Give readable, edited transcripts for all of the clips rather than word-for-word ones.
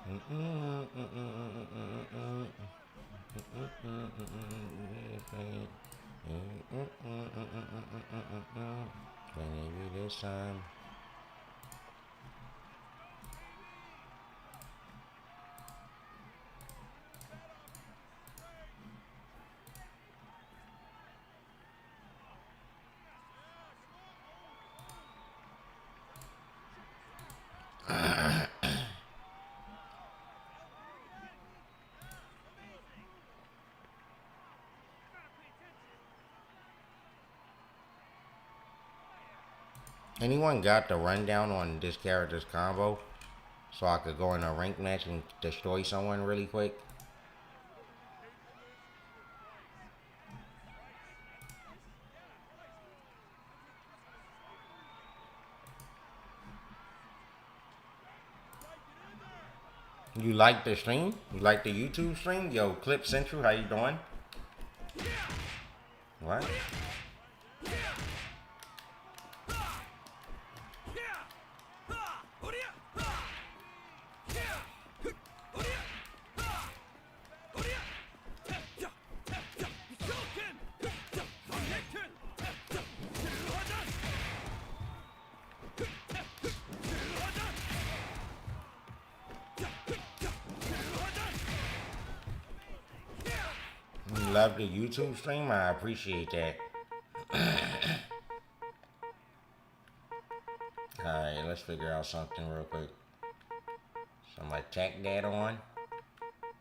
Maybe this time. Anyone got the rundown on this character's combo so I could go in a rank match and destroy someone really quick? You like the stream? You like the YouTube stream? Yo, Clip Central, how you doing? What? Love the YouTube stream. I appreciate that. Alright, let's figure out something real quick. So I'm gonna tack that on.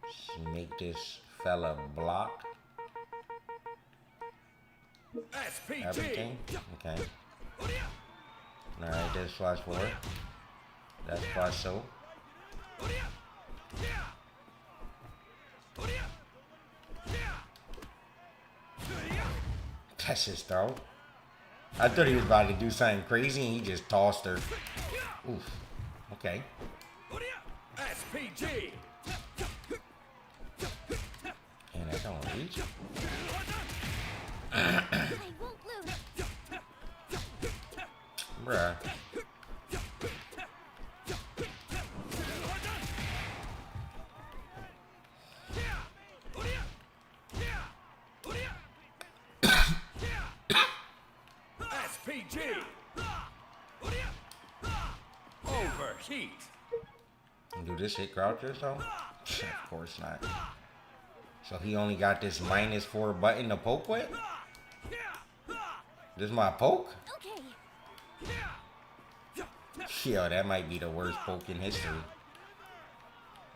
Just make this fella block. Everything. Okay. Alright, this flash forward. That's flash so. That's his throw. I thought he was about to do something crazy and he just tossed her. Oof. Okay. And I don't reach. Bruh. Overheat. Do this hit crouchers though? Of course not. So he only got this -4 button to poke with? This is my poke? Yo, that might be the worst poke in history.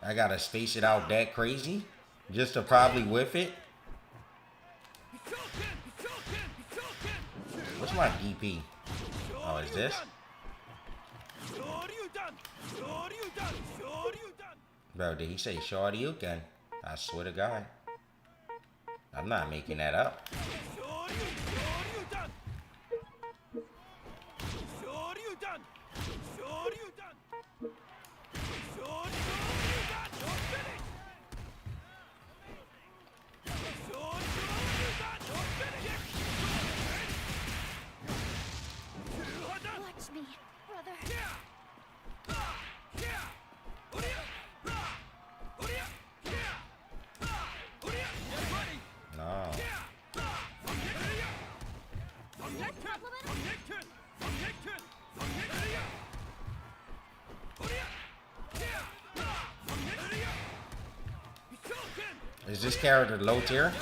I gotta space it out that crazy just to probably whiff it. What's my DP? Oh, is this? Bro, did he say Shoryuken? I swear to God. I'm not making that up. Is this character low tier?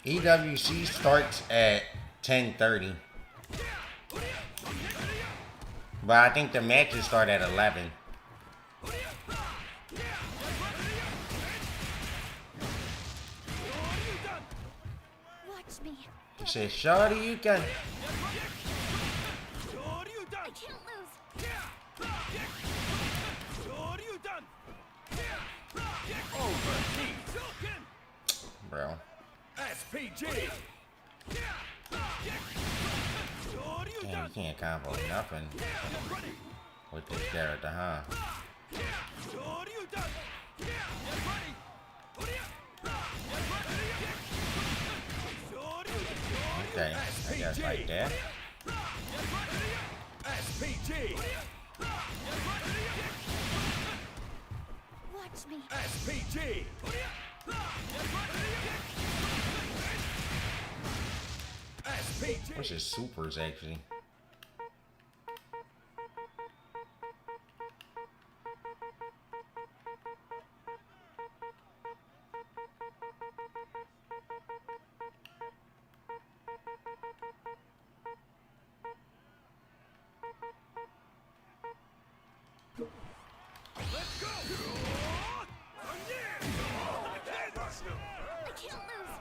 EWC starts at 10:30. But I think the matches start at 11. Said, shorty, you can. I can't lose. Overheat. Bro. SPG. Damn, you can't combo nothing with this character, huh? Okay, I guess like that. SPG. Watch me. SPG. SPG. What's his supers actually? Let's go. I can't lose.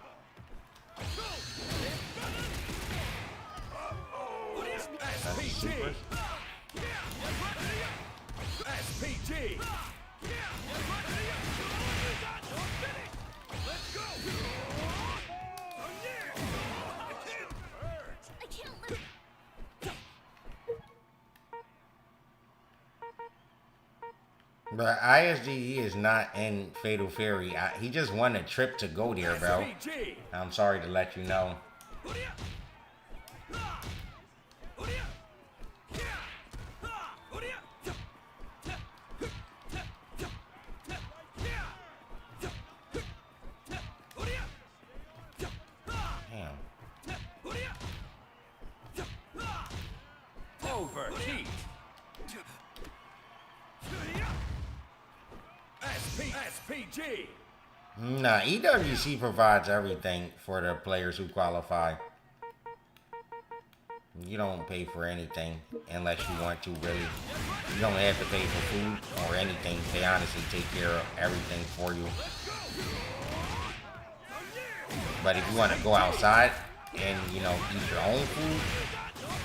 That's his supers. SPG. I can't lose. But ISGE is not in Fatal Fury. He just won a trip to go there, bro. SPG. I'm sorry to let you know. Damn. Overheat. SPG. Nah, EWC provides everything for the players who qualify. You don't pay for anything unless you want to, really. You don't have to pay for food or anything. They honestly take care of everything for you. But if you want to go outside and, you know, eat your own food,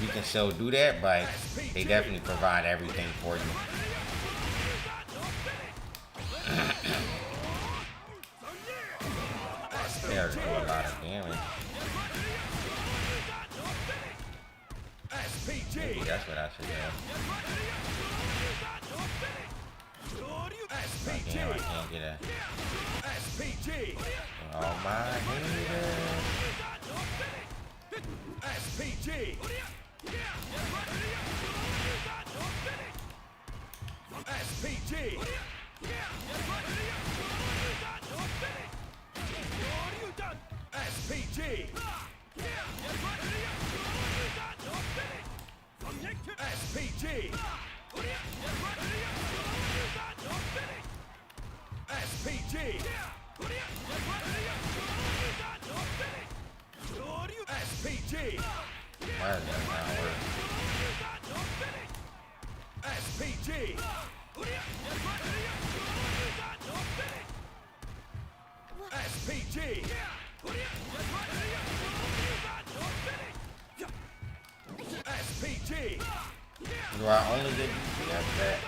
you can still do that, but they definitely provide everything for you. They're doing a lot of damage. Maybe that's what I should do. But damn, I can't get a... All my haters. SPG. SPG. SPG. SPG. SPG. SPG. Why does that not work? SPG. SPG. SPG. Do I only get that?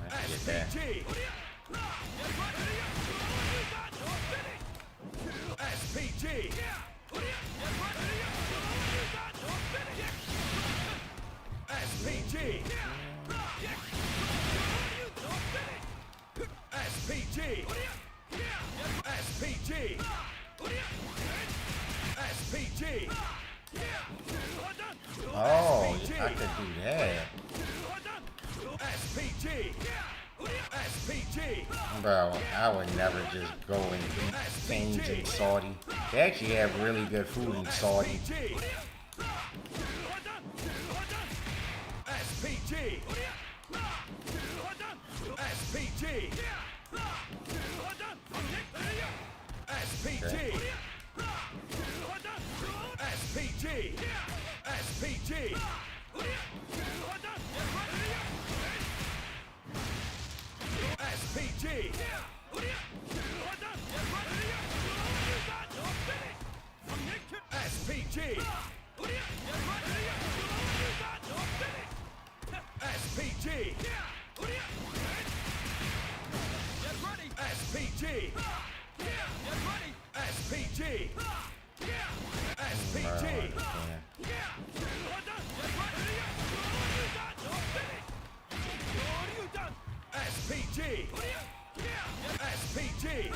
Let's get that. SPG. SPG. SPG. SPG. SPG. SPG. Oh, I could do that. SPG. SPG. Bro, I would never just go and eat things in Saudi. They actually have really good food in Saudi. SPG. SPG. SPG. SPG. SPG. SPG. SPG.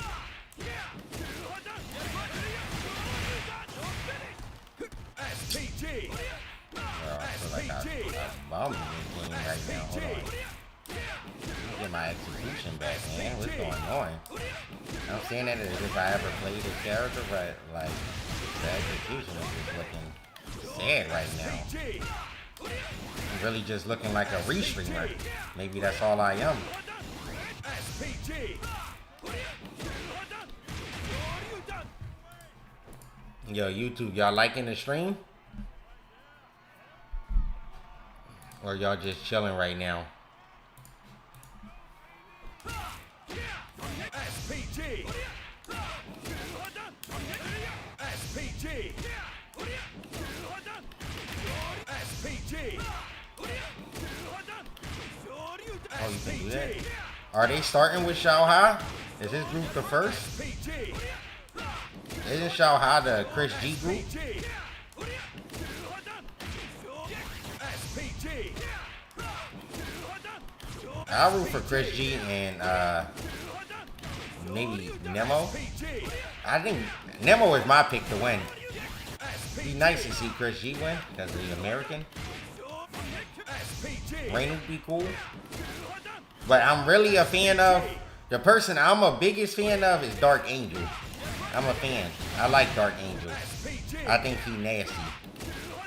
SPG. Well, I feel like I'm bumming this game right now. Hold on. Get my execution back, man. What's going on? I'm saying that as if I ever played this character, but like the execution is just looking sad right now. I'm really just looking like a restreamer. Maybe that's all I am. SPG. Yo, YouTube, y'all liking the stream? Or y'all just chilling right now? SPG. SPG. SPG. Oh, you can do that? Are they starting with Xiao Hai? Is his group the first? SPG. Isn't Xiao Hai the Chris G group? SPG. I'll root for Chris G and maybe Nemo. I think Nemo is my pick to win. Be nice to see Chris G win because he's American. Rain would be cool. But I'm really a fan of the person I'm a biggest fan of is Dark Angel. I'm a fan. I like Dark Angel. I think he nasty.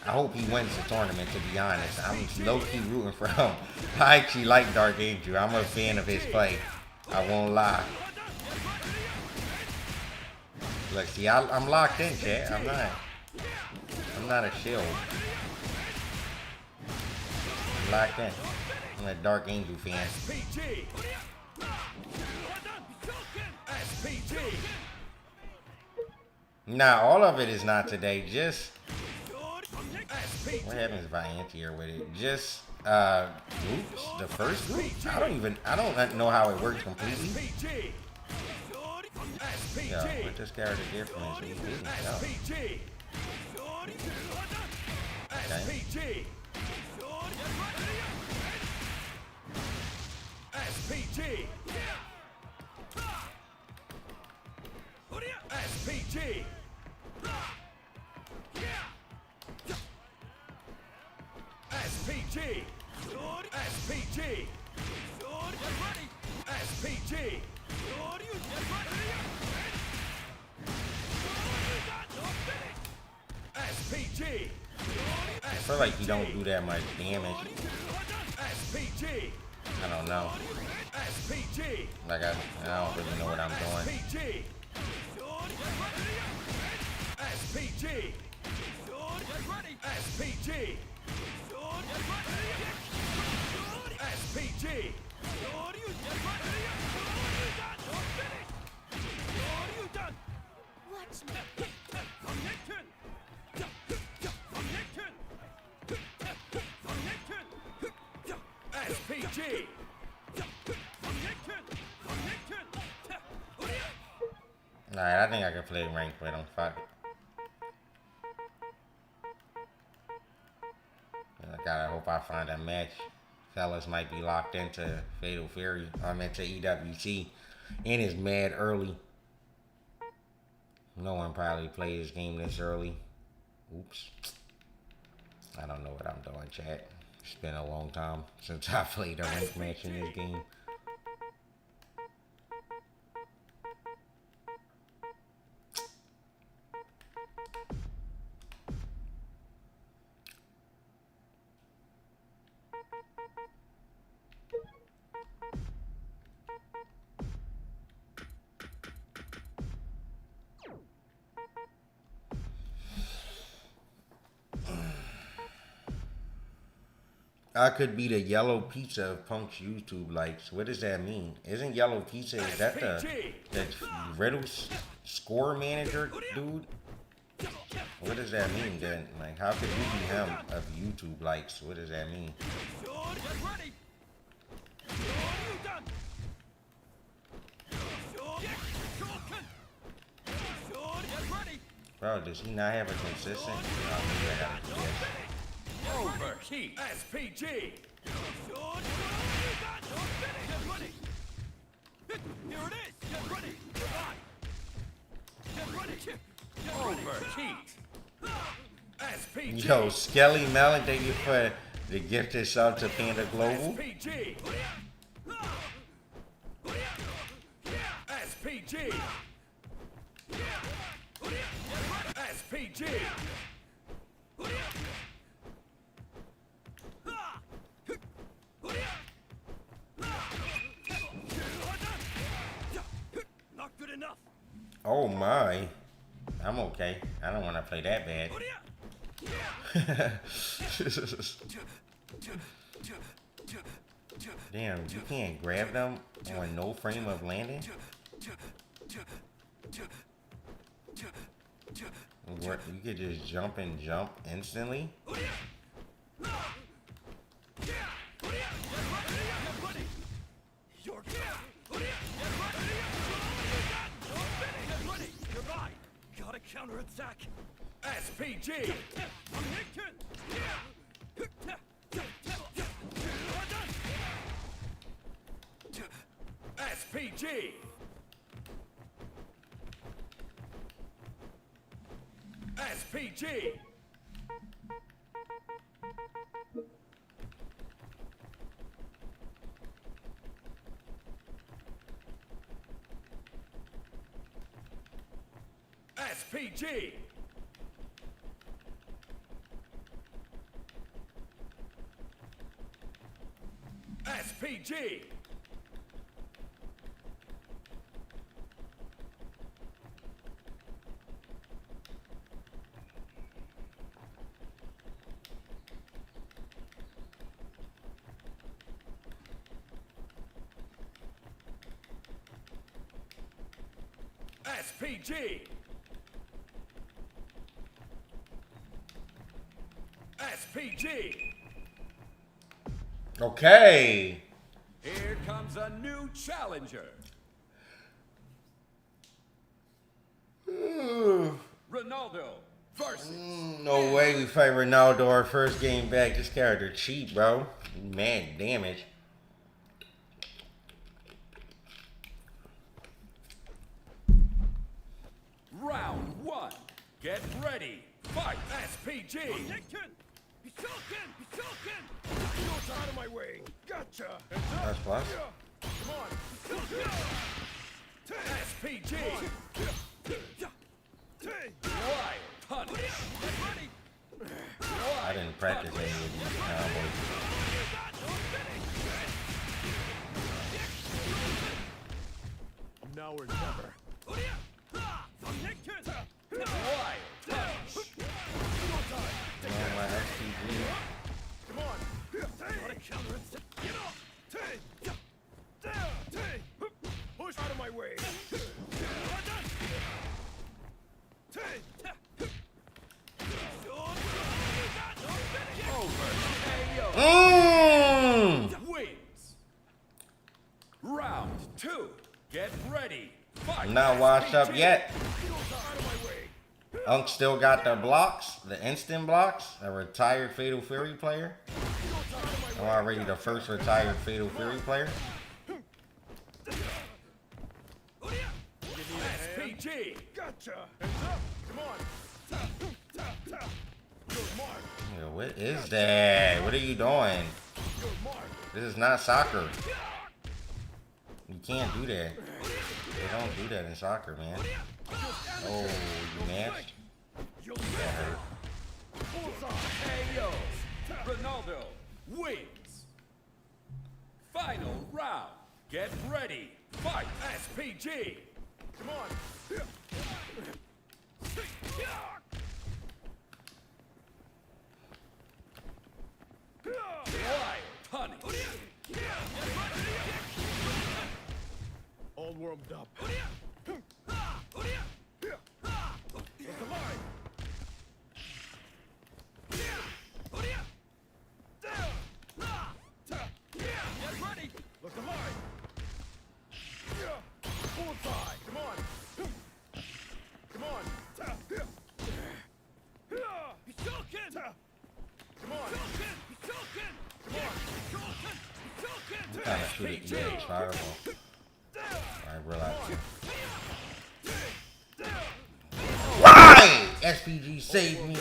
I hope he wins the tournament, to be honest. I'm low-key rooting for him. I actually like Dark Angel. I'm a fan of his play. I won't lie. Look, see, I'm locked in, chat. I'm not a shield. I'm locked in. I'm a Dark Angel fan. Nah, all of it is not today. Just what happens if I anti-air with it? Just groups. The first group. I don't know how it works completely. Yo, what this character did for me is he's beating it up. Okay. SPG. SPG. SPG. SPG. SPG. SPG. I feel like you don't do that much damage. SPG. I don't know. SPG. Like I don't really know what I'm doing. SPG. SPG. SPG. SPG. Watch me. SPG. Alright, I think I can play ranked with him. Fuck it. I hope I find a match. Fellas might be locked into Fatal Fury. I'm into EWC. And it's mad early. No one probably plays this game this early. Oops. I don't know what I'm doing, chat. It's been a long time since I played a ranked match in this game. I could be the yellow pizza of Punk's YouTube likes. What does that mean? Isn't yellow pizza, is that the Riddle's score manager dude? What does that mean then? Like, how could you be him of YouTube likes? What does that mean? Bro, does he not have a consistent? Oh, maybe I gotta do this. Overheat. SPG. Here it is. Get ready. Revive. Get ready. Get overheat. SPG. Yo, Skelly Melon, thank you for the gifted sub to Panda Global. SPG. SPG. SPG. Not good enough. Oh my. I'm okay. I don't want to play that bad. Damn, you can't grab them on no frame of landing? What, you could just jump and jump instantly? Gotta counterattack. SPG. SPG. SPG. SPG. SPG. SPG. SPG. Okay. Here comes a new challenger. Ronaldo versus. No way we fight Ronaldo our first game back. This character cheap, bro. Mad damage. Round one. Get ready. Fight. SPG. You're out of my way. Gotcha. That's plus. Come on. SPG. Wild punch. I didn't practice any of these combos. Now or never. Wild punch. Man, my SPG. Come on. Gotta counter it. Get off. Push out of my way. Wins. Round two. Get ready. Fight. I'm not washed up yet. Unk still got the blocks, the instant blocks, a retired Fatal Fury player. I'm already the first retired Fatal Fury player. SPG. Gotcha. Come on. Yeah, what is that? What are you doing? This is not soccer. You can't do that. They don't do that in soccer, man. Oh, you matched? That hurt. KO. Ronaldo wins. Final round. Get ready. Fight. SPG. Come on. Wild punish. All warmed up. Look alive! Bullseye! Come on! Come on! He's choking! Come on! He's choking! Come on! I'm trying to shoot an EA fireball. realize it. Why? SPG saved me.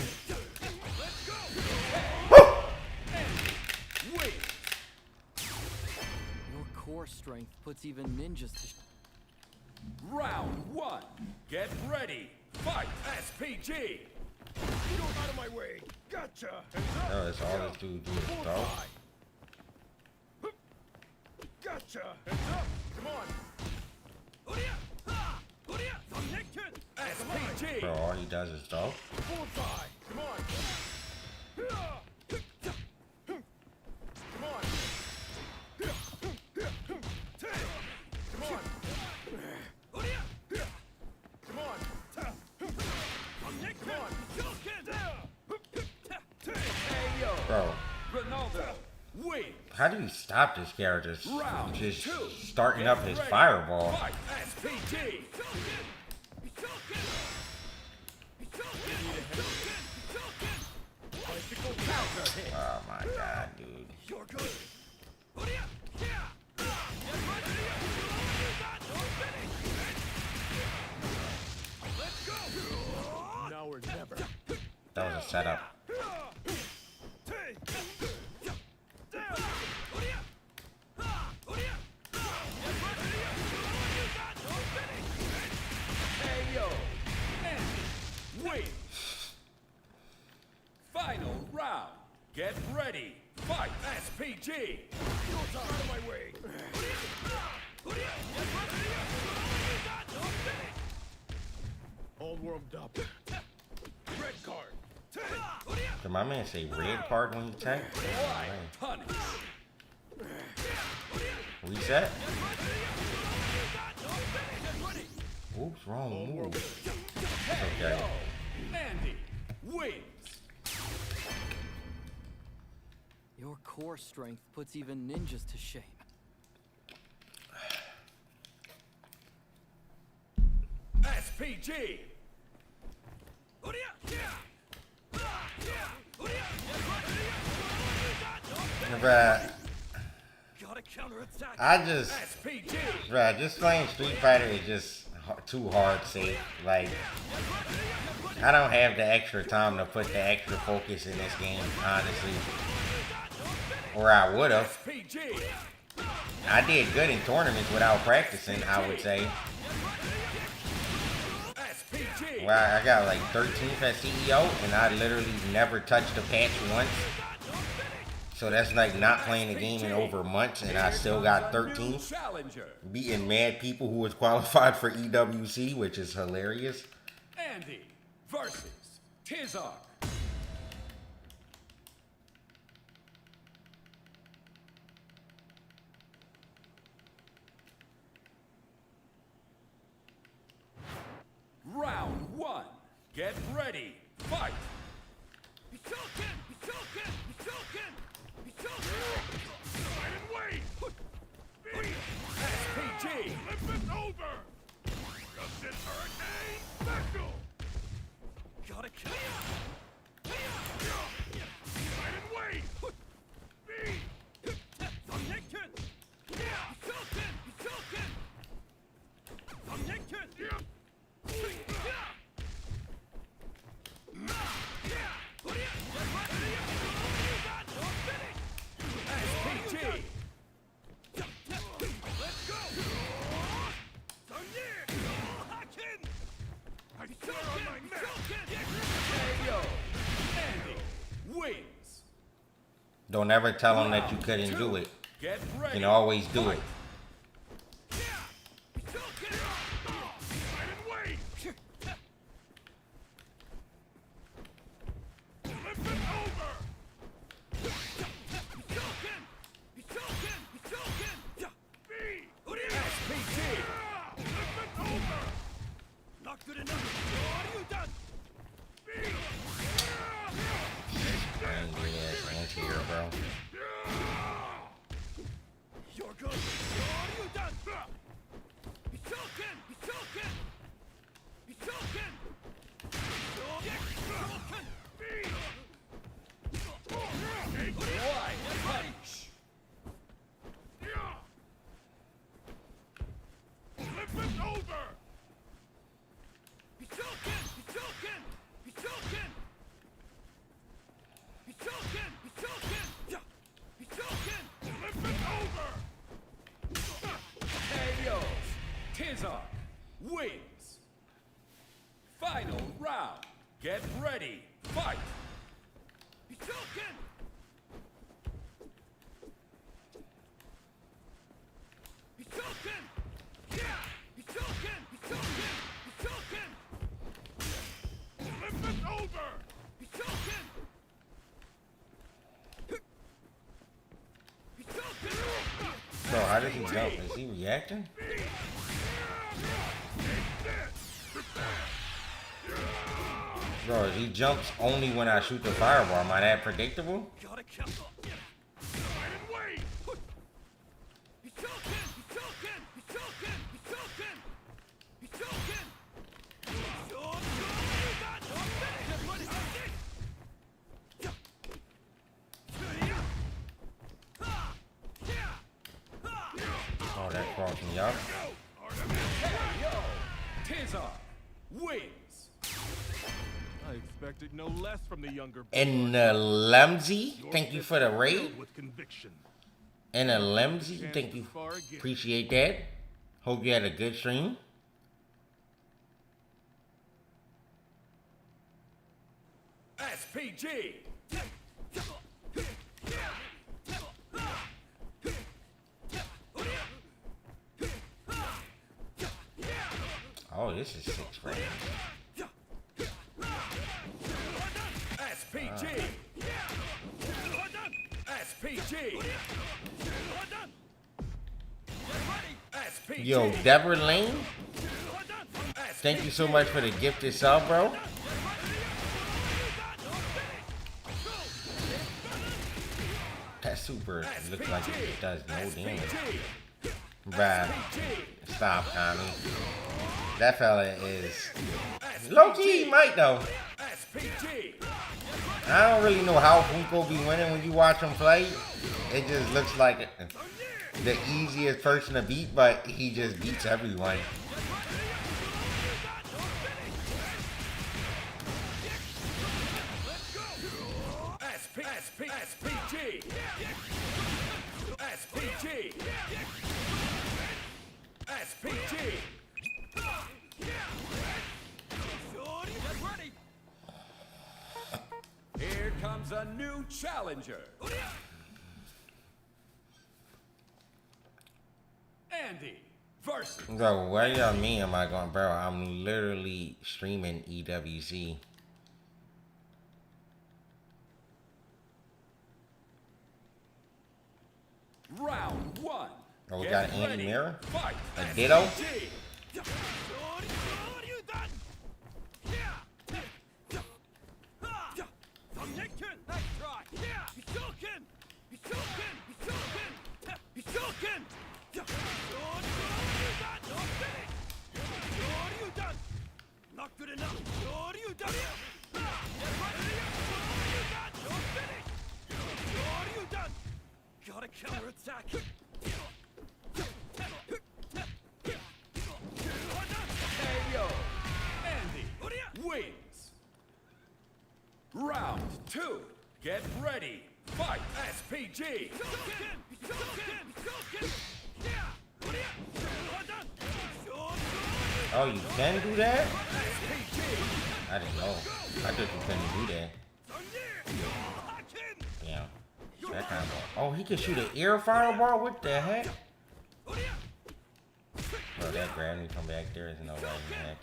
Your core strength puts even ninjas to Round 1. Get ready. Fight. SPG. Get out of my way. Gotcha. No, that's all this dude do is throw. Gotcha. Heads up. Come on. SPG. Bro, all he does is throw. Bullseye. Come on. Come on. Come on. Come on. Bro, Ronaldo. Win. how do you stop this character Round just 2. starting Get up his ready. fireball? Fight. SPG. Oh my god, dude. You're good. Now or never. That was a setup. Ayo. And win. Final round. Get ready. Fight. SPG. Out of my way. All warmed up. Red card. Did my man say red card when he tanked? Punish. Reset? Oops, wrong move. Okay. Andy wins. Your core strength puts even ninjas to shame. SPG. Bruh, Gotta counterattack. I just, SPG. bruh, just playing Street Fighter is just too hard safe. Like, I don't have the extra time to put the extra focus in this game, honestly. Or I would have. SPG. I did good in tournaments without practicing, I would say. SPG. Well, I got like 13th at CEO, and I literally never touched a patch once. So that's like not playing the game in over months, and I still got 13th. Challenger. Beating mad people who was qualified for EWC, which is hilarious. Andy versus Tizark. Round 1. Get ready. Fight. SPG. Over. Justice Hurricane Special. Gotta kill you. Fight and wait. SPG. Ayo. Andy wins. Don't ever tell them that you couldn't do it. Get You ready. can always do it. Not good enough. What are you done? Angry ass anti-hero, bro. You're good. Why does he jump? Is he reacting? Bro, he jumps only when I shoot the fireball. Am I that predictable? Gotta count. Wait. He's choking. He's choking. He's choking. He's choking. He's choking. Oh, that crossed me up. Tizar wins. I expected no less from the younger. And Lemsy, thank you for the raid. With conviction. And Lemsy, thank you. Appreciate that. Hope you had a good stream. SPG. Oh, this is 6 frames. SPG. SPG. SPG. Yo, Deborah Lane, thank you so much for the gifted sub, bro. That super looks like it does no damage. Bruh, stop, Tommy. That fella is low-key, he might though. I don't really know how Funko be winning when you watch him play. It just looks like the easiest person to beat, but he just beats everyone. SPG. SPG. SPG. Here comes a new challenger. Andy versus. Bro, what y'all mean am I going, bro? I'm literally streaming EWC. Round 1. Oh, we got an Andy ready, Mirror? fight. A Ditto? SPG. Not good enough. Gotta counterattack. KO. Andy wins. Round 2. Get ready. Fight. SPG. Oh, you can do that? SPG. I didn't know. I thought you couldn't do that. Yeah. That kind of ball. Oh, he can shoot an air fireball? What the heck? Bro, that grabbed me from back there is no way in the heck.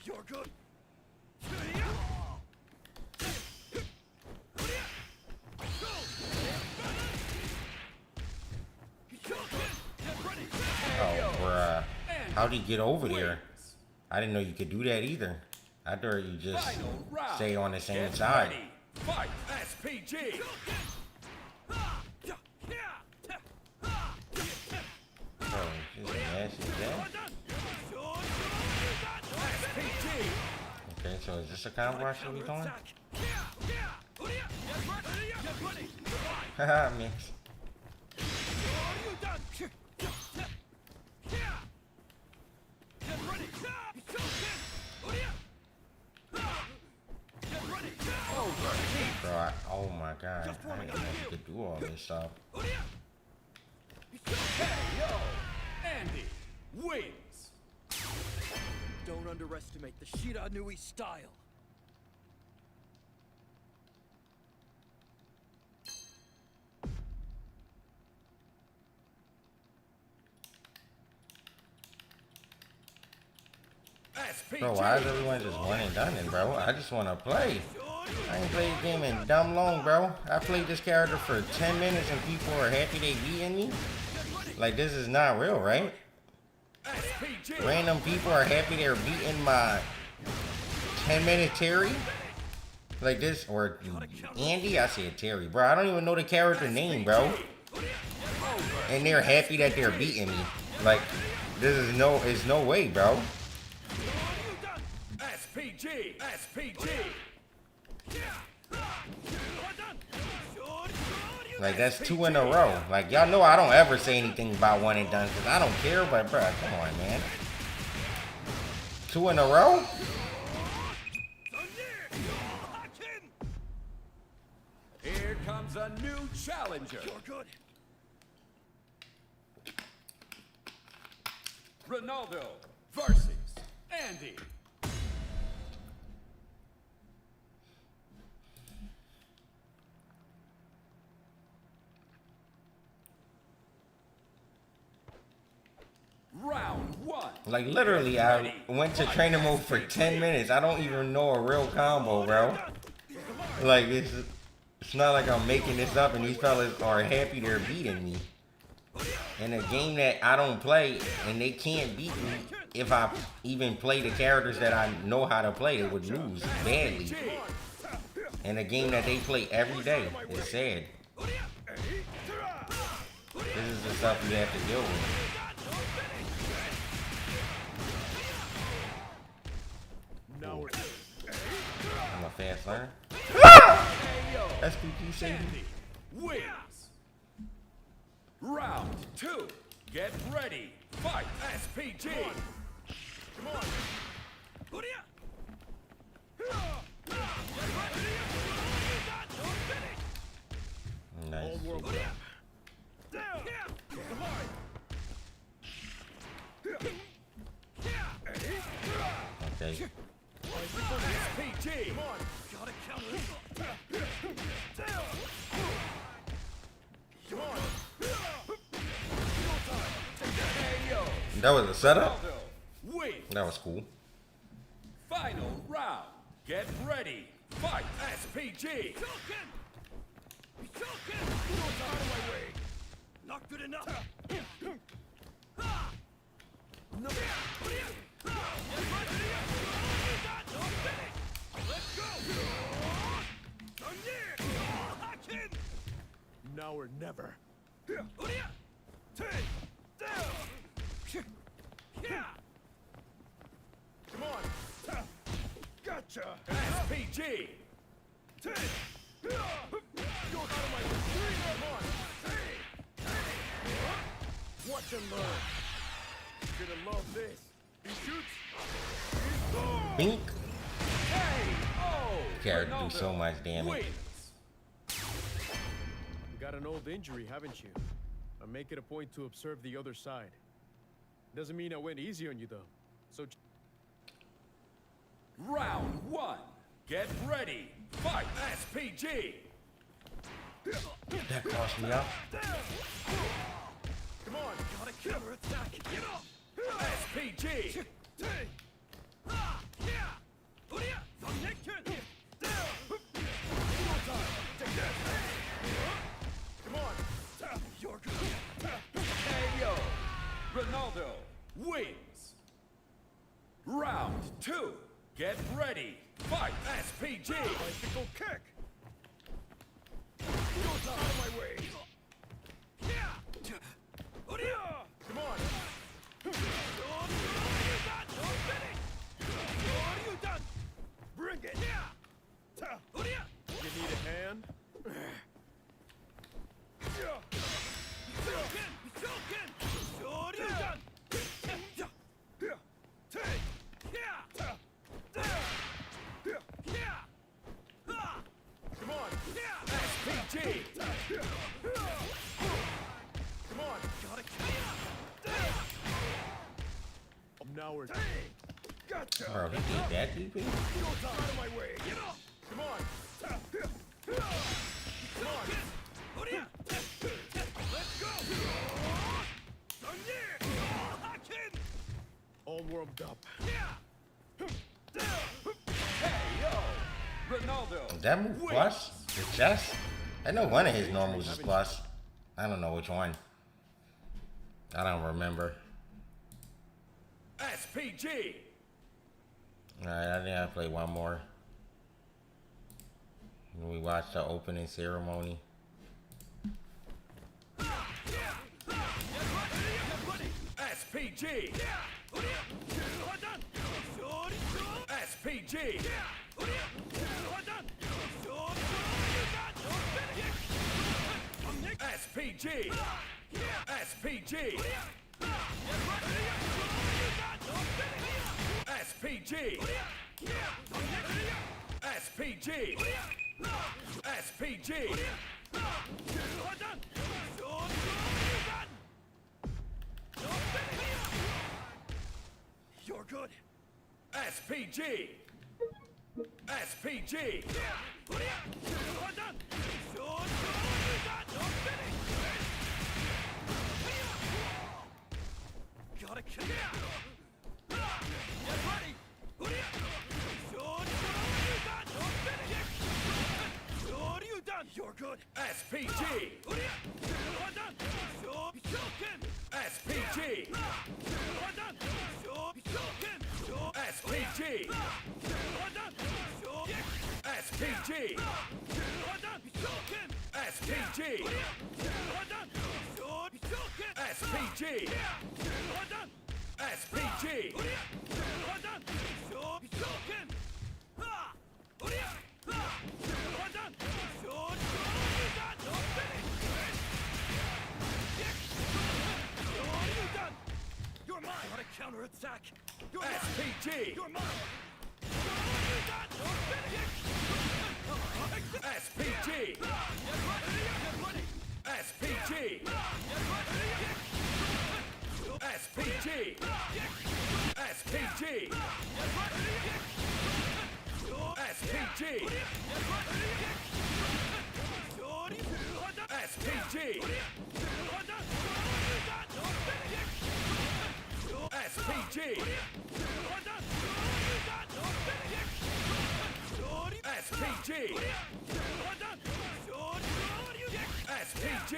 You're good. Oh, bruh. How'd he get over there? I didn't know you could do that either. I thought you just Final round. stay on the same Get side. ready. Fight. SPG. Bro, just nasty that. SPG. Okay, so is this a combo I should be doing? Haha, mix. Bro, oh my god, I didn't know you could do all this stuff. KO. Andy wins. Don't underestimate the Shiranui style. Bro, why is everyone just one and done, bro? I just want to play. I ain't played this game in dumb long, bro. I played this character for 10 minutes and people are happy they beating me. Like, this is not real, right? Random people are happy they're beating my 10-minute Terry. Like this, or Andy, I said Terry, bro. I don't even know the character name, bro. And they're happy that they're beating me. Like, this is it's no way, bro. SPG, SPG. Like, that's 2 in a row. Like, y'all know I don't ever say anything about one and done, because I don't care, but, bro, come on, man. 2 in a row? Here comes a new challenger. You're good. Ronaldo versus Andy. Round 1. Like, literally, I went to trainer mode for 10 minutes. I don't even know a real combo, bro. Like, it's not like I'm making this up and these fellas are happy they're beating me. In a game that I don't play and they can't beat me, if I even play the characters that I know how to play, they would lose badly. In a game that they play every day, it's sad. This is the stuff you have to deal with. I'm a fast learner. SPG safety. Wins. Round 2. Get ready. Fight. SPG. Come on. Nice. Okay. SPG. Come on. Gotta counter. Come on. That was a setup? Ronaldo wins. That was cool. Final round. Get ready. Fight. SPG. He's choking. Out of my way. Not good enough. No. Let's go. Now or never. Come on. Gotcha. SPG. Go out of my way. Come on. Watch him learn. You're gonna love this. He shoots. He's gone. Bink. K.O. Character do so much damage. Wins. You got an old injury, haven't you? I make it a point to observe the other side. Doesn't mean I went easy on you, though. So... Round 1. Get ready. Fight. SPG. That cost me out. Come on. Gotta counter attack. Get up. SPG. Come on. You're good. KO. Ronaldo wins. Round 2. Get ready. Fight. SPG. Bicycle kick. Goes out of my way. Come on. You done? Bring it. you need a hand? Come on. SPG. Come on. Now we're... Gotcha. Bro, he did that DP? Get out of my way. Get up. Come on. Come on. Let's go. all warmed up. Ronaldo. Is that move plus? The chest? I know one of his normals is plus. I don't know which one. I don't remember. SPG. Alright, I think I play one more. We watch the opening ceremony. SPG. SPG. SPG. SPG. SPG. SPG. SPG. You're good. SPG. SPG. Gotta kill it. Get ready. You're good. SPG. SPG. SPG. SPG. SPG. SPG. SPG. You're mine. Gotta counterattack. You're SPG. You're mine. SPG. SPG. SPG. SPG. SPG. SPG. SPG. SPG. SPG.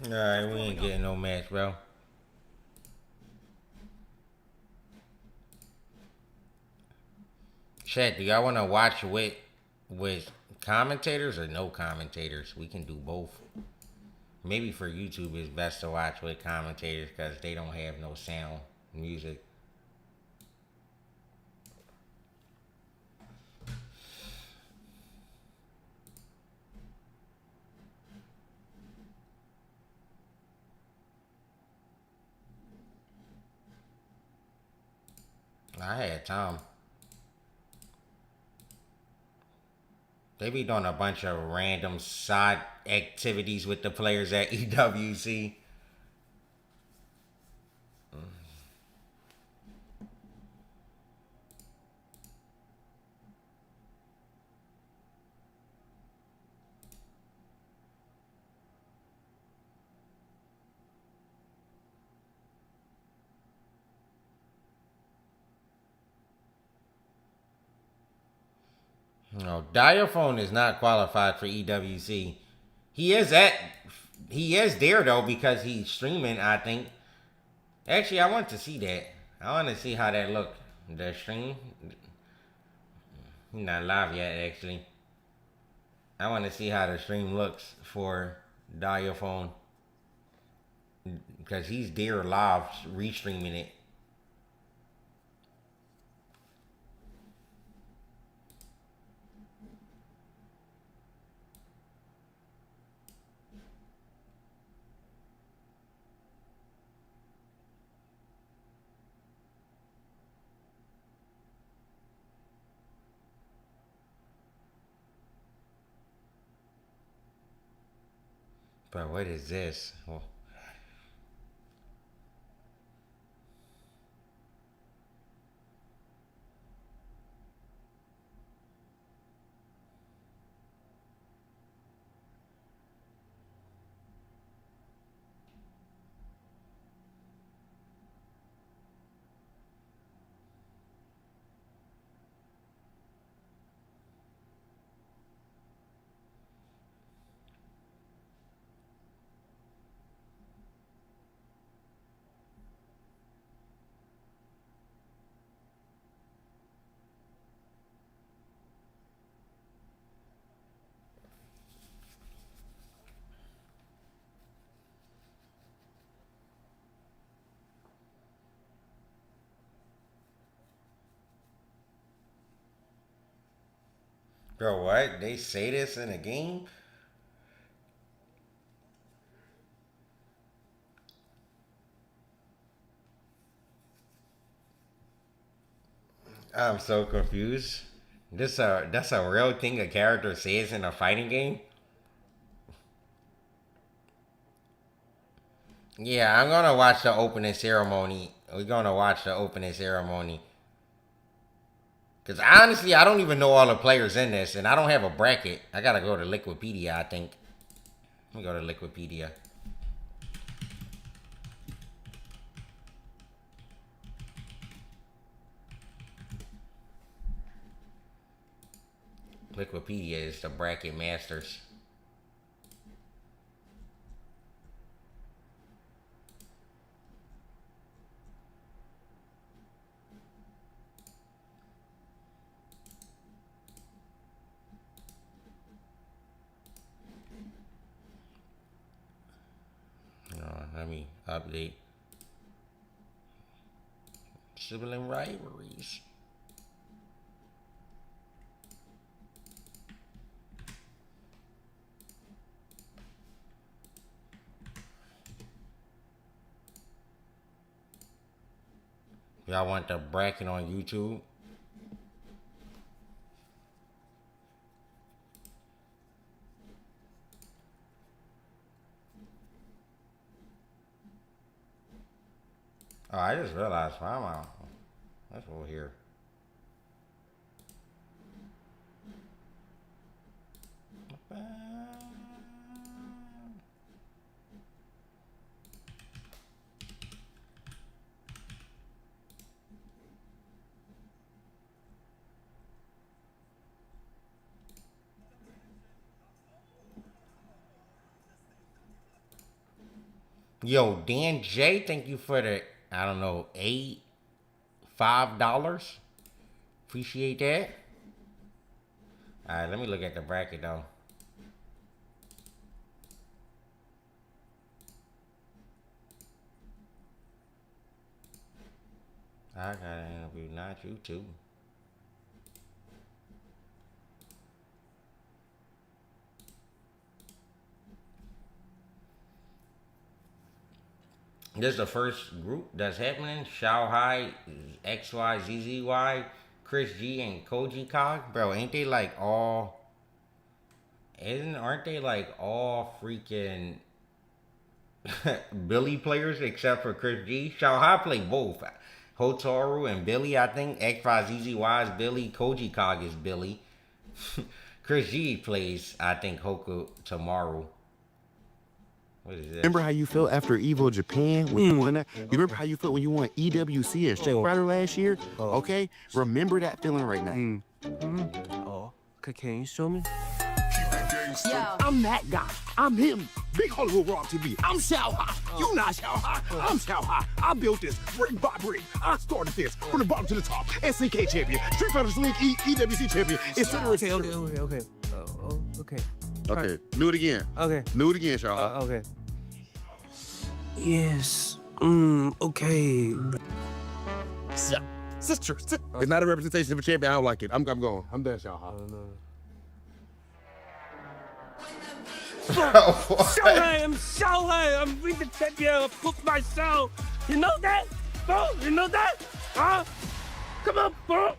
Alright, we ain't getting no match, bro. Chat, do y'all want to watch with commentators or no commentators? We can do both. Maybe for YouTube it's best to watch with commentators because they don't have no sound music. I had time. They be doing a bunch of random side activities with the players at EWC. No, Diaphone is not qualified for EWC. He is there though because he's streaming, I think. Actually, I want to see that. I want to see how that look. The stream. He's not live yet, actually. I want to see how the stream looks for Diaphone. Because he's there live, restreaming it. But what is this? Well, Bro, what? They say this in a game? I'm so confused. That's a real thing a character says in a fighting game? Yeah, I'm gonna watch the opening ceremony. We're gonna watch the opening ceremony. Cause honestly, I don't even know all the players in this, and I don't have a bracket. I gotta go to Wikipedia, I think. Let me go to Wikipedia. Wikipedia is the bracket masters. Let me update. Sibling rivalries. Y'all want the bracket on YouTube? Oh, I just realized I'm out. That's over here. Yo, Dan J, thank you for the, I don't know, $5. Appreciate that. Alright, let me look at the bracket though. I got an interview, not you too. This is the first group that's happening. Xiao Hai, XYZZY, Chris G, and Koji Cog. Bro, ain't they like all... Aren't they like all freaking Billy players except for Chris G? Xiao Hai play both. Hotaru and Billy, I think. XYZZY is Billy. Koji Cog is Billy. Chris G plays, I think, Hoku tomorrow. What is this? Remember how you felt after Evo Japan when you won that? You remember how you felt when you won EWC at Xiao Hai last year? Okay? Remember that feeling right now. Oh, can you show me? Yo. I'm that guy. I'm him. Big Hollywood Raw TV. I'm Xiao Hai. You not Xiao Hai. I'm Xiao Hai. I built this brick by brick. I started this from the bottom to the top. SNK champion, Street Fighter League EWC champion, etc. Okay. Okay. Okay, do it again. Okay. Do it again, Xiao Hai. Okay. Yes. Okay. Sister. It's not a representation of a champion. I don't like it. I'm going. I'm done, Xiao Hai. I'm Xiao Hai. I'm with the champion of Cook myself. You know that? Bro, you know that? Huh? Come on, bro.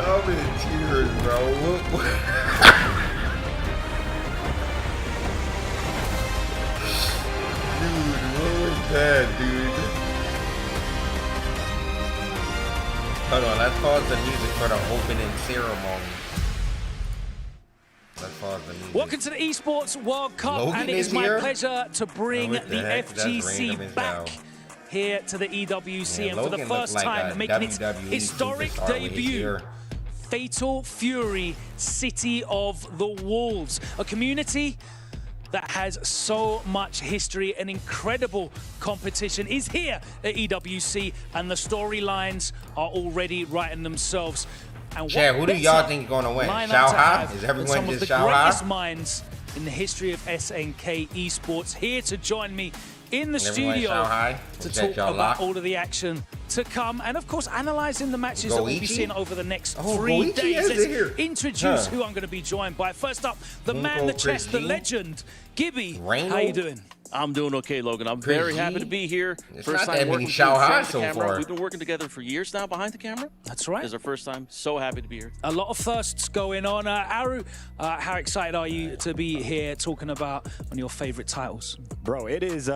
I'm in tears, bro. Dude, what was that, dude? Hold on, let's pause the music for the opening ceremony. Let's pause the music. Welcome to the Esports World Cup, Logan and it is is my here? pleasure to bring What the the heck? That's random FGC as back hell. here to the EWC, Man, and for the Logan first looks like time a making its WWE historic superstar with his debut. hair. Fatal Fury, City of the Wolves, a community that has so much history and incredible competition is here at EWC, and the storylines are already writing themselves. And Chad, what who do y'all better think is going to win? lineup Xiao to Hai? have Is than everyone some of just the Xiao Hai? greatest minds in the history of SNK Esports here to join me in the Everyone studio Xiao Hai? to Is that talk y'all about locked? all of the action to come, and of course analysing the matches that we'll be Goichi? seeing over the next Oh, 3 Goichi days. is Let's here. introduce Huh. who I'm going to be joined by. First up, the man, the Chris chess, the G? legend, Gibby. Reynold? How you doing? I'm doing okay, Logan. I'm Chris very G? happy to be here. It's First not time that many working with Xiao you in Hai front of the so camera. far. We've been working together for years now behind the camera. That's right. It's our first time. So happy to be here. A lot of firsts going on. Aru, how excited are you to be here talking about one of your favorite titles? Bro, it is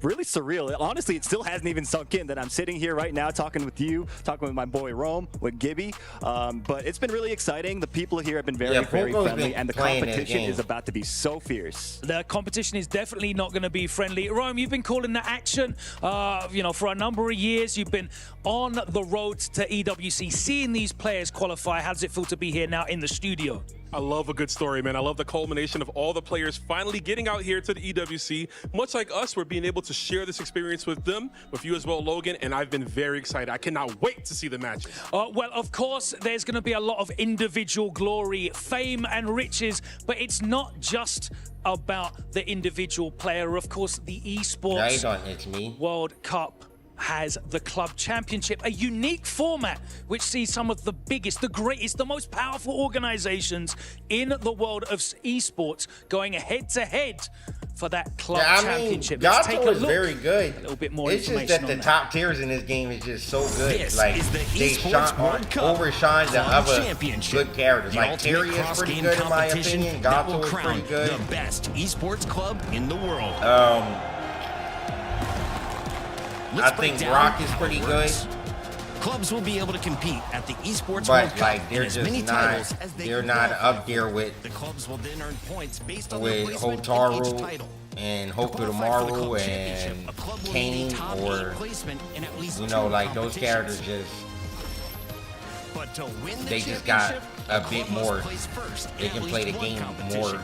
really surreal. Honestly, it still hasn't even sunk in that I'm sitting here right now talking with you, talking with my boy Rome, with Gibby. But it's been really exciting. The people here have been very, very Punko's friendly, been and the playing this competition game. is about to be so fierce. The competition is definitely not going to be friendly. Rome, you've been calling the action, for a number of years. You've been on the road to EWC, seeing these players qualify. How does it feel to be here now in the studio? I love a good story, man. I love the culmination of all the players finally getting out here to the EWC. Much like us, we're being able to share this experience with them, with you as well, Logan, and I've been very excited. I cannot wait to see the matches. Well, of course, there's going to be a lot of individual glory, fame, and riches, but it's not just about the individual player. Of course, the esports It's me. World Cup has the club championship, a unique format which sees some of the biggest, the greatest, the most powerful organizations in the world of esports going head to head for that club championship. Let's take a Gato is look. very good. A little bit more It's just information that the on top tiers in this game is just so good. This like is the they Esports World Cup overshine the Club other Championship. good characters. The Like ultimate Terry is pretty cross-game good in my competition opinion. that Gato will is pretty crown good. the best esports club in the world. I think Rock is pretty good. Clubs will be able to compete at the Esports World But Cup like in they're as many just titles not as they they're can not qualify up there with The clubs will then earn points based on their with placement in each Hotaru title. and To qualify for the Hokutomaru club championship, and a club will need Kane a top 8 or placement in at least you 2 know like those competitions. characters just But to win the they just got championship, a club bit must more. place first They in can at play the least one game competition. more.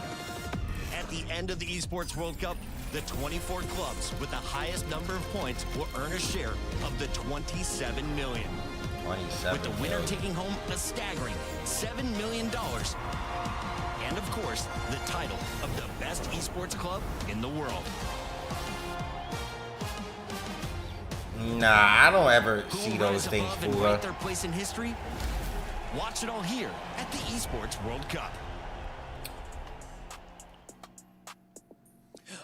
At the end of the Esports World Cup, the 24 clubs with the highest number of points will earn a share of the 27 million. 27 With the winner million. taking home a staggering $7 million. And of course, the title of the best esports club in the world. Nah, I don't ever Who see will those rise things, above and Fula. write their place in history? Watch it all here at the Esports World Cup.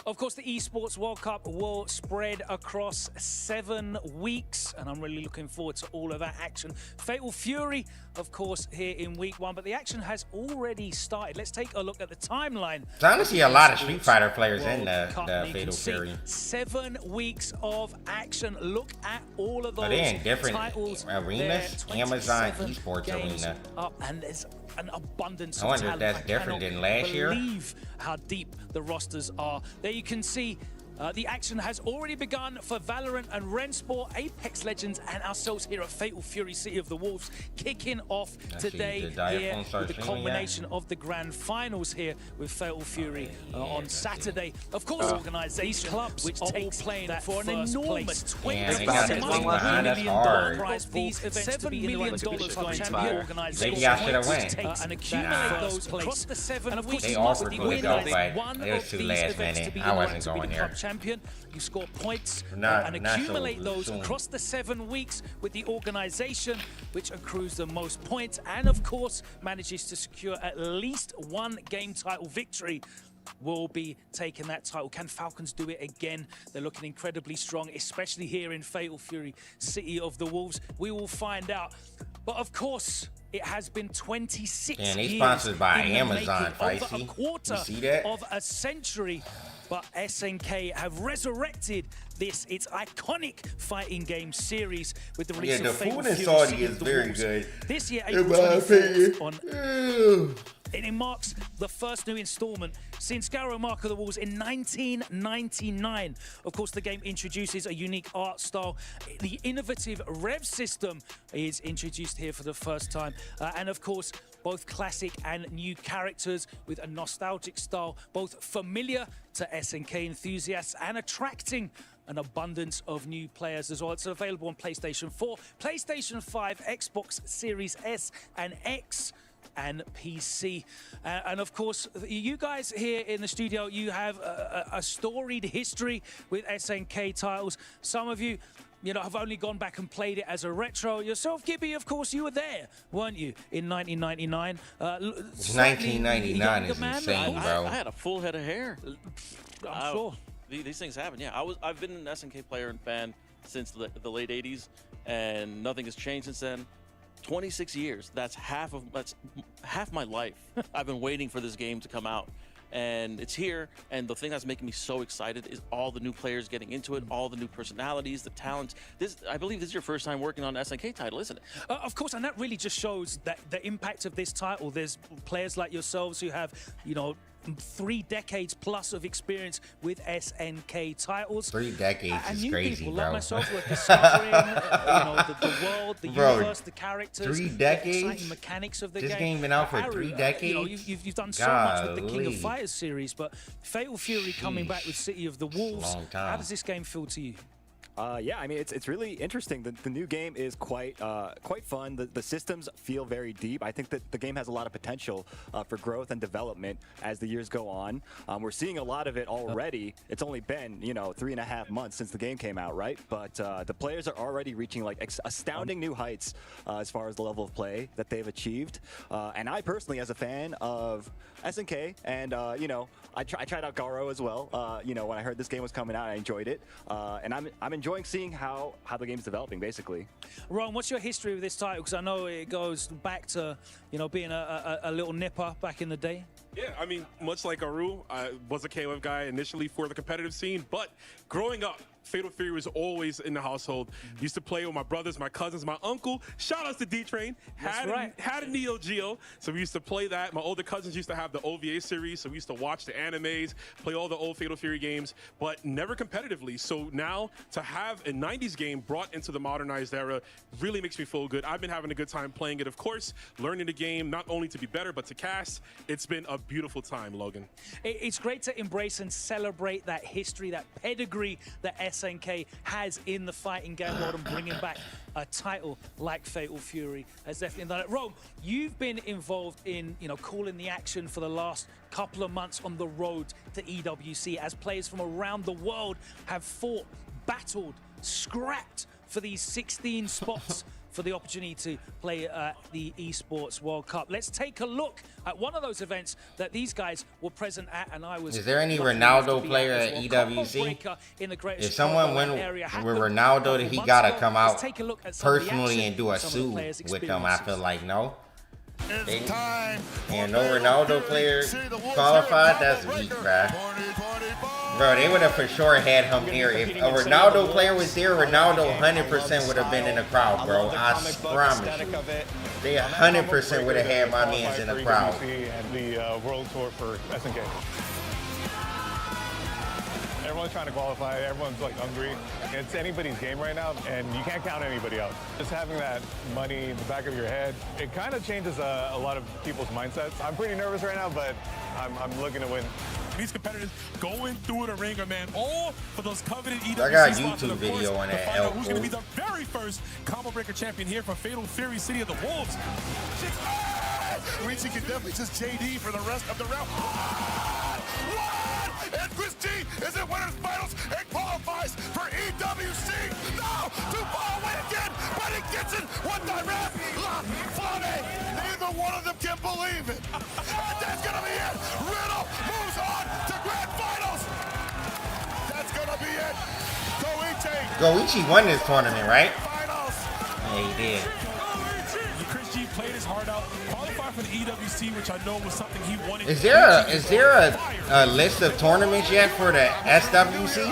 Of course, the Esports World Cup will spread across 7 weeks, and I'm really looking forward to all of that action. Fatal Fury, of course, here in week 1, but the action has already started. Let's take a look at the timeline. So I see a lot of Street Fighter players in World Cup, the and you can Fatal see Fury. 7 weeks of action. Look at all of those But they're in different titles. arenas. There, Amazon 27 Esports games Arena. up, and there's an abundance I wonder of if talent. that's different cannot than last year. believe how deep the rosters are. There you can see the action has already begun for Valorant and Rensport, Apex Legends, and ourselves here at Fatal Fury City of the Wolves, kicking off today Did the here iPhone start with the streaming yet? culmination of the grand finals here with Fatal Fury on Saturday. Of course, these clubs which take playing for an enormous Yeah, they got this thing behind us hard. prize. These events to be in the right position going to be organised. Maybe I should have went. And accumulate those across the 7 weeks. They offered with me the to go, winners, but one it was of too these last events minute. to be I in the wasn't right to be going the there. club champion. You score points Not and so accumulate those soon. across the 7 weeks with the organisation which accrues the most points and of course manages to secure at least 1 game title victory will be taking that title. Can Falcons do it again? They're looking incredibly strong, especially here in Fatal Fury City of the Wolves. We will find out. But of course, it has been 26 And they years sponsored by in the Amazon, making, over a Feisty. quarter You see that? of a century. But SNK have resurrected this, its iconic fighting game series with the release Yeah, of the Fatal food in Fury Saudi City is of the very Wolves. good. This year, In April my 24th on opinion. and it marks the first new installment since Garo Mark of the Wolves in 1999. Of course, the game introduces a unique art style. The innovative rev system is introduced here for the first time. And of course, both classic and new characters with a nostalgic style, both familiar to SNK enthusiasts and attracting an abundance of new players as well. It's available on PlayStation 4, PlayStation 5, Xbox Series S and X, and PC. And of course, you guys here in the studio, you have a storied history with SNK titles. Some of you, have only gone back and played it as a retro. Yourself, Gibby, of course, you were there, weren't you, in 1999? 1999 is insane, bro. I had a full head of hair. I'm sure. These things happen, yeah. I've been an SNK player and fan since the late 80s, and nothing has changed since then. 26 years. That's half my life. I've been waiting for this game to come out, and it's here. And the thing that's making me so excited is all the new players getting into it, all the new personalities, the talents. I believe this is your first time working on an SNK title, isn't it? Of course, and that really just shows that the impact of this title. There's players like yourselves who have, 3 decades plus of experience with SNK titles. 3 decades and is new crazy, people bro. like myself who are discovering, the world, the universe, the characters, 3 decades? the exciting mechanics of the game. This game been out for 3 decades? You've done so much with the King of Fighters series, but Fatal Fury coming back with City of the Wolves. How does this game feel to you? Yeah, I mean, it's really interesting. The new game is quite fun. The systems feel very deep. I think that the game has a lot of potential for growth and development as the years go on. We're seeing a lot of it already. It's only been, 3.5 months since the game came out, right? But the players are already reaching like astounding new heights as far as the level of play that they've achieved. And I personally, as a fan of SNK, and I tried out Garo as well. When I heard this game was coming out, I enjoyed it, and I'm enjoying seeing how the game's developing, basically. Ron, what's your history with this title? Because I know it goes back to being a little nipper back in the day. Yeah, I mean, much like Aru, I was a KOF guy initially for the competitive scene, but growing up, Fatal Fury was always in the household. Used to play with my brothers, my cousins, my uncle. Shout outs to D-Train. Had a Neo Geo, so we used to play that. My older cousins used to have the OVA series, so we used to watch the animes, play all the old Fatal Fury games, but never competitively. So now to have a 90s game brought into the modernized era really makes me feel good. I've been having a good time playing it, of course, learning the game, not only to be better, but to cast. It's been a beautiful time, Logan. It's great to embrace and celebrate that history, that pedigree that SNK has in the fighting game world, and bringing back a title like Fatal Fury has definitely done it. Rome, you've been involved in, calling the action for the last couple of months on the road to EWC as players from around the world have fought, battled, scrapped for these 16 spots for the opportunity to play at the Esports World Cup. Let's take a look at one of those events that these guys were present at, and I was... Is there any Ronaldo player at EWC? If someone went with Ronaldo, then he gotta come out personally and do a suit with them. I feel like no. And no Ronaldo player qualified, that's weak, bruh. Bro, they would have for sure had him here. If a Ronaldo player was there, Ronaldo 100% would have been in the crowd, bro. I promise you. They 100% would have had my mans in the crowd. And the World Tour for SNK. Everyone's trying to qualify. Everyone's like hungry. It's anybody's game right now, and you can't count anybody out. Just having that money in the back of your head, it kind of changes a lot of people's mindsets. I'm pretty nervous right now, but I'm looking to win. These competitors going through the ringer, man, all for those coveted EWC I got a spots. YouTube video on that. Who's going to be the very first combo breaker champion here for Fatal Fury City of the Wolves? Richie can definitely just JD for the rest of the round. And Chris G is in winners finals and qualifies for EWC. No, too far away again, but he gets it. One direct. Funny. Neither one of them can believe it. And that's gonna be it. Riddle moves on to grand finals. That's gonna be it. Goichi won this tournament, right? Yeah, he did. Chris G played his heart out, qualified for the EWC, which I know was something he wanted. Is there a list of tournaments yet for the SWC?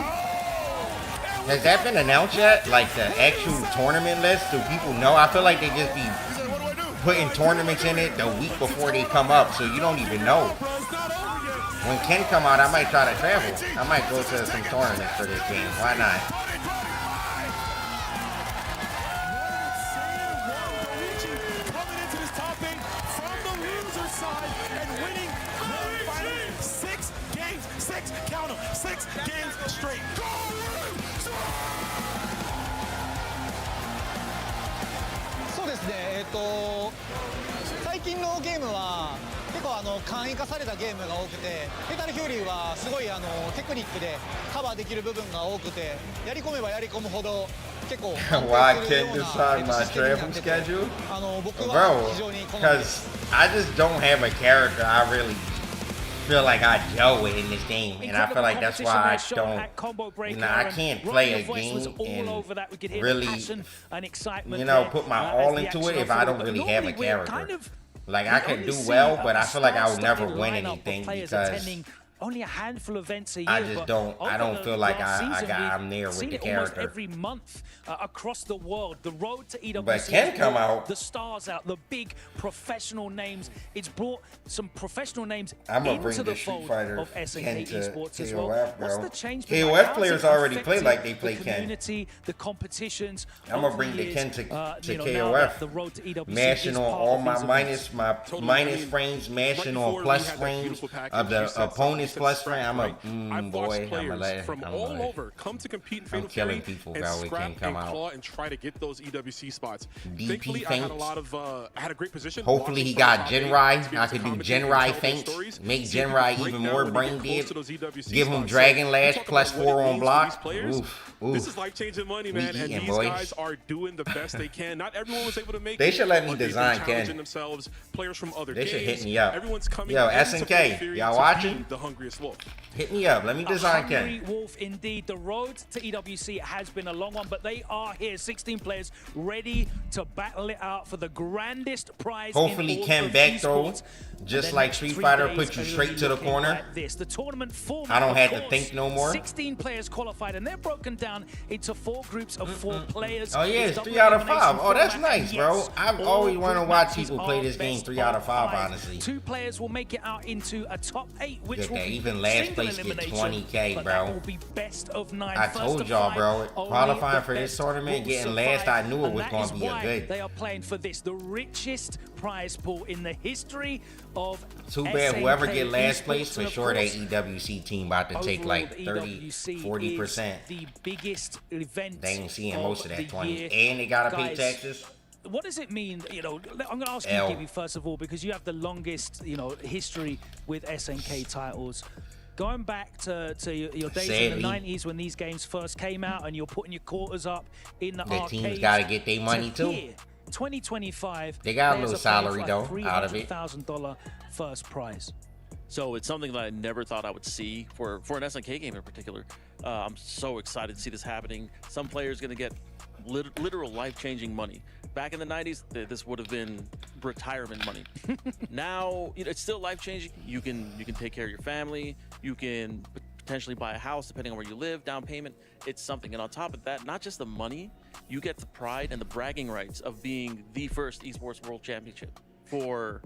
Has that been announced yet? Like the actual tournament list? Do people know? I feel like they just be putting tournaments in it the week before they come up, so you don't even know. When Ken come out, I might try to travel. I might go to some tournaments for this game. Why not? Six games straight. 最近のゲームは結構簡易化されたゲームが多くて、フェタルフューリーはすごいテクニックでカバーできる部分が多くて、やり込めばやり込むほど結構 Why I can't decide my travel schedule? Bro, because I just don't have a character I really feel like I gel with in this game, and I feel like that's why I don't, I can't play a game and really, put my all into it if I don't really have a character. Like, I can do well, but I feel like I would never win anything because only a handful of events a year. I just don't. I don't feel like I'm there with the character. Every month across the world, the road to EWC. But can come out. The stars out, the big professional names. It's brought some professional names into the fold of SNK Esports as well. What's the change? KOF players already play like they play the Ken. Community, the competitions. I'm gonna bring the Ken to KOF. The road to EWC mashing on all my minus frames, mashing on plus frames of the opponent's plus frame. I've watched players from all over come to compete in Fatal Fury and scrap and claw and try to get those EWC spots. Thankfully, I had a great position. Hopefully he got Genrai. I could do Genrai feints, make Genrai even more brain dead. Give him Dragon Lash +4 on block. Oof. This is life-changing money, man, and these guys are doing the best they can. Not everyone was able to make it. They should let me design Ken. Themselves, players from other they should games. hit me up. Everyone's coming. Yo, SNK, y'all watching? The hungriest wolf. Hit me up. Let me design Ken. Hungry wolf indeed. The road to EWC has been a long one, but they are here. 16 players ready to battle it out for the grandest prize. Hopefully Ken back throw, just like Street Fighter, put you straight to the corner. The tournament format, I don't have to think no more. 16 players qualified, and they're broken down into 4 groups of 4 players. Oh yeah, it's 3 out of 5. Oh, that's nice, bro. I've always wanted to watch people play this game 3 out of 5, honestly. 2 players will make it out into a top 8, which will be even last place get 20K, bro. Will be best of 9. I told y'all, bro. Qualifying for this tournament, getting last, I knew it was going to be a good. They are playing for this, the richest prize pool in the history of Too bad whoever get last place, for sure that EWC team about to take like 30, 40%. The biggest event. They ain't seeing most of that 20. And they gotta pay taxes. What does it mean? I'm going to ask you, Gibby, first of all, because you have the longest, history with SNK titles. Going back to your days in the 90s when these games first came out and you're putting your quarters up in the arcades. The teams gotta get their money too. 2025. They got a little salary though out of it. $300,000 first prize. So it's something that I never thought I would see for an SNK game in particular. I'm so excited to see this happening. Some players going to get literal life-changing money. Back in the 90s, this would have been retirement money. Now, it's still life-changing. You can take care of your family. You can potentially buy a house depending on where you live, down payment. It's something. And on top of that, not just the money, you get the pride and the bragging rights of being the first esports world championship for...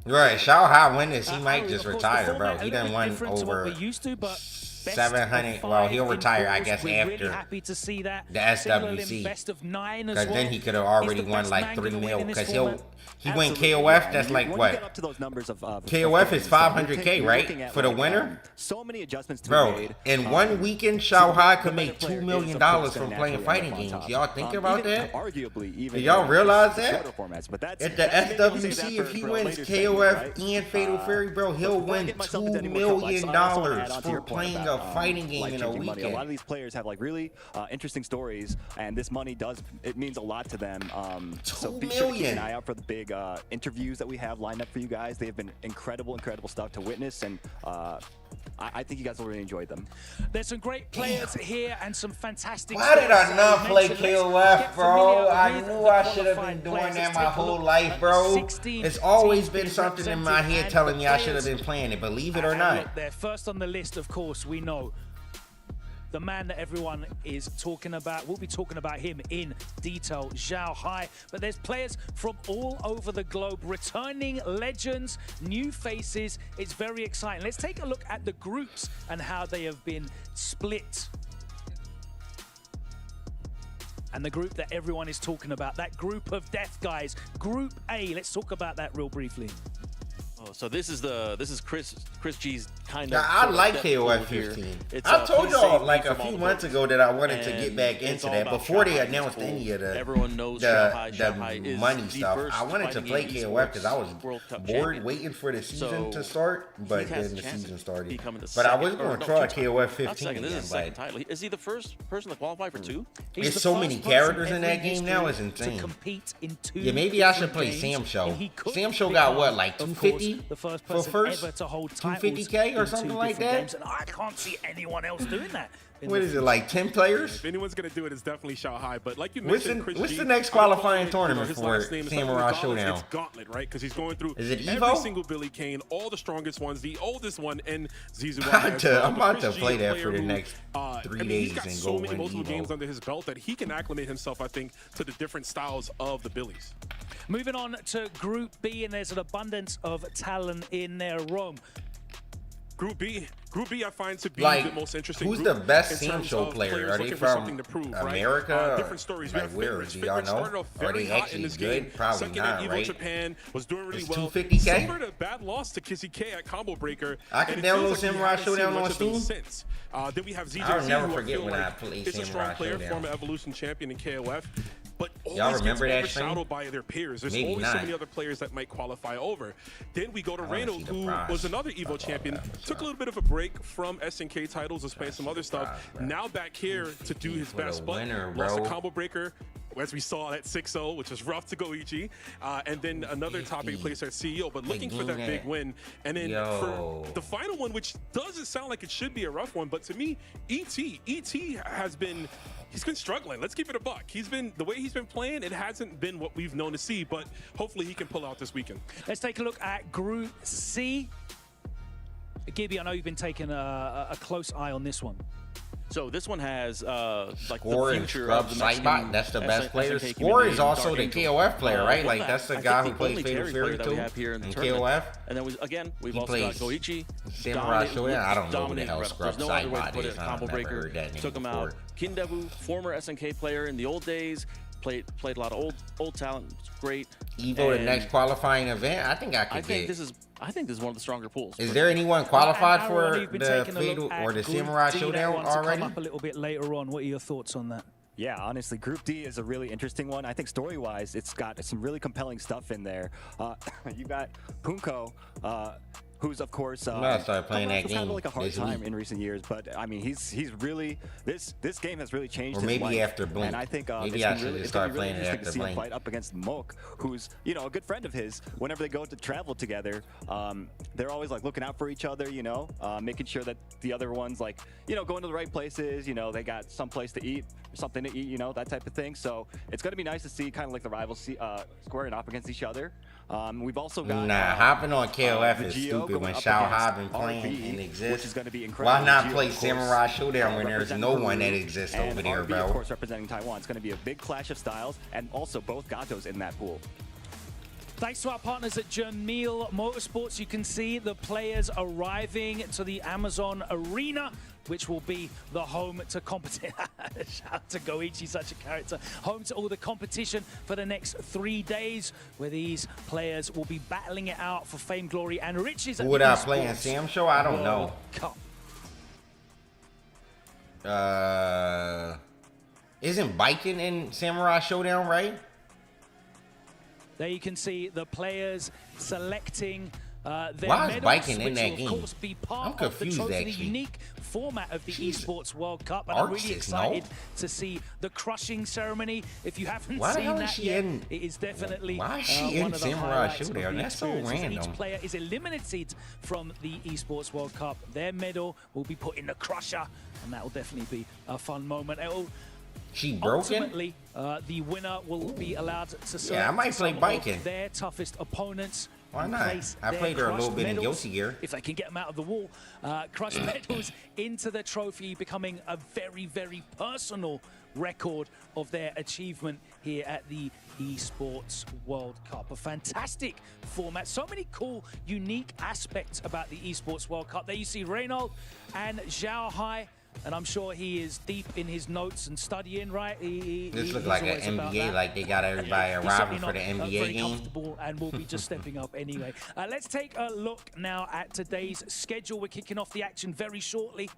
Right, Xiao Hai win this, he might just retire, bro. He done won over 700. Well, he'll retire, I guess, after the SWC. Because then he could have already won like 3 mil. Because he win KOF. That's like what? KOF is 500K, right? For the winner. So many adjustments to bro, be made. in 1 weekend, Xiao Hai could make $2 million from playing fighting games. Y'all think about that? Do y'all realize that? At the SWC, if he wins KOF and Fatal Fury, bro, he'll win $2 million for playing a fighting game in a weekend. A lot of these players have like really interesting stories, and this money it means a lot to them. So be sure to keep an eye out for the big interviews that we have lined up for you guys. They have been incredible stuff to witness, and I think you guys will really enjoy them. There's some great players here and some fantastic. Why did I not play KOF, bro? I knew I should have been doing that my whole life, bro. It's always been something in my head telling me I should have been playing it, believe it or not. They're first on the list, of course, we know. The man that everyone is talking about, we'll be talking about him in detail, Xiao Hai. But there's players from all over the globe, returning legends, new faces. It's very exciting. Let's take a look at the groups and how they have been split. And the group that everyone is talking about, that group of death guys, Group A. Let's talk about that real briefly. So this is Chris G's kind Yeah, of. I like KOF 15. I told y'all like a few months ago that I wanted to get back into that before they announced any of the Everyone knows Xiao Hai is money the stuff. first I wanted to fighting play game KOF because I was World Cup bored champion. waiting for the season to So start, but he has then the a chance season of started. becoming the But I second- was or going to no, try two KOF Not 15 second, this again, is the second but title. Is he the first person to qualify for two? there's so many characters in that game now, it's insane. Yeah, maybe I should play Sam Show. Sam Show got what, like 250 for first? 250K or something like that? And I can't see anyone else doing that. What is it, like 10 players? If anyone's going to do it, it's definitely Xiao Hai. But like you What's mentioned, Chris what's G, the next I don't know qualifying his tournament last for name is Samurai like Showdown? It's Gauntlet, right? Because he's going through Is it every Evo? single Billy Kane, all the strongest ones, the oldest one, and Zizu. I'm about to play that for the next 3 days he's got and so go many win multiple Evo. games under his belt that he can acclimate himself, I think, to the different styles of the Billies. Moving on to Group B, and there's an abundance of talent in there. Rome. Group B, I find to be Like, the most interesting. who's group the best in Sam terms Show of player? players Are they looking for from something to prove, America? Right? Different stories. Like, We have where? Fenrich. Do y'all Fenrich started know? off Are very they hot in actually this good? game. Probably Second not, at Evo right? Japan was doing really It's well. 250K? Suffered a bad loss to Kizzy K at Combo Breaker. I can and it feels download like we Samurai haven't seen Showdown much on of him Steam? since. Then we have ZJZ, I'll never who I forget feel when I like played is a strong Samurai player, Showdown. former Evolution champion in KOF. But Y'all always remember gets that overshadowed stream? by their peers. There's Maybe always so not. many other players that might qualify over. Then we go to I wanna Reno, see the who prize. was another Evo champion. Took a little bit of a break from SNK titles, was playing some other stuff. Now back here to do his for the best, but winner, lost a bro. Combo Breaker, as we saw at 6-0, which was rough to Goichi. And then another top 8 place at CEO, but looking for that big win. And then for the final one, which doesn't sound like it should be a rough one, but to me, ET has been... He's been struggling. Let's keep it a buck. The way he's been playing, it hasn't been what we've known to see, but hopefully he can pull out this weekend. Let's take a look at Group C. Gibby, I know you've been taking a close eye on this one. So this one has like Score the and future Scrub of the Mexican Sightbot, that's the best player. SNK Score community is and also Dark the Angel. KOF player, right? Like, Wolfpack, that's the I guy think who plays only Fatal Terry Fury player that we too have here in the in tournament. KOF. And then we've He also got plays Goichi. Samurai Showdown. I don't know who the dominating hell rep. Scrub There's no other way to Sightbot put is. it. I've Combo never Breaker heard that name took him before. out. Kindoo, former SNK player in the old days, played a lot of old talent. Was great. Evo, the And next qualifying event. I think I could get. I think this is one of the stronger pools. Is there anyone qualified And for Aaron, you've been the taking a look Fatal at or the Group Samurai D. That Showdown one's to already? come up a little bit later on. What are your thoughts on that? Yeah, honestly, Group D is a really interesting one. I think story-wise, it's got some really compelling stuff in there. You got Punko, who's of course I'm gonna start playing that kind game of like a hard this time week. in recent years, but I mean he's really this game has really changed Or his maybe life. after Blink. And I think Maybe it's I been should really, just it's gonna start be really playing it interesting after to see him Blink. fight up against Moke, who's a good friend of his. Whenever they go to travel together, they're always like looking out for each other, making sure that the other one's like going to the right places. They got some place to eat, something to eat, that type of thing. So it's gonna be nice to see kind of like the rivals squaring off against each other. We've also got hopping on KOF is Vegio stupid going when up Xiao Hai against been playing RB, and which exists. is going to be incredible. Why not Vegio, play of course, Samurai Showdown when there's representing no one Peru, that exists and over there, RB, bro? of course, representing Taiwan. It's going to be a big clash of styles, and also both Gatos in that pool. Thanks to our partners at Jameel Motorsports, you can see the players arriving to the Amazon Arena, which will be the home to competition. Shout out to Goichi, such a character. Home to all the competition for the next 3 days, where these players will be battling it out for fame, glory, and riches. Who would I play in Sam Show? I don't know. Isn't biking in Samurai Showdown, right? There you can see the players selecting their Why is medals, biking in which that will, game? of course, be part I'm of the confused, trophy, the actually. unique format of the Esports World Cup. And I'm really Arxis, excited no? to see the crushing ceremony. If you haven't Why the seen hell is that she yet, in- it is definitely Why is she one in of the Samurai highlights of Showdown? the That's so experiences. random. Each player is eliminated from the Esports World Cup. Their medal will be put in the crusher, and that will definitely be a fun moment. She broken? Ultimately, the winner will be allowed to select Yeah, I might play some of biking. their toughest opponents. Why and not? place I their played her a little crushed bit in medals, Guilty Gear. if they can get them out of the wall, crushed medals into the trophy, becoming a very, very personal record of their achievement here at the Esports World Cup. A fantastic format. So many cool, unique aspects about the Esports World Cup. There you see Reynolds and Xiao Hai And I'm sure he is deep in his notes and studying, right? This looks like an NBA, like they got everybody arriving for the NBA very game. Comfortable and will be just stepping up anyway. Let's take a look now at today's schedule. We're kicking off the action very shortly.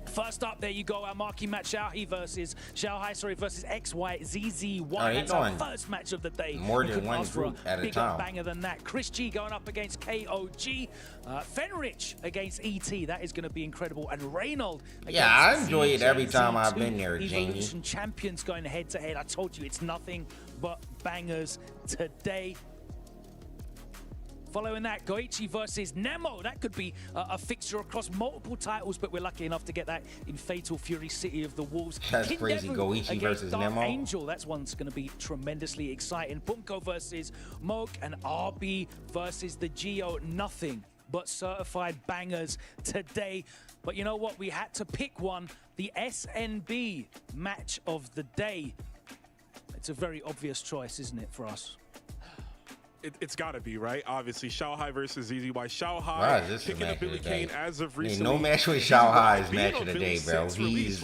First up, there you go, our marquee match, Xiao Hai versus XYZZY. That's our first match of the day. More than one group at a bigger time. banger than that. Chris G going up against KOG. Fenrich against ET. That is going to be incredible. And Ronaldo against I enjoy it every time Z2 I've been there, Jamie. Evolution champions going head to head. I told you it's nothing but bangers today. Following that, Goichi versus Nemo. That could be a fixture across multiple titles, but we're lucky enough to get that in Fatal Fury City of the Wolves. That's crazy, Goichi versus Dark Nemo. Angel. That's one's going to be tremendously exciting. Bunko versus Moke and RB versus the Geo. Nothing but certified bangers today. But you know what? We had to pick one. The SNB match of the day. It's a very obvious choice, isn't it, for us? It's got to be, right? Obviously, Xiao Hai versus ZZY. Xiao Hai picking up Billy Kane as of recently. No match with Xiao Hai is match of the day, bro. He's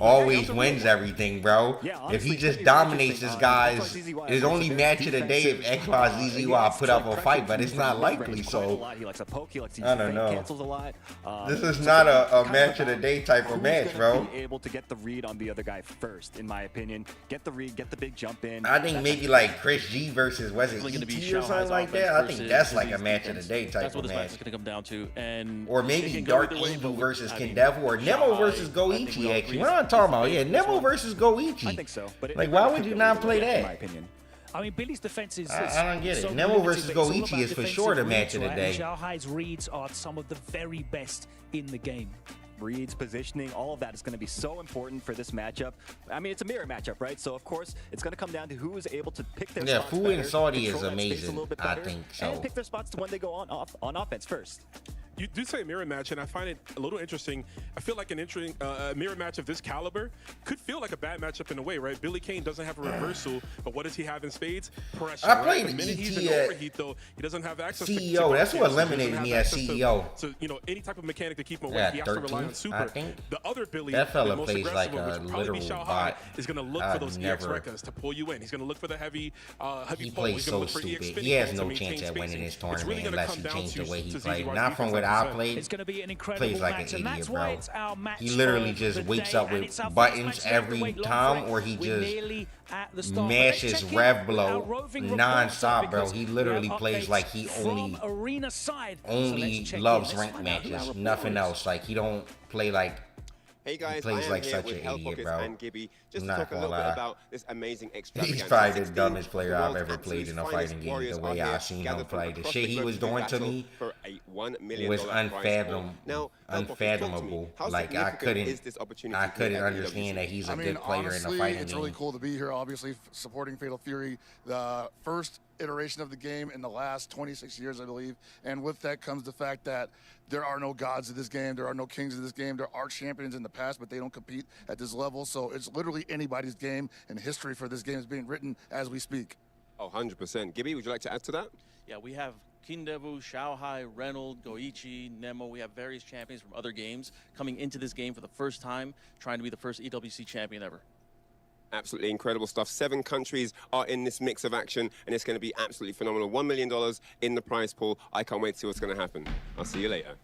always wins everything, bro. If he just dominates this guy's, his only match of the day if XYZZY put up a fight, but it's not likely, so I don't know. This is not a match of the day type of match, bro. Able to get the read on the other guy first, in my opinion. Get the read, get the big jump in. I think maybe like Chris G versus was it ET or something like that. I think that's like a match of the day type of match. That's what this match is going to come down to. And or maybe Dark Angel versus Kindoo or Nemo versus Goichi. Actually, what I'm talking about? Yeah, Nemo versus Goichi. I think so. But like, why would you not play that? In my opinion. I mean, Billy's defense is. I don't get it. Nemo versus Goichi is for sure the match of the day. Xiao Hai's reads are some of the very best in the game. Reads, positioning, all of that is going to be so important for this matchup. I mean, it's a mirror matchup, right? So, of course, it's going to come down to who is able to pick their spots Fu better, and Saudi is control that space amazing, a little bit I better, think so. and pick their spots when they go on offense first. You do say a mirror match, and I find it a little interesting. I feel like an interesting mirror match of this caliber could feel like a bad matchup in a way, right? Billy Kane doesn't have a reversal, but what does he have in spades? Pressure. I played the minute he's ET in overheat, though, he doesn't have access CEO. to That's what eliminated me as CEO. So, you know, any type of mechanic to keep him away, he has to rely on super. I think the other Billy, that fella the most plays like aggressive, a which probably be literal Xiao Hai, bot. is going to look for those EX records to pull you in. He's going to look for the heavy He pole. plays so stupid. He has no chance at winning this tournament unless he changes the way he plays. Not from what I played. It's going to be an incredible Plays like match, an and that's idiot, why bro. it's our match. He literally of just the wakes day, up and with it's our first buttons match to every wait long time, for it. or he We're just nearly at the start. mashes Let's check in rev with our blow roving reporter, non-stop, bro. because He we literally have plays updates like he from arena side. only So loves let's ranked find out who our matches, reporter nothing is. else. Like he don't play like. Hey guys, he plays I am like here such with an Hell idiot, Pockets bro. and Gibby just I'm to not talk a gonna little bit lie. about this amazing extravaganza. He's probably the 16 dumbest player the I've world's ever played in a absolute fighting finest game. warriors The way are I here, seen him gathered from play, the across shit he globe was to do doing to battle me for a $1 million was prize pool. Now, Hell Pockets, talk to me. unfathomable. How Like I significant is this opportunity I to play couldn't at understand EWC? that he's a I mean, good player honestly, in a fighting it's game. really cool to be here, obviously, supporting Fatal Fury, the first iteration of the game in the last 26 years, I believe. And with that comes the fact that there are no gods of this game. There are no kings of this game. There are champions in the past, but they don't compete at this level. So it's literally anybody's game, and history for this game is being written as we speak. Oh, 100%. Gibby, would you like to add to that? Yeah, we have Kindoo, Xiao Hai, Ronaldo, Goichi, Nemo. We have various champions from other games coming into this game for the first time, trying to be the first EWC champion ever. Absolutely incredible stuff. 7 countries are in this mix of action, and it's going to be absolutely phenomenal. $1 million in the prize pool. I can't wait to see what's going to happen. I'll see you later.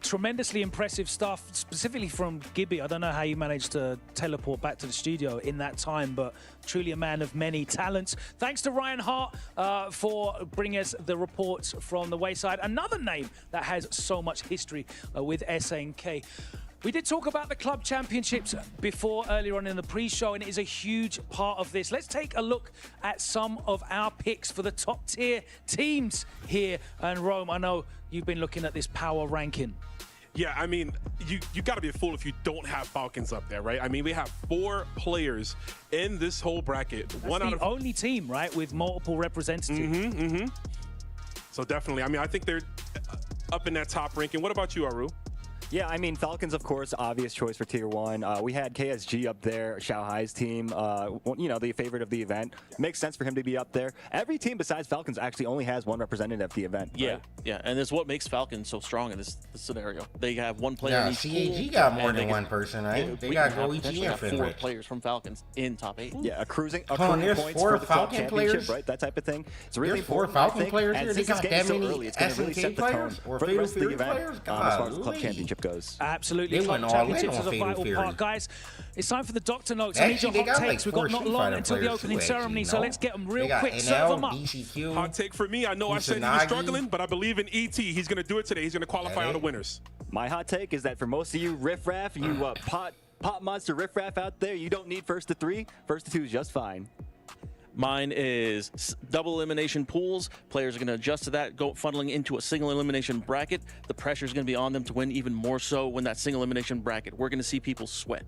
Tremendously impressive stuff, specifically from Gibby. I don't know how you managed to teleport back to the studio in that time, but truly a man of many talents. Thanks to Ryan Hart for bringing us the reports from the Wayside. Another name that has so much history with SNK. We did talk about the club championships before, earlier on in the pre-show, and it is a huge part of this. Let's take a look at some of our picks for the top tier teams here. And Rome, I know you've been looking at this power ranking. Yeah, I mean, you got to be a fool if you don't have Falcons up there, right? I mean, we have 4 players in this whole bracket. That's one out of only team, right, with multiple representatives. So definitely, I mean, I think they're up in that top ranking. What about you, Aru? Yeah, I mean, Falcons, of course, obvious choice for Tier 1. We had KSG up there, Xiao Hai's team, you know, the favorite of the event. Makes sense for him to be up there. Every team besides Falcons actually only has one representative at the event. Yeah, right? yeah, and it's what makes Falcons so strong in this scenario. They have one player in each CAG pool, got more and than they one can- person, right? Yeah, They we got can have Goichi potentially and have 4 Fenrich. players from Falcons in top 8. Yeah, accruing there's points 4 for the club Falcon championship, players? right? That type of thing. It's really There's 4 important, I Falcon think, players and here? They since this got game that is so many early, it's going to really SNK set the tone players or for the rest of the Fatal event Fury players? as far as the club Golly. championship goes. Absolutely. They Club went all in championships on is a Fatal vital Fury. part, guys. It's time for the Doctor Notes. I need Actually, your they hot got like takes. We've 4 got not Street long Fighter until the players opening too, ceremony, actually, so no? let's get them They real got quick. NL, Serve them up. DCQ, Hot take for me. I know I said he was Kusanagi. struggling, but I believe in ET. He's going to do it today. He's going to qualify all the winners. My hot take is that for most of you riffraff, you pot monster riffraff out there, you don't need first to 3. First to 2 is just fine. Mine is double elimination pools. Players are going to adjust to that, go funneling into a single elimination bracket. The pressure is going to be on them to win even more so when that single elimination bracket. We're going to see people sweat.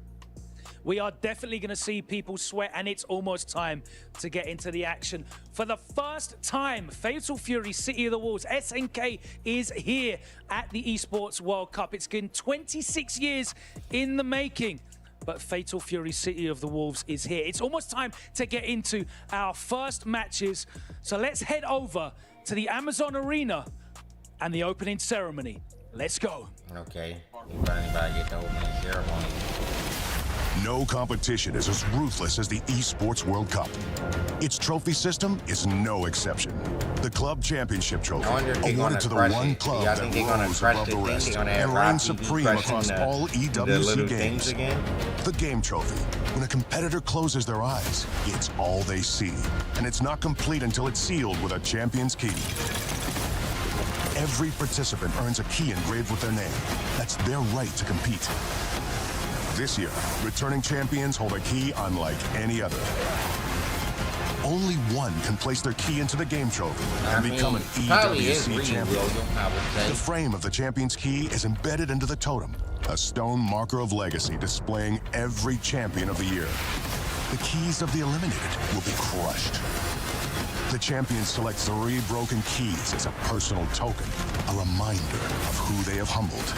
We are definitely going to see people sweat, and it's almost time to get into the action. For the first time, Fatal Fury City of the Wolves, SNK, is here at the Esports World Cup. It's been 26 years in the making, but Fatal Fury City of the Wolves is here. It's almost time to get into our first matches. So let's head over to the Amazon Arena and the opening ceremony. Let's go. Okay. Anybody get the opening ceremony? No competition is as ruthless as the Esports World Cup. Its trophy system is no exception. The Club Championship Trophy, awarded to the one club that rose above the rest and reigns supreme across all EWC games. The Game Trophy, when a competitor closes their eyes, it's all they see. And it's not complete until it's sealed with a champion's key. Every participant earns a key engraved with their name. That's their right to compete. This year, returning champions hold a key unlike any other. Only one can place their key into the Game Trophy and become an EWC champion. The frame of the champion's key is embedded into the totem, a stone marker of legacy displaying every champion of the year. The keys of the eliminated will be crushed. The champion selects 3 broken keys as a personal token, a reminder of who they have humbled.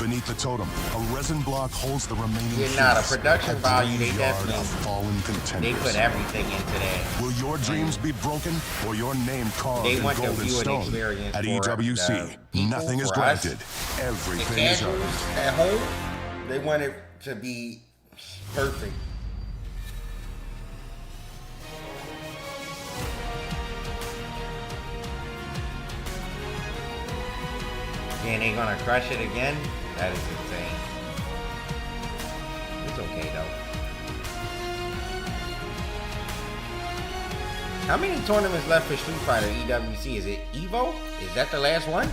Beneath the totem, a resin block holds the remaining keys. Yeah, nah, the production value, they definitely, fallen contenders. they put everything into that. Will your dreams be broken or your name carved They in want the golden viewing stone? experience At for EWC, people, nothing is for us. granted. Everything The is casuals earned. at home, they want it to be perfect. And they're gonna crush it again? That is insane. It's okay though. How many tournaments left for Street Fighter EWC? Is it Evo? Is that the last one?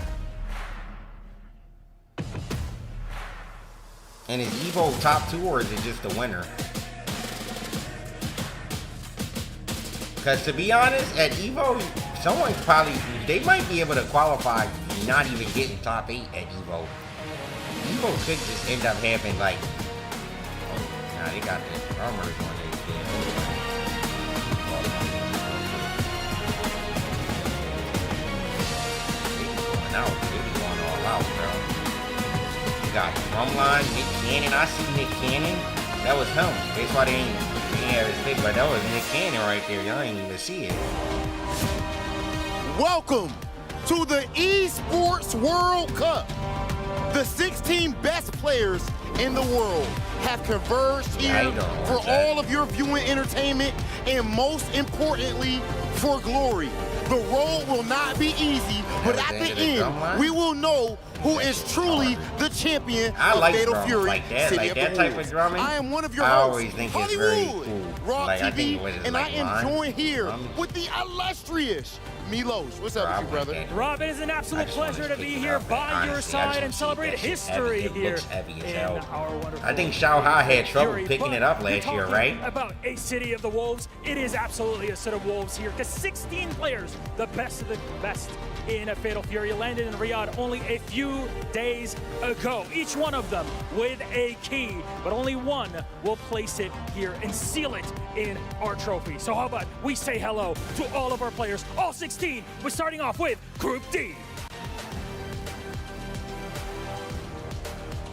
And is Evo top 2 or is it just the winner? Because to be honest, at Evo, someone probably, they might be able to qualify not even getting top 8 at Evo. Evo could just end up having like, oh, nah, they got the armors on their skin. They be going all out, bro. You got Drumline, Nick Cannon. I see Nick Cannon. That was him. That's why they ain't have his pick, but that was Nick Cannon right there. Y'all ain't even see it. Welcome to the Esports World Cup. The 16 best players in the world have converged here for all of your viewing entertainment and most importantly, for glory. The road will not be easy, but at the end, we will know who is truly the champion of Fatal Fury like that, City like of that the type Wolves. of drumming. I am one of your I hosts, always think it's very cool. Raw Like, I think TV, it was and like I am mine. joined here with the illustrious Milos. What's up with you, brother? Rob, it is an absolute pleasure to be here by your side and celebrate history here in our wonderful I think Xiao Hai had trouble Fury, picking but it up you're last year, talking right? About a city of the wolves. It is absolutely a set of wolves here because 16 players, the best of the best in a Fatal Fury, landed in Riyadh only a few days ago. Each one of them with a key, but only one will place it here and seal it in our trophy. So how about we say hello to all of our players, all 16. We're starting off with Group D.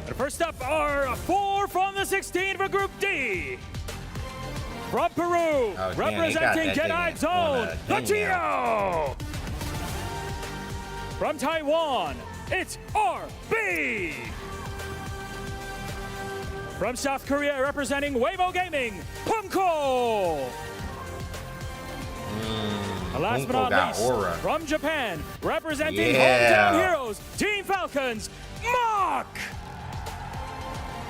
And first up are 4 from the 16 for Group D. From Peru, representing Get Zone, the Tio. From Taiwan, it's RB. From South Korea, representing Weibo Gaming, Punko. And last but not least, from Japan, representing Hometown Heroes, Team Falcons, Mark.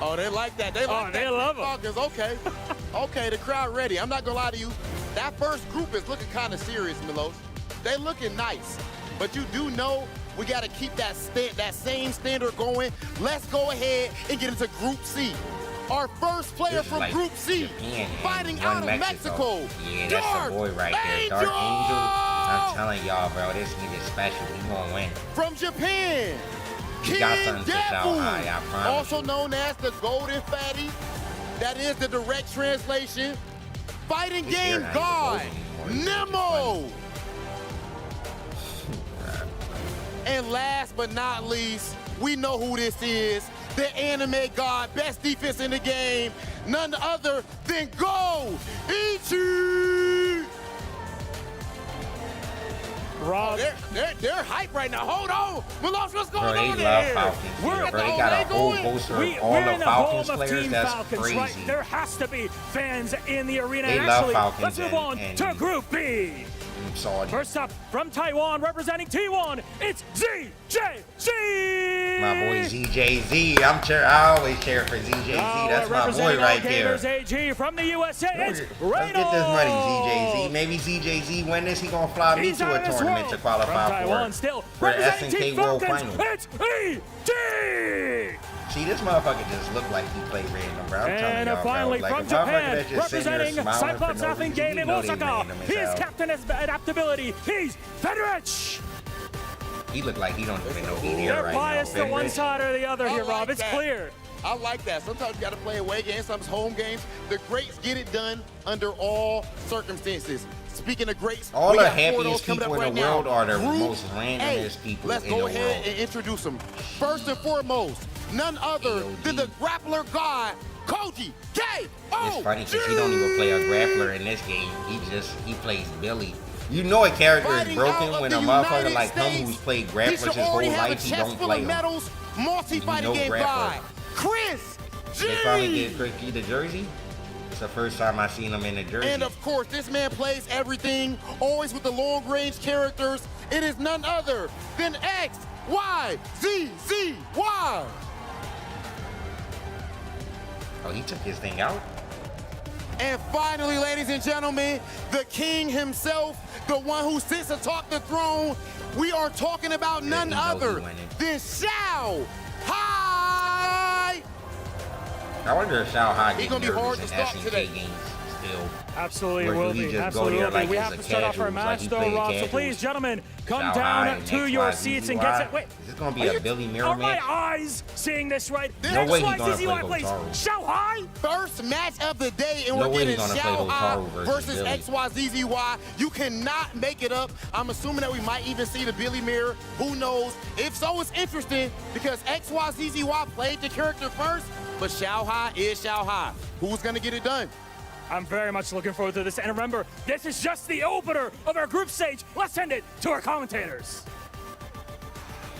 Oh, they like that. They like that. They love them. Falcons, okay. Okay, the crowd ready. I'm not going to lie to you. That first group is looking kind of serious, Milos. They looking nice. But you do know we got to keep that same standard going. Let's go ahead and get into Group C. Our first player from like Group C, Japan, fighting out of Mexico. Yeah, that's the boy right there. Dark Angel. I'm telling y'all, bro, this nigga's special. He gonna win. From Japan, Kindoo, also known as the Golden Fatty. That is the direct translation. Fighting game god, Nemo. And last but not least, we know who this is. The anime god, best defense in the game, none other than Go Ichi. Rob, they're hype right now. Hold on, Milos, what's going on they there? love Falcons. Bro, they got a whole poster of all the Falcons players. That's Falcons, crazy. right? There has to be fans in the arena. They and love actually, Falcons let's move on to Group B. First up, from Taiwan, representing T1, it's ZJZ! My boy ZJZ. I always cheer for ZJZ. That's my boy right there. AG from the USA, it's Let's get this money, ZJZ. Maybe ZJZ win this. He gonna fly me to a tournament to qualify for the SNK World Finals. It's ED! See, this motherfucker just looked like he played random, bro. I'm telling y'all, finally, bro. Like, from Japan, just representing Cyclops Nothing Gaming Osaka, his captain has adaptability. He's Fenrich. He looked like he don't even know he here They're right now. biased to one side or the other here, Rob. It's clear. I like that. Sometimes you got to play away games, sometimes home games. The greats get it done under all circumstances. Speaking of greats, all the happiest people in the world are the most randomest people in the world. Let's go ahead and introduce them. First and foremost, none other than the grappler god, Koji K.O. It's funny because he don't even play a grappler in this game. He plays Billy. You know a character is broken when a motherfucker like him who's played grapplers his whole life, he don't play them. Multi-fighting game guy, Chris G. They finally gave Chris G the jersey. It's the first time I seen him in the jersey. And of course, this man plays everything, always with the long-range characters. It is none other than XYZZY. Oh, he took his thing out? And finally, ladies and gentlemen, the king himself, the one who sits atop the throne, we are talking about none other than Xiao Hai. I wonder if Xiao Hai He's gonna be hard to stop today. Games still. Absolutely, it will be. Absolutely. We have to start off our match, though, Rob. So please, gentlemen, come down to your seats and get set. Wait. Is this going to be a Billy Mirror match? Are my eyes seeing this right? No way he's going to play please. Hotaru. Xiao Hai, first match of the day, and we're getting Xiao Hai versus XYZZY. You cannot make it up. I'm assuming that we might even see the Billy Mirror. Who knows? If so, it's interesting because XYZZY played the character first, but Xiao Hai is Xiao Hai. Who's going to get it done? I'm very much looking forward to this. And remember, this is just the opener of our group stage. Let's send it to our commentators.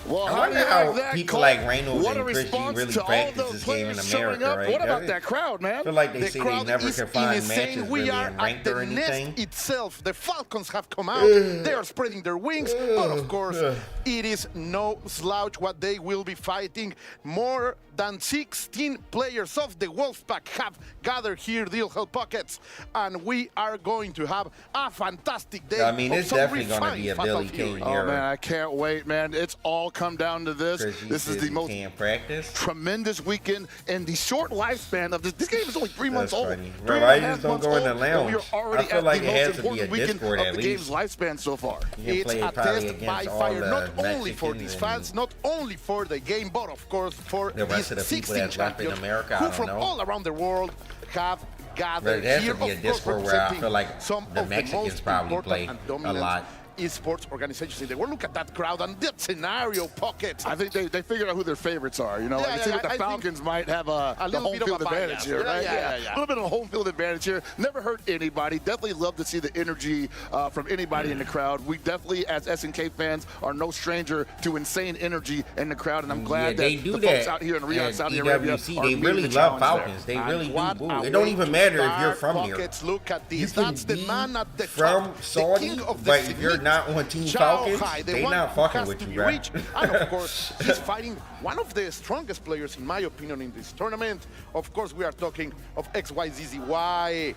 Well, I wonder how people like Reynolds and Chris G really practice this game in America, right? What about that crowd, man? I feel like they say they never can find matches really are ranked or anything. Nest itself, the Falcons have come out. They are spreading their wings, but of course, it is no slouch what they will be fighting. More than 16 players of the Wolfpack have gathered here, Deal Hell Pockets, and we are going to have a fantastic day. I mean, it's definitely going to be a Billy King era. Oh man, I can't wait, man. It's all come down to this. This is the most tremendous weekend and the short lifespan of this. This game is only 3 months old. Bro, I just don't go in the lounge. I feel like it has to be a Discord at least. The game's lifespan so far. It's a test by fire, not only for these fans, not only for the game, but of course for the rest of the people that's left in America. Who from all around the world have gathered here. But it has here, to be a Discord where I feel like the Mexicans probably play a lot. esports organizations in the world. Look at that crowd and that scenario, Pocket. I think they figured out who their favorites are. You know, Yeah, it seems yeah, like the I Falcons might have the little home bit of field a advantage bias. here, Yeah, right? yeah. A little bit of a home field advantage here. Never hurt anybody. Definitely love to see the energy from anybody in the crowd. We definitely, as SNK fans, are no stranger to insane energy in the crowd, and I'm glad they that do the that folks out here in Riyadh, at Saudi Arabia, EWC, are they meeting really the love challenge there. Falcons. They really do. What Boo. a It don't way even to matter if you're start, from here. Pockets, look at You this. can That's the be man at the from top, Saudi, the king of the but if you're elite. not on Team Xiao Falcons, Hai, the they one not who fucking has with to you, be bro. reached. And of course, he's fighting one of the strongest players, in my opinion, in this tournament. Of course, we are talking of XYZZY.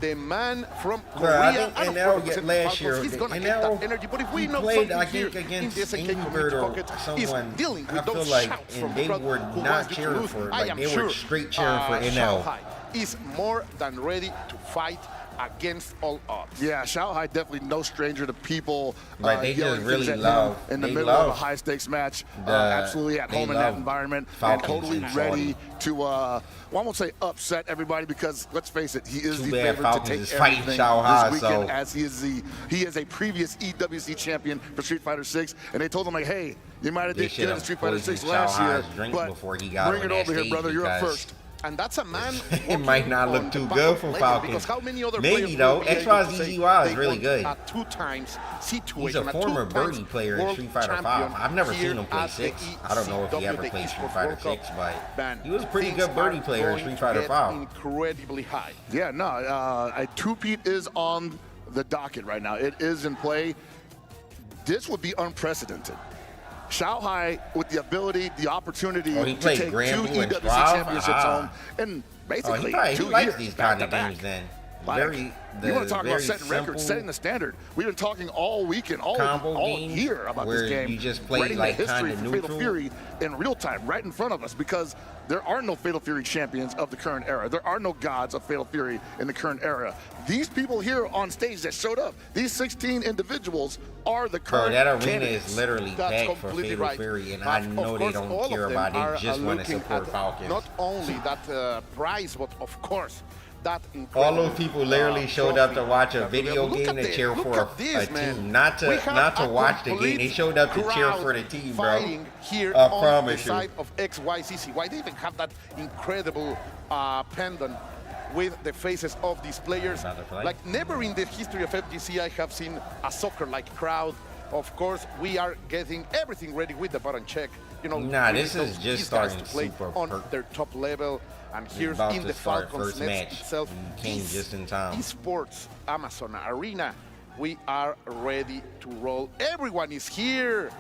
The man from Korea, I think and of NL course, last Falcons, year, he's gonna NL, get that energy. But if we know played, something I here think, in against this Ingrid community or pocket, is someone, dealing with I feel those like, shouts and from they the crowd were who not wants you to cheering lose. for, I like, am they sure were straight cheering for Xiao NL. Hai is more than ready to fight against all odds. Yeah, Xiao Hai definitely no stranger to people. Right, they yelling just really things at him love. in the they middle of a love high-stakes match. the- Absolutely at they home in that love environment, Falcons and totally and ready Saudi. to. Well, I won't say upset everybody because let's face it, he is Too the bad favorite Falcons to take is fighting everything Xiao Hai, this weekend, so- as he is a previous EWC champion for Street Fighter 6, and they told him like, hey, you might have They did should good in have Street Fighter 6 poisoned last Xiao year, Hai's drink but before he got bring on it that over here, stage brother. You're up because first. And that's a man it might not on look the too back good of for legend, Falcons. because how many other Maybe players though, will be able to XYZZY say is really they good. won a two-times situation, He's a former birdie player in Street Fighter 5. I've never seen him play 6. I don't know if he ever played Street Fighter 6, but he was a pretty good birdie player in Street Fighter 5. Incredibly high. Yeah, no, a two-peat is on the docket right now. It is in play. This would be unprecedented. Xiao Hai with the ability, the opportunity he to played take Grand 2 Blue and EWC Strive? championships home in basically he 2 likes years these back kind to of back. games then. Like, Very, you want to talk about very setting records, simple setting the standard. We've been talking all weekend, all games year about where this game. you just play writing like the history kinda for Fatal neutral. Fury in real time, right in front of us, because there are no Fatal Fury champions of the current era. There are no gods of Fatal Fury in the current era. These people here on stage that showed up, these 16 individuals are the Bro, current that arena candidates. is literally packed for Fatal Fury, and I know they don't care about it. They just want to support Falcons. Not only that prize, but of course, that All incredible, those people literally showed up to watch a video Look game at to this, cheer look for at this, a man. team, not We to have a watch the game. They complete showed up to cheer crowd for the team, bro. fighting here I on promise the you. side of XYZZY. They even have that incredible pendant with the faces of these players. Like never in the history of FGC I have seen a soccer-like crowd. Of course, we are getting everything ready with the button check. You know, Nah, really this is those- just these guys starting to play super on their top level. And here's about in to the start Falcons first net match. itself. You came this just in time. Esports Amazon Arena. We are ready to roll. Everyone is here.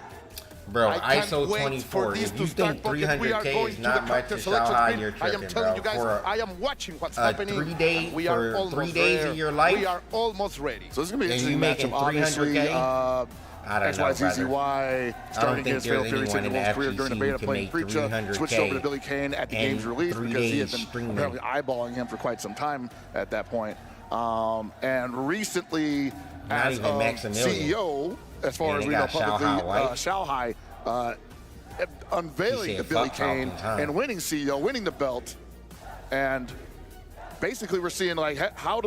Bro, I can't ISO wait 24. for this If to you start, think Pocket. We are 300K going is to not the much character to selection Xiao Hai, screen. you're I am tripping, telling bro. you guys, For I am watching what's a happening. 3 day, We are for almost 3 days there. of your life. We are almost ready. So this is going to be an And you interesting making matchup. Obviously, 300K? I don't know, XYZZY brother. starting think against Fatal there's Fury, anyone taking in the the Wolf's career during the FGC beta who can playing make Preacher, 300K switched over to Billy Kane at the and game's release 3 because he had days been streaming. apparently eyeballing him for quite some time at that point. And recently, Not as even Maximilian. CEO, as far And as they we know got Xiao publicly, Hai white. Xiao Hai unveiling He the said, Billy "Fuck Kane Falcons, huh?" and winning CEO, winning the belt, and basically we're seeing like how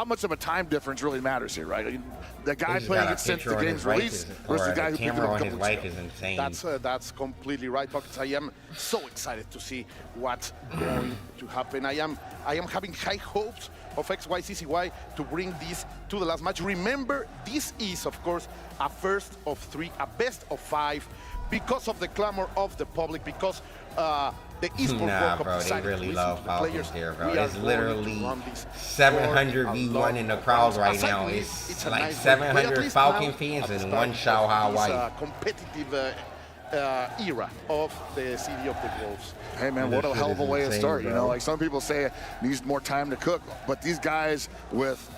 much of a time difference really matters here, right? The guy He's playing got a it since picture the on game's his wife release is- versus or the guy the who picked it camera up a on couple his weeks wife ago. is insane. That's completely right, Pockets. I am so excited to see what's going to happen. I am having high hopes of XYZZY to bring this to the last match. Remember, this is, of course, a first of 3, a best of 5, because of the clamor of the public, because the esports World Nah, Cup bro, they decided to really listen love to the Falcons players. there, bro. We are It's going to literally run this 700 for a v1 long in the crowd right Aside now. from It's it's a like nice way to play, at 700 least Falcon now, fans at the and start one Xiao Hai of this, white. competitive era of the City of the Wolves. Hey man, This what a shit hell is of a way to insane, start. You bro. know, like some people say it needs more time to cook, but these guys with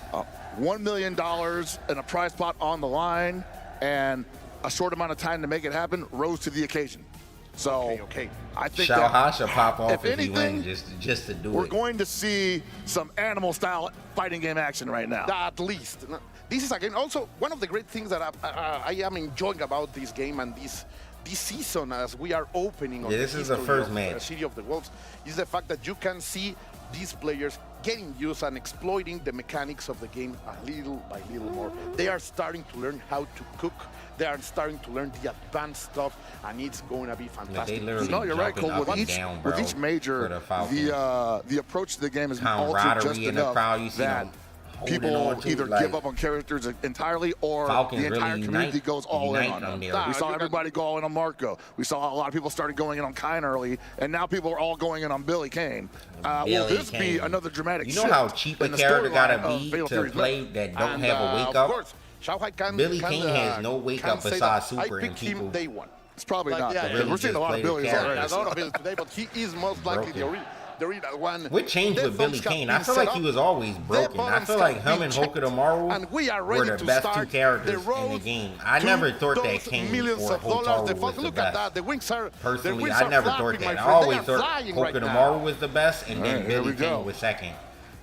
$1 million and a prize pot on the line and a short amount of time to make it happen rose to the occasion. So okay. I think Xiao that Hai should pop off if if he anything, wins just to do we're it. going to see some animal-style fighting game action right now. At least. This is, again, also one of the great things that I am enjoying about this game and this season as we are opening on Yeah, this the is the history first of match. City of the Wolves, is the fact that you can see these players getting used and exploiting the mechanics of the game a little by little more. They are starting to learn how to cook. They are starting to learn the advanced stuff, and it's going to be fantastic. No, you're right, Cole. With each major, the approach to the game is altered just enough that people either give up on characters entirely, or the entire community goes all in on them. We saw everybody go all in on Marco. We saw a lot of people started going in on Kine early, and now people are all going in on Billy Kane. Will this be another dramatic shift? You know how cheap a character gotta be to play that don't have a wake up? Billy Kane has no wake up besides Super, and people. Day one. It's probably not. Really we're seeing a lot of Billies already. A lot of Billies today, but he is most likely the original one. What changed with Billy Kane? I feel like he was always broken. I feel like him and Hokutomaru were the best two characters in the game. I never thought that Kane or Hotaru was the best. Personally, I never thought that. I always thought Hokutomaru was the best, and then Billy Kane was second.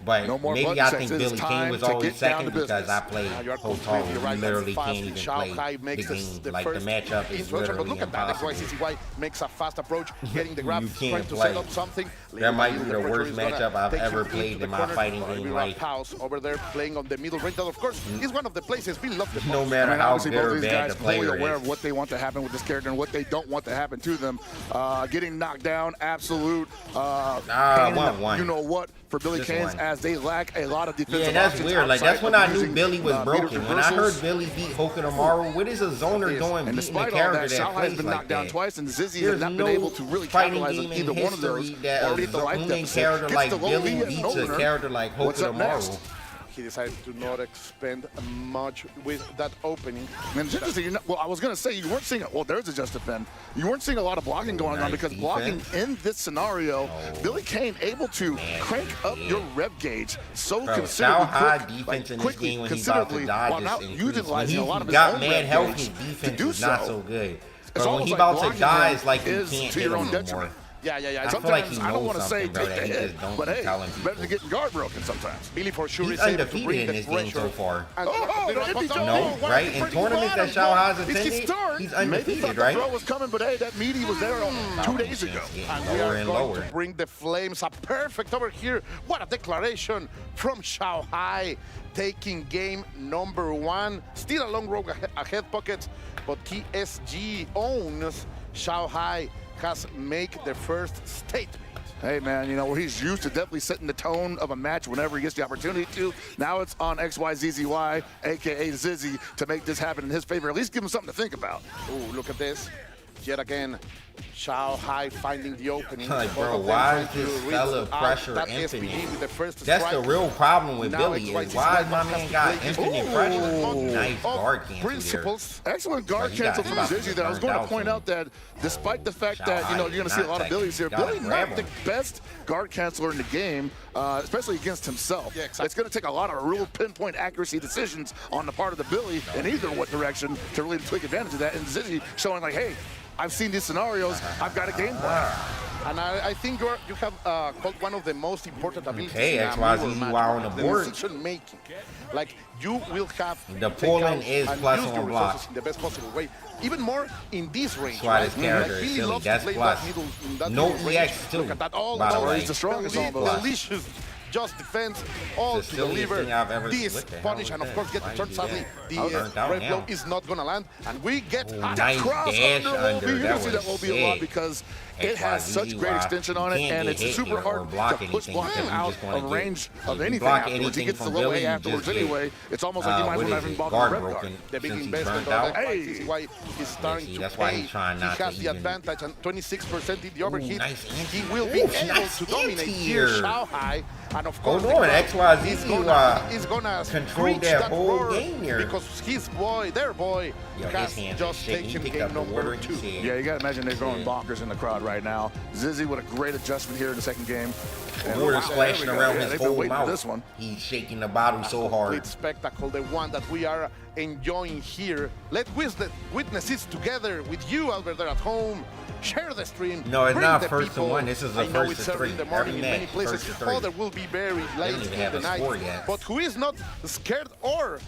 But maybe I think Billy Kane was always second because I played Hotaru. You literally can't even play the game. Like, the matchup is literally impossible. XYZY makes a fast approach, getting the grab, You trying can't to play. set up something. That might be the worst matchup I've ever played in my fighting game life. House over there playing on the middle range. That, of course, is one of the places we love the most. No matter how good or these bad guys the player fully aware is. of what they want to happen with this character and what they don't want to happen to them. Getting knocked down, absolute. You know what? For Billy Kane's, as they lack a lot of defensive Yeah, that's options weird. Like, that's when I knew using, Billy was broken. When I heard reversals. Billy beat Hokutomaru, what is a zoner doing And beating a despite all that, character Xiao that Hai has plays been like knocked down that? twice, and Zizzy There's has not no been able to really fighting capitalize on game either in one of those. history that Already a at the life zoning deficit. character Gets like the low Billy lead beats a opener. character like What's up next? Hokutomaru. He decided to not expend much with that opening. And it's interesting. Well, I was going to say you weren't seeing. Well, there's a just defend. You weren't seeing a lot of blocking going on because blocking in this scenario, Billy Kane able to crank up your rev gauge so considerably Xiao Hai defense in this game when he's about to die while not just increased. When utilizing he a lot of his got own mad rev health, gauge his to defense do is not so. so good. It's But when almost he like about to blocking die, him it's like you is can't to hit your him own no detriment. more. Yeah. I feel like he Sometimes I don't knows want to say something, bro, take that the he hit, just don't but be hey, telling better people. than getting guard broken sometimes. Billy for sure He's is able to undefeated bring in the this game so pressure. far. No, right? In tournaments that Xiao Hai's attended, he's undefeated, right? The throw was coming, but hey, that meaty was there 2 days ago. And we are going to bring the flames up perfect over here. What a declaration from Xiao Hai, taking game number 1. Still a long road ahead, Pockets, but TSG owns Xiao Hai has made the first statement. Hey, man, you know, where he's used to definitely setting the tone of a match whenever he gets the opportunity to. Now it's on XYZZY, a.k.a. Zizzy, to make this happen in his favor. At least give him something to think about. Oh, look at this. Yet again, Xiao Hai finding the opening. Like, bro, why is this fella pressure infinite? That's the real problem with Billy is why is my man got infinite pressure? Nice guard cancel there. Excellent guard cancel from Zizzy there. I was going to point out that despite the fact that, you know, you're going to see a lot of Billies here, Billy not the best guard canceler in the game, especially against himself. Yeah, exactly. It's going to take a lot of real pinpoint accuracy decisions on the part of the Billy in either what direction to really take advantage of that. And Zizzy showing like, hey, I've seen these scenarios. I've got a game plan. And I think you have called one of the most important abilities Okay, in XYZY on the board. decision making. Like, you will have the pulling is plus on block in the best possible way. Even more in this range. That's why this character is silly. That's plus. No EX too. Look at that. All by the way. He's the strongest on those. Delicious. Just defense, all to deliver this punish, and of course get the turn. Sadly, the red blow is not gonna land, and we get nice cross dash under. You're gonna see that was will be a lot because it has such great extension on it, and it's super hard to push block him out of range of anything afterwards. He gets the low A afterwards anyway. It's almost like he might not even involved in the red guard. The big investment on that is why he's starting to pay. He has the advantage and 26% in the overheat. He will be able to dominate here, Xiao Hai. And of course, XYZY is gonna control that whole game here because his boy, their boy, has just taken game number 2. Yeah, you gotta imagine they're going bonkers in the crowd right now. Zizzy with a great adjustment here in the second game. And water splashing around his whole mouth. This one. He's shaking the bottle so hard. Complete spectacle, the one that we are enjoying here. Let's witness it together with you out there at home. Share the stream. No, it's bring not the first people. to one. This is a I know first it's to early 3. in the morning Every in many match, places. first to 3. Other will be very late even in have the a night. score yet. But who is not scared or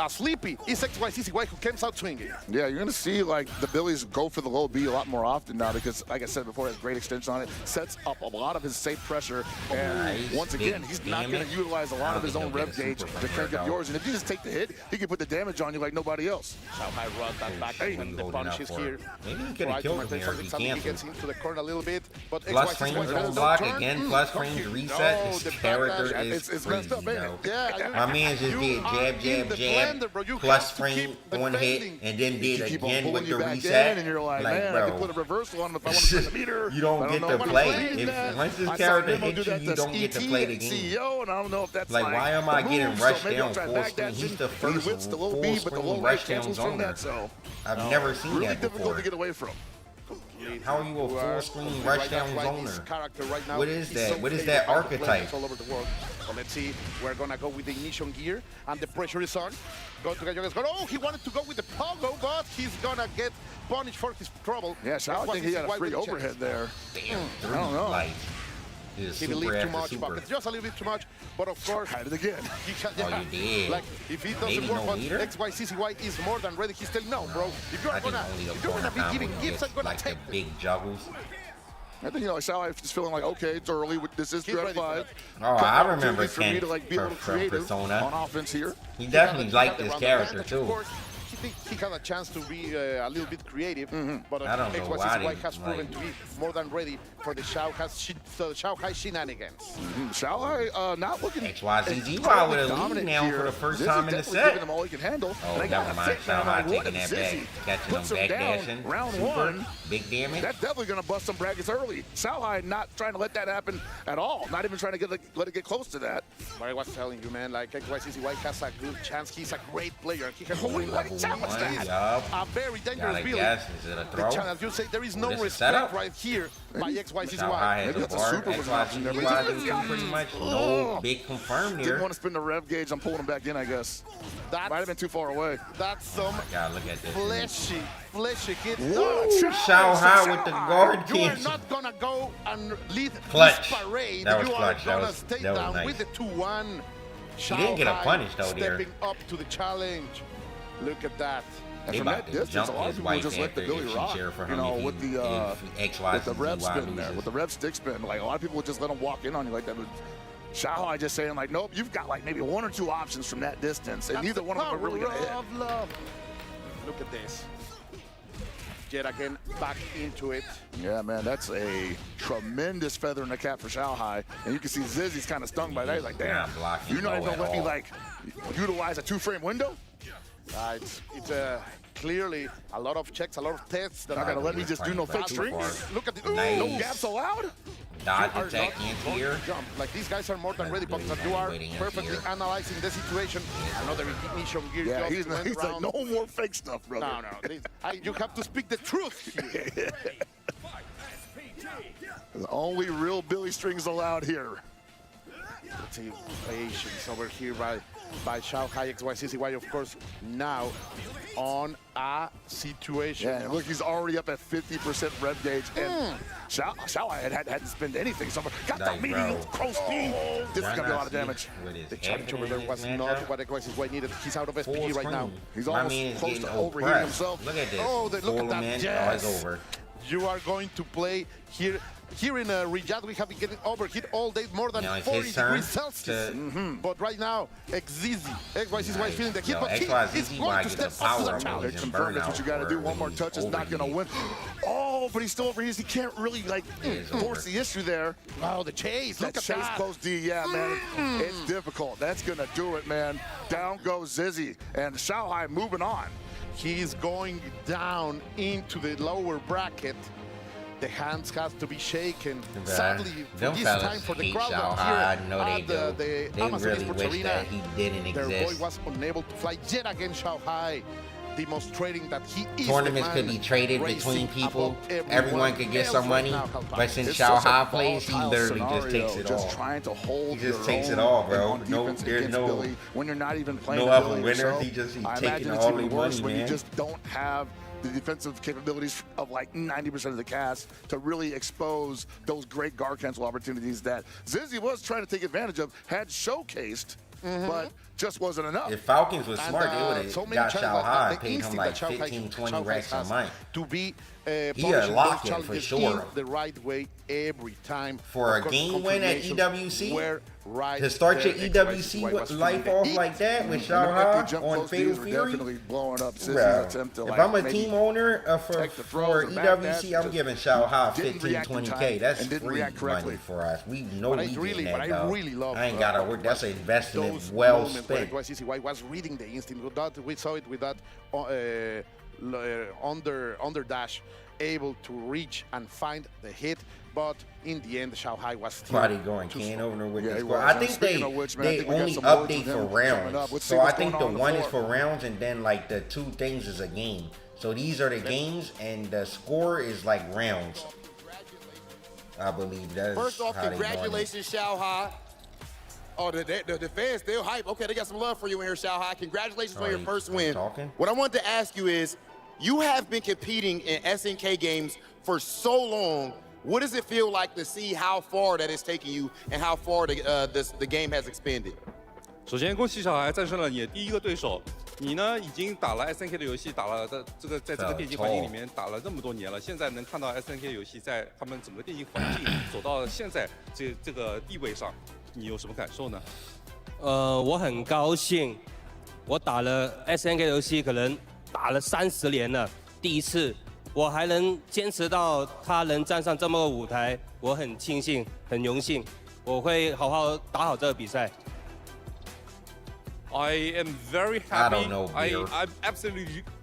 sleepy, it's XYCCY who comes out swinging. Yeah, you're going to see like the Billies go for the low B a lot more often now because, like I said before, it has great extension on it, sets up a lot of his safe pressure, and once again, he's not going to utilize a lot of his own rev gauge to crank up yours, and if you just take the hit, he can put the damage on you like nobody else. Xiao Hai runs that back when the punish is here. Maybe he could have killed him here if he He canceled. gets into the corner a little bit, but Plus frames on block again, plus frames reset. His character is it's crazy, messed up, ain't though. it? Yeah, My man just did jab, plus frame on hit, and then did again with the reset. And you're like, man, bro, I can put a reversal on him if I want to spin the meter. You don't get to play. Once this character hits you, you don't get to play the game. CEO, and I don't know if that's like, why am I getting rushed down full full screen? He's the first full screen rush down zoner. I've never seen really that before. difficult to get away from. How are you a full screen rush down zoner? Right now, What is that? What is that archetype? All over the world. So let's see. We're gonna go with the ignition gear, and the pressure is on. Go to Gallo's go. Oh, he wanted to go with the pogo, but he's gonna get punished for his trouble. Yeah, so I think he had a free overhead there. Damn, I don't know. Light. He believed too much, buckets, just a little bit too much. But of course, had it again. He had, Oh, you did. Like if he doesn't Maybe work no on meter? XYCCY is more than ready. He's telling no, bro. If you're I think gonna, only a if you're corner gonna be giving combo gifts, I'm gets gonna like the take. big juggles. I think, you know, Xiao Hai is feeling like, okay, it's early. This is Dread 5. Oh, I remember for me Ken to like be a little from creative Persona. on offense here. He definitely liked this character Of too. course, he had a chance to be a little bit creative, but I don't know why XYCCY they, has proven like- to be more than ready for the Xiao Hai shenanigans. Xiao Hai not looking XYZY with a lead dominant now here. for the first This time is in the definitely set. giving him all he can handle. Oh, And they never got a mind. fit, man. Xiao Hai Like, what taking if that back, Zizzy catching puts him him back down dashing. round Super. one? Big damage. That's definitely going to bust some brackets early. Xiao Hai not trying to let that happen at all. Not even trying to let it get close to that. But I was telling you, man, like XYCCY has a good chance. He's a great player. He has Level what challenge one, that. yup. A very dangerous Gotta build. guess, is it a The throw? challenge, you say there is no This is respect setup? right here by Xiao Hai XYCCY. has a bar. XYZY do pretty much no big confirm Didn't here. want to spin the rev gauge. I'm pulling him back in, I guess. Might have been too far away. That's some God, look at this. fleshy hit. Whoa, Xiao Hai with the guard You are cancel. not gonna go and lead Clutch. this parade. That was you clutch. are That gonna was- stay that was down nice. with the 2-1. He didn't get a Xiao Hai punish, though, there. Stepping up to the challenge. Look at that. And They from about that to distance, jump a lot of his people would wife just let the after Billy if she rock. cheer for You him know, if with he- the if with the rev XYZY spin there, loses. with the rev stick spin. Like a lot of people would just let him walk in on you like that. But Xiao Hai just saying like, nope, you've got like maybe one or two options from that distance, and That's neither the one of them are really gonna hit. power of love. Look at this. Yet again, back into it. Yeah, man, that's a tremendous feather in the cap for Xiao Hai. And you can see Zizzy's kind of stung by that. He's like, damn, Not blocking you're not even low gonna let at me all. like utilize a 2-frame window? It's clearly a lot of checks, a lot of tests. That Not are gonna let me just do no fake Too strings. far. Look at the Nice. No gaps allowed? Dodge You are attack not into going here. to jump. Like these guys are more than ready, but Waiting, you are waiting in perfectly here. analyzing the situation. Another ignition gear. Yeah, just he's went like, around. no more fake stuff, brother. No. You have to speak the truth here. The only real Billy strings allowed here. Let's see, patience over here by Xiao Hai XYCCY, of course, now on a situation. Yeah, and look, he's already up at 50% rev gauge, and Xiao Hai hadn't spent anything. So got the Nice, medium bro. crow speed. This is gonna be a lot of damage. The challenge over there was not what XYCCY needed. He's out of SPG right now. He's My almost man is close getting to overheating oppressed. himself. Look at this. Oh, look Pull at him that. in. Yes. Oh, it's over. You are going to play here. Here in Riyadh, we have been getting overheat all day, more than Now it's 40 his turn degrees Celsius. to- But right now, XYCCY is feeling the heat, Yo, but he is XYZY going to get the step up to the power challenge. moves and Confirm that's burnout what you got to do. One more touch is not gonna win. Oh, but he's still overheated. He can't really like force the issue there. Wow, the chase! That Look at chase that! post D, yeah, man. It's difficult. That's gonna do it, man. Down goes Zizzy, and Xiao Hai moving on. He's going down into the lower bracket. The hands have to be shaken. Sadly, Them this fellas time for the hate crowd Xiao here Hai. I know they at do. the They Amazon really Sports wish Arena, that he didn't their boy exist. was unable to fly yet again. Xiao Hai demonstrating that he is Tournaments the could man be traded racing between people. above Everyone could get some money. But since It's Xiao such a Hai plays, he volatile literally just scenario, takes it just all. trying to hold He just your takes it own all, bro. on No, defense there's against no- Billy when you're not even playing no the other Billy winners. yourself. He just- he's I taking imagine all it's even the worse money, when man. you just don't have the defensive capabilities of like 90% of the cast to really expose those great guard cancel opportunities that Zizzy was trying to take advantage of, had showcased but just wasn't enough. If Falcons was smart, they would have so many got times Xiao that Hai, the paid him instinct like that Xiao Hai- 15, 20 Xiao Hai racks a has month. to be He punishing a those lock-in for challenges sure. in the right way every time. For Of a course, game win at confirmations EWC, were right to start your there. EWC was life feeling off the like that with And Xiao the Hai jump on close Fatal Ds were Fury, definitely blowing up Sissy's bro, attempt to if like I'm a maybe team owner for take the throws or back EWC, that, I'm giving Xiao Hai didn't 15, react in 20K. time That's and didn't free react correctly. money for us. We know But we I really, getting but that, I dog. really love. I ain't gotta work. That's an investment those well moments spent. where CCY was reading the instinct. With that, we saw it with that under dash, able to reach and find the hit. But in the end, Xiao Hai was still Probably going too can slow. over with Yeah, this he score. was. I And think speaking they of which, man, I think we got only some words with update him for coming rounds. up. Let's see So I what's think going the on on the one is floor. for rounds, and then like the 2 things is a game. So these are the games, and the score is like rounds. I believe that's First off, how they doing it. congratulations, Xiao Hai. Oh, the fans still hype. Okay, they got some love for you in here, Xiao Hai. Congratulations on your first win. Talking? What I wanted to ask you is, you have been competing in SNK games for so long. What does it feel like to see how far that is taking you and how far the game has expanded? 首先，恭喜小孩战胜了你的第一个对手。你呢，已经打了 SNK 的游戏，打了在这个电竞环境里面打了这么多年了。现在能看到 SNK 游戏在他们整个电竞环境走到现在这个地位上，你有什么感受呢？我很高兴，我打了 SNK 游戏，可能打了30年了，第一次我还能坚持到他能站上这么个舞台，我很庆幸，很荣幸，我会好好打好这个比赛。 I am very happy. I don't know, Beer.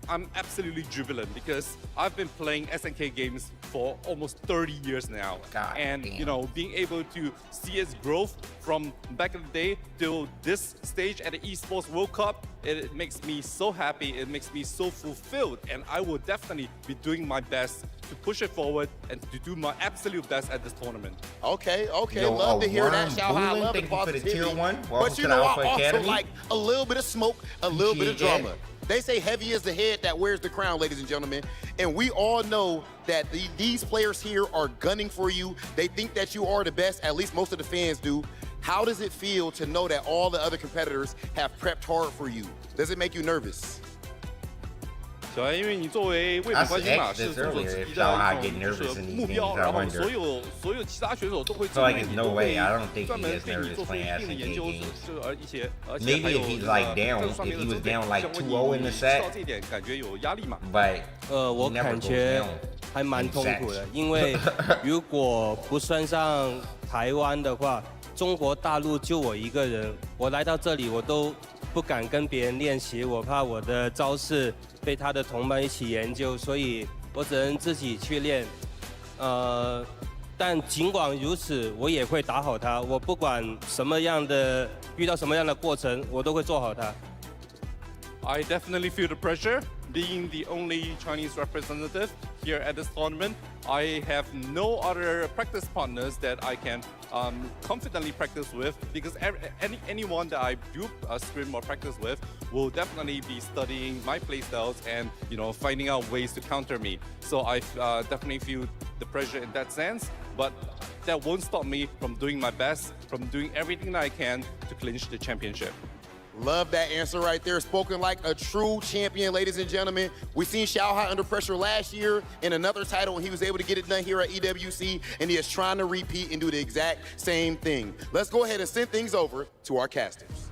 I'm absolutely jubilant because I've been playing SNK games for almost 30 years now. God and damn. you know, being able to see its growth from back in the day till this stage at the Esports World Cup, it makes me so happy. It makes me so fulfilled, and I will definitely be doing my best to push it forward and to do my absolute best at this tournament. Okay, Yo, love to hear that, Worm Xiao Hai. I Booling, love the thank you for the positivity. tier 1. Welcome But to you the know, Alpha I also Academy. like a little bit of smoke, a little bit of Appreciate drama. They say heavy is the head that wears the crown, ladies and gentlemen. And we all know that these players here are gunning for you. They think that you are the best, at least most of the fans do. How does it feel to know that all the other competitors have prepped hard for you? Does it make you nervous? 小孩，因为你作为卫I 冕冠军嘛， asked 是 this 众所 earlier 期 if 待 Xiao Hai 的 get 一种 nervous 就是 in these 目 games. 标， I 然后 wonder. 所有其他选手都会 So 针 like 对 it's 你， no 都 way. 会 I don't think 专 he 门 gets 对你 nervous 做出一 playing 定的 SNK 研究， games. 而且 Maybe 还有 if he's 这 like 个 down, 这上面 if 的 he was 针对， down like 想问 2-0 in 你 the 知道 set, 这一点感觉有压力吗？ but 我 he never 感 goes 觉 down 还蛮 in 痛苦 sets. 的，因为如果不算上台湾的话，中国大陆就我一个人，我来到这里我都不敢跟别人练习，我怕我的招式被他的同伴一起研究，所以我只能自己去练。但尽管如此，我也会打好它。我不管什么样的遇到什么样的过程，我都会做好它。 I definitely feel the pressure. Being the only Chinese representative here at this tournament, I have no other practice partners that I can confidently practice with because anyone that I do scrim or practice with will definitely be studying my playstyles and finding out ways to counter me. So I definitely feel the pressure in that sense, but that won't stop me from doing my best, from doing everything that I can to clinch the championship. Love that answer right there. Spoken like a true champion, ladies and gentlemen. We've seen Xiao Hai under pressure last year in another title, and he was able to get it done here at EWC, and he is trying to repeat and do the exact same thing. Let's go ahead and send things over to our casters.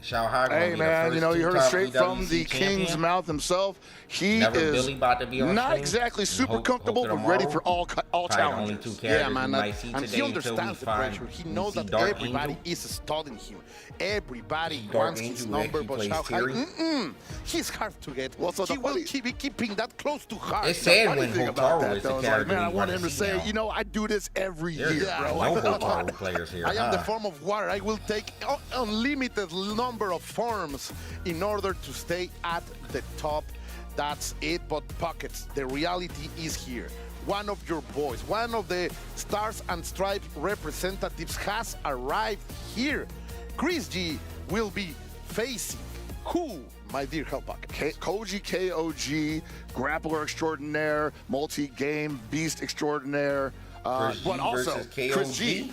Xiao Hai gonna Hey be man, the you first know, you heard it two-time straight from EWC the champion. king's mouth himself. He Never is Billy about to be on not screen. exactly super Hope comfortable, tomorrow. but ready for all Probably challenges. only 2 characters Yeah, man, we might see and today he until we understands the find pressure. He knows that Dark everybody Angel. is studying him. Everybody Dark wants his Angel number, actually but plays Xiao Fury. Hai, he's hard to get. Well, so he the will funny- keep keeping that close to heart. It's sad funny when thing about Hotaru that, is the though, is like, character man, I we want wanna him to see say, now. you know, I do this every There's year, bro. no Hotaru players here, I am the huh? form of water. I will take unlimited number of forms in order to stay at the top. That's it, but Pockets, the reality is here. One of your boys, one of the Stars and Stripes representatives has arrived here. Chris G will be facing who, my dear Hellbuck? Koji KOG, grappler extraordinaire, multi-game beast extraordinaire, Chris but G also versus KOG? Chris G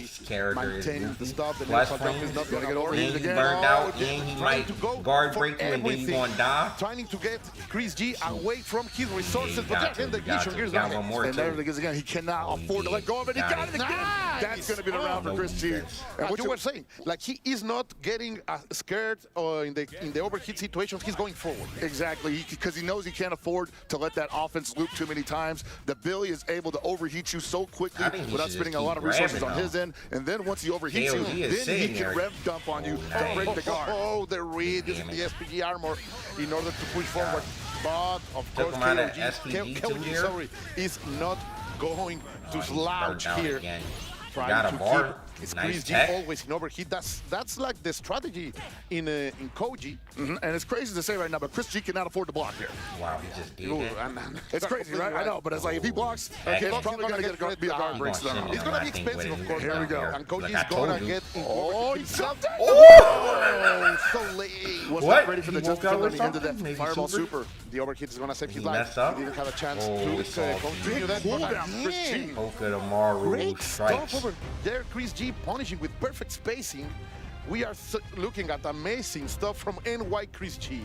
Fenrich's character is maintain the goofy. stop. The Plus, neutral jump is not going to get and overheated he's again. burned out, and he might to go guard for break you and then you everything, gonna die. trying to get Chris G away from his resources. Yeah, But then the Ignition Gears got one more and too. there it is again. He cannot afford to let go of it. He got it again. Nice. That's going to be the round for Chris G. And what you were saying, like he is not getting scared in the overheat situations. He's going forward. Exactly, because he knows he can't afford to let that offense loop too many times. The Billy is able to overheat you so quickly without spending a lot of resources on his end. And then once he overheats you, then he can rev dump on you to break the guard. Oh, the read, using the SPG armor in order to push forward. But of course, KOG is not going to slouch here. Got a bar. It's Nice Chris G tech. always in overheat. That's like the strategy in Koji. And it's crazy to say right now, but Chris G cannot afford to block here. Wow, he just did Ooh, it. It's crazy, right? I know, but it's like if he blocks, Okay. it's probably going to be a guard break. It's going to be expensive, of course. Here we go. And Koji Like is I going told to you. get Oh, he jumped it. Oh, so late. Was What? not ready for the He jump woke up until with the end of that something? Maybe fireball super? super. The overheat is going to save his He life. messed up? He didn't have a chance Oh, to salty. continue that. Cool But down, Chris G. again, Okadamaru great strikes. stuff over there. Chris G punishing with perfect spacing. We are looking at amazing stuff from NY Chris G.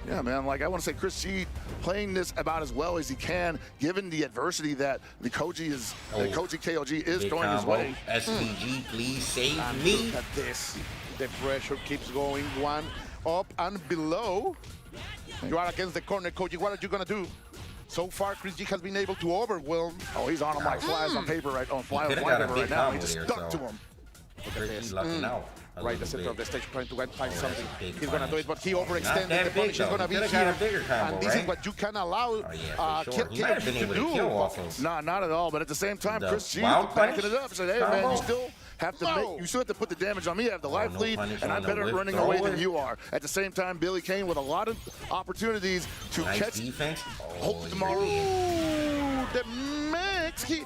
Yeah, man, like I want to say Chris G playing this about as well as he can, given the adversity that the Koji KOG is Big throwing his combo. way. SPG, please save And me. look at this. The pressure keeps going, one up and below. You are against the corner, Koji. What are you going to do? So far, Chris G has been able to overwhelm. Oh, he's on him like flies on paper right on fly could've paper got a big right now. He combo just there, stuck so. to him. Look at this. Lucking out a Right, the little center bit. of the stage trying to find that's something. a big He's going to do punish. it, but he Not overextended. that The big, punish is though. going to He be could've got here. a bigger combo, And this is right? what you can allow Oh, yeah, for sure. He might have been able to do. kill off of Nah, not at all. But at the same time, the Chris G wild backing punish it up. Said, hey, man, combo? you still have to you still have to put the damage on me. I have the life no lead, punish and on I'm the better whip running away thrower. than you are. At the same time, Billy Kane with a lot of opportunities to Nice catch defense. Hope Oh, tomorrow. Ooh, the max. He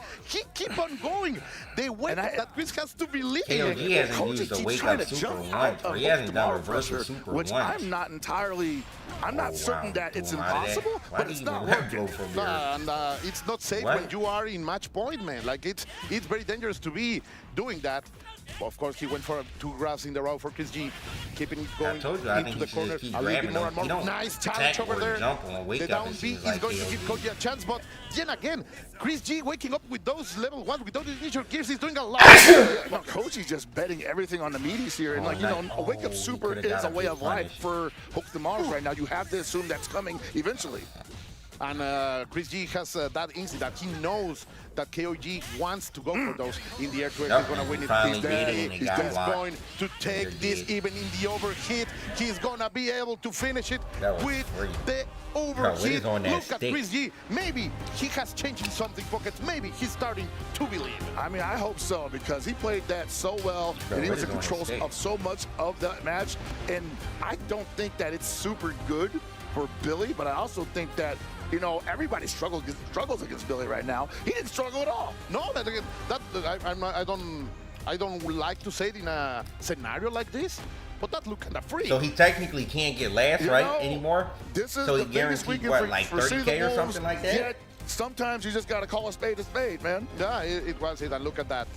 keep on going. The way that Chris has to believe. KOG hasn't Coach used the keeps wake trying up to super jump once, out or of he hasn't done tomorrow reversal pressure, super which once. I'm not entirely. I'm not certain wow. that it's Pull him out of that. impossible, Why but did it's he not even let working. go from there? And it's not safe What? when you are in match point, man. Like it's very dangerous to be doing that. Of course, he went for 2 grabs in the row for Chris G, keeping it going told you, I into think the he should corner just keep a little bit grabbing more them. and more. He don't Nice challenge attack over or there. jump on wake The up, down it B seems is like going to give KOG. Koji a chance, but then again, Chris G waking up with those level 1, with those initial gears, he's doing a lot. No, Koji's just betting everything on the meaties here, and Oh, like you know, nice. a wake up Oh, he super could've is got a a way big of life punish. for Hope tomorrow right now. You have to assume that's coming eventually. And Chris G has that instinct that he knows that KOG wants to go for those in the air to Yep, he's going to win he it. finally He's did it, there. and he He's got just blocked. going to take this even in the overheat. He's going to be able to finish it That was with free. the what overheat. is on that Look at stick? Chris G. Maybe he has changed something, Pockets. Maybe he's starting to believe. I mean, I hope so, because he played that so well, Bro, and he what was in is on his control stick? of so much of that match. And I don't think that it's super good for Billy, but I also think that, you know, everybody struggles against Billy right now. He didn't struggle at all. No, I don't like to say it in a scenario like this, but that look kind of free. So he technically can't get last, You right, know, anymore? This is so he the biggest guaranteed, weekend what, for, like for City 30K or Wolves, something like that? Yet sometimes you just got to call a spade, man. Yeah, it was it. And look at that.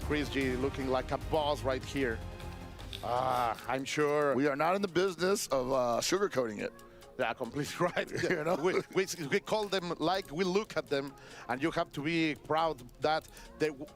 Chris G looking like a boss right here. I'm sure. We are not in the business of sugarcoating it. Yeah, completely right. You know? we call them like we look at them, and you have to be proud that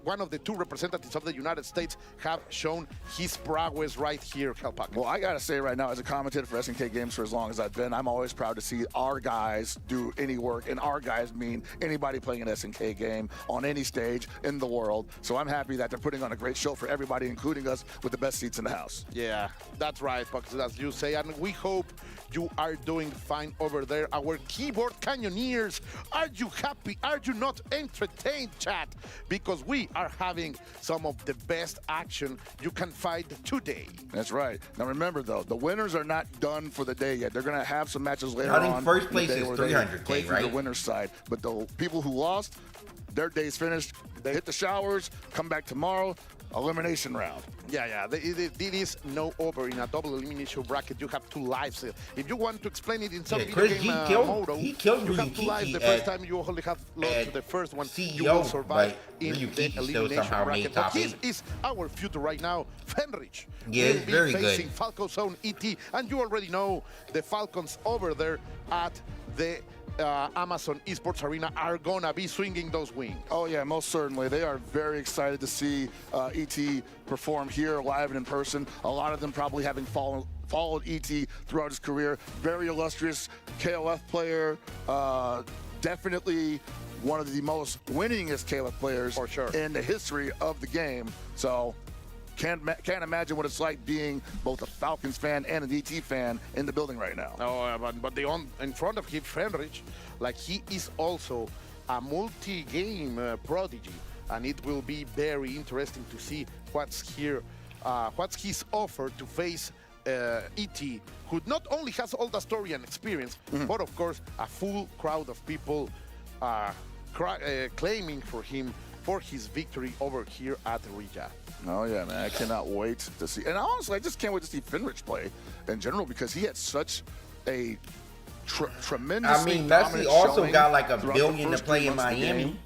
one of the 2 representatives of the United States have shown his prowess right here, Kelpak. Well, I got to say right now, as a commentator for SNK Games for as long as I've been, I'm always proud to see our guys do any work, and our guys mean anybody playing an SNK game on any stage in the world. So I'm happy that they're putting on a great show for everybody, including us, with the best seats in the house. Yeah, that's right, Pucks, as you say, and we hope you are doing fine over there. Our keyboard canyoneers, are you happy? Are you not entertained, chat? Because we are having some of the best action you can find today. That's right. Now remember, though, the winners are not done for the day yet. They're going to have some matches later I on. think first in the place day is where they 300K, play for right? the winner's side. But the people who lost, their day's finished. They hit the showers, come back tomorrow, elimination round. Yeah. It is no over in a double elimination bracket. You have 2 lives. If you want to explain it in some video game mode, he killed you have 2 lives. The first time you only have lost to the first one. You will survive in the elimination bracket. But this is our future right now. Fenrich will be facing Falco Zone ET, and you already know the Falcons over there at the Amazon Esports Arena are gonna be swinging those wings. Oh yeah, most certainly. They are very excited to see ET perform here live and in person. A lot of them probably having followed ET throughout his career. Very illustrious KOF player. Definitely one of the most winningest KOF players for sure in the history of the game. So can't imagine what it's like being both a Falcons fan and an ET fan in the building right now. Oh, but in front of him, Fenrich, like he is also a multi-game prodigy, and it will be very interesting to see what's his offer to face ET, who not only has all the story and experience, but of course a full crowd of people claiming for him for his victory over here at Riyadh. Oh yeah, man, I cannot wait to see. And honestly, I just can't wait to see Fenrich play in general because he had such a tremendous. I mean, Messi also got like $1 billion to play in Miami.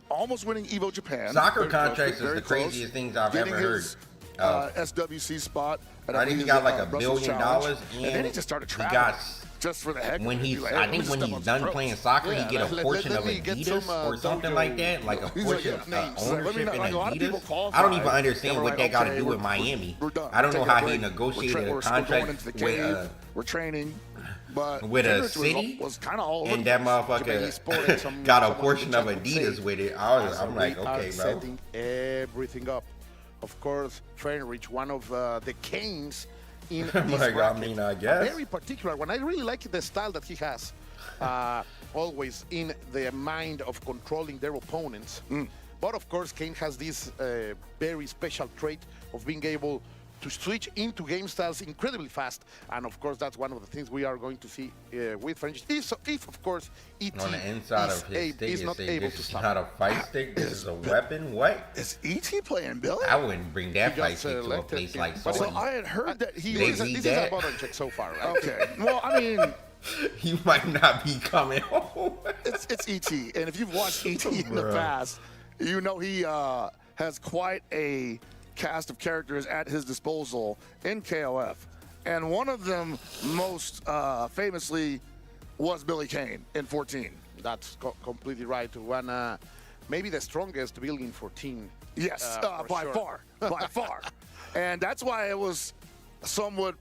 Almost winning Evo Japan. Soccer contracts is the craziest things I've ever heard. SWC spot. I think he got like $1 billion, and then he just started traveling. Just for the heck. When he's, I think when he's done playing soccer, he get a portion of Adidas or something like that, like a portion of ownership in Adidas. I don't even understand what that got to do with Miami. I don't know how he negotiated a contract we're training. But with a city, was kind of all over and that motherfucker got a portion of Adidas with it. I'm like, okay, bro. Setting everything up. Of course, Fenrich, one of the kings in this bracket. I guess. A very particular one. I really like the style that he has. Always in the mind of controlling their opponents. But of course, Kane has this very special trait of being able to switch into game styles incredibly fast. And of course, that's one of the things we are going to see with French. If of course, ET on the inside of his stick, is not able to stop. Not a fight stick. This is a weapon. What is ET playing, Billy? I wouldn't bring that fight stick to a place like Saudi. So I had heard that he was. This is a button check so far, right? Okay. Well, I mean, he might not be coming home. It's ET, and if you've watched ET in the past, you know he has quite a cast of characters at his disposal in KOF, and one of them most famously was Billy Kane in 14. That's completely right. One, maybe the strongest Billy in 14. Yes, by far. And that's why it was somewhat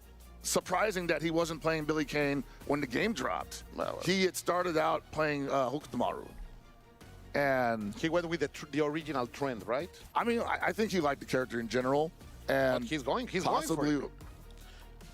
surprising that he wasn't playing Billy Kane when the game dropped. He had started out playing Hukutamaru. And he went with the original trend, right? I mean, I think he liked the character in general, and but he's going for it.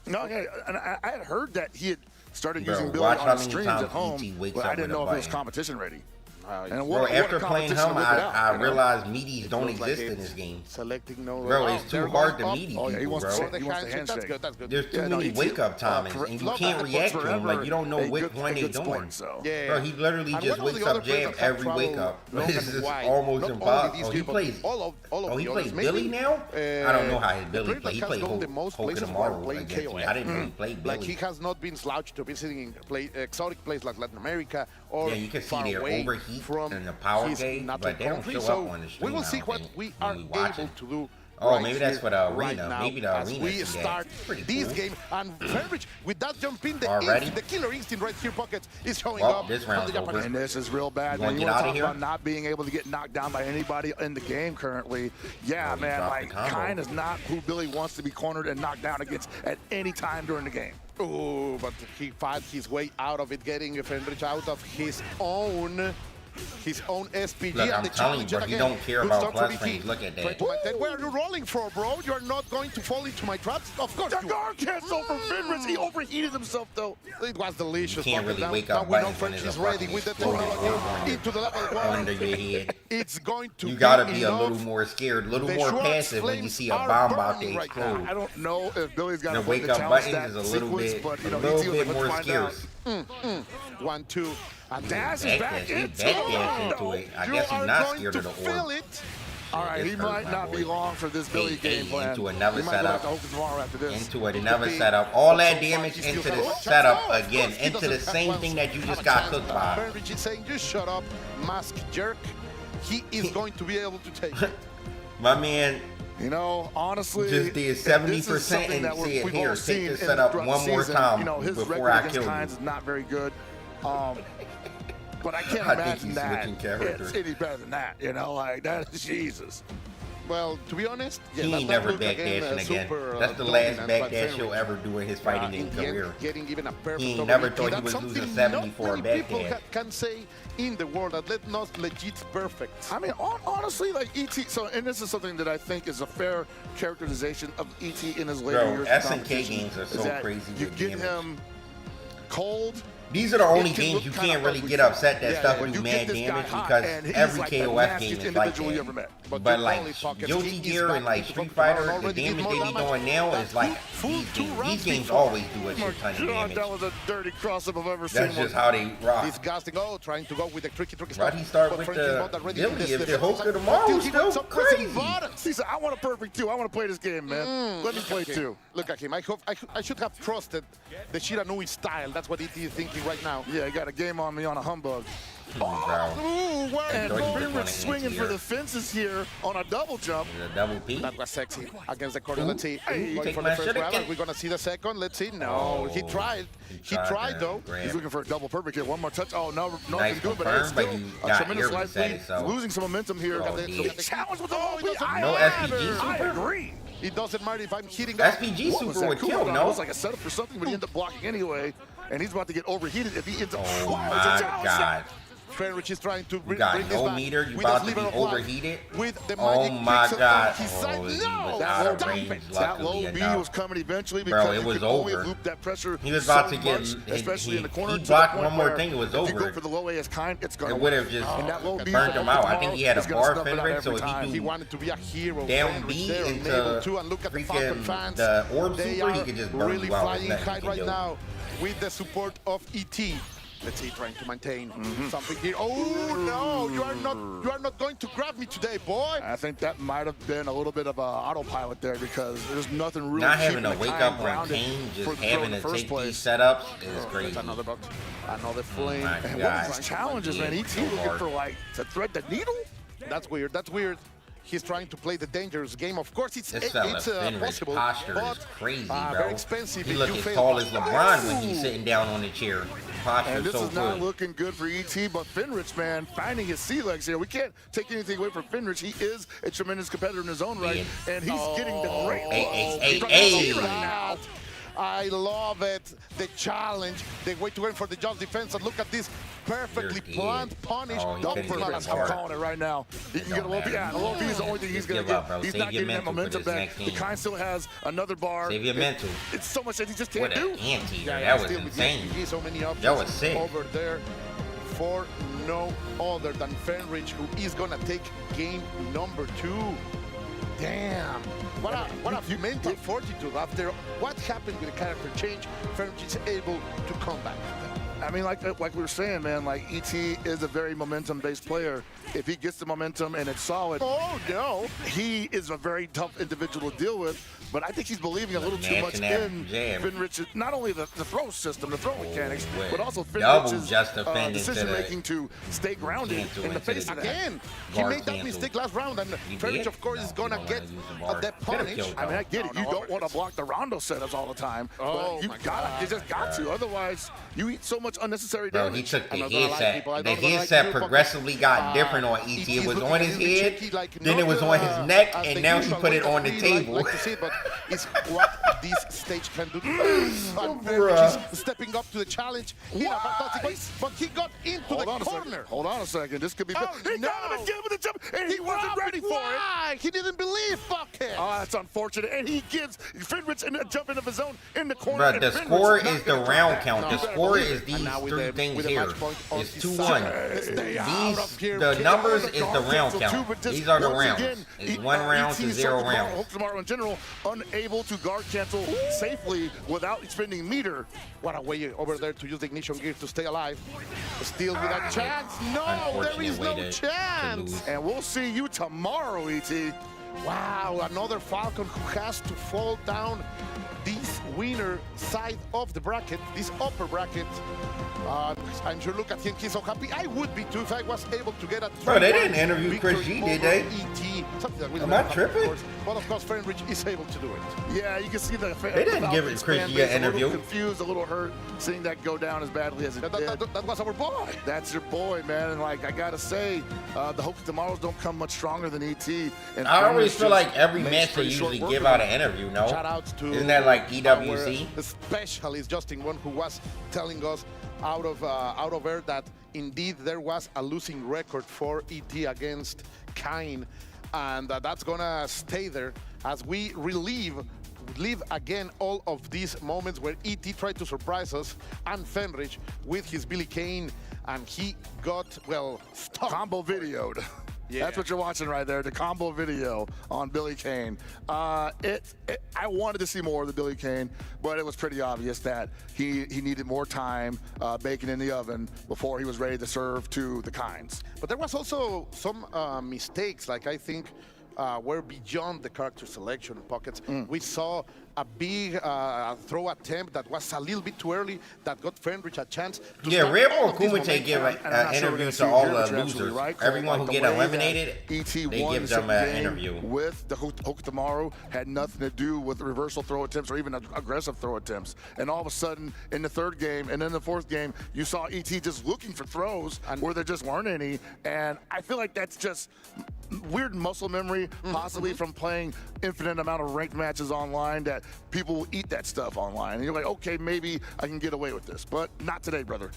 No, yeah, and I had heard that he had started using Billy on streams at home, but I didn't know if it was competition ready. After playing him, I realized meaties don't exist in this game. Selecting no. Bro, it's too hard to meet people, he wants bro. the handshake. That's good. There's too many wake-up timings, and you can't react to them. Like, you don't know which one they're doing. Bro, he literally just wakes up jab every wake-up. It's just almost impossible. Oh, he plays Billy now? I don't know how his Billy plays. He played Hokudamaru against me. I didn't know he played Billy. Like, he has not been slouched to visiting exotic places like Latin America or you can see their overheat from the power game, but they don't show up on the stream. We will see what we are able to do. Oh, maybe that's for the arena. Now, maybe the arena. We start this game, and Fenrich with that jump in, the killer instinct right here, pocket is showing up. This round's over. And this is real bad. When you want to talk about not being able to get knocked down by anybody in the game currently, man, like Kine is not who Billy wants to be cornered and knocked down against at any time during the game. Oh, but he fought his way out of it, getting Fenrich out of his own SPG. Look, I'm telling you, bro, he don't care about plus frames. Look at that. Where are you rolling for, bro? You're not going to fall into my traps? Of course you are. The guard cancel for Fenrich. He overheated himself, though. It was delicious. You can't really wake up buttons when there's a fucking explosion into the level under your head. It's going to You gotta be a little more scared, a little more passive when you see a bomb about to explode. I don't know if Billy's got the to wake up buttons is a little bit more scarce. 1, 2, and Dash is Back back dash, he into back dash into it. I guess he's not scared of the feel orb. it. All right, he This might hurt, not my be boy. long for this Billy game plan. Into another We might have setup. to open tomorrow after this. Into another setup. All that damage into the setup again. Into the same thing that you just got cooked by. Fenrich is saying, just shut up, mask jerk. He is going to be able to take it. My man, you know, honestly, just did 70% and said, here, take this setup one more time you know, his before record I against kill you. Kynes is not very good. But I can't I think imagine he's that switching characters. it's any better than that. You know, like that is Jesus. Well, to be honest, yeah, He that ain't never looked backdashing again. That's the last backdash he'll ever do in his fighting game career. Getting even a perfect He ain't over never ET. thought he That's was something losing 70 not for a many people backhand. can say in the world that let not legit perfect. I mean, honestly, like ET. So, and this is something that I think is a fair characterization of ET in his later years. Bro, of SNK competition, games are is so that crazy You with get damage. him cold. These are the only It can games look you kinda can't really ugly get stuff. upset that Yeah, stuff yeah, do you mad get this guy damage hot, because and he's every like the KOF nastiest game is like individual you ever that. met. But like Guilty Gear and like Street Fighter, the damage they be doing now is like these games. These games always do a shit ton of God, damage. that was a dirty cross-up I've ever seen. That's just how they rock. Disgusting. Oh, trying to go with the tricky Why'd stuff. he start But with French is the not that ready Billy for this if the defense. Hulk of tomorrow was He still wants some pressing crazy? buttons. He said, I want a perfect two. I want to play this game, man. Let me play two. Look at him. I hope I should have trusted the Shiranui style. That's what he is thinking right now. Yeah, he got a game on me on a humbug. Bro. Ooh, wow. And thought he was Fenrich gonna swinging for anti-air. the fences here on a double jump. The double P. That was sexy against the corner. Let's see. Hey, Going take for my the first shit grab. again. We're going to see the second. Let's see. No, Oh, he tried. He tried though. He's looking for a double perfect here. One more touch. Oh, no, Nice nothing good, but confirm, it's but still you a got tremendous here life with that, lead. so. Losing some momentum here. Oh, The dude. challenge with the Oh, low he beat. doesn't No SPG I super? agree. It doesn't matter if I'm hitting. SPG What was super that? would Cool kill, down. no? It was like a setup for something, but he ended up blocking anyway. And he's about to get overheated if he ends up. Oh Wow, my it's a challenge. God. Fenrich is trying to You bring got this no back meter, you with about his to be liver of life. overheated. With the Oh magic my pixel God. on his side. Oh, he No, was That out of low, range, that low luckily B enough. was coming eventually Bro, because it you was could only over. loop that pressure He was about so to get, much, especially in the corner. he to the blocked point one more where thing, it was if you go over. for the low A as kind, it's going It to would have just and that low B burned from him out. I think tomorrow he had a is gonna bar snuff it out Fenrich, every so time. if He he do wanted to be a hero. down Fenrich B there, into unable to, and look at the Falcon freaking fans. the orb They super, he are could just burn really you out. flying There's nothing high he right can do. now with the support of ET. Let's see, trying to maintain something here. Oh no, you are not going to grab me today, boy. I think that might have been a little bit of a autopilot there because there's nothing really Not having keeping to the wake kind up on grounded Kane, for just the throw having in the to first take place. these setups is crazy. That's another box. Another flame. my And God. what is these challenges, man? Yeah, ET so looking hard. for like to thread the needle. That's weird. That's weird. He's trying to play the dangerous game. Of course, it's This fella Fenrich possible, posture but is crazy, very bro. expensive. He if look you as fail. tall as LeBron when he's sitting down on the chair. Posture And this so is not good. looking good for ET, but Fenrich, man, finding his sea legs here. We can't take anything away from Fenrich. He is a tremendous competitor in his own right, and he's getting the great Hey. right now. I love it. The challenge, the way to go for the just defense, and look at this perfectly You're planned punish. Oh, he Don't couldn't put get us the I'm bar. calling it right now. He can get a low B. Yeah, the low B is the only thing he's Just going to give up, get. bro. He's Save not your getting that mental for momentum this back. next The game. kind still has another bar. Save your mental. It's so much that he just What can't an do. anti-air. Yeah, That was still with insane. the SPG, so many options That was sick. over there for no other than Fenrich, who is gonna take game number 2. Damn. What a mental fortitude after what happened with the character change. Fenrich is able to come back. I mean, like we were saying, man, like ET is a very momentum-based player. If he gets the momentum and it's solid, oh no, he is a very tough individual to deal with. But I think he's believing a little too much in Fenrich's, not only the throw system, the throw mechanics, but also Fenrich's decision-making to stay grounded in the face of that. Again, he made that mistake last round, and Fenrich, of course, is gonna get that punish. I mean, I get it. You don't want to block the rondo setups all the time, but you just got to. Otherwise, you eat so much unnecessary Bro, damage. he took the headset. The headset progressively got different on ET. It was on his head, then it was on his neck, and now he put it on the table. Is what this stage can do. And Fenrich is stepping up to the challenge. But he got into the corner. Hold on a second. This could be. Oh, He got him again with the jump, and he wasn't ready for it. He didn't believe. Fuck him. Oh, that's unfortunate. And he gives Fenrich a jump into the zone in the corner. But the score is the round count. The score is these three things here. It's 2-1. The numbers is the round count. These are the rounds. It's 1 round to 0 rounds. Tomorrow in general, unable to guard cancel safely without spending meter. What a way over there to use the ignition gear to stay alive. Still with a chance. No, there is no chance. And we'll see you tomorrow, E.T. Wow, another Falcon who has to fall down this winner side of the bracket, this upper bracket. I'm sure look at him, he's so happy. I would be too if I was able to get a Bro, they didn't interview Chris G, did they? Am I tripping? But of course, Fenrich is able to do it. Yeah, you can see the They didn't give it Chris G an interview. A little confused, a little hurt, seeing that go down as badly as it did. That was our boy. That's your boy, man. And like I gotta say, the Hope Tomorrows don't come much stronger than ET. And I always feel like every match they usually give out an interview. No, shout outs to isn't that like EWC? Our specialist Justin One, who was telling us out of air that indeed there was a losing record for ET against Kine, and that's gonna stay there as we live again all of these moments where ET tried to surprise us and Fenrich with his Billy Kane, and he got, well, stuck. Combo videoed. Yeah. That's what you're watching right there, the combo video on Billy Kane. I wanted to see more of the Billy Kane, but it was pretty obvious that he needed more time baking in the oven before he was ready to serve to the Kines. But there was also some mistakes, like I think were beyond the character selection pockets. We saw a big throw attempt that was a little bit too early that got Fenrich a chance to yeah, Red Bull Kumite give an interview to all the losers. Right? Everyone who get eliminated, they give them an interview. With the Hook Tomorrow had nothing to do with reversal throw attempts or even aggressive throw attempts. And all of a sudden, in the third game and then the fourth game, you saw ET just looking for throws where there just weren't any. And I feel like that's just weird muscle memory, possibly from playing infinite amount of ranked matches online, that people will eat that stuff online. And you're like, okay, maybe I can get away with this, but not today, brother.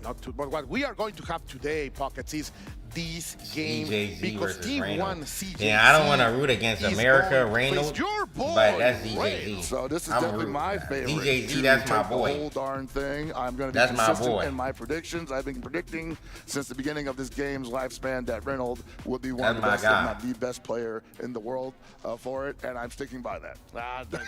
But what we are going to have today, Pockets, is this game DJZ because T1 CJC. Yeah, I don't want to root against America, Reynolds, your boy, but that's DJZ. So this is definitely my favorite. DJZ, that's my boy. The whole darn thing. I'm going to be consistent in my predictions. I've been predicting since the beginning of this game's lifespan that Reynolds would be one of the best, if not the best player in the world for it, and I'm sticking by that.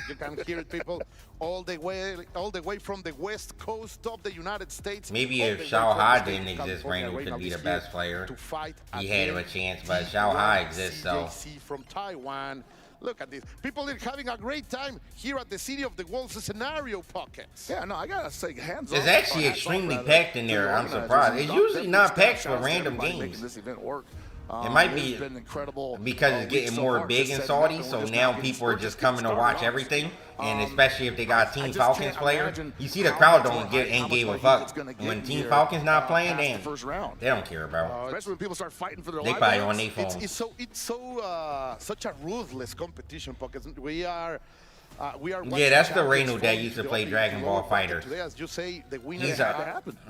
You can hear it, people, all the way from the west coast of the United States. Maybe if Xiao Hai didn't exist, Reynolds could be the best player. He had a chance, but Xiao Hai exists, so. From Taiwan. Look at this. People are having a great time here at the City of the Wolves scenario, Pockets. Yeah, no, I gotta say, hands It's actually extremely packed in there. I'm surprised. It's usually not packed for random games. This event work. It might be because it's getting more big in Saudi, so now people are just coming to watch everything, and especially if they got Team Falcons player. You see the crowd ain't give a fuck. When Team Falcons not playing, they don't care, bro. Especially when people start fighting for their lives. They probably on their phones. It's such a ruthless competition, Pockets. We are yeah, that's the Reynolds that used to play Dragon Ball Fighter. Today, as you say, the winner He's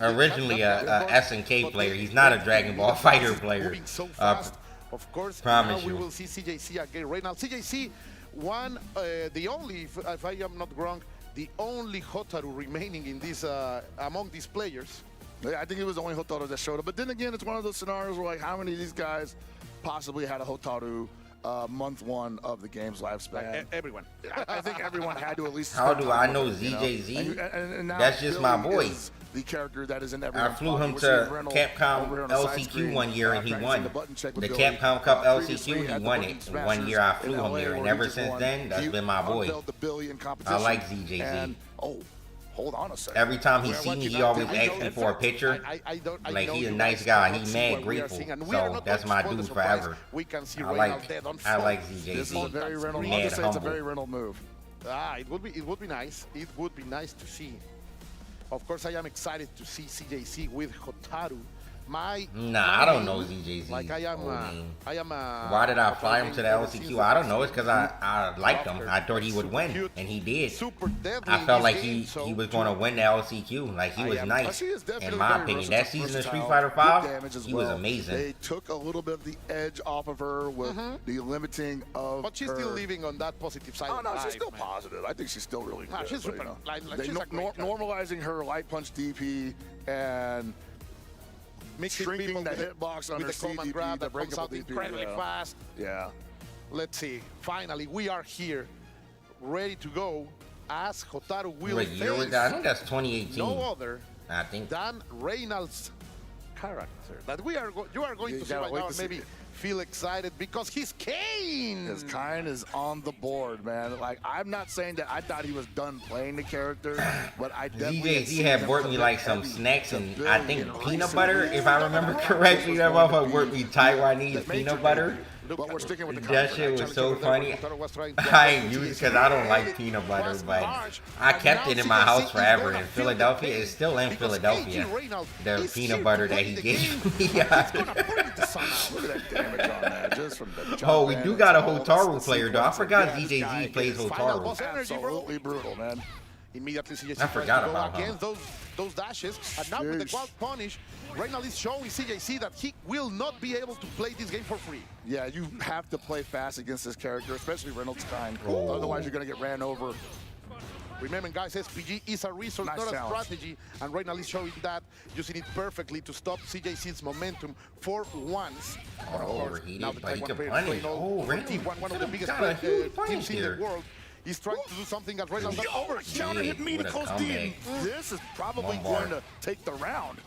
originally a SNK player. He's not a Dragon Ball Fighter player. So fast. Of course, now we will see CJC again right now. CJC won the only, if I am not wrong, the only Hotaru remaining in this among these players. Yeah, I think he was the only Hotaru that showed up. But then again, it's one of those scenarios where, like, how many of these guys possibly had a Hotaru month one of the game's lifespan? Everyone. I think everyone had to at least. How do I know ZJZ? And that's just my boy. The character that is in I flew him to Capcom LCQ one year and he won. The Capcom Cup LCQ, he won it. And 1 year I flew him there, and ever since then, that's been my boy. I like ZJZ. Hold on a second. Every time he see me, he always asks me for a picture. Like, he's a nice guy. He's mad grateful. So that's my dude forever. I like ZJZ. This is a very Reynolds. It's a very Reynolds move. It would be nice. It would be nice to see. Of course, I am excited to see CJC with Hotaru Nah, I don't know ZJZ. Like I am Why did I fly him to the LCQ? I don't know. It's because I liked him. I thought he would win, and he did. I felt like he was going to win the LCQ. Like, he was nice, in my opinion. That season of Street Fighter V, he was amazing. They took a little bit of the edge off of her with the limiting of But she's still living on that positive side. Oh, no, of she's life, still man. positive. I think she's still really good. She's but, super. They She's a great normalizing her light punch DP and shrinking the hitbox on with her the command CDP, grab the that comes breakable out DP. incredibly fast. Yeah. Let's see. Finally, we are here, ready to go. As Hotaru will What year was that? I think that's 2018. no other I think. than Reynolds' character that you are going to see right now, and maybe feel excited because he's Kane. His Kane is on the board, man. Like, I'm not saying that I thought he was done playing the character, but I definitely ZJZ had brought me like some snacks and I think peanut butter, if I remember correctly. That motherfucker brought me Taiwanese peanut butter. But we're sticking with the That shit was so funny. I ain't used it because I don't like peanut butter, but I kept it in my house forever in Philadelphia. It's still in Philadelphia. The peanut butter that he gave me. Look at that damage on that, just from the jump. Oh, we do got a Hotaru player though. I forgot ZJZ plays Hotaru. Absolutely brutal, man. Immediately, CJC I forgot tries to about go him. against those dashes, and now with the quad punish, Reynolds is showing CJC that he will not be able to play this game for free. Yeah, you have to play fast against this character, especially Reynolds' kind. Oh. Otherwise, you're going to get ran over. Remember, guys, SPG is a resource, Nice not challenge. a strategy, and Reynolds is showing that, using it perfectly to stop CJC's momentum for once. And of course, overheated, now the but he Taiwan can player, punish. Reynolds, Oh, Reynolds one of the biggest got a huge punish teams in here. the world, is trying to do something that Reynolds The over-counter hit me to what a close comeback. deep. This is probably One bar. going to take the round.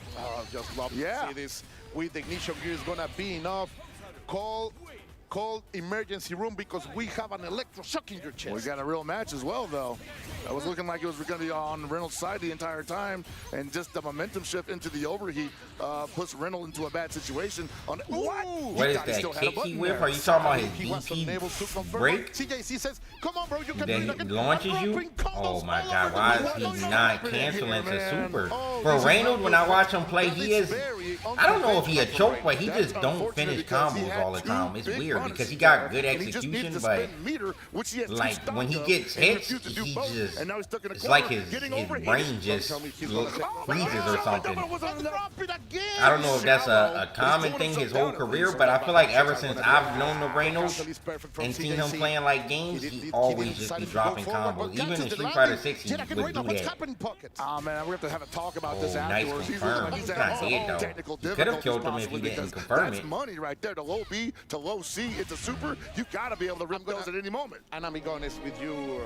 Just love to see this. With the ignition gear is gonna be enough. Call emergency room because we have an electroshock in your chest. We got a real match as well, though. That was looking like it was going to be on Reynolds' side the entire time, and just the momentum shift into the overheat puts Reynolds into a bad situation. On what? What is that kick he whip? Are you talking about his DP break? CJC says, "Come on, bro, you can do it." Then he launches you? Oh my god, why is he not canceling to super? For Reynolds, when I watch him play, he is, I don't know if he a choke, but he just don't finish combos all the time. It's weird because he got good execution, but like when he gets hits, he just, it's like his brain just freezes or something. I don't know if that's a common thing his whole career, but I feel like ever since I've known the Reynolds and seen him playing like games, he always just be dropping combos. Even in Street Fighter 6, he would do that. Oh man, we have to talk about this Nice afterwards. confirm. He's not dead though. Technical He could have killed him if he difficulties didn't confirm that's it. money right there. To low B, to low C, it's a super. You got to be able to rip those at any moment. And I'm being honest with you,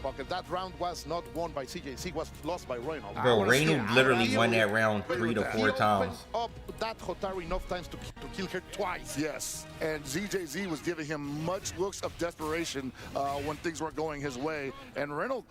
Pocket. That round was not won by CJC, was lost by Reynolds. Bro, Reynolds literally won that round 3 to 4 times. Up that Hotaru enough times to kill her twice. Yes, and ZJZ was giving him much looks of desperation when things weren't going his way. And Reynolds,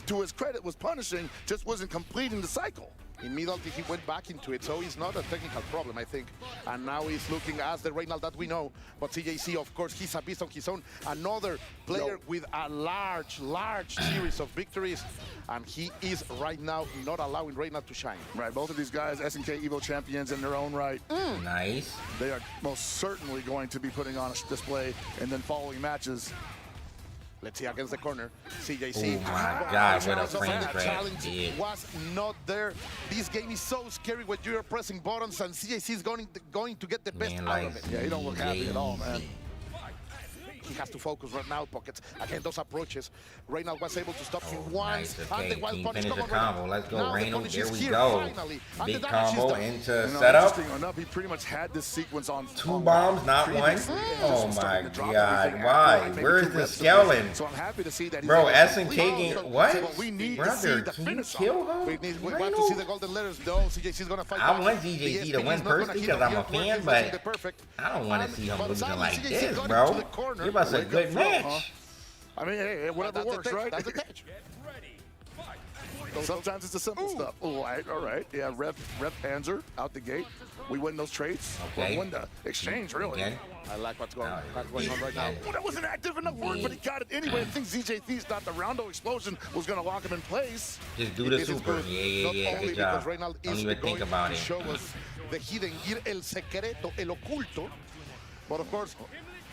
to his credit, was punishing, just wasn't completing the cycle. Immediately he went back into it, so it's not a technical problem, I think. And now he's looking as the Reynolds that we know. But CJC, of course, he's a beast on his own. Another player with a large series of victories. And he is right now not allowing Reynolds to shine. Right, both of these guys, SNK Evo champions in their own right. Nice. They are most certainly going to be putting on a display and then following matches. Let's see against the corner. CJC. Oh my god, what a frame The grab. challenge Yeah. was not there. This game is so scary when you're pressing buttons, and CJC is going to get the best out of it. Yeah, he don't look happy at all, man. He has to focus right now, Pockets. Again, those approaches. Reynolds was able to stop him once. Nice, And okay. the wild Team punish. finish Come the on, combo. Let's go, Now the Reynolds. punish There is we here, go. finally. And Big the damage is combo done. into Setup. setup. Enough, he pretty much had this sequence on 2 bombs, not one. previously. Oh Just my starting to drop god, everything why? after, like, Where's maybe 2 the reps of scaling? this. So I'm happy to see that he's Bro, able to SNK complete game, it. what? But we need to see Brother, the can you finish kill off. him? We want to see the golden letters. No, CJC is going to fight I back. want The ZJZ to SPG win is not gonna personally hit because him I'm a here. fan, He's but looking the perfect. I don't want to see him But losing sadly, like CJC this, got bro. into the corner. Give us a Wake good up front, match. huh? I mean, hey, whatever That's the works, touch. right? That's the touch. Sometimes it's the simple stuff. All right. Yeah, Rep Panzer out the gate. We win those trades. Okay. We win the exchange, really. Again. I like what's going on right now. Oh, that wasn't active enough work, but he got it anyway. I think ZJZ thought the Roundo explosion was going to lock him in place. Just do the super. Yeah. Not only Good because job. Reynolds Don't is even think going about to it. show us the hidden gear, el secreto, el oculto. But of course,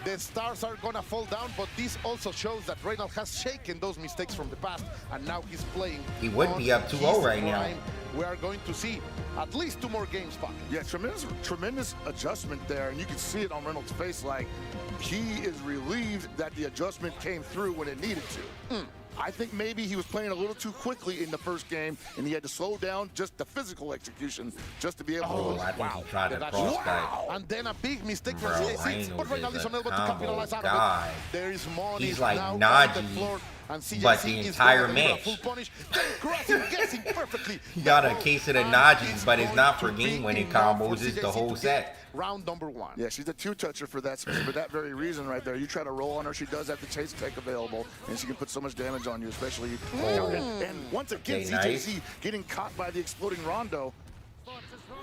the stars are gonna fall down, but this also shows that Reynald has shaken those mistakes from the past, and now he's playing. He would be up 2-0 right now. We are going to see at least 2 more games, Pocket. Yeah, tremendous adjustment there, and you can see it on Reynolds' face, like he is relieved that the adjustment came through when it needed to. I think maybe he was playing a little too quickly in the first game, and he had to slow down just the physical execution just to be able to. I think he tried to cross that. And then a big mistake from Bro, CJC, but Reynald is unable to capitalize out guy. of it. There is money. He's like now Najee, on the floor, and CJC but the is entire gonna deliver a match. full punish. Then crossing, guessing perfectly. He got a case of the Najee, but it's not for game-winning combos. It's the whole set. Round number 1. Yeah, she's a two-toucher for that very reason right there. You try to roll on her, she does have the chase tech available, and she can put so much damage on you, especially. And once again, CJC getting caught by the exploding Rondo.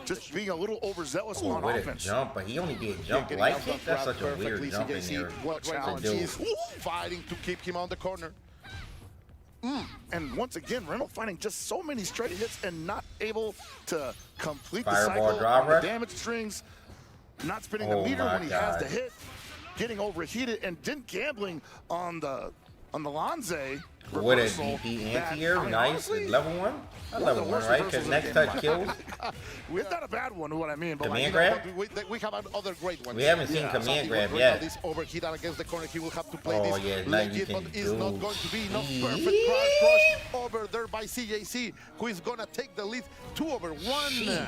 Just being a little overzealous on what offense. A jump, but he only did jump like kick. That's such a weird jump in there. What challenge is fighting to keep him on the corner. And once again, Reynolds finding just so many straight hits and not able to complete the Fireball cycle drive on the rush. damage strings. Not spinning the meter when he has the God. hit, getting overheated, and then gambling on the Lanze. What a reversal DP that, anti-air. I mean, Nice. honestly, Level 1? I one of level the 1, worst right? reversals Because in next the touch game. kills. It's not a bad one, is what I mean. But Command like, grab? We have other great ones. We haven't seen command grab yet. This overheat and against the corner, he will have to play Oh, this yeah, now you legit, can but it's not do going to be enough. shit. Perfect crush over there by CJC, who is gonna take the lead 2-1. Shit.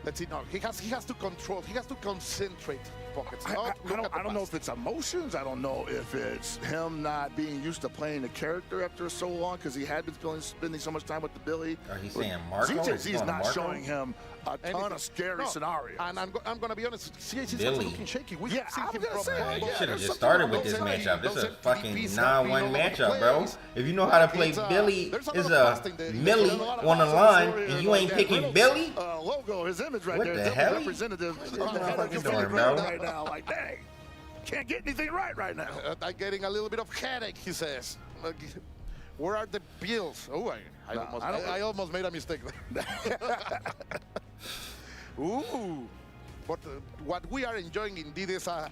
Let's see. No, he has to control. He has to concentrate. Pockets. I don't know if it's emotions. I don't know if it's him not being used to playing the character after so long because he had been spending so much time with the Billy. Are you saying Marco? CJC is not showing him a ton of scary scenarios. And I'm going to be honest, CJC is Billy. looking shaky. We Yeah, have seen I'm him gonna say, from You yeah, should have there's just something started about with this those matchup. This is a those fucking TVs 9-1 matchup, bro. If you know how to play It's, Billy, there's a is lot of a busting there. Millie There's a lot of on the boxing line, story and you like ain't that. picking Reynolds, Billy? Logo, his image right What there. the Double hell? representative in What the the head fuck of you the doing, ground bro? right now. Like, dang, can't get anything right now. I'm getting a little bit of headache, he says. Where are the bills? Oh, I almost made a mistake there. Ooh. But what we are enjoying indeed is a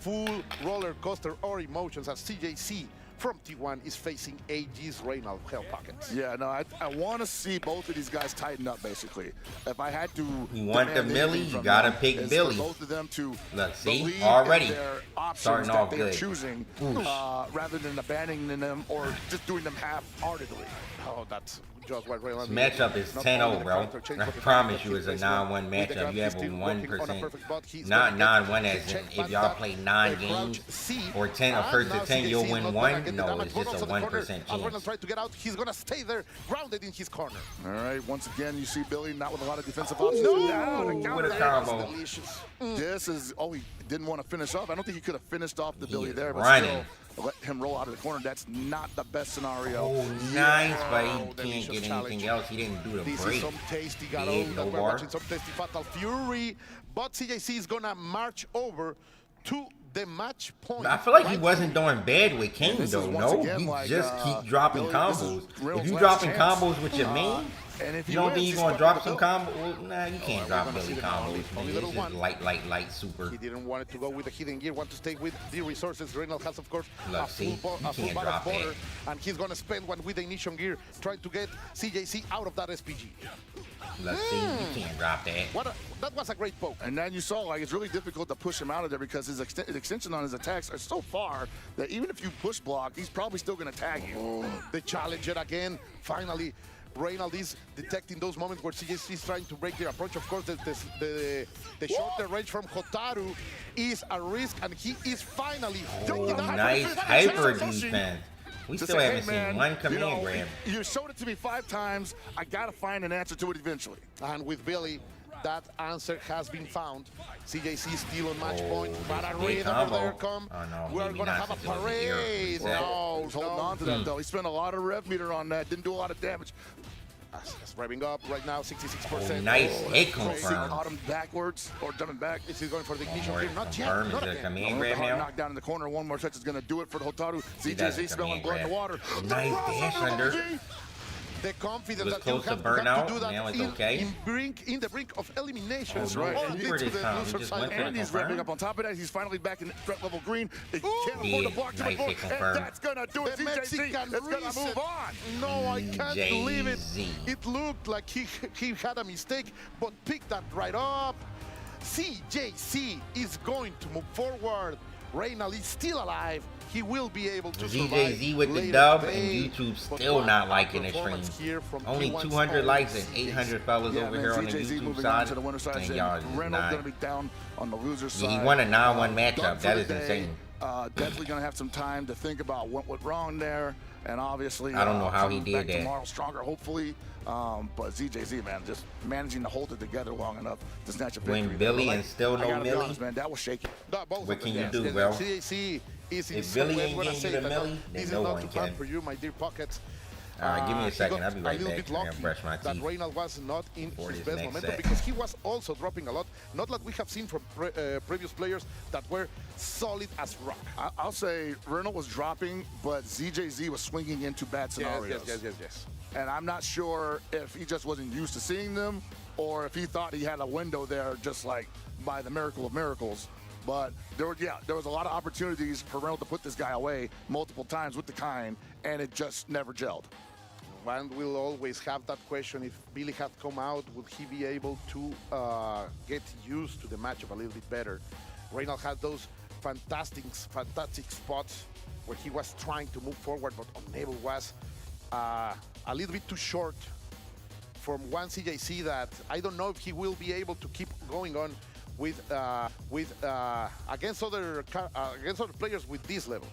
full roller coaster or emotions as CJC from T1 is facing AG's Reynald Hell Pockets. Yeah, no, I want to see both of these guys tighten up, basically. If I had to You want the demand Millie, anything you from gotta them, pick is for Billy. both of them to Look, see? believe Already. in their options Starting that off they're good. choosing Oosh. rather than abandoning them or just doing them half-heartedly. Oh, that's just what Reynald This matchup is 10-0, bro. I promise you it's a 9-1 matchup. You have a 1%. Not 9-1 as in if y'all play 9 games or 10 or first to 10, you'll win 1. No, it's just a 1% chance. Reynald tried to get out. He's going to stay there, grounded in his corner. All right, once again, you see Billy not with a lot of defensive options. What a combo. This is, he didn't want to finish off. I don't think he could have finished off the Billy there, but running. still let him roll out of the corner. That's not the best scenario. Oh, nice, but he can't get anything else. He didn't do the This break. is some tasty He garo hit that no we're bar. watching, some tasty Fatal Fury. But CJC is going to march over to the match point. I feel like he wasn't doing bad with King, This is though. once No, again he like, just keep dropping Billy, this is combos. Reynolds' If you last dropping chance. combos with your main, And if you he don't wins, think he's you're gonna stuck drop with some the combos? Well, nah, you can't we're drop gonna see Billy the combos. only Man. little It's one. just light, super. He didn't want it to go with the hidden gear, want to stay with the resources. Reynald has, of course, Look, a see, full you can't bar drop of that. border, and he's going to spend one with the ignition gear, trying to get CJC out of that SPG. Let's see, you can't drop that. That was a great poke. And then you saw, like, it's really difficult to push him out of there because his extension on his attacks are so far that even if you push block, he's probably still going to tag you. The challenger again, finally. Reynald is detecting those moments where CJC is trying to break their approach. Of course, the shorter range from Hotaru is a risk, and he is finally Oh, nice hyper defense. We Just still say, haven't hey, man, seen one command you know, grab. You showed it to me 5 times. I got to find an answer to it eventually. And with Billy, that answer has been found. CJC still on match point. But a big rhythm combo. there come. Oh, no, We're maybe going to not have a since it was the air parade. reset. No, He's holding on to that, though. He spent a lot of rev meter on that. Didn't do a lot of damage. It's revving up right now, 66%. Oh, nice hit Crazy. confirmed. Caught him backwards or jumping back. Is he going for the ignition more gear? Not yet. confirmed. Not Is it a again. command With the grab hard now? knockdown in the corner. One more touch is going to do it for the Hotaru. See, that's a CJC smelling command blood in the grab. water. Nice dash under. the confidence It was that you close to have burnout. to do that Now it's in, okay. in the brink of elimination. That's right. Or And into this the time, he loser just side. went for And the he's confirm. revving up on top of that. He's finally back in threat level green. He can't afford to block to the Nice floor. hit And confirmed. that's going to do it. The CJC Mexican is going to move on. No, I can't believe it. Jay-Z. It looked like he had a mistake, but picked that right up. CJC is going to move forward. Reynald is still alive. He will be able to survive. ZJZ with the later dub, today. and YouTube But still what not a liking the stream. performance here from Only T1's 200 own likes and CJC. 800 fellas Yeah, over man, here on the CJZ YouTube moving side. on to the winner side. And And y'all just Reynolds not. going to be down on the loser side. Yeah, he won a 9-1 Done matchup. for That the is day. insane. Definitely going to have some time to think about what went wrong there. And obviously, I don't know how he coming did back that. tomorrow stronger, hopefully. But ZJZ, man, just managing to hold it together long enough to snatch a victory. When Billy But, and still I no gotta be Millie? honest, man, that was shaky. What can you do, bro? CJC is in If some Billy way, ain't I'm gonna getting say you the that Millie, then this is no not one too bad can. for you, my dear Pockets. All right, give me a He second. got I'll be a right little back. bit I gotta lucky brush my that teeth. Reynald was not in for his this best next momentum set. because he was also dropping a lot. Not like we have seen from previous players that were solid as rock. I'll say Reynolds was dropping, but ZJZ was swinging into bad scenarios. Yes. And I'm not sure if he just wasn't used to seeing them or if he thought he had a window there just like by the miracle of miracles. But there was a lot of opportunities for Reynolds to put this guy away multiple times with the kind, and it just never gelled. One will always have that question: if Billy had come out, would he be able to get used to the matchup a little bit better? Reynald had those fantastic spots where he was trying to move forward, but unable was a little bit too short from one CJC that I don't know if he will be able to keep going on with against other players with this level.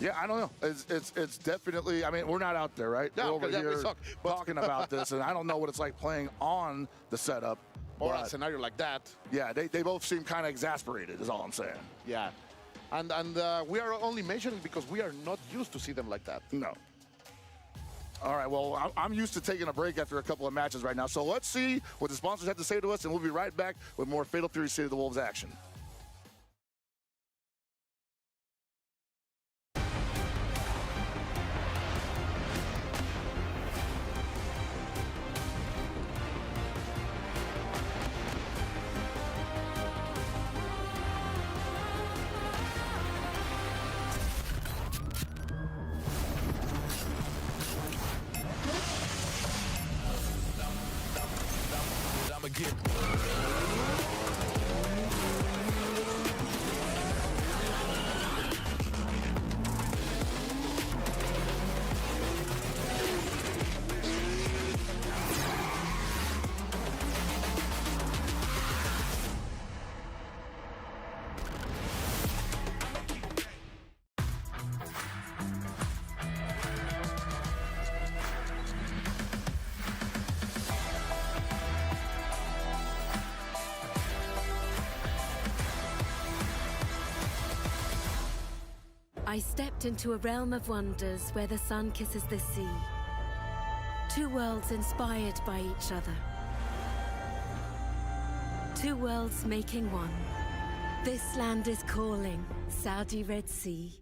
Yeah, I don't know. It's definitely. I mean, we're not out there, right? Yeah, we're over yeah, we here suck. talking about this, and I don't know what it's like playing on the setup. Or but a scenario like that. Yeah, they both seem kind of exasperated. Is all I'm saying. Yeah, and we are only mentioning because we are not used to see them like that. No. All right, well, I'm used to taking a break after a couple of matches right now. So let's see what the sponsors have to say to us, and we'll be right back with more Fatal Fury City of the Wolves action. I stepped into a realm of wonders where the sun kisses the sea. Two worlds inspired by each other. Two worlds making one. This land is calling, Saudi Red Sea.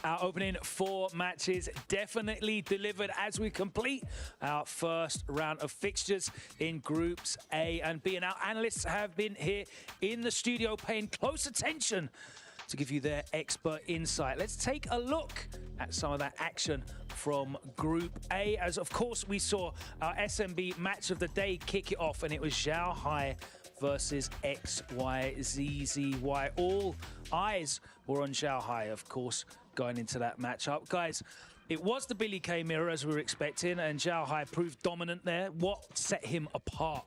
Our opening 4 matches definitely delivered as we complete our first round of fixtures in Groups A and B. And our analysts have been here in the studio paying close attention to give you their expert insight. Let's take a look at some of that action from Group A, as of course we saw our SMB match of the day kick it off, and it was Xiao Hai versus XYZZY. All eyes were on Xiao Hai, of course, going into that matchup. Guys, it was the Billy Kay mirror as we were expecting, and Xiao Hai proved dominant there. What set him apart?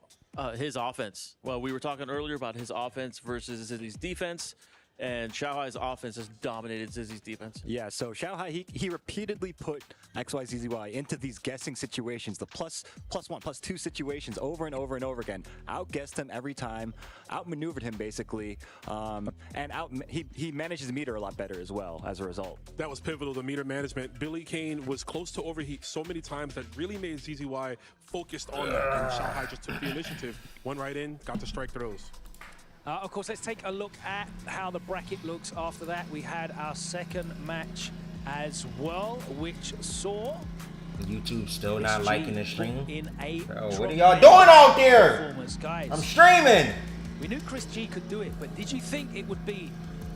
His offense. Well, we were talking earlier about his offense versus Zizzy's defense. And Xiao Hai's offense has dominated Zizzy's defense. Yeah, so Xiao Hai, he repeatedly put XYZZY into these guessing situations, the plus one, plus two situations over and over and over again. Outguessed him every time, outmaneuvered him basically, and he manages the meter a lot better as well as a result. That was pivotal to meter management. Billy Kane was close to overheat so many times that really made ZZY focused on that, and Xiao Hai just took the initiative. Went right in, got the strike throws. Of course, let's take a look at how the bracket looks after that. We had our second match as well, which saw YouTube still not liking the stream. In a Bro, what are y'all doing out there? Guys, I'm streaming. We knew Chris G could do it, but did you think it would be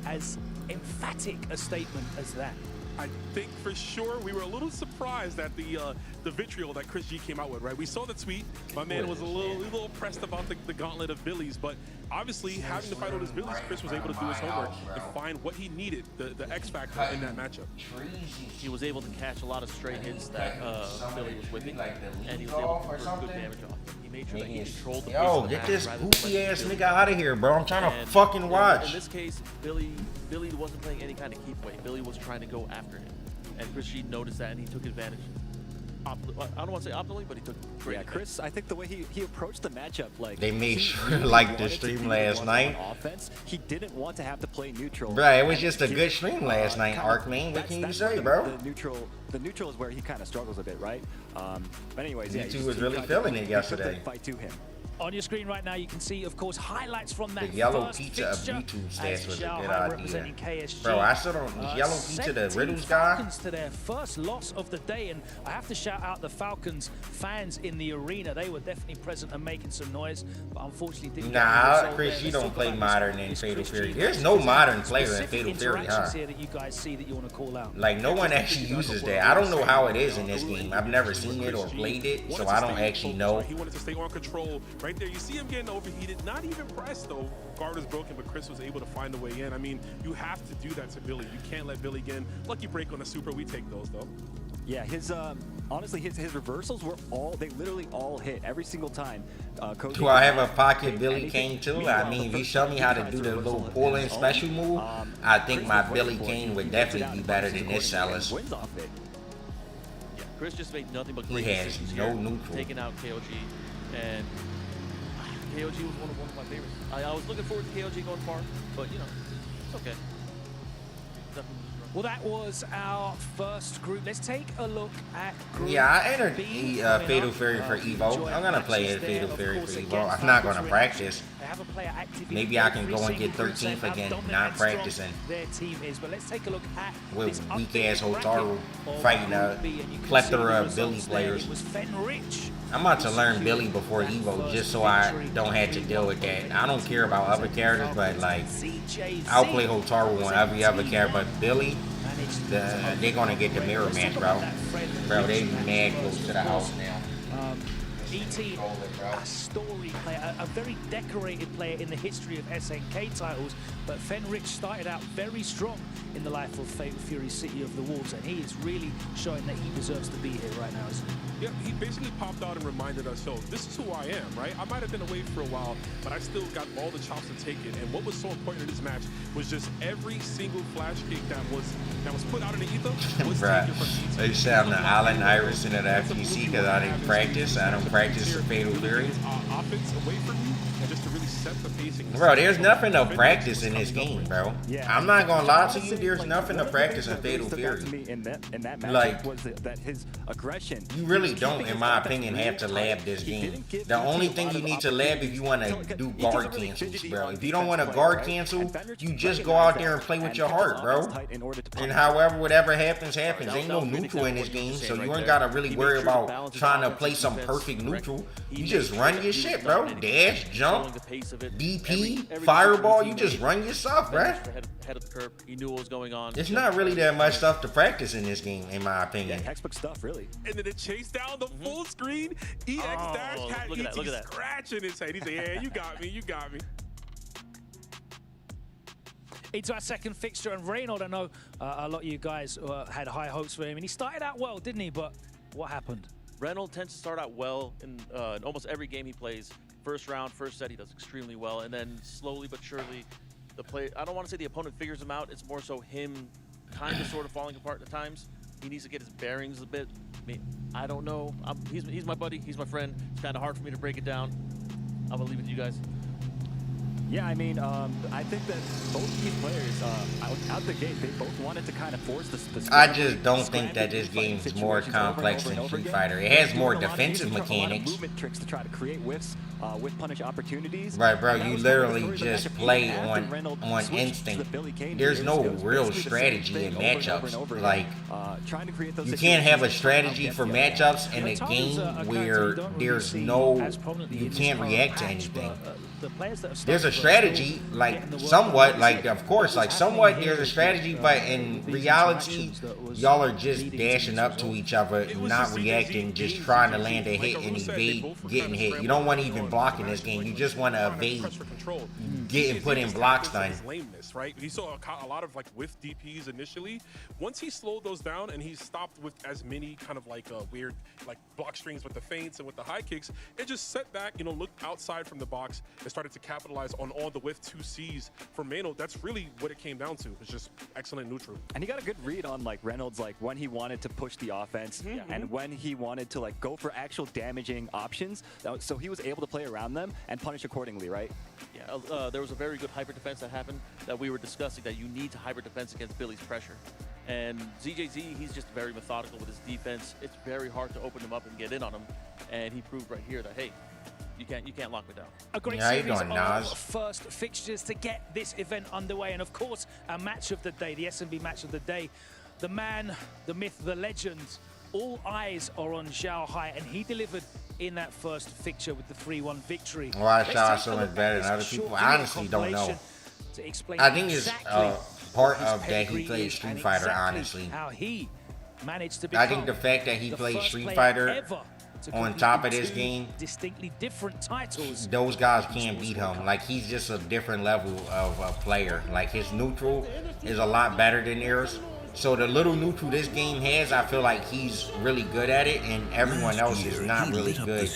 as emphatic a statement as that? I think for sure we were a little surprised at the vitriol that Chris G came out with, right? We saw the tweet. My man was a little pressed about the gauntlet of Billy's, but obviously having to fight all his Billy's, Chris was able to do his homework and find what he needed, the X factor in that matchup. He was able to catch a lot of straight hits that Billy was whipping, and he was able to put good damage off them. He made sure that he controlled the pace of the get match this rather than goofy playing ass Billy. nigga out of here, bro. I'm trying to fucking watch. In this case, Billy wasn't playing any kind of keep weight. Billy was trying to go after him. And Chris G noticed that, and he took advantage. I don't want to say optimally, but he took great advantage. Chris, I think the way he approached the matchup, like They made sure, like the stream last night. Offense, he didn't want to have to play neutral. Bro, it was just a good stream last night, Arkman. What can you say, bro? The neutral is where he kind of struggles a bit, right? But anyways, yeah, YouTube was really feeling it yesterday. Fight to him. On your screen right now, you can see, of course, highlights from that The yellow first pizza of fixture YouTube as stats was a Xiao good Hai idea. representing KSG. Bro, I stood on this yellow pizza, the Riddles guy. Falcons to their first loss of the day, and I have to shout out the Falcons fans in the arena. They were definitely present and making some noise, but unfortunately didn't get the Nah, result Chris, there. you Let's don't talk play about modern in this Fatal Chris Fury. G. There's no modern player in Specific Fatal Fury, huh? interactions here that you guys see that you want to call out. Like, no one actually uses that. I don't know how it is in this game. I've never seen it or played it, so I don't actually know. He wanted to stay on control. Right there, you see him getting overheated. Not even pressed, though. Guard was broken, but Chris was able to find a way in. I mean, you have to do that to Billy. You can't let Billy get in. Lucky break on the super. We take those, though. Yeah, his honestly, his reversals were they literally all hit every single time. Do I have a pocket Billy Kane too? I mean, if you show me how to do the little pull-in special move, I think my Billy Kane would definitely be better than this Salas. Yeah, Chris just made nothing but He great has decisions no here, neutral. taking out KOG, and KOG was one of my favorites. I was looking forward to KOG going far, but you know, it's okay. Well, that was our first group. Let's take a look at group Yeah, I entered B Fatal Fury for Evo. I'm gonna play it Fatal Fury for Evo. I'm not gonna practice. Maybe I can go and get 13th again, not practicing. Their team is, but let's take a look at With weak ass Hotaru fighting a plethora of Billy players. It was Fenrich. I'm about to learn Billy before Evo just so I don't have to deal with that. I don't care about other characters, but like, I'll play Hotaru on every other character, but Billy, they're gonna get the mirror match, bro. Bro, they mad close to the house now. E.T., a story player, a very decorated player in the history of SNK titles, but Fenrich started out very strong in the life of Fatal Fury City of the Wolves, and he is really showing that he deserves to be here right now, isn't he? Yeah, he basically popped out and reminded us, so this is who I am, right? I might have been away for a while, but I still got all the chops to take it. And what was so important in this match was just every single flash kick that was put out in the ether was taken from E.T. They say I'm the Allen Iverson of the FGC because I didn't practice. I don't practice for Fatal Fury. Offense away from you, and just to really set the pacing. Bro, there's nothing to practice in this game, bro. I'm not gonna lie to you. There's nothing to practice in Fatal Fury. In that match Like, was that his aggression. you really don't, in my opinion, have to lab this game. The only thing you need to lab if you want to do guard cancels, bro. If you don't want to guard cancel, you just go out there and play with your heart, bro. And however, whatever happens, happens. Ain't no neutral in this game, so you ain't gotta really worry about trying to play some perfect neutral. You just run your shit, bro. Dash, jump, DP, fireball. You just run your stuff, bro. Head of the curve. He knew what was going on. It's not really that much stuff to practice in this game, in my opinion. Textbook stuff, really. And then the chase down the full screen. EX dash had look at that. scratching his head. He said, yeah, you got me, you got me. Into our second fixture, and Reynolds, I know a lot of you guys had high hopes for him, and he started out well, didn't he? But what happened? Reynolds tends to start out well in almost every game he plays. First round, first set, he does extremely well, and then slowly but surely, I don't want to say the opponent figures him out. It's more so him kind of sort of falling apart at times. He needs to get his bearings a bit. I mean, I don't know. He's my buddy. He's my friend. It's kind of hard for me to break it down. I'm going to leave it to you guys. Yeah, I mean, I think that both these players, out the gate, they both wanted to kind of force the I just don't think that this game's more complex than Street Fighter. It has more defensive mechanics. Movement tricks to try to create whiffs, whiff punish opportunities. Right, bro. You literally just play on instinct. There's no real strategy in matchups. Like, you can't have a strategy for matchups in a game where there's no, you can't react to anything. There's a strategy, like somewhat, like of course, like somewhat there's a strategy, but in reality, y'all are just dashing up to each other, not reacting, just trying to land a hit and evade getting hit. You don't want to even block in this game. You just want to evade getting put in blocks done. Lameness, right? He saw a lot of like whiff DPs initially. Once he slowed those down and he stopped with as many kind of like weird like block strings with the feints and with the high kicks, it just set back, you know, looked outside from the box and started to capitalize on all the whiff 2Cs for Mano. That's really what it came down to. It's just excellent neutral. And he got a good read on like Reynolds, like when he wanted to push the offense and when he wanted to like go for actual damaging options. So he was able to play around them and punish accordingly, right? Yeah, there was a very good hyper defense that happened that we were discussing, that you need to hyper defense against Billy's pressure. And ZJZ, he's just very methodical with his defense. It's very hard to open him up and get in on him. And he proved right here that, hey, you can't lock me down. A great series of first fixtures to get this event underway. And of course, our match of the day, the SMB match of the day, the man, the myth, the legend, all eyes are on Xiao Hai, and he delivered in that first fixture with the 3-1 victory. Why Xiao Hai so much better than other people? I honestly don't know. I think it's part of that he played Street Fighter, honestly. How he managed to I think the fact that he played Street Fighter on top of this game, distinctly different titles, those guys can't beat him. Like, he's just a different level of a player. Like, his neutral is a lot better than theirs. So the little neutral this game has, I feel like he's really good at it, and everyone else is not really good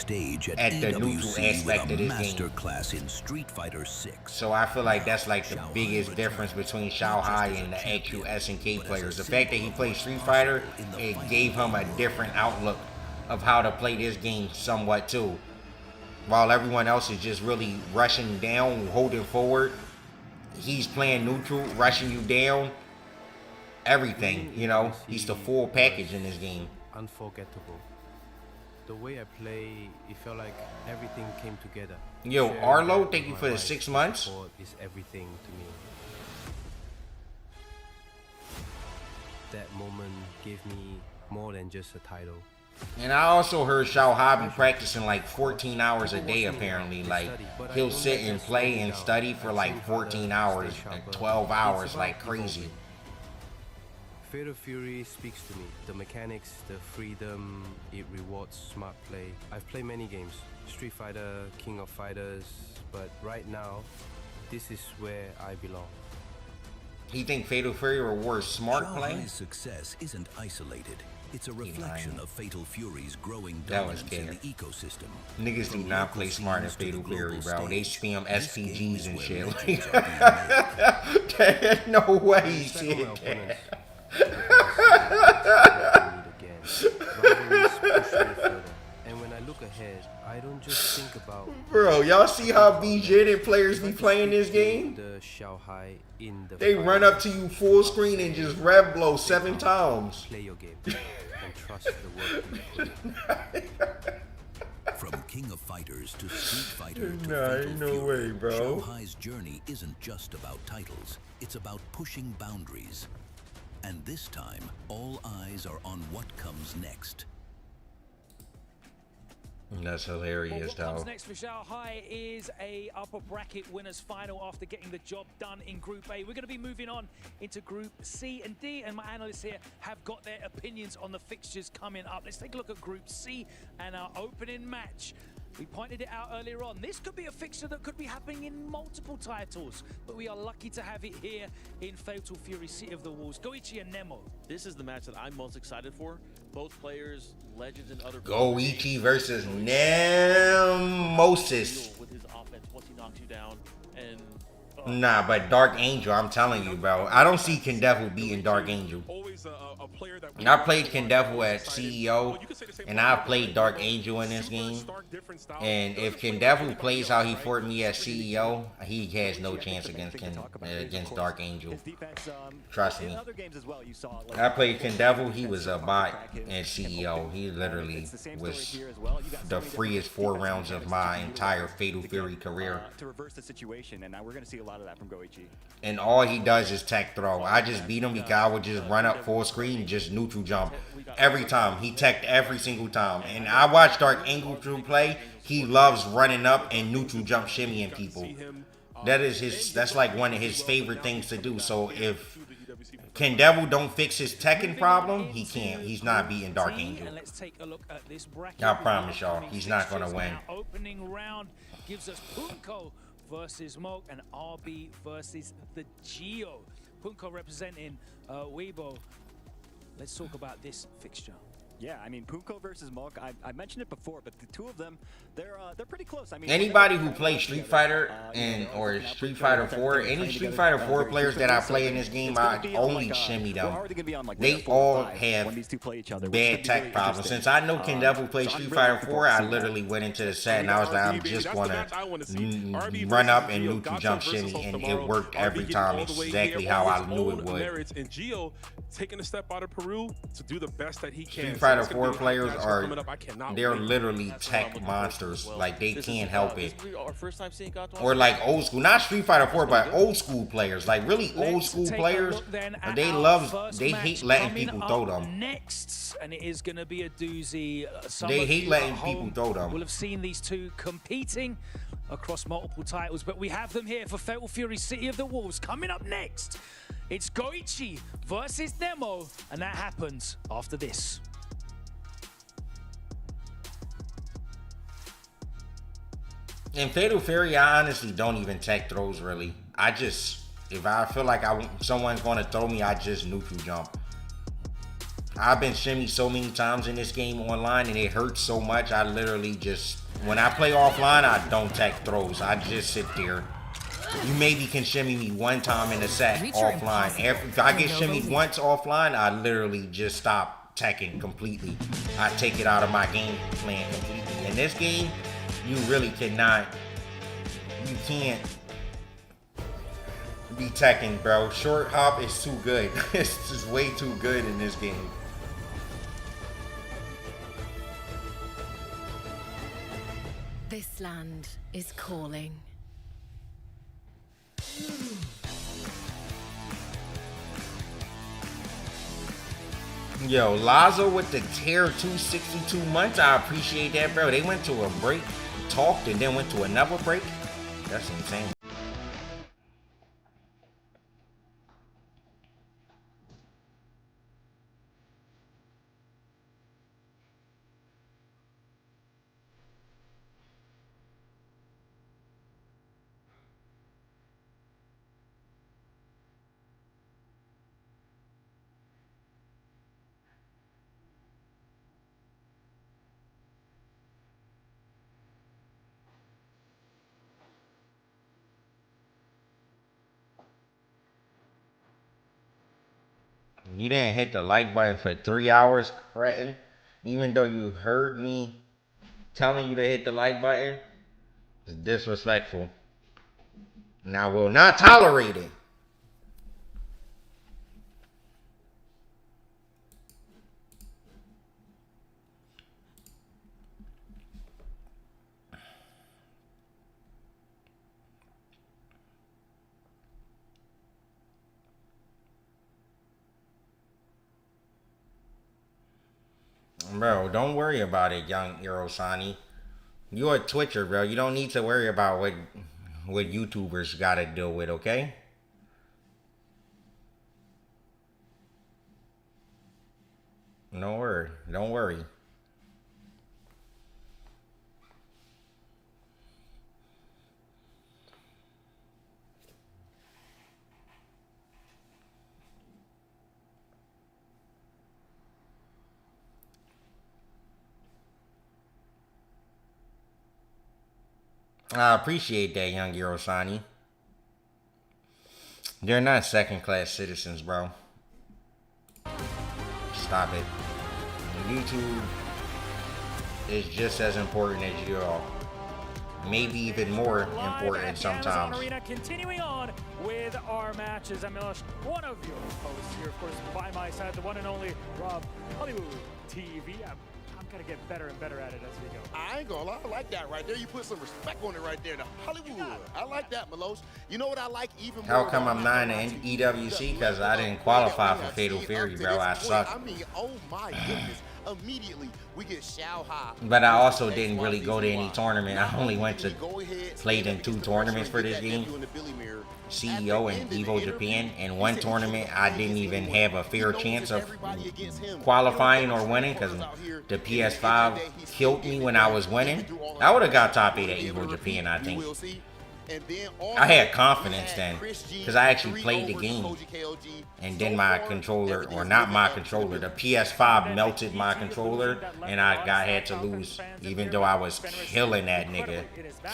at the neutral aspect of this game. In Street Fighter 6. So I feel like that's like the biggest difference between Xiao Hai and the actual SNK players. The fact that he played Street Fighter, it gave him a different outlook of how to play this game somewhat too. While everyone else is just really rushing down, holding forward, he's playing neutral, rushing you down. Everything, you know, he's the full package in this game. Unforgettable. The way I play, it felt like everything came together. Yo, Arlo, thank you for the 6 months. Is everything to me. That moment gave me more than just a title. And I also heard Xiao Hai be practicing like 14 hours a day apparently. Like, he'll sit and play and study for like 14 hours, like 12 hours, like crazy. Fatal Fury speaks to me. The mechanics, the freedom, it rewards smart play. I've played many games, Street Fighter, King of Fighters, but right now, this is where I belong. You think Fatal Fury rewards smart Xiao play? Hai's success isn't isolated. It's a reflection of Fatal Fury's growing That was dominance in the scared. ecosystem. Niggas do not play smart in Fatal Fury, bro. They spam SPGs and shit. There's no way he said that. And when I look ahead, I don't just think about. Bro, y'all see how BJ and players be playing this game? The Xiao Hai in the They run up to you full screen and just rev blow 7 times. Play your game and trust the work you put in. From King of Fighters to Street Fighter to Nah, Fatal ain't no Fury, way, bro. Xiao Hai's journey isn't just about titles. It's about pushing boundaries. And this time, all eyes are on what comes next. That's hilarious, What comes though. next for Xiao Hai is a upper bracket winners final after getting the job done in Group A. We're going to be moving on into Group C and D, and my analysts here have got their opinions on the fixtures coming up. Let's take a look at Group C and our opening match. We pointed it out earlier on. This could be a fixture that could be happening in multiple titles, but we are lucky to have it here in Fatal Fury, City of the Wolves. Goichi and Nemo. This is the match that I'm most excited for. Both players, legends and other. Goichi versus Nemosis. With his offense, once he knocks you down, and Nah, but Dark Angel, I'm telling you, bro. I don't see Kindoo beating Dark Angel. I played Kindoo at CEO, and I played Dark Angel in this game. And if Kindoo plays how he fought me at CEO, he has no chance against Dark Angel. Trust me. I played Kindoo. He was a bot at CEO. He literally was the freest 4 rounds of my entire Fatal Fury career. To reverse the situation, and now we're going to see a lot of that from Goichi. And all he does is tech throw. I just beat him because I would just run up full screen and just neutral jump. Every time. He teched every single time. And I watched Dark Angel play. He loves running up and neutral jump shimmying people. That's like one of his favorite things to do. So if Kindoo don't fix his teching problem, he can't. He's not beating Dark Angel. I promise y'all, he's not going to win. Opening round gives us Punko versus Moke and RB versus the Geo. Punko representing Weibo. Let's talk about this fixture. Yeah, I mean, Punko versus Moke, I mentioned it before, but the two of them, they're pretty close. I mean, anybody who plays Street Fighter or Street Fighter 4, any Street Fighter 4 players that I play in this game, I only shimmy them. They all have bad tech problems. Since I know Kindoo plays Street Fighter 4, I literally went into the set and I was like, I'm just gonna run up and neutral jump shimmy, and it worked every time exactly how I knew it would. And Geo taking a step out of Peru to do the best that he can. Street Fighter 4 players they're literally tech monsters. Like, they can't help it. Or like old school, not Street Fighter 4, but old school players. Like really old school players, they hate letting people throw them. Next, and it is going to be a doozy. They hate letting people throw them. We'll have seen these two competing across multiple titles, but we have them here for Fatal Fury City of the Wolves. Coming up next, it's Goichi versus Nemo, and that happens after this. In Fatal Fury, I honestly don't even tech throws really. If I feel like someone's going to throw me, I just neutral jump. I've been shimmied so many times in this game online and it hurts so much, I literally just, when I play offline, I don't tech throws. I just sit there. You maybe can shimmy me one time in a set offline. If I get shimmied once offline, I literally just stop teching completely. I take it out of my game plan completely. In this game, you really can't be teching, bro. Short hop is too good. It's just way too good in this game. This land is calling. Yo, Lazo with the tier 262 months. I appreciate that, bro. They went to a break, talked, and then went to another break. That's insane. You didn't hit the like button for 3 hours, cretin. Even though you heard me telling you to hit the like button is disrespectful. And I will not tolerate it. Bro, don't worry about it, young Irosani. You're a Twitcher, bro. You don't need to worry about what YouTubers gotta deal with, okay? Don't worry. Don't worry. I appreciate that, young Irosani. They're not second-class citizens, bro. Stop it. YouTube is just as important as you all. Maybe even more important sometimes. Arena, continuing on with our matches. I'm Milosh, one of your hosts here, of course, by my side, the one and only Rob Hollywood TV. I'm gonna get better and better at it as we go. I ain't gonna lie, I like that right there. You put some respect on it right there. The Hollywood. I like that, Milosh. You know what I like even more? How come I'm not in EWC? Because I didn't qualify for Fatal Fury, bro. I suck. I mean, oh my goodness. Immediately, we get Xiao Hai. But I also didn't really go to any tournament. I only went to played in 2 tournaments for this game. CEO and Evo Japan. And 1 tournament, I didn't even have a fair chance of qualifying or winning because the PS5 killed me when I was winning. I would have got top 8 at Evo Japan, I think. I had confidence then because I actually played the game, and then my controller, or not my controller, the PS5 melted my controller, and I had to lose, even though I was killing that nigga,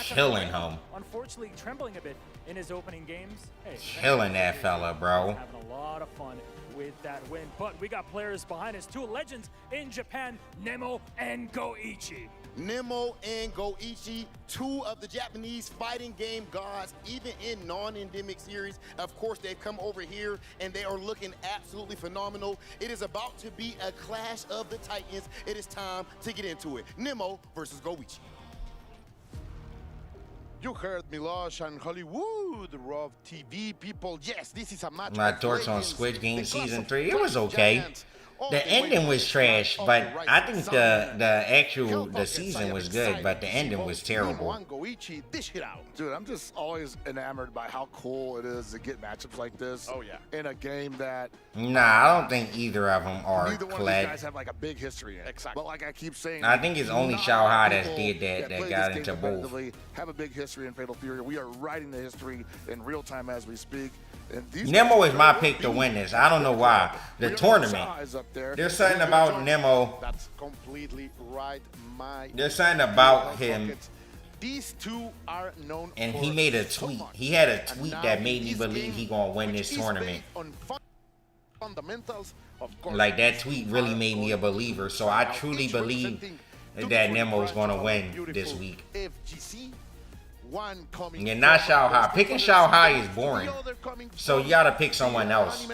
killing him, Unfortunately, trembling a bit in his opening games. Hey, killing that fella, bro. Having a lot of fun with that win, but we got players behind us, 2 legends in Japan, Nemo and Goichi. Nemo and Goichi, 2 of the Japanese fighting game gods, even in non-endemic series. Of course, they've come over here and they are looking absolutely phenomenal. It is about to be a clash of the titans. It is time to get into it. Nemo versus Goichi. You heard Milosh and Hollywood, Rob TV people. Yes, this is a match. My thoughts on Squid Game Season 3, it was okay. The ending was trash, but I think the season was good, but the ending was terrible. Dude, I'm just always enamored by how cool it is to get matchups like this. Oh yeah. In a game that. Nah, I don't think either of them are Neither one of these guys have like a big history in it. Exactly. But like I keep saying, I think it's only Xiao Hai that did that play got this into game both. competitively, have a big history in Fatal Fury. We are writing the history in real time as we speak. Nemo is my pick to win this. I don't know why. The tournament. There's something about Nemo. That's completely right. There's something about him. These 2 are known. And he made a tweet. He had a tweet that made me believe he gonna win this tournament. Fundamentals, of course. Like that tweet really made me a believer. So I truly believe that Nemo's gonna win this week. You're not Xiao Hai. Picking Xiao Hai is boring. So you gotta pick someone else.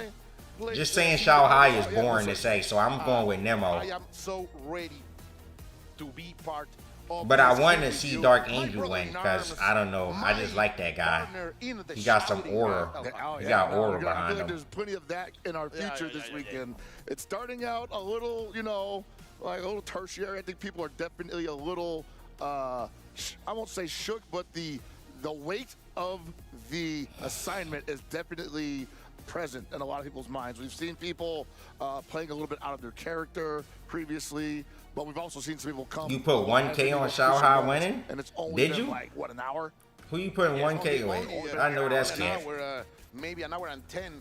Just saying Xiao Hai is boring to say, so I'm going with Nemo. I am so ready to be part of. But I wanted to see Dark Angel win because I don't know. I just like that guy. He got some aura. He got aura behind him. There's plenty of that in our future this weekend. It's starting out a little, you know, like a little tertiary. I think people are definitely a little. I won't say shook, but the weight of the assignment is definitely present in a lot of people's minds. We've seen people playing a little bit out of their character previously, but we've also seen some people come. You put 1K on Xiao Hai winning? And it's only Did you? like, what, an hour? Who you putting 1K with? I know that's cat. Maybe an hour and 10,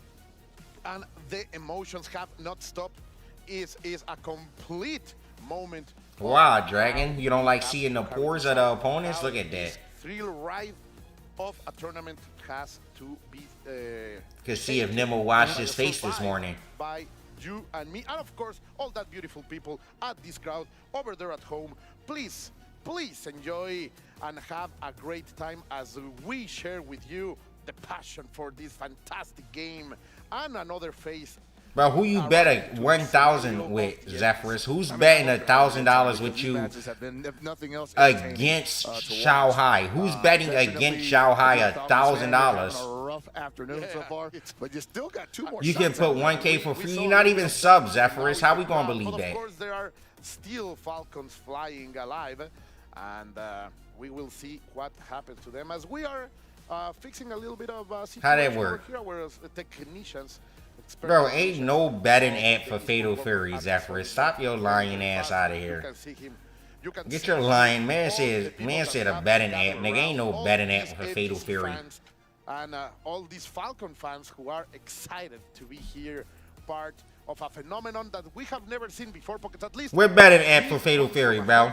and the emotions have not stopped. Is a complete moment. Wow, Dragon, you don't like seeing the pores of the opponents? Look at that. Thrill ride of a tournament has to be. Could see if Nemo washed his face this morning. By you and me, and of course all that beautiful people at this crowd over there at home. Please please enjoy and have a great time as we share with you the passion for this fantastic game and another phase. Bro, who you bet 1,000 with, Zephyrus? Who's betting $1,000 with you against Xiao Hai? Who's betting against Xiao Hai $1,000? Rough afternoon so far, but you still got 2 more. You can put 1K for free. You're not even sub, Zephyrus. How we gonna believe that? Of course, there are still Falcons flying alive, and we will see what happens to them as we are fixing a little bit of situation. How that work? Here, where technicians. Bro, ain't no betting app for Fatal Fury, Zephyrus. Stop your lying ass out of here. Get your lying. Man said a betting app. Nigga, ain't no betting app for Fatal Fury. And all these Falcon fans who are excited to be here, part of a phenomenon that we have never seen before. Because at least we're betting app for Fatal Fury, bro.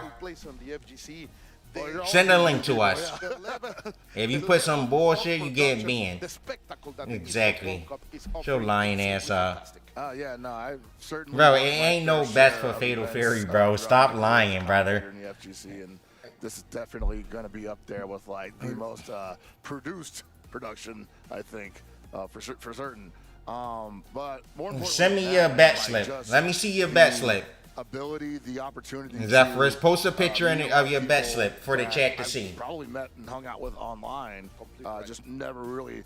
Send a link to us. If you put some bullshit, you get banned. Exactly. Your lying ass up. Yeah, no, I certainly. Bro, it ain't no bets for Fatal Fury, bro. Stop lying, brother. In the FGC, and this is definitely going to be up there with like the most produced production, I think, for certain. But more importantly, send me your bet slip. Let me see your bet slip. Ability, the opportunity. Zephyrus, post a picture of your bet slip for the chat to see. Probably met and hung out with online, just never really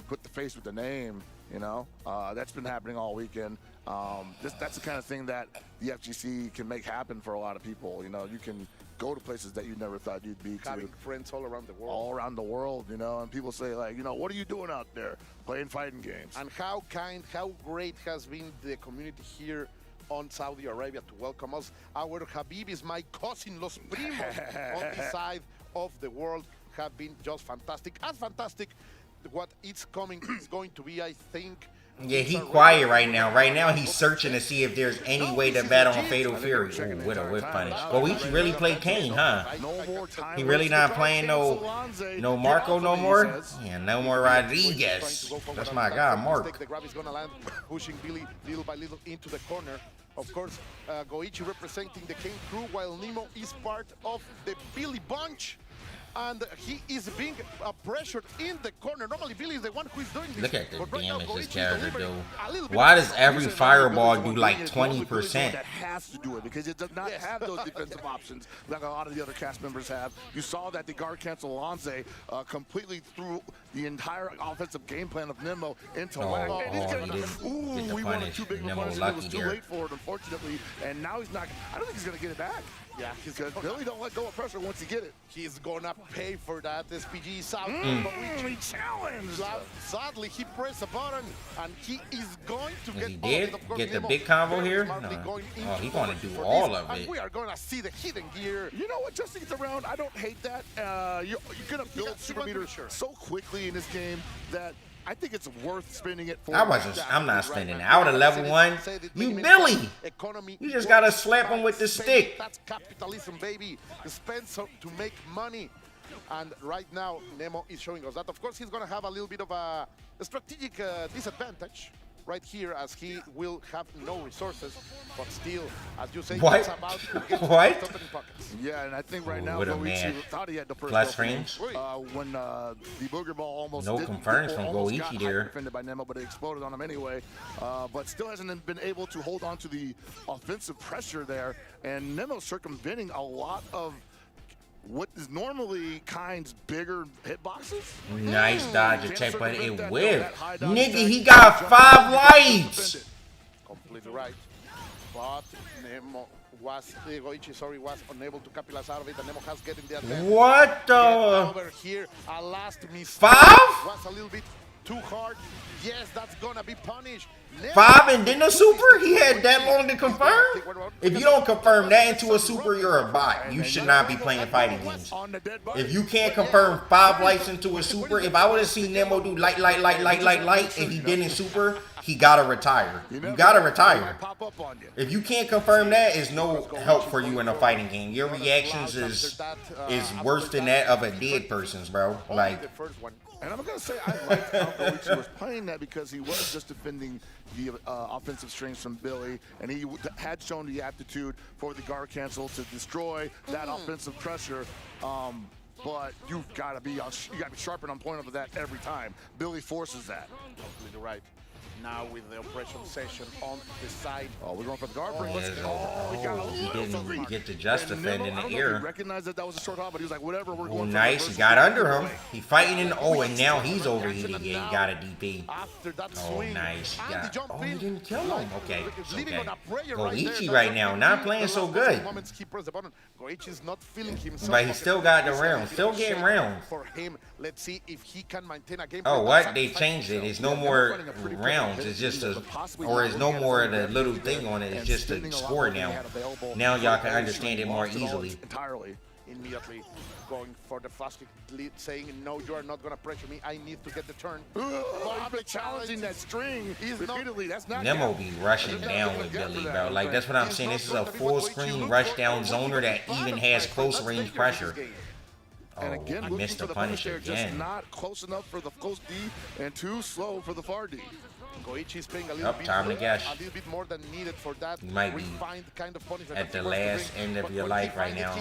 put the face with the name. You know, that's been happening all weekend. That's the kind of thing that the FGC can make happen for a lot of people. You know, you can go to places that you never thought you'd be. Having friends all around the world. All around the world, you know, and people say like, you know, what are you doing out there? Playing fighting games. And how kind, how great has been the community here on Saudi Arabia to welcome us. Our Habibis, my cousin, Los Primos, on this side of the world have been just fantastic. As fantastic, what it's coming is going to be, I think. Yeah, he quiet right now. Right now, he's searching to see if there's any way to bet on Fatal Fury. Ooh, with a whip punish. Oh, he really played Kane, huh? He really not playing no Marco no more? Yeah, no more Rodriguez. That's my guy, Mark. The grab is going to land, pushing Billy little by little into the corner. Of course, Goichi representing the Kane crew, while Nemo is part of the Billy bunch. And he is being pressured in the corner. Normally, Billy is the one who is doing this. Look at the damage this character do. Why does every fireball do like 20%? That has to do it because it does not have those defensive options like a lot of the other cast members have. You saw that the guard cancel Alonze completely threw the entire offensive game plan of Nemo into whack. Ooh, we wanted too big of a punish. It was too late for it, unfortunately. And now he's not. I don't think he's going to get it back. Yeah, because Billy don't let go of pressure once you get it. He's gonna pay for that. SPG is out. He challenged. Sadly, he pressed a button, and he is going to get. He did get the big combo here. No. Oh, he's gonna do all of it. And we are gonna see the hidden gear. You know what? Just to get around, I don't hate that. You're gonna build super meter so quickly in this game that I think it's worth spending it for. I'm not spending it. Out of level 1. You Billy. You just gotta slap him with the stick. That's capitalism, baby. Spend to make money. And right now, Nemo is showing us that. Of course, he's gonna have a little bit of a strategic disadvantage right here, as he will have no resources, but still, as you say, it's about to get opening pockets. Yeah, and I think right now, Goichi thought he had the first plus frames. When the booger ball almost confirms from Goichi there. Defended by Nemo, but it exploded on him anyway. But still hasn't been able to hold on to the offensive pressure there, and Nemo circumventing a lot of what is normally Kind's bigger hitboxes. Nice dodge attack, but it whipped. Nigga, he got 5 lights. Completely right. But Nemo was, Goichi, was unable to capitalize out of it, and Nemo has getting the advantage. What the? Over here, a last mistake. 5? Was a little bit too hard. Yes, that's gonna be punished. 5 and then a super? He had that long to confirm? If you don't confirm that into a super, you're a bot. You should not be playing fighting games. If you can't confirm 5 lights into a super, if I would have seen Nemo do light, and he didn't super, he gotta retire. You gotta retire. If you can't confirm that, it's no help for you in a fighting game. Your reactions is worse than that of a dead person's, bro. Like, And I'm going to say I liked how Goichi was playing that because he was just defending the offensive strings from Billy, and he had shown the aptitude for the guard cancel to destroy that offensive pressure. But you've got to be sharp and on point of that every time. Billy forces that. Completely right. Now with the operation session on the side. Oh, we're going for the guard break. He didn't get the just defend in the ear. He recognized that was a short hop, but he was like, whatever, we're going nice. He got under him. He fighting in. Oh, and now he's overheated. Yeah, he got a DP. Oh, nice. Oh, he didn't kill him. Okay. Okay. Goichi right now, not playing so good. But he still got the round. Still getting rounds. Let's see if he can maintain a game. Oh, what? They changed it. There's no more rounds. It's just a, or it's no more of the little thing on it. It's just a score now. Now y'all can understand it more easily. Entirely. Immediately going for the fast kick lead, saying, no, you are not going to pressure me. I need to get the turn. I've been challenging that string repeatedly. That's not Nemo be rushing down with Billy, bro. Like, that's what I'm saying. This is a full screen rush down zoner that even has close range pressure. And again, I looking missed for the the punish punish there, just again. not close enough for the close D and too slow for the far D. Goichi is playing a little bit time to guess. a little bit more than needed for that. You might be kind of punishment at the last end of your life right now.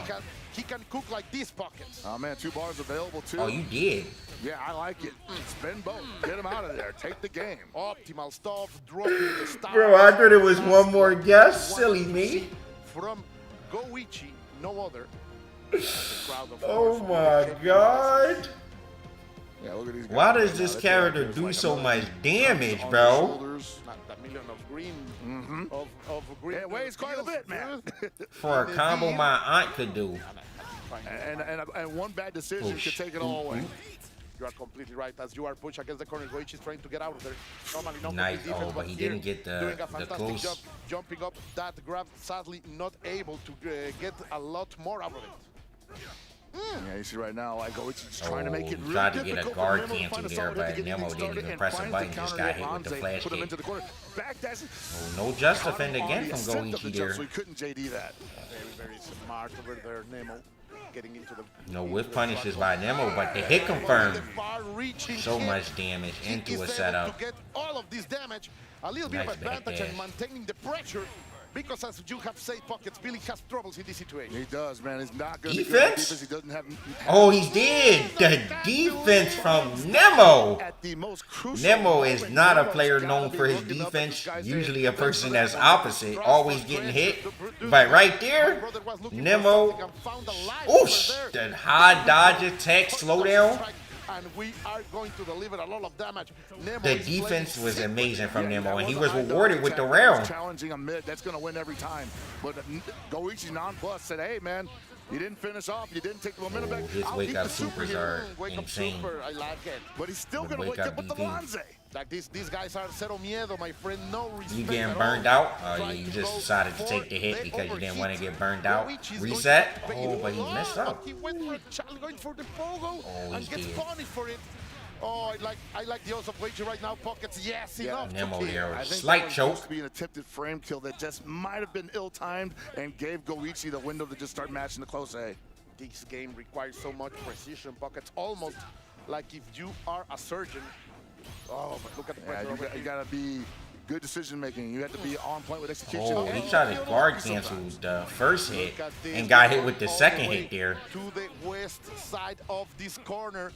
He can cook like these pockets. Oh man, 2 bars available too. Oh, you did. Yeah, I like it. Spin both. Get him out of there. Take the game. Optimal stuff. Dropping the star. Bro, I thought it was one more guess. Silly me. From Goichi, no other. Oh my god. Yeah, look at these guys. Why does this character do so much damage, bro? That million of green. Of green. It weighs quite a bit, man. For a combo my aunt could do. And one bad decision could take it all away. You are completely right. As you are pushed against the corner, Goichi is trying to get out of there. Normally not Nice. defense, But he didn't get doing a the fantastic close. job jumping up that grab. Sadly, not able to get a lot more out of it. Yeah, you see right now, like Goichi's trying to make it really tried to difficult get a for guard Nemo to cancel find a there, solid hit to but get Nemo things didn't started even and press a finds button. the Just counter got hit hit with the Anze, flash put him kick. into the corner. Backdash. Oh, no just defend again from Goichi there. So he couldn't JD that. Very, very smart over there, Nemo. Getting into the No whiff punishes by Nemo, but the hit confirmed. So much damage into a setup. To get all of this damage, a little bit of advantage and maintaining the pressure. Because as you have said, Pockets, Billy has troubles in this situation. He does, man. He's not going to be Defense? good. He doesn't have. Oh, he did. The defense from Nemo. At the most crucial Nemo is not a player known for his defense. Usually a person that's opposite, always getting hit. But right there, Nemo. Oosh, that high dodge attack slowdown. And we are going to deliver a lot of damage. Nemo The defense was amazing from Nemo, and he was rewarded with the round. Challenging a mid, that's going to win every time. But Goichi non-plus said, hey, man, you didn't finish off. You didn't take the momentum back. His wake-up supers are insane. I like it. But he's still going to wake up with the Anze. Like these guys are cero miedo, my friend. No respect. You getting burned out? Oh, yeah, you just decided to take the hit because you didn't want to get burned out. Reset. Oh, but he messed up. He went for a challenge, going for the pogo, and gets punished for it. Oh, I like the odds of Goichi right now. Pockets, yes, enough. Nemo to there, I think slight that was choke. supposed to be an attempted frame kill that just might have been ill-timed and gave Goichi the window to just start matching the close A. This game requires so much precision, Pockets. Almost like if you are a surgeon. Oh, but look at the pressure. You gotta be good decision making. You have to be on point with execution. Oh, he tried to guard cancel the first hit and got hit with the second hit there. To the west side of this corner,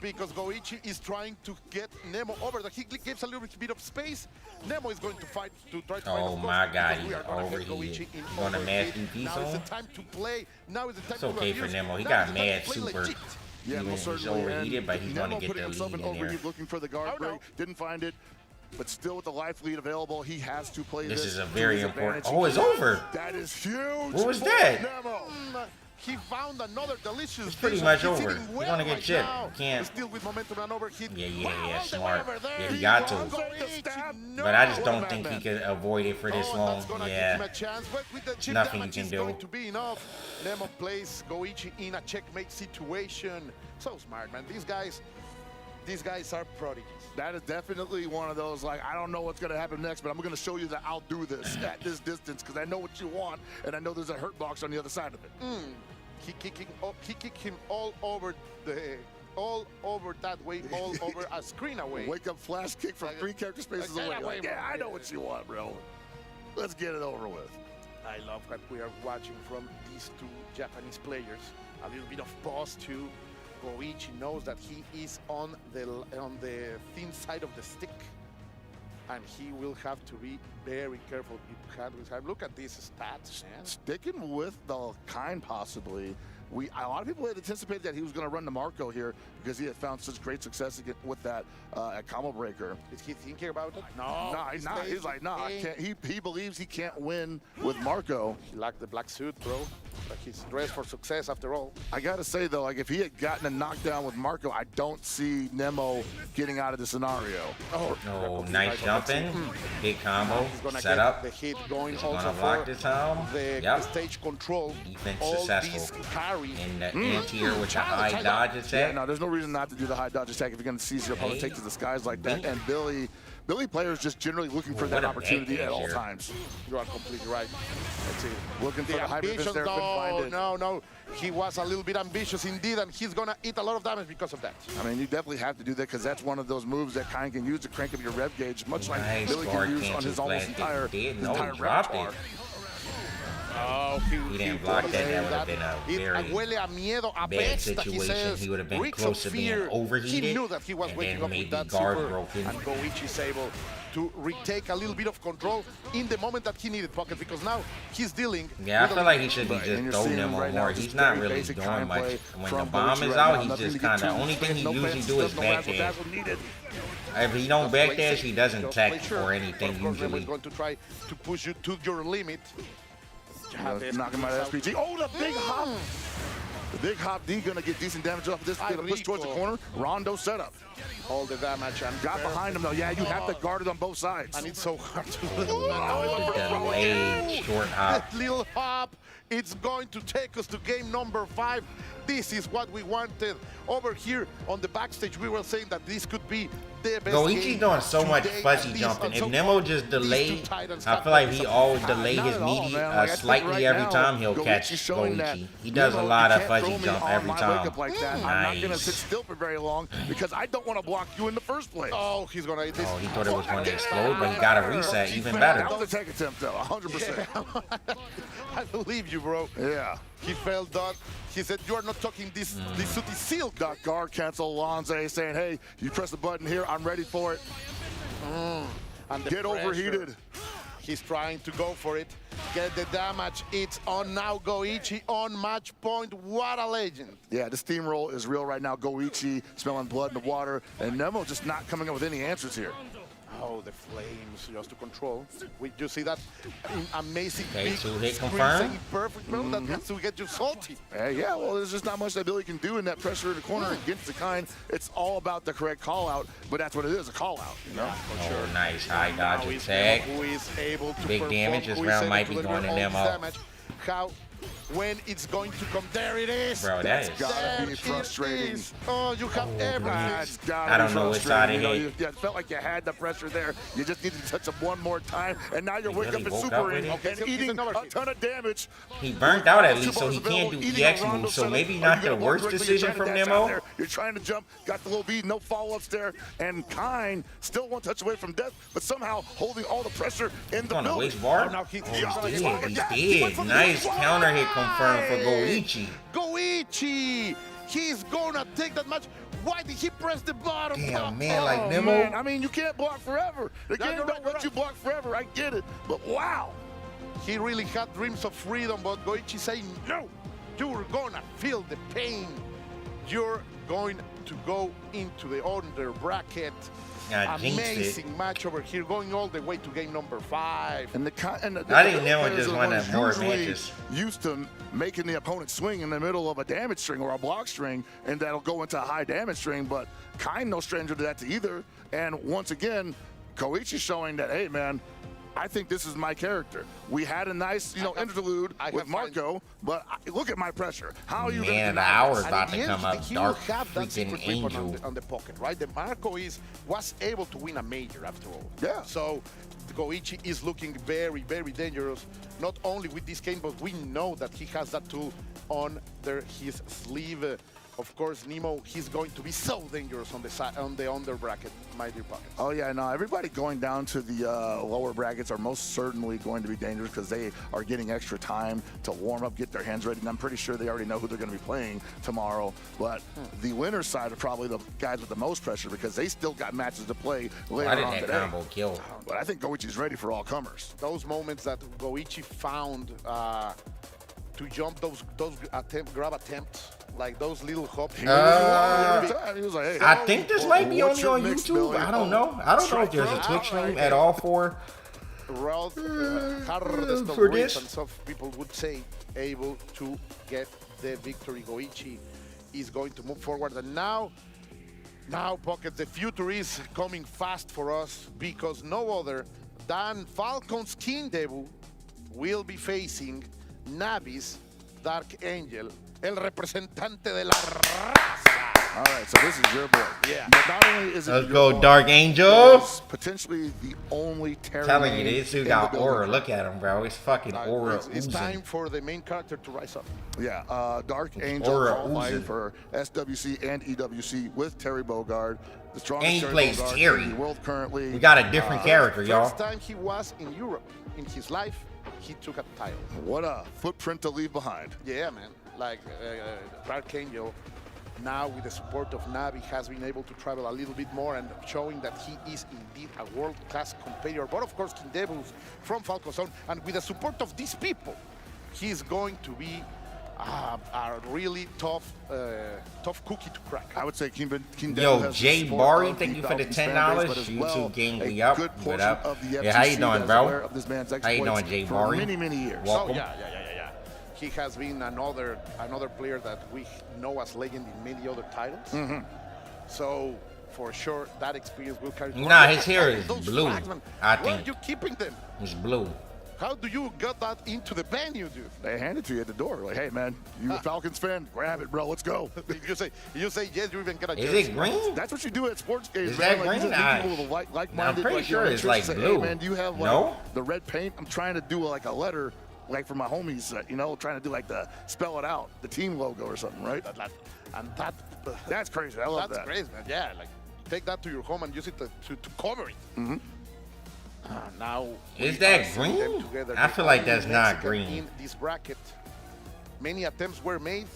because Goichi is trying to get Nemo over. He gives a little bit of space. Nemo is going to fight to try to fight. Oh my God, he's overheated. You want a mad DP Now is zone? the time to play. Now is the time It's okay to for abuse. Nemo. He Now got is the time mad to play super. legit. Yeah, Even most he's certainly. overheated, but he's going to Nemo get putting the himself lead in in there. overheat, looking for the guard break. Didn't find it. But still with the life lead available, he has to play this. This is a to very his important. advantage. Oh, it's over. That is huge. What was for that? Nemo. He found another delicious. It's pretty dish. much He's over. eating You're well going to get right chipped. now. You can't. Still with momentum and overheat. Yeah, smart. Over there. Yeah, he got to. No. But I just don't think he could avoid it for this long. That's gonna give Yeah. him a chance, but with the chip Nothing damage you is can going do. to be enough. Nemo plays Goichi in a checkmate situation. So smart, man. These guys are prodigies. That is definitely one of those, like, I don't know what's going to happen next, but I'm going to show you that I'll do this at this distance because I know what you want, and I know there's a hurt box on the other side of it. He kicked him all over all over that way, all over a screen away. Wake up flash kick from 3 character spaces away. Like, yeah, I know what you want, bro. Let's get it over with. I love what we are watching from these two Japanese players. A little bit of pause too. Goichi knows that he is on the thin side of the stick, and he will have to be very careful. Look at these stats, man. Sticking with the kind, possibly. A lot of people had anticipated that he was going to run to Marco here because he had found such great success with that at Combo Breaker. Is he thinking about it? No, he's not. He's like, no, I can't. He believes he can't win with Marco. He liked the black suit, bro. Like he's dressed for success after all. I gotta say though, like if he had gotten a knockdown with Marco, I don't see Nemo getting out of the scenario. Oh, nice jumping, big combo, He's gonna set get up. the hit going He's also gonna lock for this home. the stage control. Defense all successful. These carry. In the anti-air with the high dodge attack. Yeah, no, there's no reason not to do the high dodge attack if you're gonna seize your opponent take to the skies like that. And Billy players just generally looking for that opportunity at all times. You are completely right. Let's see. Looking for the hyper fist there, couldn't find it. No. He was a little bit ambitious indeed, and he's gonna eat a lot of damage because of that. I mean, you definitely have to do that because that's one of those moves that Kind can use to crank up your rev gauge, much like Billy can use on his almost entire repertoire. Oh, he didn't block that. That would have been a very bad situation. He would have been close to being overheated. He knew that he was waking up with that guard super, broken. and Goichi's able to retake a little bit of control in the moment that he needed pocket, because now he's dealing. Yeah, I feel like he should be just throwing him on more. He's not really doing much. When the bomb is out, he's just kind of, only thing he usually do is backdash. If he don't backdash, he doesn't tech or anything usually. Going to try to push you to your limit. Knock him out of SPG. Oh, the big hop. The big hop D gonna get decent damage off of this. Gonna push towards the corner. Rondo setup. All the damage and got behind him though. Yeah, you have to guard it on both sides. And it's so hard to delayed short hop. That little hop. It's going to take us to game number 5. This is what we wanted. Over here on the backstage, we were saying that this could be the best Goichi's doing so much fuzzy jumping. If Nemo just delayed, I feel like he always delay his meaty slightly every time he'll catch Goichi. He does a lot of fuzzy jump every time. I'm not gonna sit still for very long because I don't want to block you in the first place. Oh, he's gonna. Oh, he thought it was going to explode, but he got a reset even better. That was a tech attempt though, 100%. I believe you, bro. Yeah. He felt that. He said, "You are not talking this. This suit is sealed." Got guard cancel. Lonze saying, "Hey, you press the button here. I'm ready for it." And get overheated. He's trying to go for it. Get the damage. It's on now. Goichi on match point. What a legend. Yeah, the steamroll is real right now. Goichi smelling blood in the water, and Nemo just not coming up with any answers here. Oh, the flames just to control. You see that amazing okay, big 2-hit confirmed. Perfect, bro. That has to get you salty. Yeah, well, there's just not much that Billy can do in that pressure in the corner against the Kind. It's all about the correct call out, but that's what it is, a call out. You know? Yeah, oh, nice high dodge attack. Big damage. This round might be going to Nemo. How? When it's going to come, there it is. Bro, that is gotta be frustrating. Oh, you have everything. I don't know which side it hit. It felt like you had the pressure there. You just needed to touch him one more time, and now you're waking up in super and eating a ton of damage. He burnt out at least, so he can't do EX moves. So maybe not the worst decision from Nemo. You're trying to jump, got the little V, no follow-ups there, and Kind still one touch away from death, but somehow holding all the pressure in the building. On a waist bar? Oh, he did. Nice counter hit confirmed for Goichi. Goichi! He's gonna take that match. Why did he press the bottom? Damn, man, like Nemo. Man, I mean, you can't block forever. The game don't let you block forever. I get it, but wow. He really had dreams of freedom, but Goichi saying, no, you're gonna feel the pain. You're going to go into the under bracket. Amazing match over here, going all the way to game number 5. And I think Nemo just wanted more advantages. Used to making the opponent swing in the middle of a damage string or a block string, and that'll go into a high damage string, but Kind no stranger to that either. And once again, Koichi showing that, hey man, I think this is my character. We had a nice, interlude with Marco, but look at my pressure. How are you going to the hour's about to come up. Dark freaking angel on the pocket, right? The Marco was able to win a major after all. Yeah. So Goichi is looking very, very dangerous. Not only with this game, but we know that he has that tool on his sleeve. of course, Nemo, he's going to be so dangerous on the side, on the under bracket, my dear Pocket. Oh yeah, no, everybody going down to the lower brackets are most certainly going to be dangerous because they are getting extra time to warm up, get their hands ready, and I'm pretty sure they already know who they're going to be playing tomorrow. But the winner's side are probably the guys with the most pressure because they still got matches to play later on today. Combo kill? But I think Goichi's ready for all comers. Those moments that Goichi found to jump those grab attempts, like those little hops. He was like, hey, I think this might be only on mix, YouTube. Billy? I don't know. I don't know if there's a Twitch stream at all for hardest of for wins, this. and some people would say able to get the victory. Goichi is going to move forward, and now Pocket, the future is coming fast for us because no other than Falcon's Kindoo will be facing Navi's Dark Angel, el representante de la raza. All right, so this is your boy. Yeah. But not only is it Let's your go, boy, Dark Angel. it's potentially the only terror. Telling you, name this dude in got the aura. building. Look at him, bro. It's fucking aura It's oozing. time for the main character to rise up. Yeah, Dark Angel aura qualifying oozing. for SWC and EWC with Terry Bogard, the strongest And he Terry plays Bogard Terry. in the world currently. We got a different character, y'all. First time he was in Europe in his life, he took a title. What a footprint to leave behind. Yeah, man. Like Dark Angel, now with the support of Navi, has been able to travel a little bit more and showing that he is indeed a world-class competitor. But of course, Kindoo from Falcon Zone, and with the support of these people, he's going to be a really tough cookie to crack. I would say Kindoo Yo, has the Jay support Bari, of thank you for the Falcons fan base, $10. but as YouTube well, gang, a we up. good What portion up? of the Yeah, how you FGC doing, that is bro? aware of this man's How you doing, exploits Jay for Bari? many years. Welcome. Oh, yeah. He has been another player that we know as legend in many other titles. So for sure, that experience will carry. Nah, his hair is Those blue, flags, man, I where think. are you keeping them? It's blue. How do you get that into the venue, dude? They hand it to you at the door. Like, hey, man, you a Falcons fan? Grab it, bro. Let's go. you say yes, you even get a Is jersey. it green? That's what you do at sports games, Is man. that Like, you green? just meet people with like-minded. I'm pretty like, you know, sure it's interests. like Say, blue. Hey, man, do you have like No? the red paint? I'm trying to do like a letter, like for my homies, you know, trying to do like the spell it out, the team logo or something, right? That's crazy. I love That's that. crazy, man. Yeah, like take that to your home and use it to cover it. Now Is we that are seeing them green? together. I The feel like only that's not Mexican green. In this bracket, many attempts were made.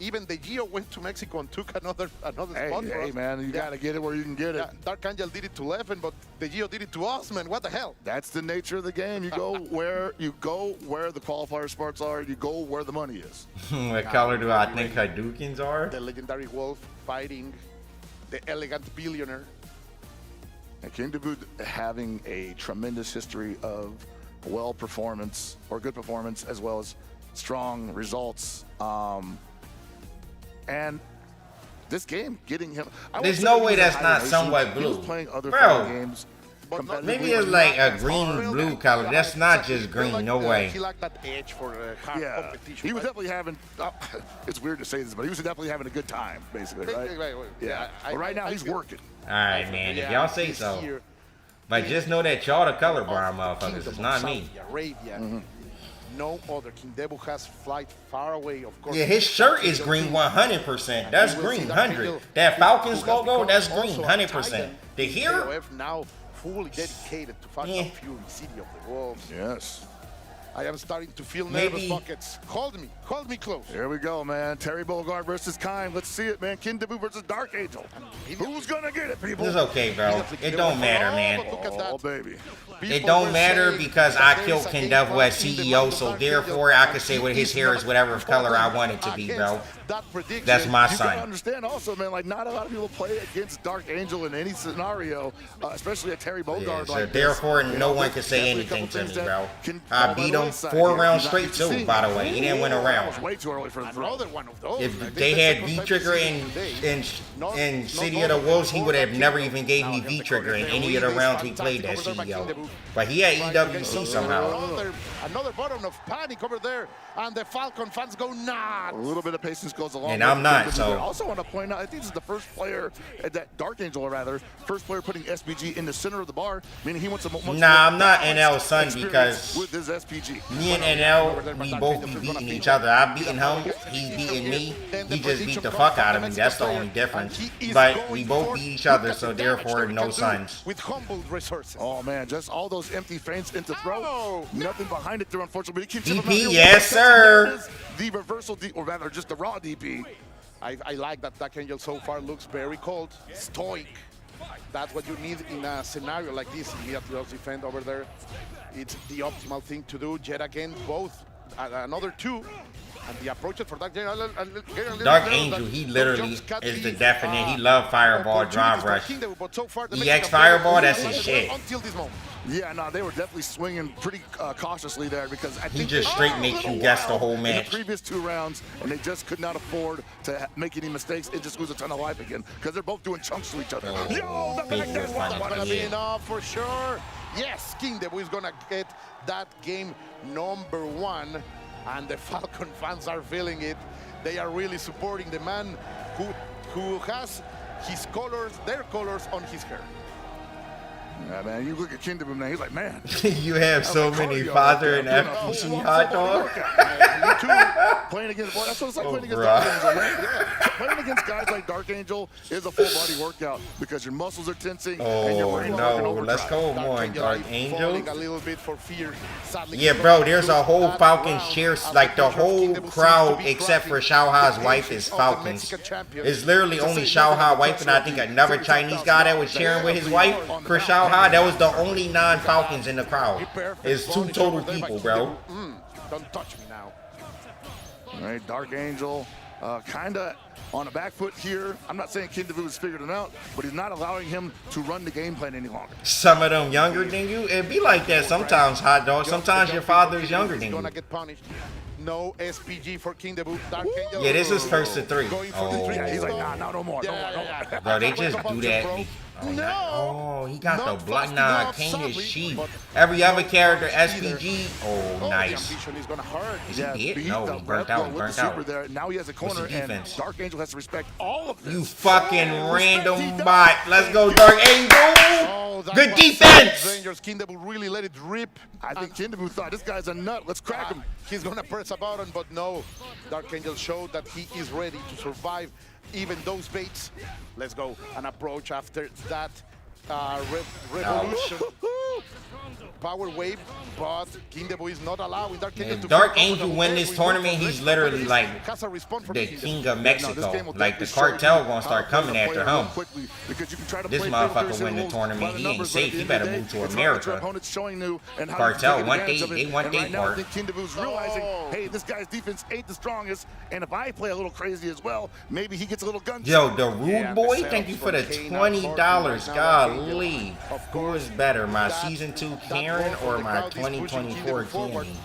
Even the Gio went to Mexico and took another spot for Hey, us. man, you gotta get it where you can get it. Yeah, Dark Angel did it to Leven, but the Gio did it to us, man. What the hell? That's the nature of the game. You go where the qualifier spots are. You go where the money is. What color do I think Hadoukens are? The legendary Wolf fighting the elegant billionaire. And Kindoo having a tremendous history of good performance, as well as strong results. And this game, getting him. There's no way that's not somewhat blue. He was playing other Bro, games. maybe it's like a green-blue color. That's not just green. No way. He lacked that edge for hard competition. He was definitely having. It's weird to say this, but he was definitely having a good time, basically, right? Yeah. But right now he's working. All right, man. If y'all say so. But just know that y'all the colorblind motherfuckers. It's not me. Saudi Arabia. No other. Kindoo has flight far away, of course. Yeah, his shirt is green 100%. That's green 100. That Falcons logo, that's green 100%. The here? Now fully dedicated to Falcon Fury, City of the Wolves. Yes. I am starting to feel nervous, Buckets. Hold me close. Here we go, man. Terry Bogard versus Kime. Let's see it, man. Kindoo versus Dark Angel. Who's gonna get it, people? It's okay, bro. It don't matter, man. Oh, baby. It don't matter because I killed Kindoo as CEO, so therefore I can say what his hair is whatever color I want it to be, bro. That's my You gotta sign. understand also, man, like not a lot of people play against Dark Angel in any scenario, especially at Terry Bogard. Yeah, so like therefore this. no one can say anything to me, bro. I beat him 4 rounds straight too, by the way. He didn't win a round. Way too early for the throw. Another one of those. If they had V-Trigger in City of the Wolves, he would have never even gave me V-Trigger in any of the rounds he played as CEO. But he had EWC somehow. Another button of panic over there, and the Falcon fans go nuts. A little bit of patience just goes along. And I'm not, I so. also want to point out, I think this is the first player, that Dark Angel, or rather, first player putting SPG in the center of the bar, meaning he wants to. Nah, I'm not NL's son because with his SPG. me and NL, we both be beating each other. I'm beating him, he's beating me. He just beat the fuck out of me. That's the only difference. But we both beat each other, so therefore, no sons. With humble resources. Oh man, just all those empty feints into throw. Nothing behind it there, unfortunately. DP, yes sir. The reversal, or rather, just the raw DP. I like that Dark Angel so far looks very cold, stoic. That's what you need in a scenario like this. Immediately defend over there. It's the optimal thing to do. Yet again, both another two. And the approach for Dark Angel. Dark Angel, he literally is the definite. He love Fireball, Drive Rush. EX Fireball, that's his shit. Until this moment. Yeah, no, they were definitely swinging pretty cautiously there because I think he just straight makes you guess the whole match. In the previous 2 rounds, and they just could not afford to make any mistakes. It just lose a ton of life again because they're both doing chunks to each other. Yo, the back there was gonna be enough for sure. Yes, Kindoo is gonna get that game #1. And the Falcon fans are feeling it. They are really supporting the man who has his colors, their colors on his hair. Yeah, man, you look at Kindoo now, he's like, man. You have so many father and FPC hot dog. Me too. Playing against, boy, that's what it's like playing against Dark Angel, man. Yeah. Playing against guys like Dark Angel is a full body workout because your muscles are tensing and your brain no, let's go more Dark Angel. A little bit for fear. Sadly, yeah, bro, there's a whole Falcons cheer, like the whole crowd except for Xiao Hai's wife is Falcons. It's literally only Xiao Hai wife and I think another Chinese guy that was cheering with his wife for Xiao Hai. That was the only non-Falcons in the crowd. It's 2 total people, bro. Don't touch me now. All right, Dark Angel, kind of on a back foot here. I'm not saying Kindoo has figured it out, but he's not allowing him to run the game plan any longer. Some of them younger than you, it be like that sometimes, hot dog. Sometimes your father is younger than you. Get punished. No SPG for Kindoo. Dark Angel. Yeah, this is first to 3. Oh. He's like, nah, no more, no more. Bro, they just do that. Oh, he got the block. Nah, King is cheap. Every other character, SPG. Oh, nice. Is he hit? No, he burnt out. Burnt out. There. Now he has a corner, and Dark Angel has to respect all of this. You fucking random bot. Let's go, Dark Angel. Good defense. Kindoo really let it rip. I think Kindoo thought this guy's a nut. Let's crack him. He's gonna press a button, but no. Dark Angel showed that he is ready to survive even those baits. Let's go. An approach after that revolution. Power wave, but Kindoo is not allowing Dark Angel to. Dark Angel win this tournament, he's literally like the king of Mexico. Like the cartel gonna start coming after him. This motherfucker win the tournament, he ain't safe. He better move to America. Cartel want they part. Kindoo's realizing, hey, this guy's defense ain't the strongest, and if I play a little crazy as well, maybe he gets a little gun. Yo, the Rude Boy, thank you for the $20. Golly, who is better, my season 2 Karen or my 2024 Candy?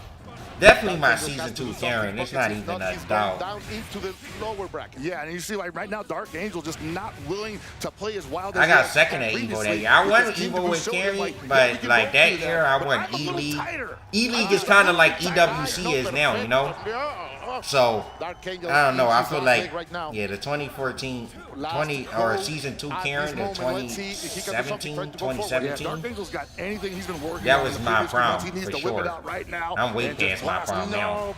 Definitely my season 2 Karen. It's not even a doubt. Down into the lower bracket. Yeah, and you see, like right now, Dark Angel just not willing to play as wild as I got second at Evo that year. I wasn't Evo with Karen, but like that year, I went E-League. E-League is kind of like EWC is now, you know? So, I don't know. I feel like, yeah, the 2014, or season 2 Karen, the 2017, that was my prom, for sure. I'm way past my prom now.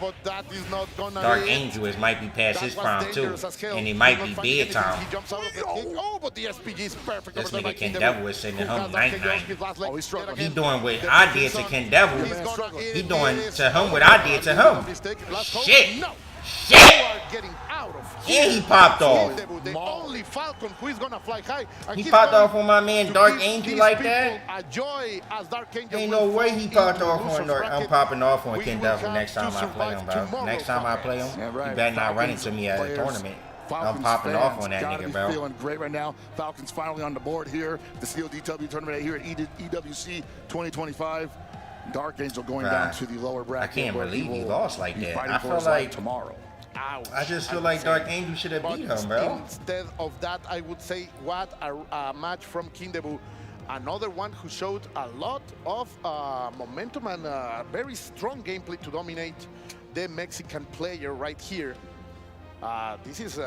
Dark Angel might be past his prom, too. And it might be bedtime. This nigga Ken Devil is sitting at home night-night. He doing what I did to Ken Devil. He doing to him what I did to him. Shit. Shit! And he popped off. The only Falcon who is gonna fly high. He popped off on my man Dark Angel like that? Ain't no way he popped off on Dark. I'm popping off on Ken Devil next time I play him, bro. Next time I play him, he better not run into me at a tournament. I'm popping off on that nigga, bro. Feeling great right now. Falcons finally on the board here. The CODW tournament here at EWC 2025. Dark Angel going down to the lower bracket. I can't believe he lost like that. I feel like tomorrow. Ouch. I just feel like Dark Angel should have beat him, bro. Instead of that, I would say what a match from Kindoo. Another one who showed a lot of momentum and very strong gameplay to dominate the Mexican player right here. This is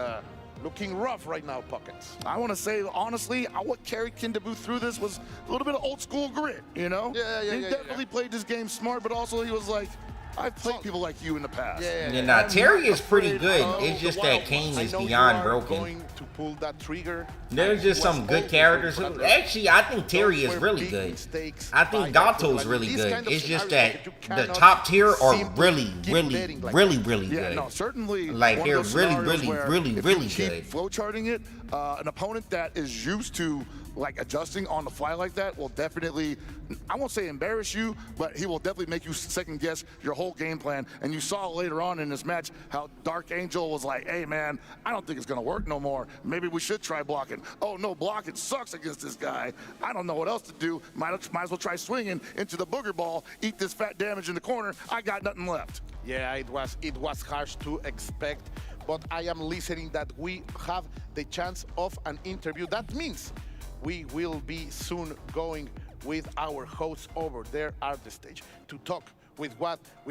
looking rough right now, Pockets. I want to say, honestly, what carried Kindoo through this was a little bit of old school grit, you know? He definitely played this game smart, but also he was like, I've played people like you in the past. Nah, Terry is pretty good. It's just that Kane is beyond broken. Going to pull that trigger. There's just some good characters. Actually, I think Terry is really good. I think Gato's really good. It's just that the top tier are really good. Yeah, no, certainly. Like they're really good. Flow charting it, an opponent that is used to like adjusting on the fly like that will definitely, I won't say embarrass you, but he will definitely make you second guess your whole game plan. And you saw later on in this match how Dark Angel was like, hey man, I don't think it's gonna work no more. Maybe we should try blocking. Oh no, blocking sucks against this guy. I don't know what else to do. Might as well try swinging into the booger ball, eat this fat damage in the corner. I got nothing left. Yeah, it was harsh to expect, but I am listening that we have the chance of an interview. That means we will be soon going with our hosts over there at the stage to talk with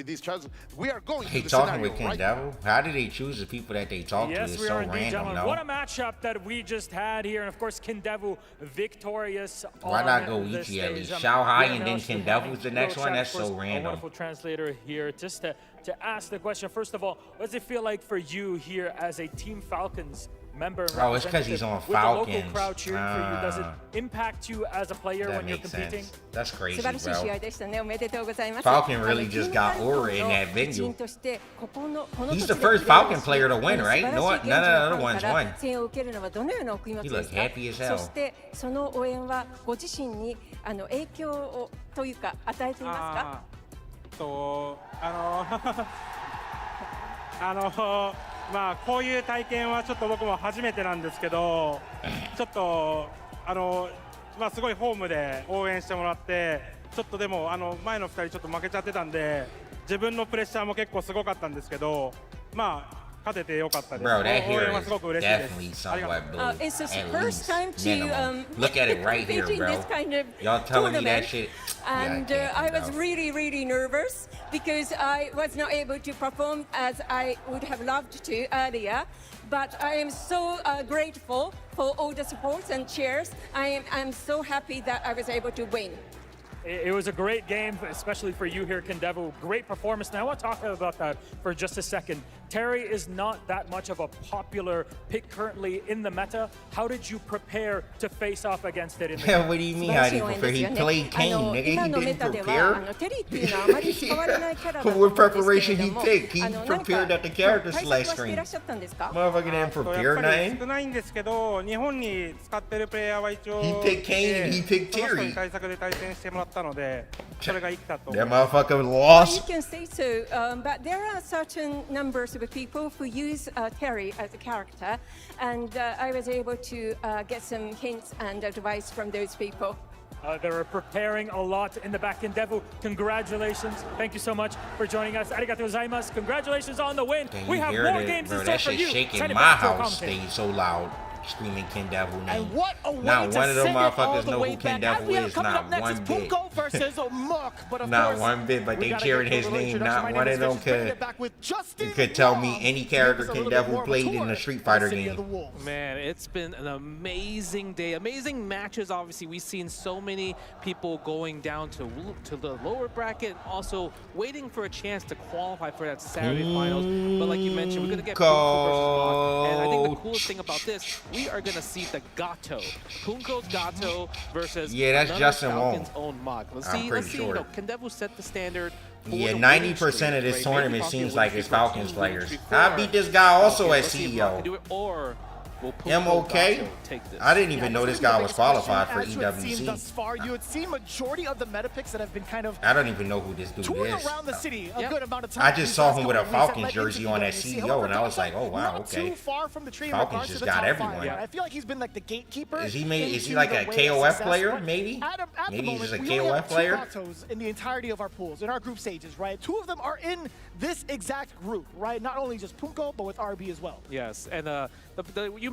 these charges. We are going to the talking scenario with Kindoo. How do they choose the people that they talk to? Yes, It's we so are indeed, random, gentlemen. no? What a matchup that we just had here. And of course, Kindoo victorious. Why not go this Ichi at stage. least? Xiao Hai and then Xiao Kindoo's the next Hai. one? That's Of course, so a random. wonderful translator here. Just to ask the question, first of all, what does it feel like for you here as a Team Falcons member? Oh, it's because he's on with Falcons. the local crowd cheering for you. Does it impact you as a player That when you're makes competing? sense. That's crazy, 素晴らしい試合 bro. でしたね。おめでとうございます。 Falcon really just got aura in that 一 venue. 員としてここの He's the first Falcon player to win, right? None of the other ones won. 声援を受けるのはどのようなお気持ちですか。 He looked happy as hell. そしてその応援はご自身に影響をというか与えていますか。まあこういう体験はちょっと僕も初めてなんですけど、ちょっとまあすごいホームで応援してもらって、ちょっとでも前の2人ちょっと負けちゃってたんで、自分のプレッシャーも結構すごかったんですけど、まあ。勝ててよかったです。 Bro, that 応 hair 援は is すごく嬉しいです definitely somewhat blue. It's his At first time least to minimum. Look at it right here, compete in bro. this kind of Y'all telling me that tournament. shit? And Yeah, I I can't, was bro. really nervous because I was not able to perform as I would have loved to earlier. But I am so grateful for all the support and cheers. I'm so happy that I was able to win. It was a great game, especially for you here, Kindoo. Great performance. Now, I want to talk about that for just a second. Terry is not that much of a popular pick currently in the meta. How did you prepare to face off against it in the Yeah, what do you mean how did he prepare? He played Kane, nigga. He didn't prepare. What preparation he take? He prepared at the character select screen. Motherfucker didn't prepare nothing. 少ないんですけど、日本に使ってるプレイヤーは一応 He picked Kane and he picked その人 Terry. に対策で対戦してもらったので、それが生きたと思い That ます。 motherfucker You lost. can say so, but there are certain numbers of people who use Terry as a character, and I was able to get some hints and advice from those people. They were preparing a lot in the back. Kindoo, congratulations. Thank you so much for joining us. Arigatou gozaimasu. Congratulations on the win. Can We you have hear more that? games Bro, in that store for shit you. shaking Send it my back to a house commentator. stayed so loud. Screaming Kindoo name. And what a way Not to one of them send it all motherfuckers the know way who back. As we Kindoo have is. coming Not up next one is bit. Punko versus Mark, but of Not course, one bit, but we they gotta cheering get his a little name. introduction. Not My one name of is them Fenrich. Bringing could. it back with Justin You could tell me Long. any Give character us a little bit Kindoo more of a played in tour the Street of Fighter City of the game. Wolves. Man, it's been an amazing day. Amazing matches, obviously. We've seen so many people going down to the lower bracket and also waiting for a chance to qualify for that Saturday finals. But like you mentioned, we're going to get Punko versus Mach. And I think the coolest thing about this, we are going to see the Gato. Punko's Gato versus Yeah, that's Justin Falcons' Wong. own Mach. Let's I'm see, pretty sure. You know, Kindoo set the standard. Yeah, 90% of this tournament seems like it's Falcons players. I beat this guy also at CEO. MOK? I didn't even know this guy was qualified for As you have seen EWC. thus far, you would see majority of the meta picks that have been kind of I don't even know who this dude touring is. around the city a good amount of time. I just saw him with a These last couple Falcons weeks that led jersey into on at EWC. CEO, However, and I was like, oh wow, not okay. too far from the tree in Falcons regards just to the got top everyone. five. I feel like he's been like the gatekeeper. Is he into like the a way of KOF success, player? but Maybe? at the Maybe he's moment, just a we only KOF have two player? Gatos in the entirety of our pools, in our group stages, right? Two of them are in this exact group, right? Not only just Punko, but with RB as well. Yes, and you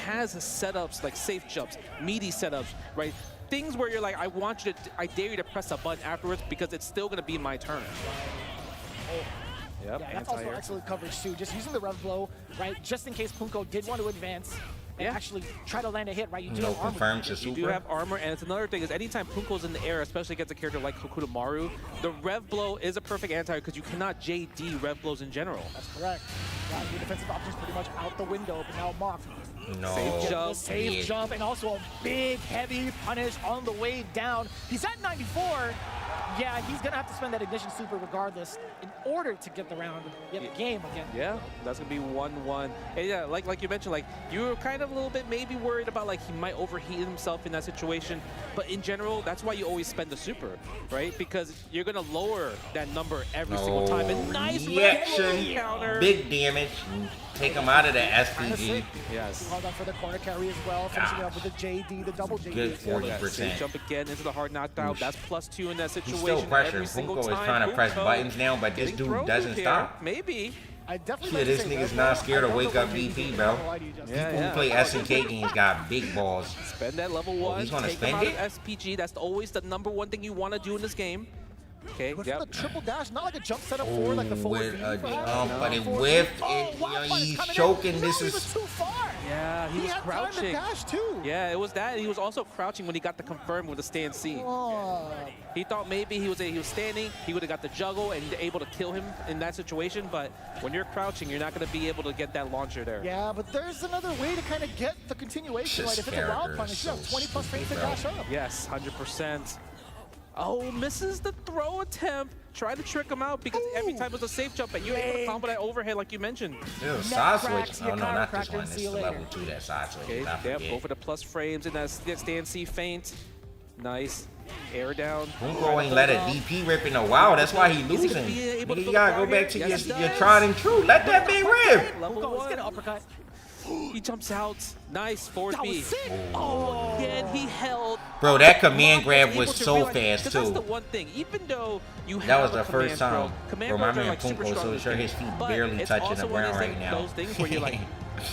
has setups like safe jumps, meaty setups, right? things where you're like, I dare you to press a button afterwards because it's still gonna be my turn. Yep, Yeah, that's also excellent coverage too. Just using the rev blow, right? Just in case Punko did want to advance and actually try to land a hit, right? You do have armor. Confirm to You do have armor, and it's another thing is anytime Punko's in the air, especially against a character like Kokudamaru, the rev blow is a perfect anti because you cannot JD rev blows in general. That's correct. Yeah, your defensive options pretty much out the window, but now Mock. No. Safe jump, safe jump, and also a big, heavy punish on the way down. He's at 94. Yeah, he's gonna have to spend that ignition super regardless in order to get the round, get the game again. Yeah, that's gonna be 1-1. And yeah, like you mentioned, like you were kind of a little bit maybe worried about like he might overheat himself in that situation. But in general, that's why you always spend the super, right? Because you're gonna lower that number every single time. And nice reaction, counter. big damage. Take him out of the SPG. Yes. Hold on for the corner carry as well, finishing up with the JD, the double JD. Good 40%. Jump again into the hard knockdown. That's +2 in that situation. He's still pressured. Every single Punko is time. trying to press buttons now, but this dude doesn't stop. Maybe. I definitely Shit, this nigga's not scared to wake up VP, bro. People who play SNK games got big balls. Spend that level 1. He's gonna take him spend out it? of SPG. That's always the #1 thing you want to do in this game. Okay, But for the triple dash, not like a jump setup forward like the forward with B, a perhaps? jump, but it whiffed. He's choking. No, This he is was too far. Yeah, he was had crouching. time to dash too. Yeah, it was that. He was also crouching when he got the confirm with the stand C. Oh. He thought maybe he was standing, he would have got the juggle and able to kill him in that situation. But when you're crouching, you're not going to be able to get that launcher there. Yeah, but there's another way to kind of get the continuation. Like if it's a wild punish, you have 20 plus frames to dash up. Yes, 100%. Oh, misses the throw attempt. Try to trick him out because every time it was a safe jump, and you're able to combo that overhead like you mentioned. Ew, side switch. Oh no, not this one. This is level 2, that side switch. Okay, yep, go for the plus frames in that stand C feint. Nice. Air down. Punko ain't let a DP rip in a while. That's why he losing. Nigga, you gotta go back to your tried and true. Let that be rip. Level 1. Uppercut. He jumps out. Nice forward B. Oh, again, he held. Bro, that command grab was so fast too. That's the one thing. Even though you have that was the first time. Bro, my man Punko so sure his feet barely touching the ground right now. Those things where you're like,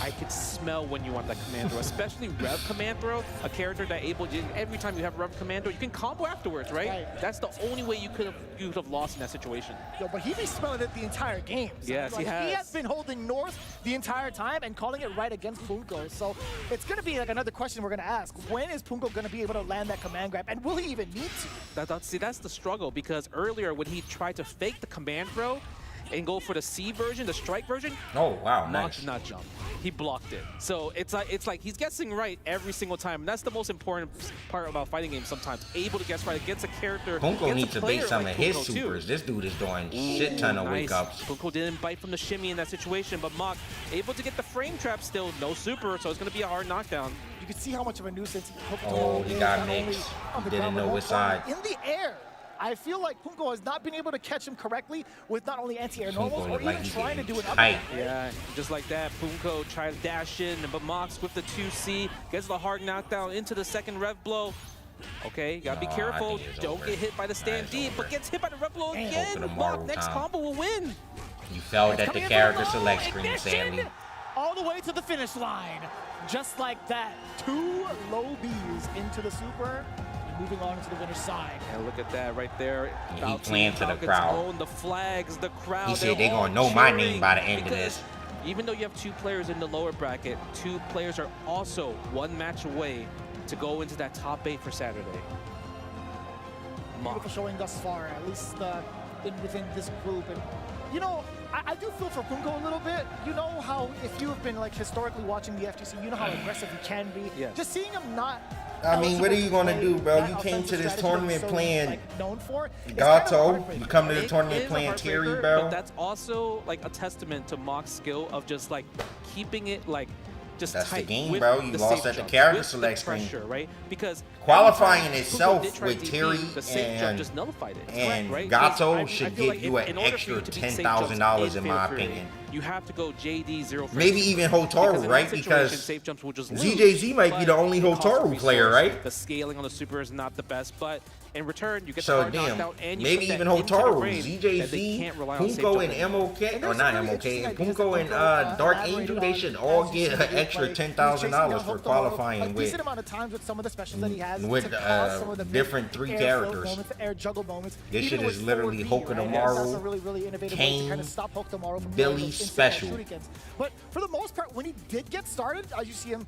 I can smell when you want that command throw, especially Rev command throw, a character that every time you have Rev command throw, you can combo afterwards, right? That's the only way you could have lost in that situation. Yo, but he be smelling it the entire game. So yes, like, he has. He has been holding North the entire time and calling it right against Punko. So it's going to be like another question we're going to ask. When is Punko going to be able to land that command grab? And will he even need to? See, that's the struggle because earlier when he tried to fake the command throw and go for the C version, the strike version, oh wow, Mock nice. did not jump. He blocked it. So it's like he's guessing right every single time. And that's the most important part about fighting games sometimes. Able to guess right against a character. Punko needs to bait some of his Punko supers. This dude is doing shit ton of wake ups. Punko didn't bite from the shimmy in that situation, but Mock able to get the frame trap still. No super, so it's going to be a hard knockdown. You can see how much of a nuisance Oh, he got mixed. He didn't know which side. In the air. I feel like Punko has not been able to catch him correctly with not only anti-air normals or even trying to do an uppercut. Yeah, just like that, Punko tried to dash in, but Mox with the 2C gets the hard knockdown into the second rev blow. Okay, gotta be careful. Don't get hit by the stand D, but gets hit by the rev blow again. Mock next combo will win. You felt at the character select screen, sadly. All the way to the finish line. Just like that. 2 low Bs into the super. Moving on to the winner's side. And look at that right there. He playing to the crowd. Own the flags, the crowd. He said they're going to know my name by the end of this. Even though you have 2 players in the lower bracket, 2 players are also 1 match away to go into that top 8 for Saturday. Beautiful showing thus far, at least within this group. And you know, I do feel for Punko a little bit. You know how if you have been like historically watching the FGC, you know how aggressive he can be. Yes. Just seeing him not. I mean, what are you gonna do, bro? You came to this tournament playing Gato. You come to the tournament playing Terry, bro. But that's also like a testament to Mock's skill of just like keeping it like just that's tight the game, with bro. You the lost safe at the jump, character with select the screen. pressure, right? Because qualifying Punko itself did try with to DP, Terry the safe jump just nullified it. and right? Gato I should feel get like you in an order for extra you to beat safe $10,000 jumps in my Fatal Fury, opinion. you have to go JD 0 Maybe even Hotaru, in right? that situation, Because safe jumps will just ZJZ lose, might be the but only it costs Hotaru resource. player, right? The scaling on the super is not the best, but in return, you get So the hard damn, knockdown and you maybe put even that into the Hotaru, brain that they ZJZ, can't rely on safe Punko, jumping. and MOK, or there's not some really MOK, interesting and ideas Punko that and Punko Dark elaborated Angel, on they should all as you get see an the extra replay. He was chasing $10,000 down for Hokuto qualifying a with decent amount of times with some of the specials that he has with to cause some of the different three air float characters. moments, the air juggle moments. This Even shit with is literally forward B, right? Hokuto That's a really innovative way to Kane, kind of stop Hokuto from Billy throwing those insane special. shurikens. But for the most part, when he did get started, as you see him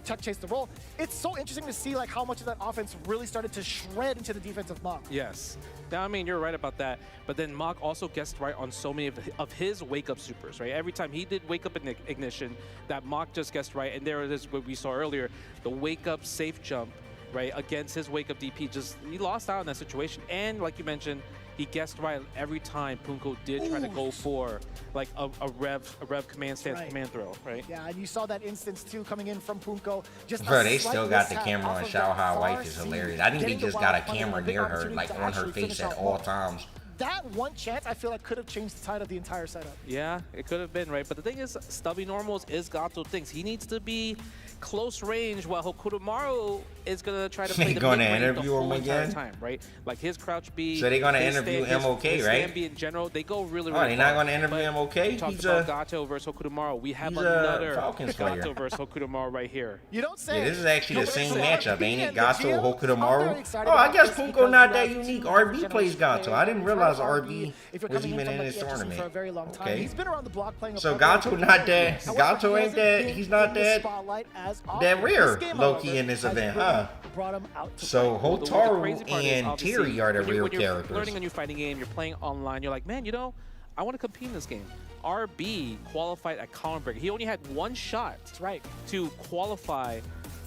Chuck chase the roll, it's so interesting to see like how much of that offense really started to shred into the defense of Mach. Yes. Now, I mean, you're right about that. But then Mach also guessed right on so many of his wake-up supers, right? Every time he did wake-up ignition, that Mach just guessed right. And there it is what we saw earlier, the wake-up safe jump, right, against his wake-up DP. Just, he lost out in that situation. And like you mentioned, he guessed right every time Punko did try to go for like a rev command stance command throw, right? Yeah, and you saw that instance too coming in from Punko. Just Bro, they still got the camera on Xiao Hai wife is hilarious. I think they just got a camera near her, like on her face at all times. That one chance, I feel like, could have changed the tide of the entire setup. Yeah, it could have been, right? But the thing is, Stubby Normals is Gato things. He needs to be close range while Hokutomaru is going to try to play the gonna mid-range interview the whole him entire again? time, right? Like his crouch B. So they're gonna his interview stand- MOK, his right? stand B in general, they go really, Oh, really they're not hard. gonna interview But MOK? we talked He's about a- Gato versus Hokutomaru. We have he's a another Falcons player. Gato versus Hokutomaru right here. You don't say. Yeah, this is actually the same matchup, ain't it? the Gato, GM, I'm very Hokutomaru. excited Oh, I about guess this Punko because not you that have unique. two RB plays generations Gato. I didn't realize RB if you're was coming even in from this the EWC tournament. for a very long time. Okay. He's been around the block playing a So part Gato in not the that. game. Gato However, he ain't that. hasn't He's been not in the that. spotlight as often. That This rare, game, low key however, in this has event, really huh? brought him out to So play. The Hotaru crazy part is, and obviously, Tiri are the real when you're characters. learning a new fighting game, you're playing online, you're like, man, you know, I want to compete in this game. RB qualified at Colin Breaker. He only had one shot to qualify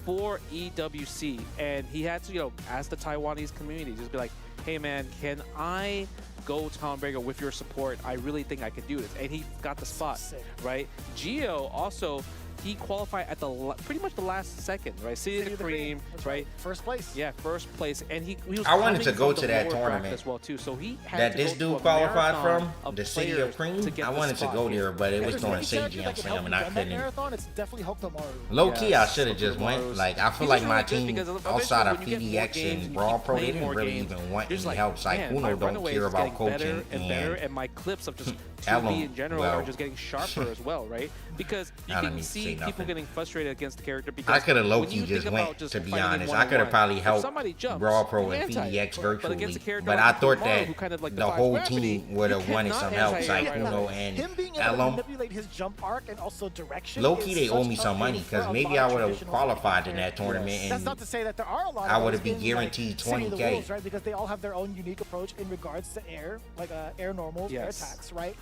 for EWC, and he had to, you know, ask the Taiwanese community, just be like, hey man, can I go to Colin Breaker with your support? I really think I could do this. And he got the spot, right? Gio also, he qualified at the pretty much the last second, right? City of the Cream, right? First place. Yeah, first place. And he was I wanted to coming go from to the that lower bracket tournament as well too. So he had that to this go dude to a qualified marathon from, of the City of players Cream. to get I the wanted to spot. go there, but it If was there's during any Sage character Jam that can Slam, help and you I run that couldn't. marathon, it's definitely Hokutomaru. Low key, I Yes, should have just went. Hokutomaru's- Like, I feel He's like just my really good team because eventually outside of when you get more PDX games and you Brawl keep Pro, they playing didn't more really games, even want you're just any like, help. Like, man, my Uno don't runaway care is about getting better coaching and better, and my clips of just 2B in general are just getting sharper as well, right? Because you I don't can need to say see people nothing. getting frustrated against the character because I could have low when key you just think went, about just to be fighting in honest. I could have 1-on-1, probably if helped somebody jumps, Brawl Pro you and anti-it. PDX But virtually. against a character But like I thought Hokutomaru, that who kind of like the defies whole gravity, team would have you wanted cannot some help. anti-it Like right Uno now. and Him being able to Elum. manipulate his jump arc and also direction. Low key, is they owe such me a some money thing for because a maybe lot I of would have traditional qualified in players. that tournament That's and not to say that there are a lot I of would those have been in, guaranteed like, City of the 20K. Wolves, right? Because they all have their own unique approach in regards to air, like air normals, air Yes. attacks, right?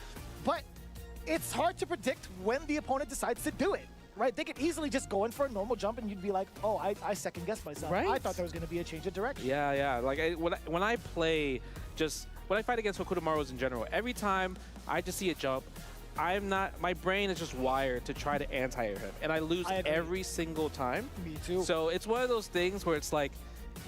But it's hard to predict when the opponent decides to do it. Right, they could easily just go in for a normal jump, and you'd be like, "Oh, I second guessed myself. Right. I thought there was going to be a change of direction." Yeah, yeah. Like when I play, just when I fight against Hokutomaru's in general, every time I just see a jump, I'm not. My brain is just wired to try to anti-air him, and I lose every single time. Me too. So it's one of those things where it's like,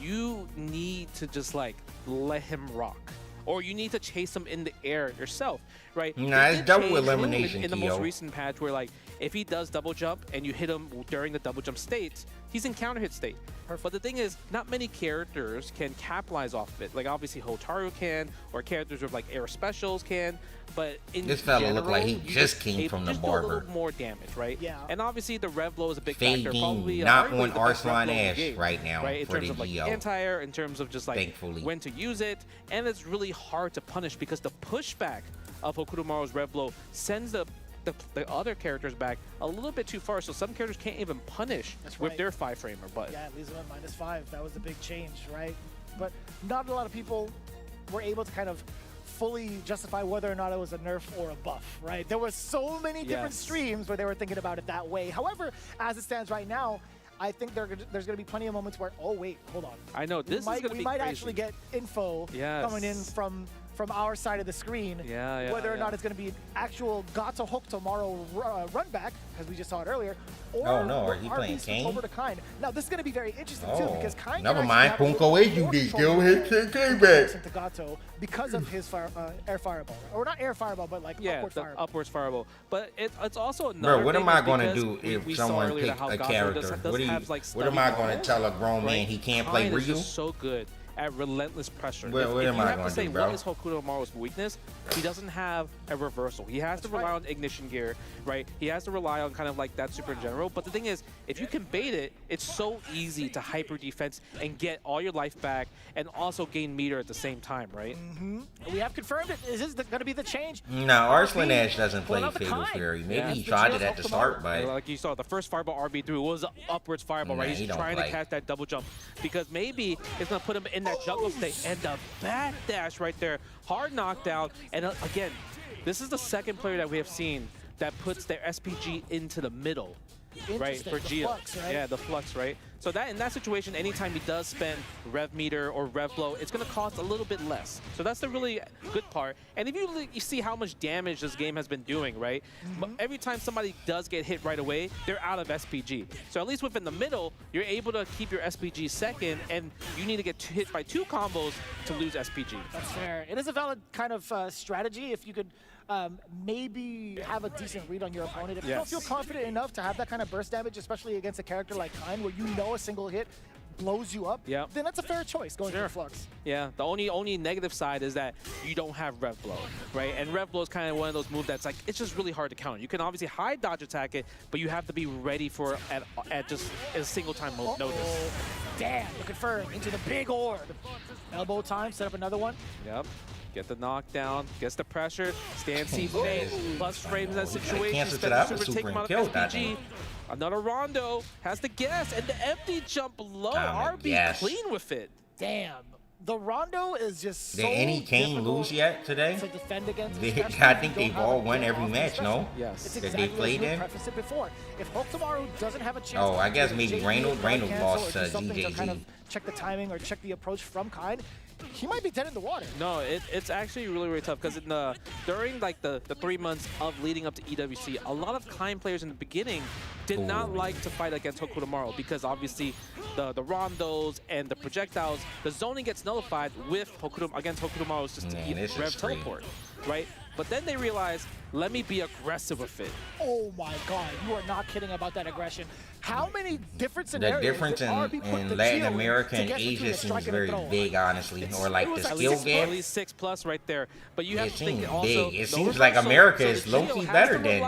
you need to just like let him rock. Or you need to chase him in the air yourself, right? Nah, They it's did double change elimination, in the most Kyo. recent patch where like if he does double jump and you hit him during the double jump state, he's in counter hit state. But the thing is, not many characters can capitalize off of it. Like obviously Hotaru can, or characters with like air specials can. But in This fella general, looked like he you just came able- from the just do a little barber. more damage, right? Yeah. And obviously the rev blow is a big Fading, factor. Probably not arguably on the best rev Arslan blow in the Ash game, right now right? In for terms the of like Geo. anti-air, in terms of just like Thankfully. when to use it, and it's really hard to punish because the pushback of Hokutomaru's rev blow sends the other characters back a little bit too far, so some characters can't even punish That's with right. their 5-framer. But Yeah, it leaves them at -5. That was the big change, right? But not a lot of people were able to kind of fully justify whether or not it was a nerf or a buff, right? There were so many different Yes. streams where they were thinking about it that way. However, as it stands right now, I think there's going to be plenty of moments where, oh wait, hold on. I know this is going to be We might crazy. actually get info Yes. coming in from from our side of the screen. Whether or not it's going to be an actual Gato Hook tomorrow run back, as we just saw it earlier, or are he playing Kane? over to Kind. Now this is going to be very interesting too, because Kind never mind. Punko you did go hit Kane back. To Gato because of his air fireball, or not air fireball, but like upward fireball. Upwards fireball. But it's also another. Bro, what am I going to do if someone picked a character? What am I going to tell a grown man he can't play Ryu? Is so good at relentless pressure. What am I going to do, bro? What is Hokuto Maru's weakness? He doesn't have a reversal. He has to rely on ignition gear, right? He has to rely on kind of like that super in general. But the thing is, if you can bait it, it's so easy to hyper defense and get all your life back and also gain meter at the same time, right? We have confirmed it. Is this going to be the change? No, Arslan Ash doesn't play Fatal Fury. Maybe he tried it at the start, but like you saw, the first fireball RB threw was an upwards fireball, right? He's trying to catch that double jump because maybe it's going to put him in that jungle state, and the back dash right there, hard knockdown. And again, this is the second player that we have seen that puts their SPG into the middle, right? For Geo. Flux, right? Yeah, the flux, right? So that in that situation, anytime he does spend rev meter or rev blow, it's going to cost a little bit less. So that's the really good part. And if you see how much damage this game has been doing, right? But every time somebody does get hit right away, they're out of SPG. So at least within the middle, you're able to keep your SPG second, and you need to get hit by 2 combos to lose SPG. That's fair. It is a valid kind of strategy if you could maybe have a decent read on your opponent. If you don't feel confident enough to have that kind of burst damage, especially against a character like Kind, where you know a single hit blows you up, then that's a fair choice going for Flux. Yeah, the only negative side is that you don't have Rev Blow, right? And Rev Blow is kind of one of those moves that's like, it's just really hard to counter. You can obviously high dodge attack it, but you have to be ready for it at just a single time notice. Damn, looking for into the big orb. Elbow time, set up another one. Yep. Get the knockdown, gets the pressure, stand C fade, plus frames in that situation, spend the super take him out of SPG. Another Rondo has the guess, and the empty jump low. RB clean with it. Damn. The Rondo is just so Did any Kane lose yet today? To defend against I think they've all won every match, no? Yes. That they played in? Before. If Hokutomaru doesn't have a chance I guess maybe Reynolds lost to DJZ. Kind of check the timing or check the approach from Kind, he might be dead in the water. No, it's actually really, really tough because during like the 3 months of leading up to EWC, a lot of Kind players in the beginning did not like to fight against Hokutomaru because obviously the rondos and the projectiles, the zoning gets nullified with against Hokutomaru's just rev teleport, right? But then they realize, let me be aggressive with it. Oh my God, you are not kidding about that aggression. How many different scenarios? The difference in Latin America and Asia seems very big, honestly, or like the skill gap. At least 6+ right there. But you have to think also. It seems like America is low-key better than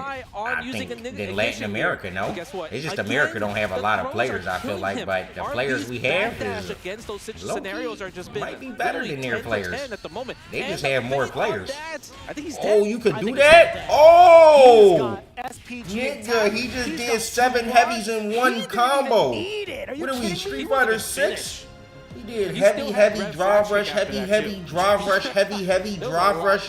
Latin America. No, it's just America don't have a lot of players. I feel like, but the players we have is against those scenarios are just might be better than their players. At the moment. They just have more players. I think he's dead. Oh, you could do that? Oh! Nigga, he just did 7 heavies in one combo. What are we, Street Fighter 6? He did heavy, drive rush, heavy, drive rush, heavy, drive rush,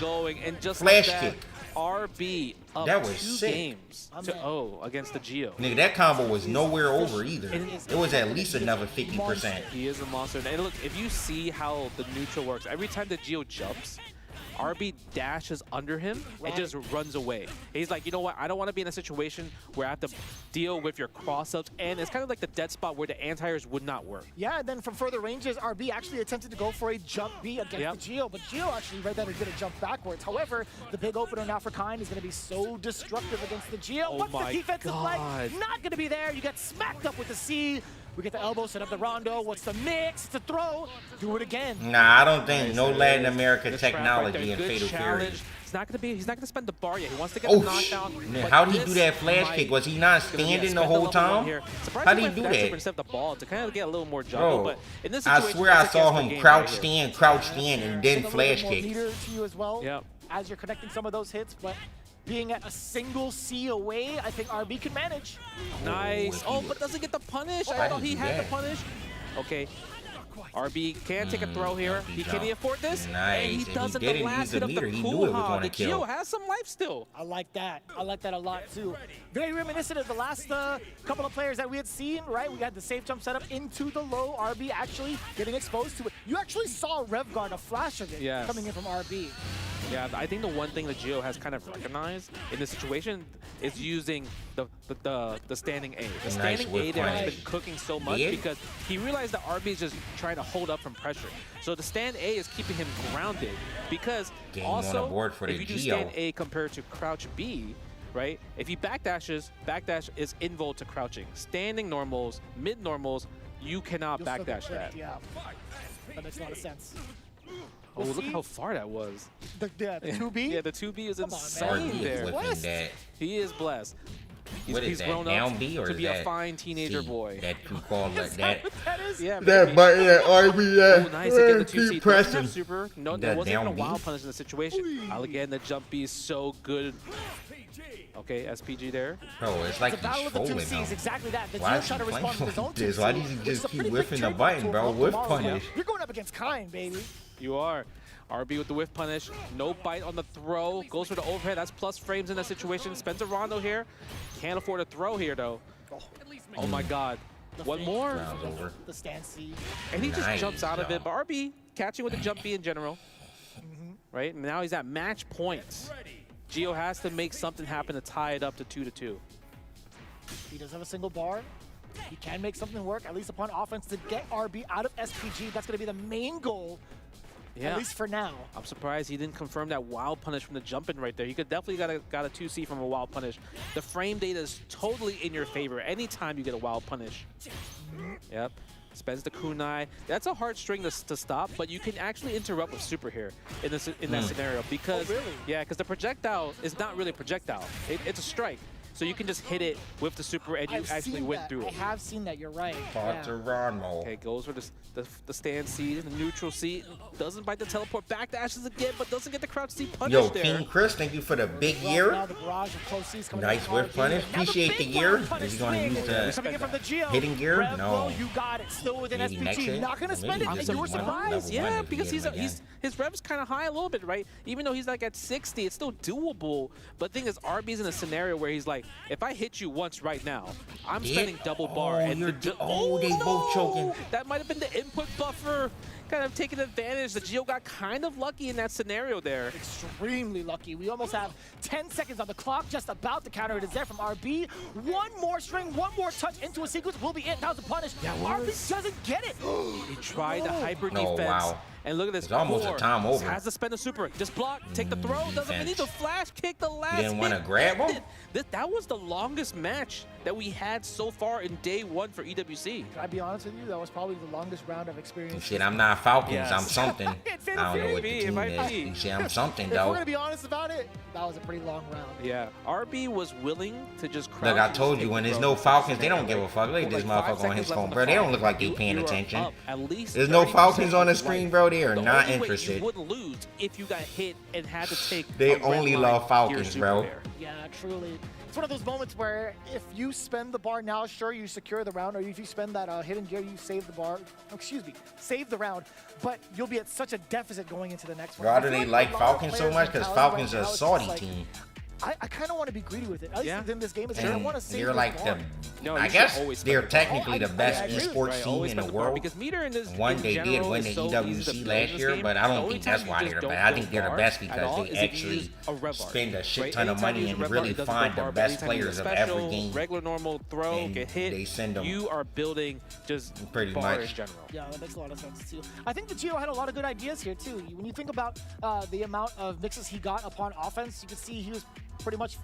flash kick. RB up that was 2 sick. games to 0 against the Geo. Nigga, that combo was nowhere over either. It was at least another 50%. He is a monster. And look, if you see how the neutral works, every time the Geo jumps, RB dashes under him and just runs away. He's like, you know what? I don't want to be in a situation where I have to deal with your cross-ups, and it's kind of like the dead spot where the anti-airs would not work. Yeah, and then from further ranges, RB actually attempted to go for a jump B against the Geo, but Geo actually read that and did a jump backwards. However, the big opener now for Kind is going to be so destructive against the Geo. What's the defensive leg? Not going to be there. You get smacked up with the C. We get the elbow, set up the Rondo. What's the mix? It's a throw. Do it again. Nah, I don't think no Latin America technology in Fatal Fury. He's not gonna spend the bar yet. He wants to get the knockdown. How did he do that flash kick? Was he not standing the whole time? How did he do that? Intercept the ball to kind of get a little more juggle. But in this situation, I swear I saw him crouch stand, and then flash kick. To you as well, as you're connecting some of those hits, but being at a single C away, I think RB can manage. Nice. Oh, but doesn't get the punish. I thought he had the punish. Okay. RB can take a throw here. Can he afford this? Nice. And he If does he it the didn't last use the hit of meter, the he knew it was Kuha. gonna The kill. Gio has some life still. I like that. I like that a lot too. Very reminiscent of the last couple of players that we had seen, right? We had the safe jump setup into the low, RB actually getting exposed to it. You actually saw Rev Guard, a flash of it, coming in from RB. Yeah, I think the one thing that Gio has kind of recognized in this situation is using the standing A. The standing A there has been cooking so much because he realized that RB is just trying to hold up from pressure. So the stand A is keeping him grounded because also if you do stand A compared to crouch B, right? If he backdashes, backdash is invul to crouching. Standing normals, mid normals, you cannot backdash that. Yeah, that makes a lot of sense. Oh, look how far that was. The 2B? Yeah, the 2B is Come on, insane there. That. He is blessed. He's that, grown down up B or to is be that a fine teenager boy. That you call like that. Yeah, That button that RB that. Oh, nice. Again, the 2C keep doesn't have pressing. super. No, That there wasn't even a down B. wild punish in the situation. Again, the jump B is so good. Okay, SPG there. Bro, it's like It's a battle he's of the two trolling Cs, now. exactly that. The Why Gio is he trying to playing respond with his own like this? Why does he just keep whiffing the button, bro? Whiff punish. You're going up against Kind, baby. You are. RB with the whiff punish. No bite on the throw. Goes for the overhead. That's plus frames in that situation. Spends a Rondo here. Can't afford a throw here, though. Oh, my God. One more. Round's over. The stand C. And he just Nice jumps out of it. job. But RB catching with the jump B in general. Right? Now he's at match points. Gio has to make something happen to tie it up to 2-2. He does have a single bar. He can make something work, at least upon offense, to get RB out of SPG. That's going to be the main goal, at least for now. I'm surprised he didn't confirm that wild punish from the jump in right there. He could definitely got a 2C from a wild punish. The frame data is totally in your favor anytime you get a wild punish. Yep. Spends the kunai. That's a hard string to stop, but you can actually interrupt with super here in that scenario because because the projectile is not really a projectile. It's a strike. So you can just hit it with the super and you actually went through it. I have seen that, you're right. Geronimo. Okay, goes for the stand C, the neutral C. Doesn't bite the teleport, back dashes again, but doesn't get the crouch C punish Yo, there. King Chris, thank you for the big year. Now the barrage of close C's coming Nice in whiff punish. Appreciate the gear. Is he going to use the hitting gear? No. You got it. Still within Maybe next SPG. hit? Not going to spend it. Maybe And just you were one surprised. level. Yeah, if he because hit him again. his rev's kind of high a little bit, right? Even though he's like at 60, it's still doable. But the thing is, RB's in a scenario where he's like, if I hit you once right now, I'm spending double bar. And they both choking. That might have been the input buffer kind of taking advantage. The Gio got kind of lucky in that scenario there. Extremely lucky. We almost have 10 seconds on the clock, just about to counter. It is there from RB. One more string, one more touch into a sequence will be it. Now the punish. RB doesn't get it. He tried the hyper No, defense. wow. And look at this. It's almost a time over. Has to spend a super. Just block, take the throw. Doesn't even need the flash kick. The last You didn't want to hit. grab him? That was the longest match that we had so far in day one for EWC. Can I be honest with you? That was probably the longest round of experience. Shit, I'm not Falcons. Yes. I'm something. I don't know what the team is. You say I'm something, If we're though. going to be honest about it, that was a pretty long round. Yeah, RB was willing to just crouch. Look, I and told just you, take when the there's throw. no Falcons, they don't give a fuck. Look at this Like 5 motherfucker on his seconds left phone, on the bro. They don't clock. look like they paying You are attention. up at least There's no 30% Falcons on the of screen, life. bro. They are The not only way interested. You wouldn't lose if you got hit and had to take. They a red only line love here Falcons, super bro. there. Yeah, truly. It's one of those moments where if you spend the bar now, sure, you secure the round, or if you spend that hidden gear, you save the bar. Oh, excuse me, save the round. But you'll be at such a deficit going into the next one. Why I do feel they a like lot of Falcons so players' much? Because mentality Falcons right are a now is Saudi just like, team. I kind of want to be greedy with it. At least Yeah. within this game, it's I want to save They're this like bar. the, No, I you should guess always they're spend the bar. technically the I best agree with you. esports Right, team always in the spend the bar world. because Meter in this One in they did general win is the so easy to EWC build last this year, game. but I The don't only think that's time why you they're just the don't best. I build think they're the bar best at because all they is if you actually use a rev bar, spend a shit right? ton of Anytime you money use and a rev really bar, it doesn't find build the bar, but best anytime you use players a of every special, game. regular normal throw, And get hit, they send them you are building just pretty bar much. in general. Yeah, that makes a lot of sense too. I think the Gio had a lot of good ideas here too. When you think about the amount of mixes he got upon offense, you can see he was pretty much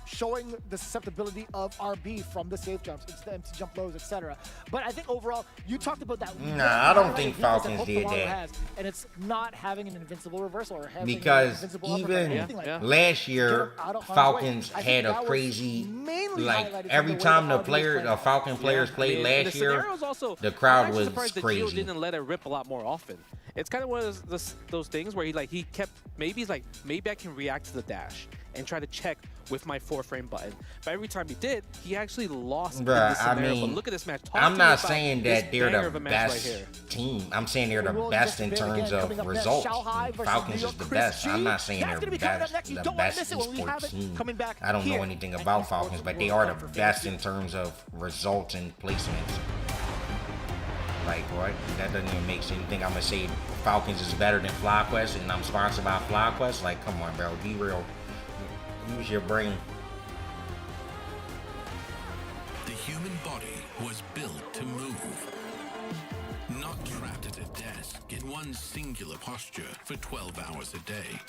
showing the susceptibility of RB from the safe jumps, into the empty jump lows, etc. But I think overall, you talked about that. Nah, I don't think weakness Falcons Hope did Milano that. has, and it's not having an invincible reversal or having an Because invincible uppercut or even anything like that. last Get year, him out of harm's Falcons way. I think had a that was crazy, mainly like highlighted from every the way time that the RB player, was the Falcon players Yeah, played I mean, last the year, scenarios also, the crowd I'm actually was surprised the Gio crazy. didn't let it rip a lot more often. It's kind of one of those things where he kept, maybe he's like, maybe I can react to the dash. and try to check with my 4-frame button. But every time he did, he actually lost in Bruh, this scenario. I mean, But look at this match. Talk I'm to me not about saying this that they're banger the of a match right best here. team. I'm saying they're the best in terms of results. Falcons is the best. I'm not saying they're the best esports team. I don't know anything about Falcons, but they are the best in terms of results and placements. Like, what? That doesn't even make sense. You think I'm gonna say Falcons is better than FlyQuest and I'm sponsored by FlyQuest? Like, come on, bro. Be real. Use your brain. The human body was built to move. Not trapped at a desk in one singular posture for 12 hours a day.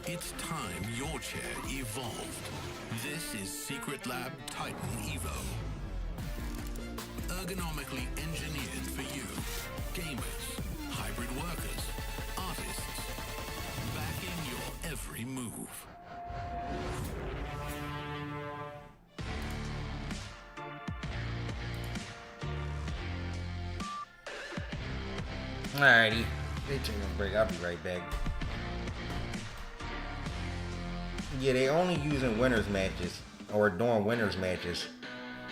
It's time your chair evolved. This is Secret Lab Titan Evo. Ergonomically engineered for you. Gamers, hybrid workers, artists. Backing your every move. Alrighty. They take a break. I'll be right back. Yeah, they only using winners matches or doing winners matches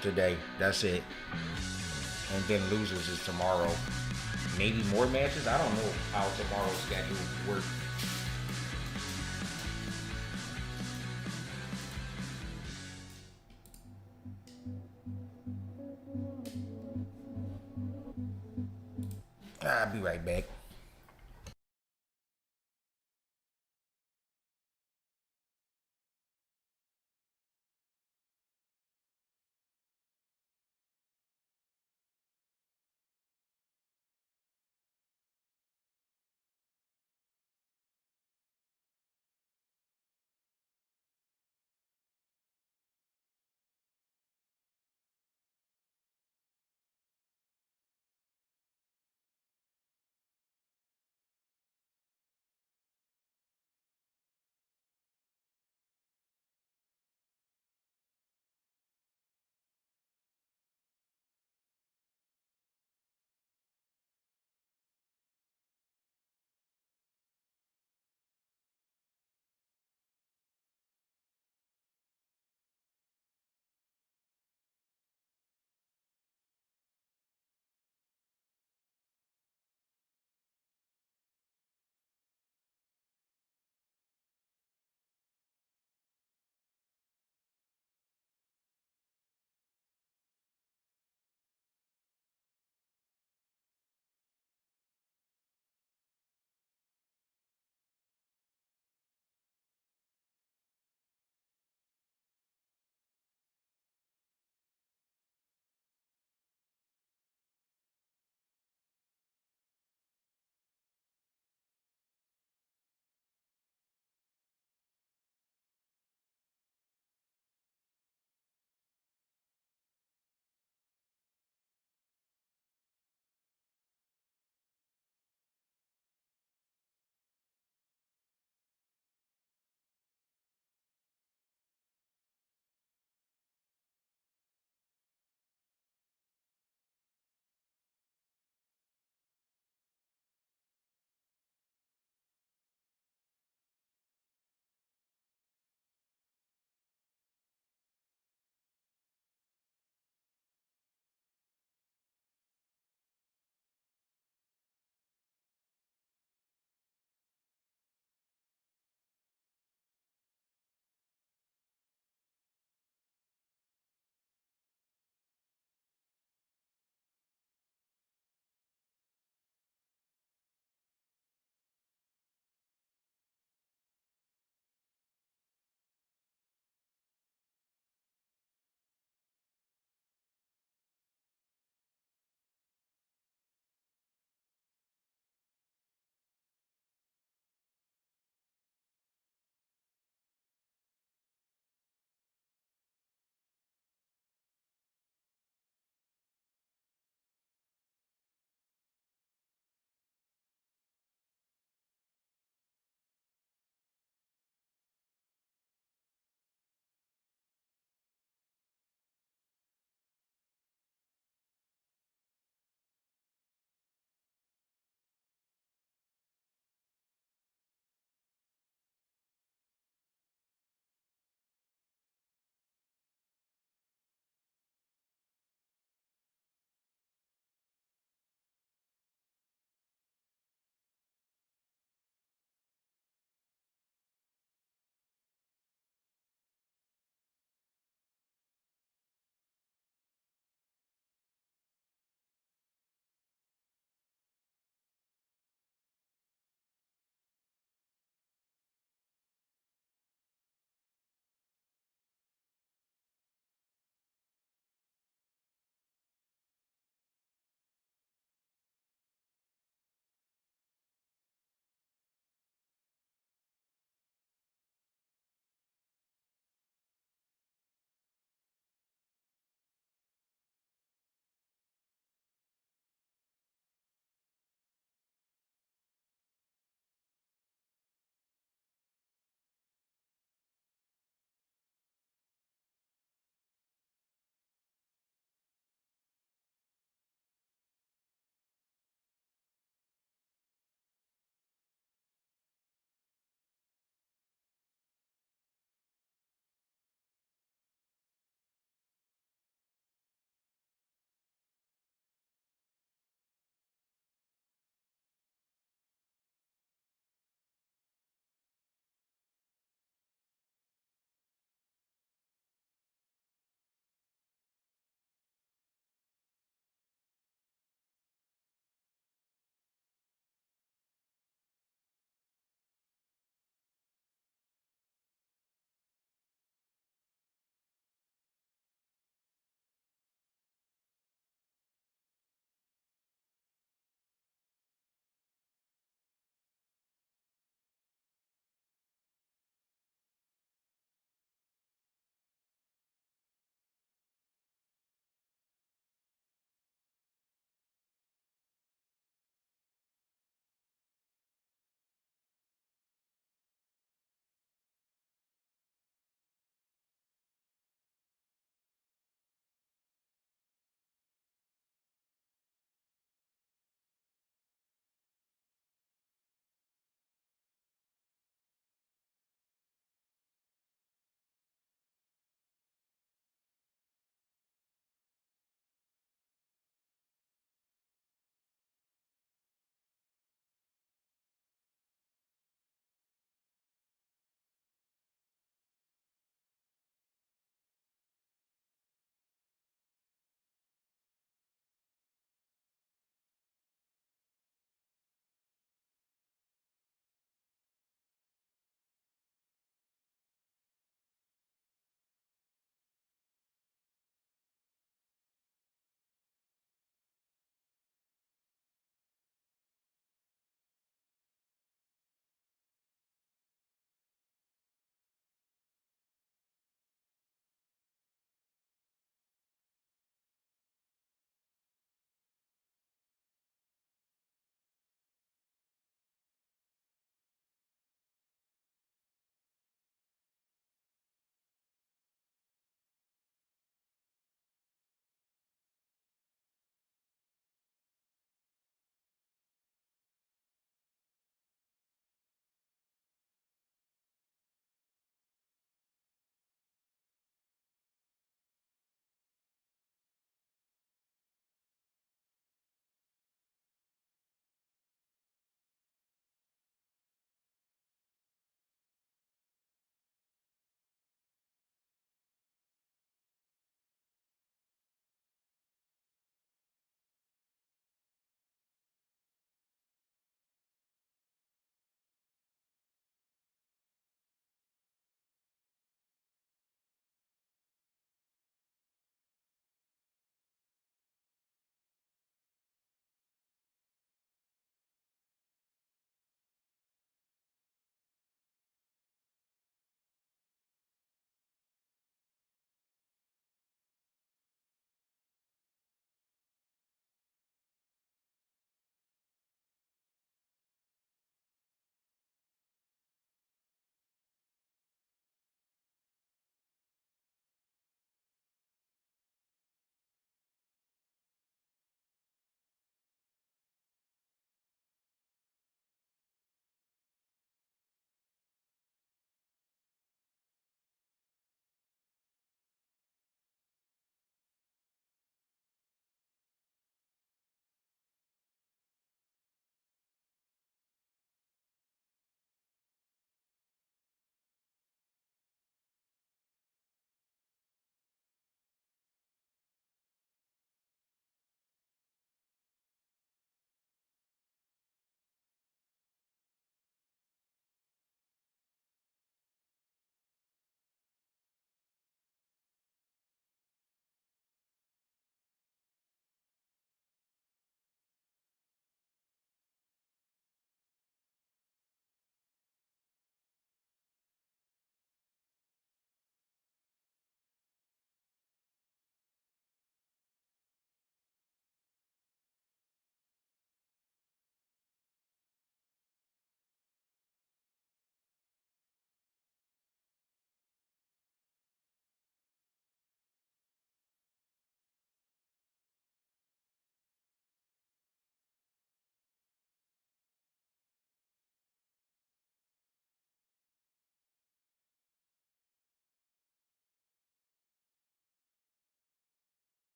today. That's it. And then losers is tomorrow. Maybe more matches. I don't know how tomorrow's schedule works. I'll be right back.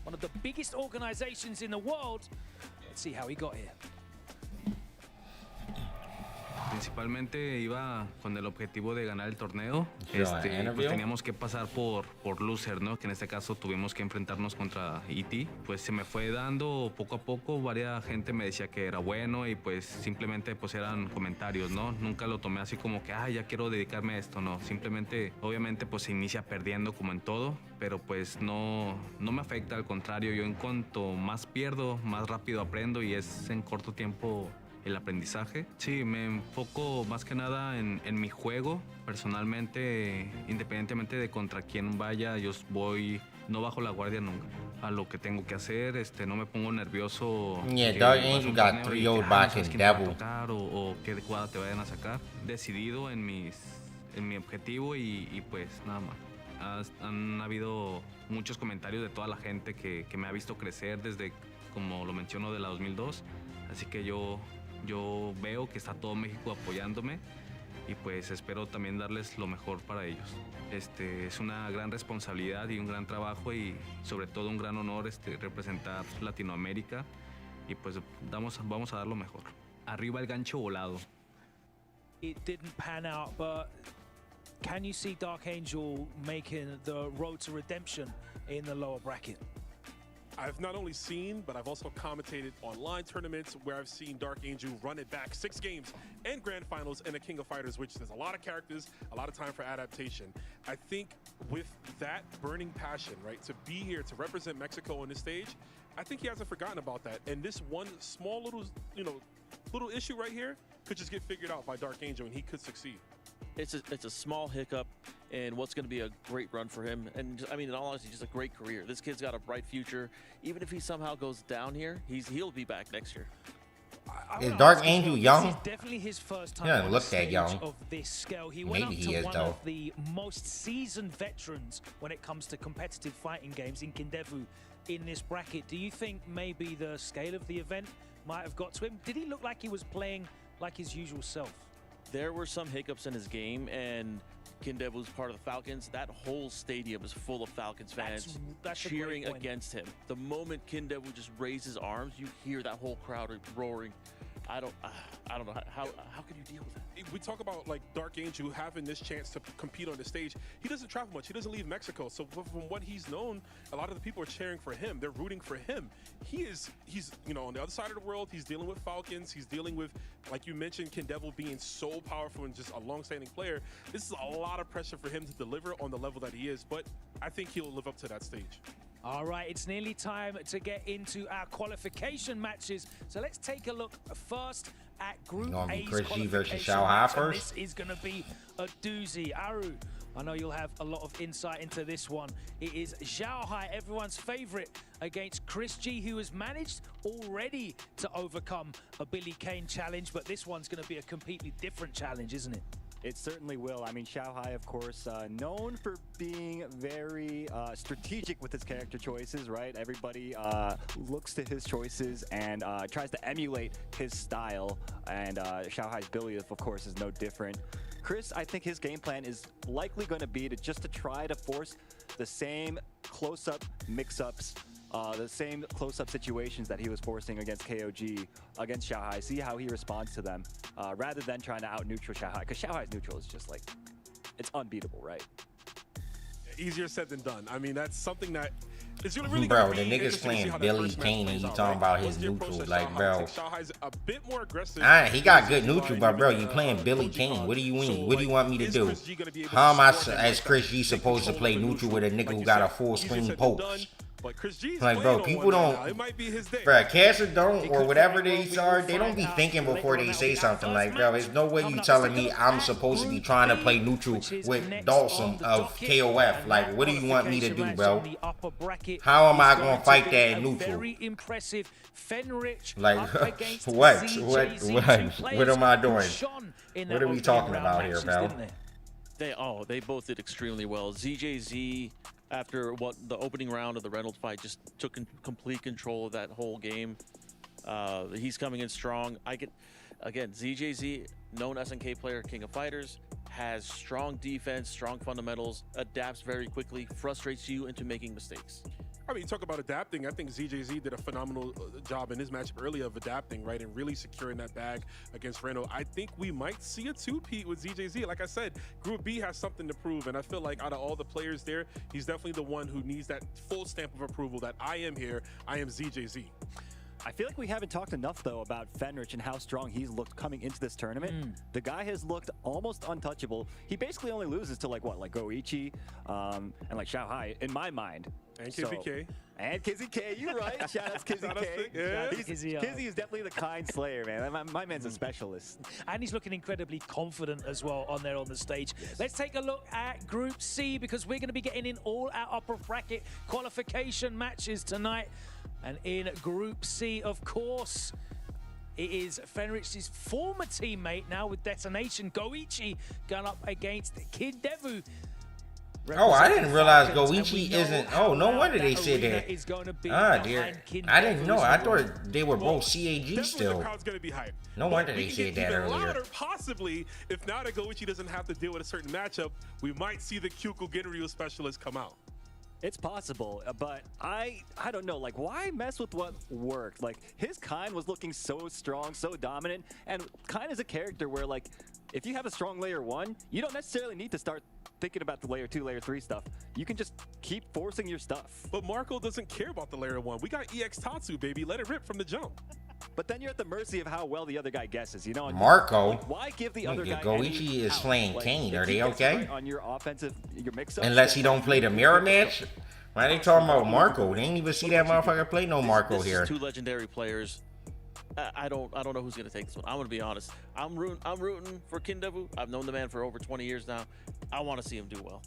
One of the biggest organizations in the world. Let's see how he got here. Principalmente iba con el objetivo de ganar el torneo. Sure, Pues teníamos que pasar por loser, ¿no? Que en este caso tuvimos que enfrentarnos contra ET. Pues se me fue dando poco a poco. Varias gente me decía que era bueno y pues simplemente pues eran comentarios, ¿no? Nunca lo tomé así como que, ya quiero dedicarme a esto, no. Simplemente, obviamente pues se inicia perdiendo como en todo, pero pues no me afecta, al contrario. Yo en cuanto más pierdo, más rápido aprendo y es en corto tiempo el aprendizaje. Sí, me enfoco más que nada en mi juego. Personalmente, independientemente de contra quién vaya, yo no bajo la guardia nunca. A lo que tengo que hacer, no me pongo nervioso. Yeah, Dark Angel got 3-0 back in Devil. O qué jugada te vayan a sacar. Decidido en mi objetivo y pues nada más. Han habido muchos comentarios de toda la gente que me ha visto crecer desde, como lo menciono, de la 2002. Así que yo veo que está todo México apoyándome y pues espero también darles lo mejor para ellos. Es una gran responsabilidad y un gran trabajo y sobre todo un gran honor representar Latinoamérica y pues vamos a dar lo mejor. Arriba el gancho volado. It didn't pan out, but can you see Dark Angel making the road to redemption in the lower bracket? I've not only seen, but I've also commentated online tournaments where I've seen Dark Angel run it back 6 games and grand finals and a King of Fighters, which there's a lot of characters, a lot of time for adaptation. I think with that burning passion, right, to be here to represent Mexico on this stage, I think he hasn't forgotten about that. And this one small little issue right here could just get figured out by Dark Angel and he could succeed. It's a small hiccup in what's going to be a great run for him. And I mean, in all honesty, just a great career. This kid's got a bright future. Even if he somehow goes down here, he'll be back next year. Is Dark Angel young? This is definitely his first time He doesn't on look a that stage young. of this scale. He Maybe went up he to is, one though. of the most seasoned veterans when it comes to competitive fighting games in Kindoo in this bracket. Do you think maybe the scale of the event might have got to him? Did he look like he was playing like his usual self? There were some hiccups in his game, and Kindoo was part of the Falcons. That whole stadium is full of Falcons fans that's a cheering great point. against him. The moment Kindoo just raised his arms, you hear that whole crowd roaring. I don't know how can you deal with that? We talk about like Dark Angel having this chance to compete on the stage. He doesn't travel much. He doesn't leave Mexico. So from what he's known, a lot of the people are cheering for him. They're rooting for him. He's on the other side of the world. He's dealing with Falcons. He's dealing with, like you mentioned, Kindoo being so powerful and just a long-standing player. This is a lot of pressure for him to deliver on the level that he is. But I think he'll live up to that stage. All right, it's nearly time to get into our qualification matches. So let's take a look first at Group A's Chris G versus qualification Xiao Hai match, and first? this is going to be a doozy. Aru, I know you'll have a lot of insight into this one. It is Xiao Hai, everyone's favorite, against Chris G, who has managed already to overcome a Billy Kane challenge, but this one's going to be a completely different challenge, isn't it? It certainly will. I mean, Xiao Hai, of course, known for being very strategic with his character choices, right? Everybody looks to his choices and tries to emulate his style. And Xiao Hai's ability, of course, is no different. Chris, I think his game plan is likely going to be to try to force the same close-up mix-ups, the same close-up situations that he was forcing against KOG, against Xiao Hai, see how he responds to them, rather than trying to out-neutral Xiao Hai, because Xiao Hai's neutral is just like, it's unbeatable, right? Easier said than done. I mean, that's something that is really Bro, gonna the be niggas interesting to see playing how that Billy first match Kane and plays he out, talking right? about What's his the approach neutral, that like, Xiao Hai bro. takes? Xiao Hai's a bit more aggressive. He got good neutral, but bro, you playing Billy Kane. What do you mean? What do you want me to do? How am I, as Chris G, supposed to play neutral with a nigga who got a full screen poke? Like, bro, people don't, bro, Cancer don't, or whatever these are, they don't be thinking before they say something. Like, bro, there's no way you telling me I'm supposed to be trying to play neutral with Dawson of KOF. Like, what do you want me to do, bro? How am I going to fight that in neutral? Very impressive Fenrich. Like, what am I doing? What are we talking about here, bro? They both did extremely well. ZJZ, after the opening round of the Reynolds fight, just took complete control of that whole game. He's coming in strong. Again, ZJZ, known SNK player, King of Fighters, has strong defense, strong fundamentals, adapts very quickly, frustrates you into making mistakes. I mean, you talk about adapting. I think ZJZ did a phenomenal job in his match earlier of adapting, right, and really securing that bag against Reno. I think we might see a two-peat with ZJZ. Like I said, Group B has something to prove, and I feel like out of all the players there, he's definitely the one who needs that full stamp of approval that I am here, I am ZJZ. I feel like we haven't talked enough, though, about Fenrich and how strong he's looked coming into this tournament. The guy has looked almost untouchable. He basically only loses to, like, what, like Goichi and, like, Xiao Hai, in my mind. And Kizzy K. And Kizzy K, you're right. Shout out to Kizzy K. Yeah. Kizzy is definitely the kind slayer, man. My man's a specialist. And he's looking incredibly confident as well on there on the stage. Yes. Let's take a look at Group C, because we're going to be getting in all our upper bracket qualification matches tonight. And in Group C, of course, it is Fenrich's former teammate now with Detonation, Goichi, going up against Kindoo. Oh, I didn't realize Goichi isn't. Oh, no wonder they said that. Ah, dear. I didn't know. I thought they were both CAG still. The crowd's gonna be hyped. No wonder they said that earlier. Louder, possibly, if now that Goichi doesn't have to deal with a certain matchup, we might see the Kyuko Genryu specialist come out. It's possible, but I don't know, like, why mess with what worked? Like, his Kind was looking so strong, so dominant, and Kind is a character where, like, if you have a strong layer 1, you don't necessarily need to start thinking about the layer 2, layer 3 stuff. You can just keep forcing your stuff. But Marco doesn't care about the layer 1. We got EX Tatsu, baby. Let it rip from the jump. But then you're at the mercy of how well the other guy guesses, you know? Marco? Like, why give the other guy Goichi is playing Kane. Are they okay? Right on your offensive, your mix-up. Unless he don't play the mirror match? Why are they talking about Marco? They ain't even see that motherfucker play no Marco this here. Is two legendary players. I don't know who's gonna take this one. I'm gonna be honest. I'm rooting for Kindoo. I've known the man for over 20 years now. I want to see him do well.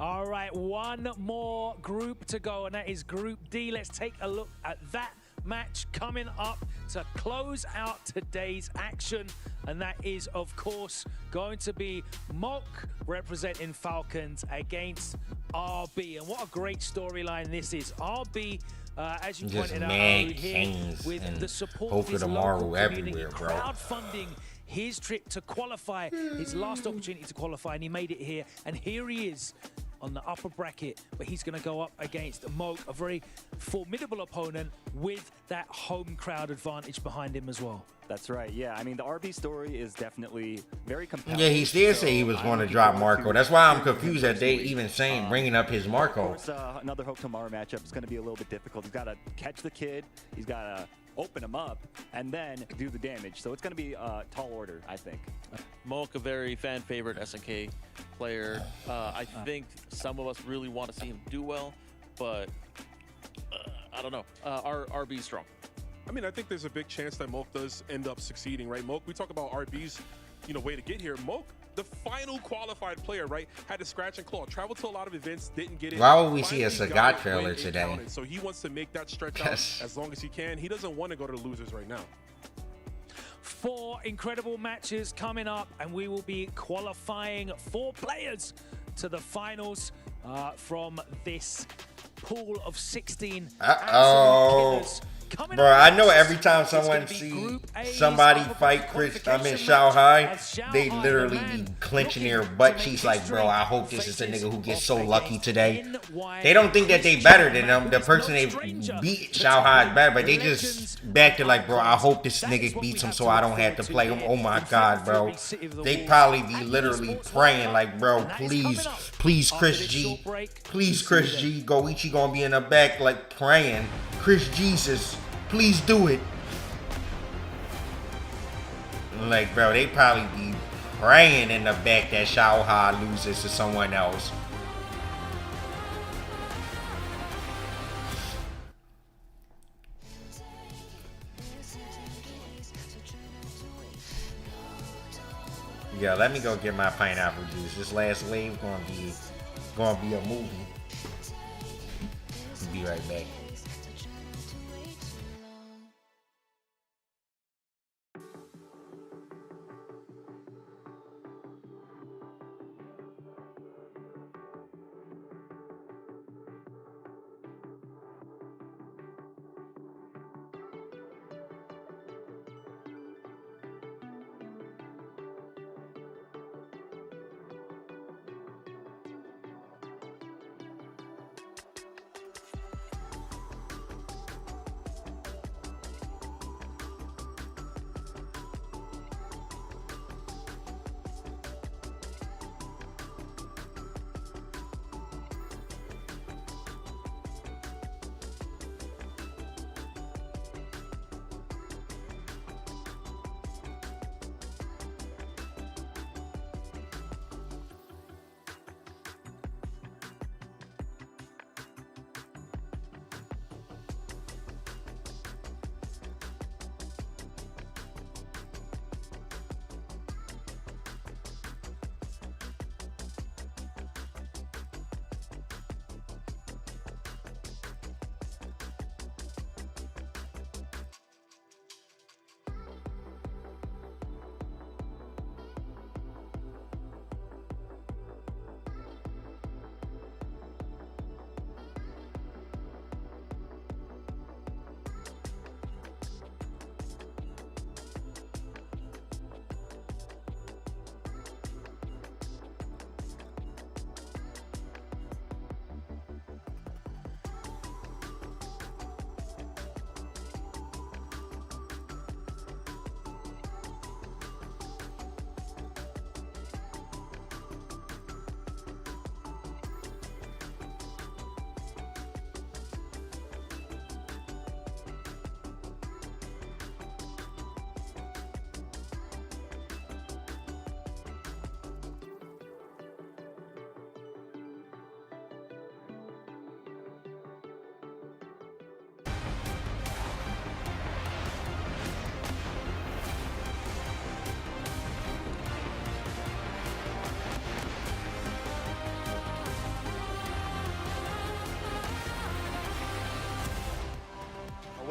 All right, one more group to go, and that is Group D. Let's take a look at that match coming up to close out today's action, and that is, of course, going to be Mock representing Falcons against RB. And what a great storyline this is. RB, as you Just pointed out mad here, Canes with and the support Hope of for his tomorrow local community, everywhere, bro. crowdfunding his trip to qualify, his last opportunity to qualify, and he made it here. And here he is on the upper bracket, but he's going to go up against Moke, a very formidable opponent with that home crowd advantage behind him as well. That's right, yeah. I mean, the RB story is definitely very compelling. Yeah, he did say he was going to drop Marco. That's why I'm confused that they even saying bringing up his Marco. Of course, another Hope tomorrow matchup is going to be a little bit difficult. He's got to catch the kid. He's got to open him up and then do the damage. So it's going to be a tall order, I think. Moke, a very fan favorite SNK player. I think some of us really want to see him do well, but I don't know. RB's strong. I mean, I think there's a big chance that Moke does end up succeeding, right? Moke, we talk about RB's, way to get here. Moke, the final qualified player, right, had to scratch and claw, traveled to a lot of events, didn't get in. Why would we see a Sagat trailer today? So he wants to make that stretch out as long as he can. He doesn't want to go to the losers right now. 4 incredible matches coming up, and we will be qualifying 4 players to the finals from this pool of 16. Uh-oh. Bro, I know every time someone see somebody fight Xiao Hai, they literally be clenching their butt cheeks like, bro, I hope this is the nigga who gets so lucky today. They don't think that they better than them. The person they beat Xiao Hai is better, but they just backed it like, bro, I hope this nigga beats him so I don't have to play him. Oh my God, bro. They probably be literally praying like, bro, please Chris G. Please Chris G. Goichi gonna be in the back like praying. Chris Jesus, please do it. Like, bro, they probably be praying in the back that Xiao Hai loses to someone else. Yeah, let me go get my pineapple juice. This last wave gonna be a movie. Be right back.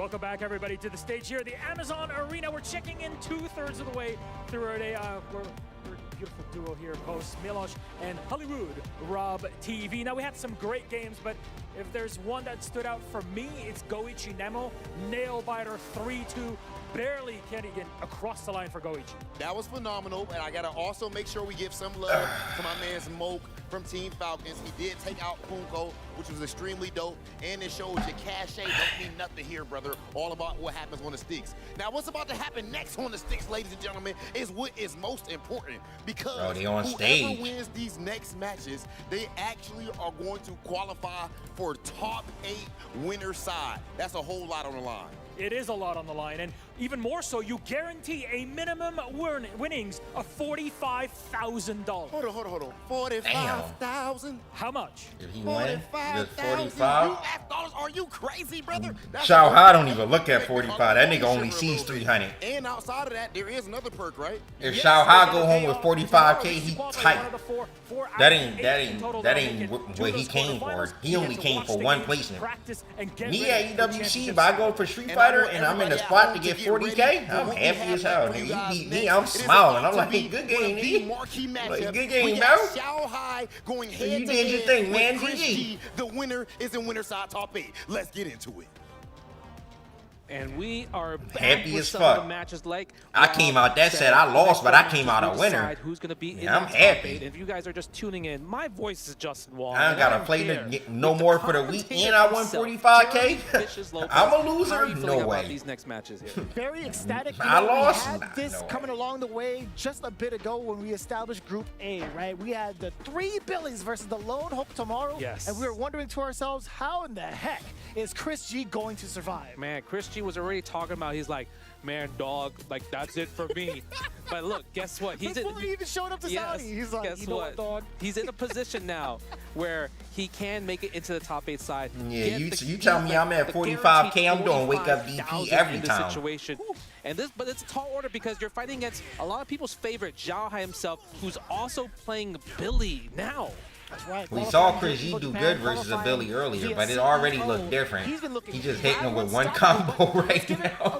Welcome back, everybody, to the stage here at the Amazon Arena. We're checking in 2/3 of the way through our day. We're a beautiful duo here, hosts Milosh and Hollywood Rob TV. Now, we had some great games, but if there's one that stood out for me, it's Goichi Nemo. Nail biter 3-2. Barely getting across the line for Goichi. That was phenomenal, and I gotta also make sure we give some love to my man Smoke from Team Falcons. He did take out Punko, which was extremely dope, and it shows your cachet don't mean nothing here, brother. All about what happens on the sticks. Now, what's about to happen next on the sticks, ladies and gentlemen, is what is most important, because they on whoever stage. wins these next matches, they actually are going to qualify for top 8 winner side. That's a whole lot on the line. It is a lot on the line, and even more so, you guarantee a minimum winnings of $45,000. Hold on. 45,000. How much? If he win, just 45. $45? Are you crazy, brother? Xiao Hai don't even look at 45. That nigga only sees 300. And outside of that, there is another perk, right? If Xiao Hai go home with 45K, he tight. That ain't what he came for. He only came for one placement. Me at EWC, if I go for Street Fighter and I'm in the spot to get 40K, I'm happy as hell. Nigga, you beat me, I'm smiling. I'm like, good game, nigga. Like, good game, bro. Xiao Hai going head You to did your head thing, man. with Chris GG. G. The winner is in winner side top 8. Let's get into it. And we are back Happy with as some fuck. of the matches like I came out that set. I lost, but I came out a winner. Who's gonna be in Yeah, I'm that top happy. 8. If you guys are just tuning in, my voice is Justin Wall. I don't and gotta don't play care. no more for the week, and I won 45K. I'm a loser? How are you feeling No about way. these next matches here? Very ecstatic. I lost? We Nah, had this no coming along the way just a bit ago when we established Group A, right? We had the 3 Billies versus the Lone Hope tomorrow. Yes. And we were wondering to ourselves, how in the heck is Chris G going to survive? Man, Chris G was already talking about, he's like, man, dog, like, that's it for me. But look, guess what? Before he even showed up to Saudi, he's like, guess you know what, dog? He's in a position now where he can make it into the top 8 side. Yeah, Get you tell me I'm at 45K, I'm doing wake up DP 45,000 every in this time. situation. But it's a tall order because you're fighting against a lot of people's favorite, Xiao Hai himself, who's also playing Billy now. That's right. We saw Chris G do good versus a Billy earlier, but it already looked different. He just hitting him with one combo right now.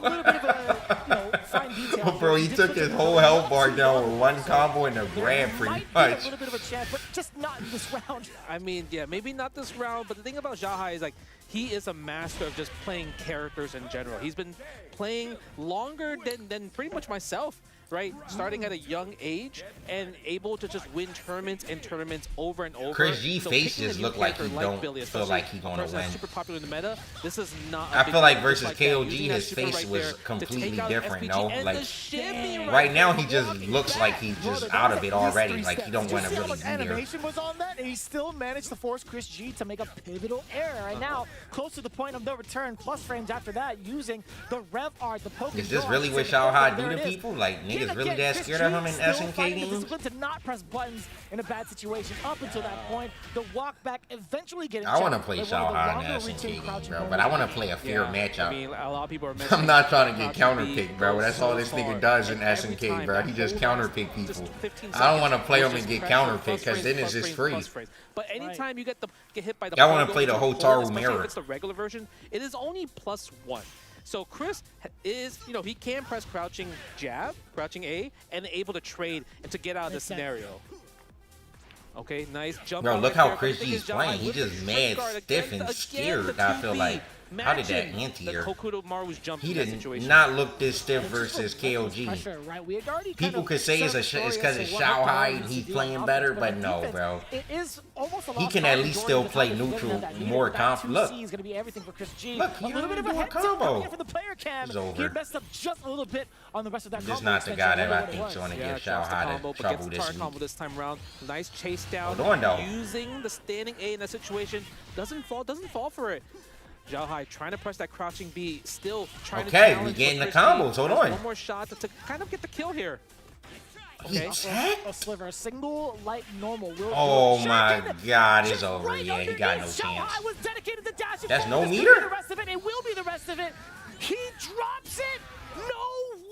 Bro, he took his whole health bar down with one combo and a grab pretty A much. little bit of a chance, but just not in this round. I mean, yeah, maybe not this round, but the thing about Xiao Hai is like he is a master of just playing characters in general. He's been playing longer than pretty much myself, right? Starting at a young age and able to just win tournaments and tournaments over and over. Chris G So face picking a just new look like character he don't Billy, feel like he especially gonna a person that's win. super popular in the meta, this is not a I big feel like deal. versus Just that, KOG, using that his super face right was there to completely take out different, FBG no? and Like, the shimmy right now he there. just looks like he's just out of it already. Like he don't want to Did you see how really much be there. animation was on that, and he still managed to force Chris G to make a pivotal error. And now, close to the point of no return, plus frames after that, using the rev art, the poke. Is this really what Xiao Hai do to people? Like niggas really that scared of him in SNK games? Discipline to not press buttons in a bad situation up until that point. The walk back eventually getting. I want to checked play by one Xiao of the Hai in longer the reaching SNK game, crouching bro. hold. But I want to play a fair matchup. I mean, a lot of people are I'm not trying to get Crouching counterpicked, B bro. goes That's all so this nigga far. does in Every SNK, time bro. that He just whole match, counterpick people. just 15 I don't want to seconds, play him it's and just get pressure, counterpicked plus because then frames, it's just plus free. frames. But anytime you get hit by the I wanna pogo play the into a Hotaru hold, especially mirror. if it's the regular version, it is only +1. So Chris is, he can press crouching jab, crouching A, and able to trade and to get out of the scenario. Okay, nice jump. Bro, out look right how there. Chris But the thing G's is, Xiao Hai playing. He with the just straight mad guard stiff again, and the scared. I feel 2B, like. How did that matching anti-air? the Hokuto Maru's jump He in that did situation. not look this stiff versus KOG. Pressure, right? We had already People kind of could say it's set up it's the because story it's as to Xiao what Hai Hokuto and needs he's to do playing on better, offense, but on no, defense, bro. It is almost a He lost can at cause least majority still of the play time. It's neutral limited that more that confident. 2C Look, is going to be everything for Chris G. Look, a he little bit of a doing head tilt combo. coming in from the player cam. It's over. He messed up just a little bit on the rest of that this combo not the extension, guy that whatever I it think's was. going to Yeah, give Xiao drops the Hai combo, the but gets trouble the this target combo week. this time around. Nice chase down. Hold on, though. Using the standing A in that situation. Doesn't fall for it. Xiao Hai trying to press that crouching B, still trying to Okay, we challenge getting the Chris G. combos. Hold Has on. Oh, one more shot to kind of get the kill here. He Okay. checked? A sliver, a single light normal will Oh do it. my Shotgun, God, it's just over. right Yeah, he got no underneath. Xiao chance. Hai was dedicated to dashing That's forward. no This meter? could be the rest of it. It will be the rest of it. He drops it. No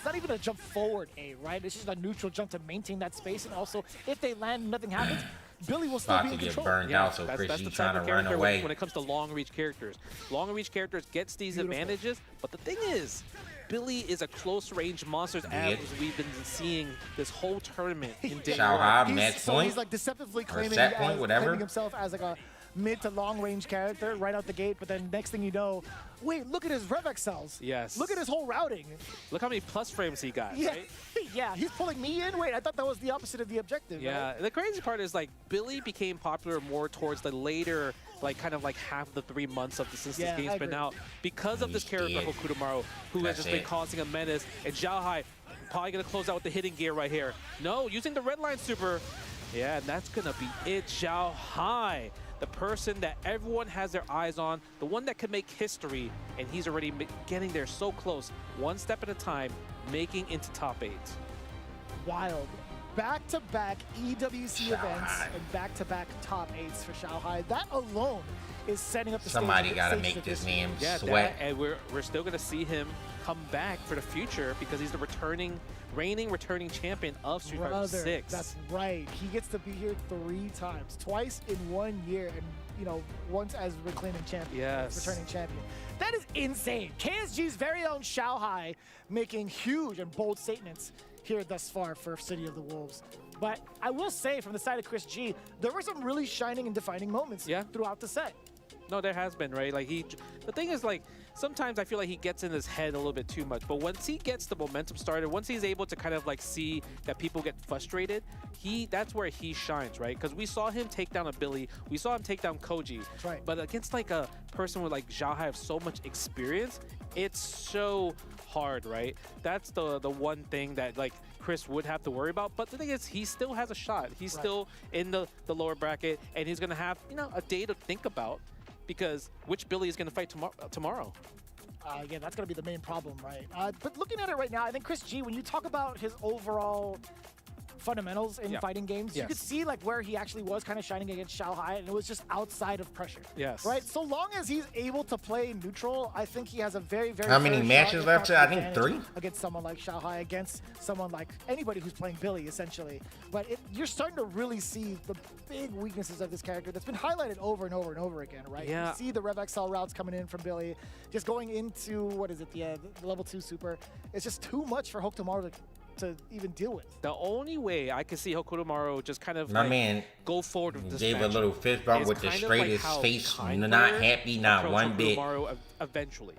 it's not even a jump forward A, right? It's just a neutral jump to maintain that space. And also, if they land and nothing happens, Billy will still About be to in get control. burned out, so Chris that's G the trying type to of run character away. when it comes to long reach characters. Long reach characters gets these advantages, but the thing is, Billy is a close range monster as we've been seeing this whole tournament in day Xiao one. Hai, He's- match so point, he's like deceptively or claiming, set point, whatever. claiming himself as like a mid to long range character right out the gate, but then next thing you know, wait, look at his Revex cells. Yes. Look at his whole routing. Look how many plus frames he got, Yeah, right? yeah, he's pulling me in. Wait, I thought that was the opposite of the objective. Yeah, right? the crazy part is like Billy became popular more towards the later, like kind of like half of the 3 months of since Yeah, this game's I been agree. out because of this character Hokutomaro, who has That's just been it. causing a menace. And Xiao Hai probably gonna close out with the hidden gear right here. No, using the red line super. Yeah, and that's gonna be it. Xiao Hai, the person that everyone has their eyes on, the one that could make history, and he's already getting there so close, one step at a time, making into top 8. Wild. Back-to-back EWC events and back-to-back top 8s for Xiao Hai. That alone is setting up the Somebody stage. got to make this man sweat. And we're still going to see him come back for the future because he's the reigning champion of Street Fighter 6. That's right. He gets to be here 3 times, twice in 1 year, and once as reclaiming champion, returning champion. That is insane. KSG's very own Xiao Hai making huge and bold statements here thus far for City of the Wolves. But I will say, from the side of Chris G, there were some really shining and defining moments throughout the set. No, there has been, right? Like the thing is, like, sometimes I feel like he gets in his head a little bit too much. But once he gets the momentum started, once he's able to kind of like see that people get frustrated, that's where he shines, right? Because we saw him take down a Billy, we saw him take down Koji. That's right. But against like a person with like Xiao Hai of so much experience, it's so hard, right? That's the one thing that like Chris would have to worry about. But the thing is, he still has a shot. He's still in the lower bracket, and he's gonna have a day to think about. Because which Billy is going to fight tomorrow? Yeah, that's going to be the main problem, right? But looking at it right now, I think Chris G, when you talk about his overall fundamentals in fighting games, you could see like where he actually was kind of shining against Xiao Hai, and it was just outside of pressure. Yes. Right? So long as he's able to play neutral, I think he has a very, very How many matches left? I think 3. Against someone like Xiao Hai, against someone like anybody who's playing Billy, essentially. But you're starting to really see the big weaknesses of this character that's been highlighted over and over and over again, right? Yeah. You see the Rev XL routes coming in from Billy, just going into, what is it, the level 2 super. It's just too much for Hokutomaro to even deal with. The only way I can see Hokutomaro just kind of go forward with this gave match a little fist bump with the straightest face, not happy, not one bit. Hokutomaro eventually,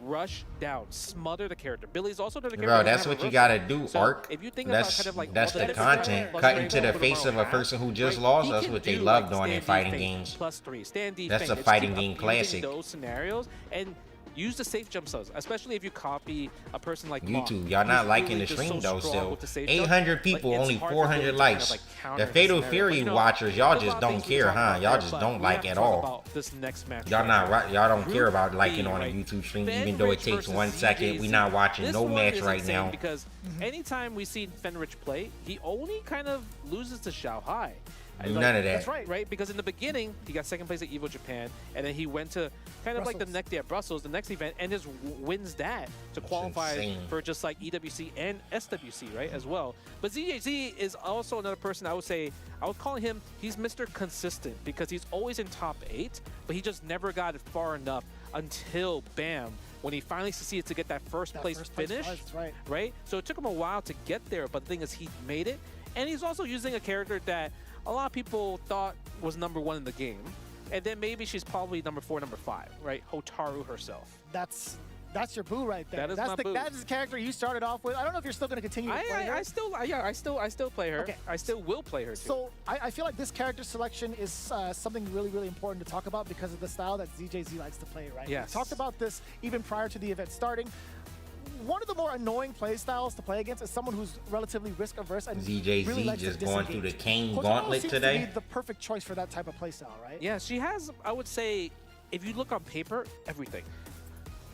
rush down, smother the character. Billy's also another character. Bro, that's what you gotta do, Ark. If you think that's about kind of like that's the content. Cutting to the face of a person who just lost. That's what they love doing in fighting games. +3, stand That's defense. a It's fighting keep game abusing classic. those scenarios and use the safe jump subs, especially if you copy a person like Mach, YouTube, y'all not who's liking really the just stream so though. strong Still, with the safe jump. 800 people, Like, it's only hard to 400 really likes. kind of, like, counter The his Fatal scenario. Fury But, watchers, y'all there's a just lot of don't things we care, talk huh? about Y'all there, just but don't we like have to at talk all. about this next match Y'all right not now. y'all don't care Group about liking B, on a right? YouTube stream, even though it Fenrich takes versus 1 second. We ZJZ. not watching This no one match is right insane now. because anytime we see Fenrich play, he only kind of loses to Xiao Hai. None of that. That's right. Right? Because in the beginning, he got second place at EVO Japan, and then he went to kind of like the next day at Brussels, the next event, and just wins that to qualify insane. for just like EWC and SWC, right, as well. But ZJZ is also another person I would say, I would call him, he's Mr. Consistent because he's always in top 8, but he just never got it far enough until, bam, when he finally succeeded to get that first place finish, right? So it took him a while to get there, but the thing is he made it, and he's also using a character that a lot of people thought was #1 in the game. And then maybe she's probably #4, #5, right? Hotaru herself. That's your boo right there. That is that's my boo. That is the character you started off with. I don't know if you're still going to continue to play her. I still play her. Okay. I still will play her too. So I feel like this character selection is something really, really important to talk about because of the style that ZJZ likes to play, right? Yes. We talked about this even prior to the event starting. One of the more annoying play styles to play against is someone who's relatively risk averse and ZJZ really likes just to going through the disengage. Kane Hotaru gauntlet seems today. to be the perfect choice for that type of play style, right? Yeah, she has, I would say, if you look on paper, everything.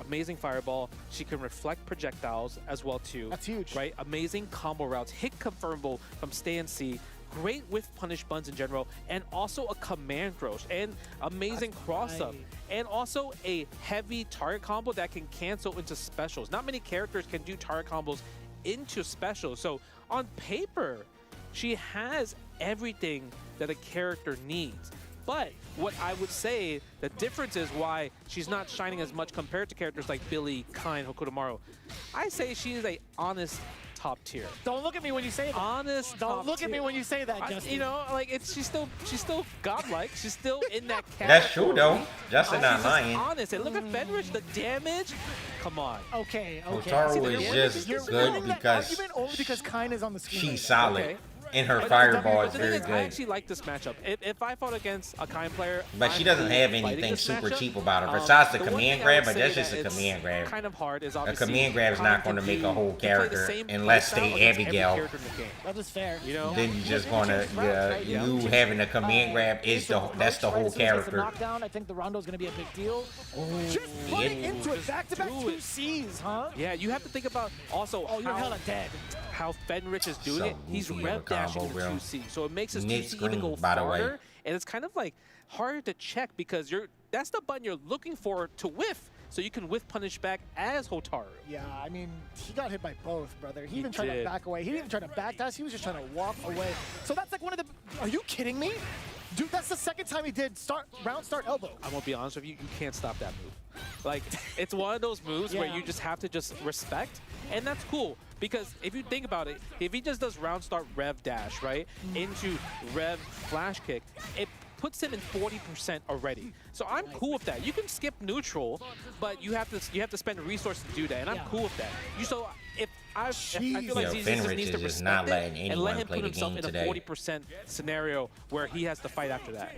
Amazing fireball. She can reflect projectiles as well too. That's huge. Right? Amazing combo routes. Hit confirmable from stay and see. Great with punish buns in general, and also a command roach, and amazing cross-up, and also a heavy target combo that can cancel into specials. Not many characters can do target combos into specials, so on paper, she has everything that a character needs. But what I would say, the difference is why she's not shining as much compared to characters like Billy, Kain, Hokuto Maru. I say she is a honest top tier. Don't look at me when you say that. Honest. Don't look at me when you say that, Justin. You know, like she's still godlike. She's still in that category. That's true though. Justin not lying. Honest. And look at Fenrich, the damage. Come on. Okay. Hotaru is just good because argument only because Kain is on the screen. she's solid. Okay. And her fireball is The very thing is, good. I actually like this matchup. If I fought against a Kain player, But she doesn't have anything super cheap about her. Besides the command grab, but that's just a command grab. Kind of hard is A obviously command grab is not going to make a whole character unless they Abigail. That is fair. You know? Then you just gonna you having a command grab is that's the whole character. Knockdown, I think the rondo is going to be a big deal. Just put it into it. Back-to-back 2 Cs, huh? Yeah, you have to think about also you're hella dead. How Fenrich is doing So it. He's goofy rev of a combo, dashing the bro. 2C, so it makes his Mid 2C even screen, go by the way. farther, and it's kind of like harder to check because that's the button you're looking for to whiff, so you can whiff punish back as Hotaru. Yeah, I mean, he got hit by both, brother. He even tried to did. back away. He didn't even try to back dash. He was just trying to walk away. So that's like one of the... Are you kidding me? Dude, that's the second time he did round start elbow. I'm going to be honest with you, you can't stop that move. Like, it's one of those moves where you just have to just respect, and that's cool. Because if you think about it, if he just does round start rev dash, right, into rev flash kick, it puts him in 40% already. So I'm cool with that. You can skip neutral, but you have to spend resources to do that, and I'm cool with that. I feel like ZZ Fenrich needs is to just respect not it letting and let anyone him play put the himself game in a today. 40% scenario where he has to fight after that.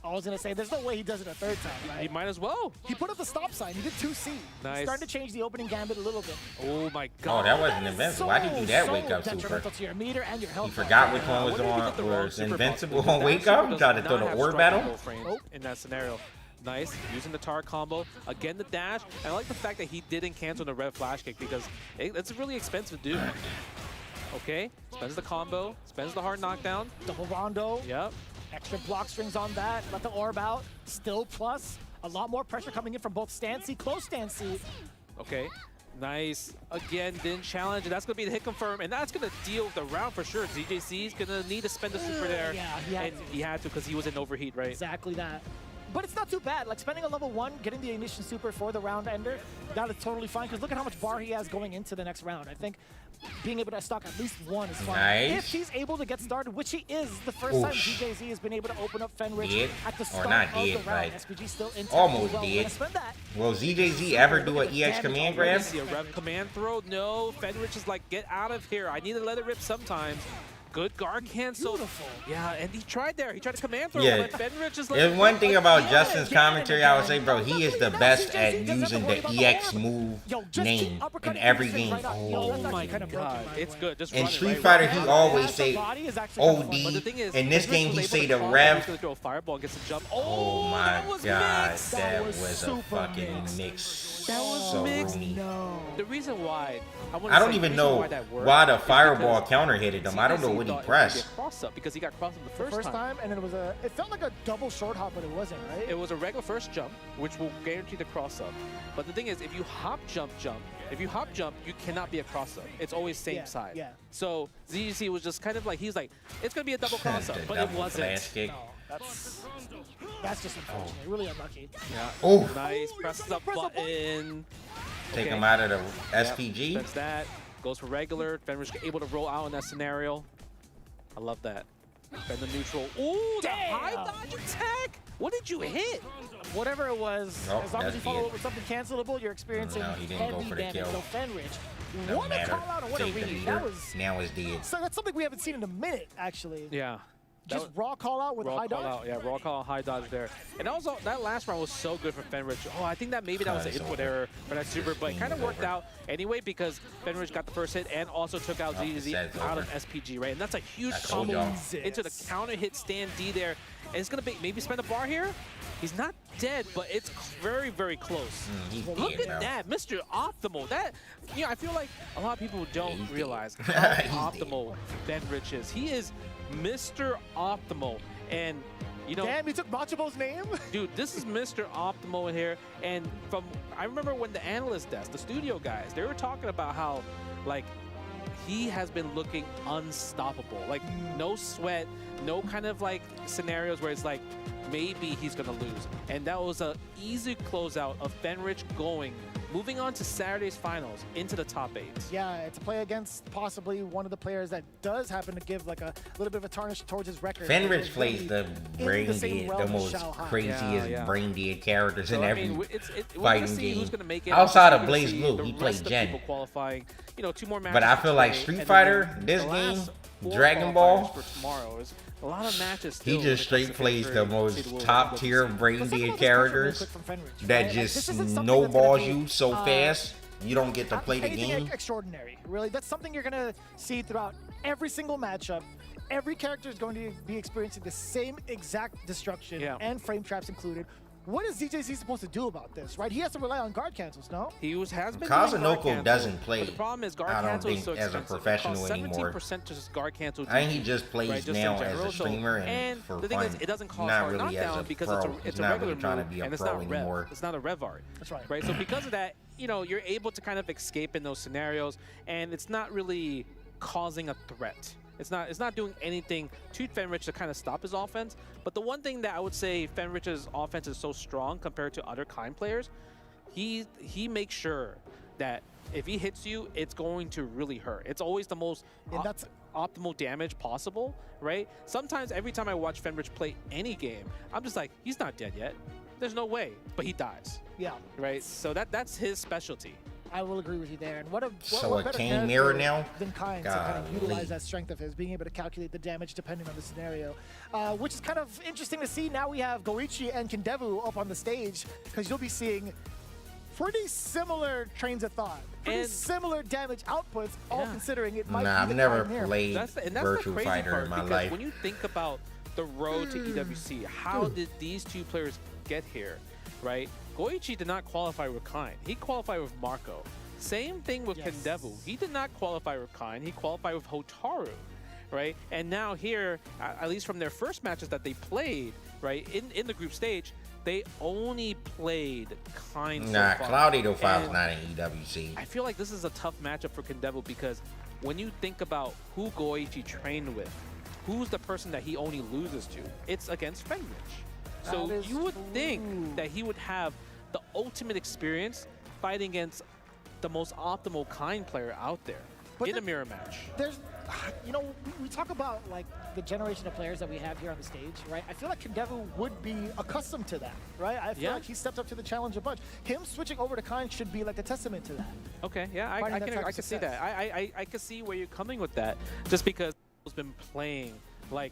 I was going to say, there's no way he does it a third time, right? He might as well. He put up the stop sign. He did 2C. Nice. He's starting to change the opening gambit a little bit. Oh my god. Oh, that wasn't invincible. Why did he do that wake up super? Detrimental to your meter and your health. He forgot which one was invincible on wake up. He tried to throw the orb at him. In that scenario. Nice, using the tar combo. Again, the dash. And I like the fact that he didn't cancel the red flash kick because it's really expensive to do. Okay, spends the combo, spends the hard knockdown. Double rondo. Yep. Extra block strings on that. Let the orb out. Still plus. A lot more pressure coming in from both stance C, close stance C. Okay. Nice. Again, didn't challenge. That's going to be the hit confirm, and that's going to deal with the round for sure. ZJC is going to need to spend the super there. Yeah, he had to because he was in overheat, right? Exactly that. But it's not too bad. Like, spending a level 1, getting the ignition super for the round ender, that is totally fine, because look at how much bar he has going into the next round. I think being able to stock at least 1 is fine. Nice. If he's able to get started, which he is, the first time DJZ has been able to open up Fenrich at the start of the round. SPG still intact. Almost well. did. Spend that. Will ZJZ ever do an EX command grab? See a rev command throw? No. Fenrich is like, get out of here. I need to let it rip sometimes. Good guard cancel. Beautiful. Yeah, and he tried there. He tried to command throw, Yeah. but Fenrich is like... There's one thing about Justin's commentary I would say, bro, he is the best at using the EX move name in every game. Oh my god, it's good. Just In run it, Street right? Fighter, he always say OD. In this game, he say the rev. He's gonna throw a fireball, get some jump. Oh my god, that was a fucking mix. That was so mixed. rude. The reason why I don't even know why the fireball counter hit him. I don't know what he pressed. Cross up because he got crossed up the The first time, and then it felt like a double short hop, but it wasn't, right? It was a regular first jump, which will guarantee the cross up. But the thing is, if you hop jump, if you hop jump, you cannot be a cross up. It's always same side. Yeah. So ZGC was just kind of like, he's like, it's gonna be a double cross up, but it wasn't. Kick. No, that's just unfortunate. Really unlucky. Yeah. Oh. Nice. Presses up button. Take him out of the SPG. That's that. Goes for regular. Fenrich able to roll out in that scenario. I love that. Bend the neutral. Ooh, the high dodge attack. What did you hit? Whatever it was, Nope, as long as you that's follow it. it with something cancelable, you're experiencing No, he didn't go heavy for the damage. kill. So Fenrich, No what a matter. call out and what a Take the read. leader. That was Now it's dead. so that's something we haven't seen in a minute, actually. Yeah. Just raw call out with raw high call dodge. out, yeah, raw call out, high dodge there. And also, that last round was so good for Fenrich. Oh, I think that maybe that was an input error for that super, but it kind of worked out anyway because Fenrich got the first hit and also took out ZZ out of SPG, right? And that's a huge combo into the counter hit stand D there. And it's going to be maybe spend a bar here. He's not dead, but it's very, very close. Look at that, Mr. Optimal. That, you know, I feel like a lot of people don't realize how optimal Fenrich is. He is Mr. Optimal, and you know, damn, he took Machibo's name. Dude, this is Mr. Optimal in here, and I remember when the analyst desk, the studio guys, they were talking about how, like, he has been looking unstoppable. Like, no sweat, no kind of like scenarios where it's like, maybe he's gonna lose. And that was an easy closeout of Fenrich moving on to Saturday's finals into the top 8. Yeah, to play against possibly one of the players that does happen to give like a little bit of a tarnish towards his record. Fenrich plays the most craziest brain dead characters in every fighting game. Outside of Blaze Blue, he played Jen. Qualifying, you know, 2 more matches. But I feel like Street Fighter, this game, Dragon Ball, for tomorrow is a lot of matches. He just straight plays the most top tier brain dead characters that just snowballs you so fast you don't get to play the game. Extraordinary, really. That's something you're gonna see throughout every single matchup. Every character is going to be experiencing the same exact destruction and frame traps included. What is ZJZ supposed to do about this, right? He has to rely on guard cancels, no? Has been Kazunoko doesn't play, but the problem is guard I don't cancel think, is so as a expensive. professional anymore. 17% just guard cancel. I think he just plays now as a streamer and for the thing fun. Is, it doesn't cost not hard really as a because pro. it's He's a not regular really trying to move, be a and it's pro not anymore. rev. It's not a rev art. That's right. Right. So because of that, you know, you're able to kind of escape in those scenarios, and it's not really causing a threat. It's not doing anything to Fenrich to kind of stop his offense. But the one thing that I would say Fenrich's offense is so strong compared to other Kind players, he makes sure that if he hits you, it's going to really hurt. It's always the most optimal damage possible, right? Sometimes every time I watch Fenrich play any game, I'm just like, he's not dead yet. There's no way, but he dies. Yeah. Right? So that's his specialty. I will agree with you there. And what So a better King Mirror character now? than Kind to kind of utilize that strength of his, being able to calculate the damage depending on the scenario, which is kind of interesting to see. Now we have Goichi and Kindoo up on the stage because you'll be seeing pretty similar trains of thought, pretty similar damage outputs, all considering it might be I've the never Kind Mirror. played That's Virtual Fighter in my life. When you think about the road to EWC, how did these two players get here, right? Goichi did not qualify with Kind. He qualified with Marco. Same thing with Kindoo. He did not qualify with Kind. He qualified with Hotaru, right? And now here, at least from their first matches that they played, right, in the group stage, they only played Kind. Nah, so far. Cloudy 05 is not in EWC. I feel like this is a tough matchup for Kindoo because when you think about who Goichi trained with, who's the person that he only loses to, it's against Fenrich. So you would think that he would have the ultimate experience fighting against the most optimal Kind player out there in a mirror match. There's, you know, we talk about like the generation of players that we have here on the stage, right? I feel like Kindoo would be accustomed to that, right? I feel like he stepped up to the challenge a bunch. Him switching over to Kind should be like a testament to that. Okay, yeah, I can see that. I can see where you're coming with that, just because he's been playing like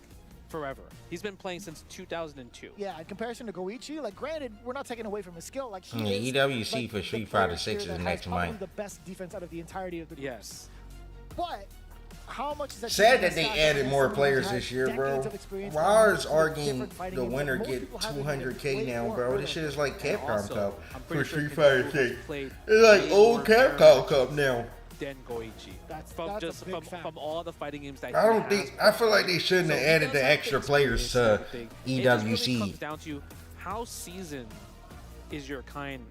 forever. He's been playing since 2002. Yeah, in comparison to Goichi, like granted, we're not taking away from his skill. Like he is, EWC like, for the Street Fighter player 6 here is that next has probably month. the best defense out of the entirety of the group. Yes. But how much is that? Sad that they added more players this year, bro. Why is our game the winner get 200K now, bro? This shit is like Capcom Cup for Street Fighter 6. It's like old Capcom Cup now. Then Goichi. From all the fighting games that I feel like they shouldn't have added the extra players to It just really EWC. comes down to how seasoned is your Kind,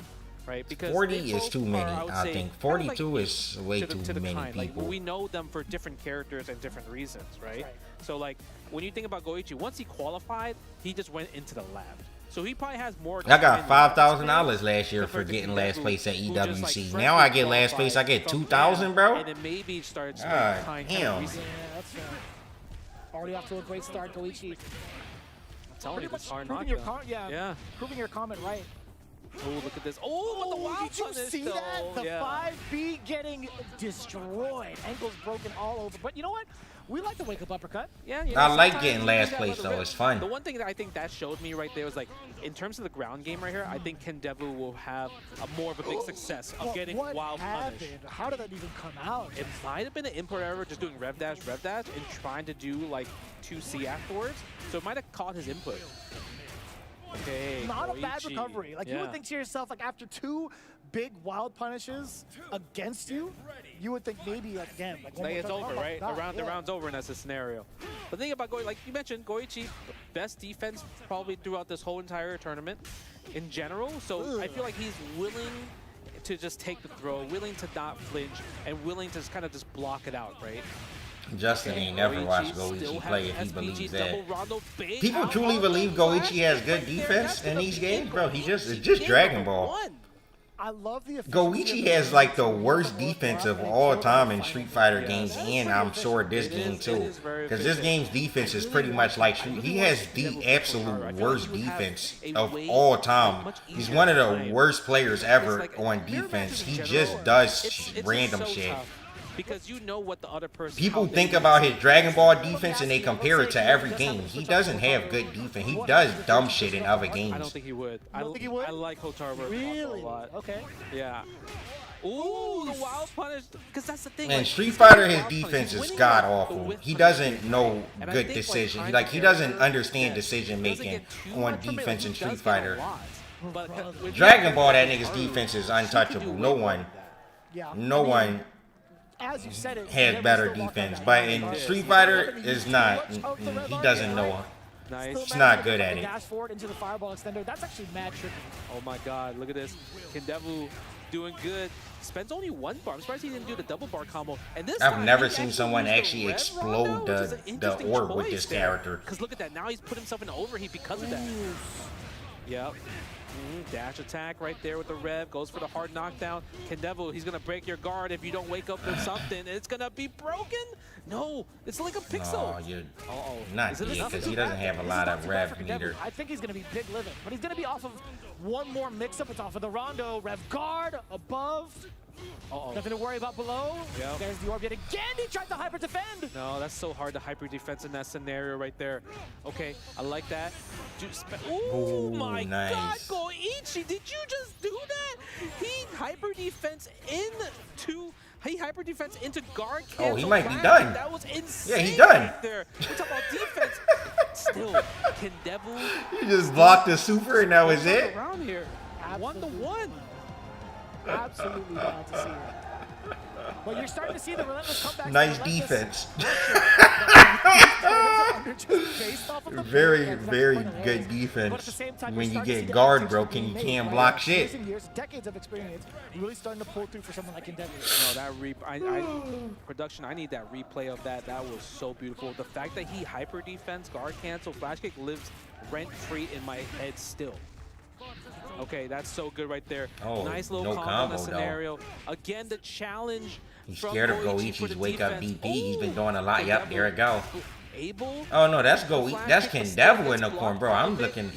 right? Because 40 is too many, I say, think. kinda like 42 is way to too the many Kind. people. Like, we know them for different characters and different reasons, right? So like when you think about Goichi, once he qualified, he just went into the lab. So he probably has more. I got $5,000 last year for getting last place at EWC. Now I get last place, I get 2,000, bro. And then maybe it starts God Kind damn. Yeah, that's fair. Already off to a great start, Goichi. I'm telling you, this hard proving knockout. your proving your comment right. Oh, look at this. Oh, with the wild did you punish, see though. that? The Yeah. 5B getting destroyed. Ankles broken all over. But you know what? We like the wake-up uppercut. Yeah, I like sometimes getting you last need that place, little though. rip. It's fun. The one thing that I think that showed me right there was like, in terms of the ground game right here, I think Kindoo will have more of a big success of getting what wild happened? punish. How did that even come out? It might have been an input error just doing rev dash, and trying to do like 2C afterwards. So it might have caught his input. Okay, Not a bad Goichi. recovery. Like you would think to yourself, like after 2 big wild punishes against you, you would think maybe like again, like one more It's time. over, Oh my right? God, The round's over, and that's the scenario. The thing about Goichi, like you mentioned, Goichi, best defense probably throughout this whole entire tournament in general. So I feel like he's willing to just take the throw, willing to not flinch, and willing to kind of just block it out, right? Justin ain't never watched Goichi play if he believes that. People truly believe Goichi has good defense in these games, bro. It's just Dragon Ball. I love the Goichi has like the worst defense of all time in Street Fighter games, and I'm sure this game too. Because this game's defense is pretty much like he has the absolute worst defense of all time. He's one of the worst players ever on defense. He just does random shit. Because you know what the other person. People think about his Dragon Ball defense and they compare it to every game. He doesn't have good defense. He does dumb shit in other games. I don't think he would. I don't think he would. I like Hotaru Really? a lot. Okay. Yeah. Ooh, the wild punish. Because that's the thing. And like, Street Fighter, his defense is god awful. He doesn't know good decision. He doesn't understand decision making on defense in Street Fighter. Dragon Ball, that nigga's defense is untouchable. No one as you said it, has better defense, but in Street Fighter is not. He doesn't know. He's not good at it. Dash forward into the fireball extender. That's actually mad tricky. Oh my God! Look at this. Kindevu doing good. Spends only one bar. I'm surprised he didn't do the double bar combo. And this I've never seen someone actually explode the orb with this character. Because look at that. Now he's put himself in overheat because of that. Yep. Dash attack right there with the rev. Goes for the hard knockdown. Kindevu, he's going to break your guard if you don't wake up with something. It's going to be broken. No, it's like a pixel. Oh, you're not yet, because he doesn't have a lot of rev meter. I think he's going to be big living, but he's going to be off of one more mix-up. It's off of the Rondo. Rev guard above. Nothing to worry about below. Yep. There's the orb yet again. He tried to hyper defend. No, that's so hard to hyper defense in that scenario right there. Okay, I like that. Oh my God, Goichi, did you just do that? He hyper defense into. He hyper defense into guard cancel. Oh, he might be done. That was insane. Yeah, he's done. Right there. We're talking about defense. Still, Kindevu. You just blocked the super and that was it. Around here, 1-1. Absolutely wild to see it. But you're starting to see the relentless comebacks. Nice defense. Very, very good defense. When you get guard broken, you can't block shit. Decades of experience, really starting to pull through for someone like Endeavor. No, that production, I need that replay of that. That was so beautiful. The fact that he hyper defense, guard cancel, flash kick lives rent-free in my head still. Okay, that's so good right there. Oh, nice little combo scenario. Again, the challenge. He's scared of Goichi's wake up DP. He's been doing a lot. Yep, there it go. Able. Oh no, that's Goichi. That's Kindevu in the corner, bro. I'm looking.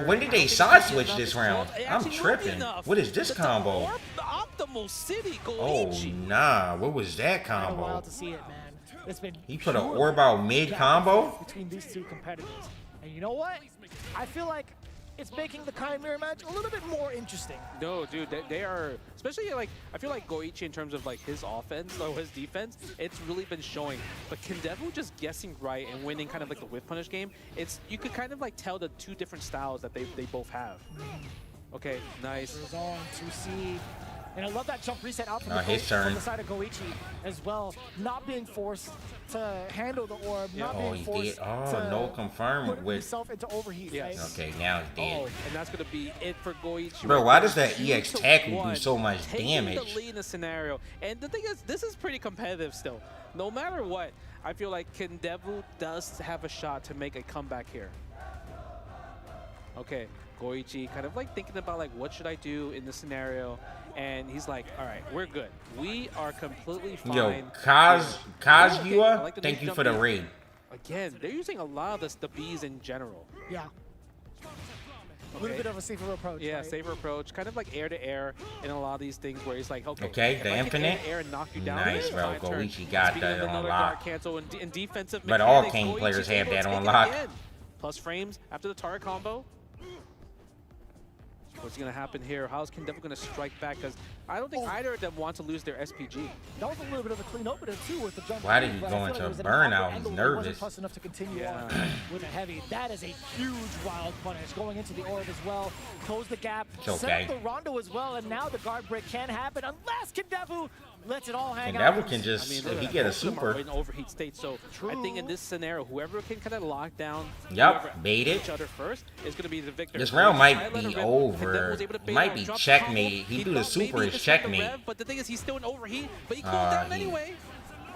When did they side switch this round? I'm tripping. What is this combo? The optimal city, Oh nah, what was that combo? Wild to see it, man. It's been He put an orb out mid combo. Between these two competitors, and you know what? I feel like it's making the Kai Mirror match a little bit more interesting. No, dude, they are, especially like, I feel like Goichi in terms of like his offense or his defense, it's really been showing. But Kindevu just guessing right and winning kind of like the whiff punish game, you could kind of like tell the two different styles that they both have. Okay, nice. On to see. And I love that jump reset out from, from the side of Goichi as well. Not being forced to handle the orb, not being forced to no confirm put with himself into overheat. Yes. Right? Okay, now it's dead. And that's going to be it for Goichi. Bro, why does that EX tackle do so much damage? Taking the lead in the scenario. And the thing is, this is pretty competitive still. No matter what, I feel like Kindevu does have a shot to make a comeback here. Okay, Goichi kind of like thinking about like, what should I do in this scenario? And he's like, all right, we're good. We are completely fine. Yo, Kazuya, like thank you for the raid. Again, they're using a lot of the Bs in general. Yeah. A little bit of a safer approach. Yeah, right? safer approach. Kind of like air to air in a lot of these things where he's like, okay, the infinite. Air and knock you down, nice, bro. Goichi got that on lock. Cancel and defensive but all King players have that on lock. Plus frames after the turret combo. What's going to happen here? How's Kindevu going to strike back? Because I don't think either of them want to lose their SPG. That was a little bit of a clean opener too with the jump. Why did he go into a burnout? He's nervous. Plus enough to continue on with a heavy. That is a huge wild punish going into the orb as well. Close the gap. It's okay. Set up the Rondo as well, and now the guard break can happen unless Kindevu lets it all hang And out. Devil can just, if he get a super. In overheat state, so I think in this scenario, whoever can kind of lock down bait it. each other first is going to be the victor. This round might be over. It might be checkmate. He do the super is checkmate. But the thing is, he's still in overheat, but he cooled down anyway.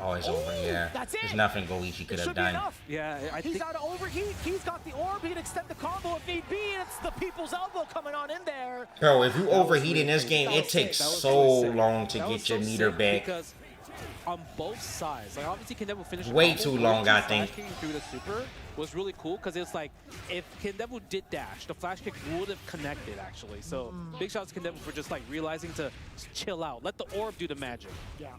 Oh, it's over, yeah. There's nothing Goichi could have done. Yeah, he's out of overheat. He's got the orb. He can extend the combo if need be. It's the people's elbow coming on in there. Bro, if you overheat in this game, it takes so long to get your meter back. Because on both sides, like obviously Kindoo finished way too long, I think. Through the super was really cool because it's like if Kindoo did dash, the flash kick would have connected actually. So big shout out to Kindoo for just like realizing to chill out, let the orb do the magic. Yeah.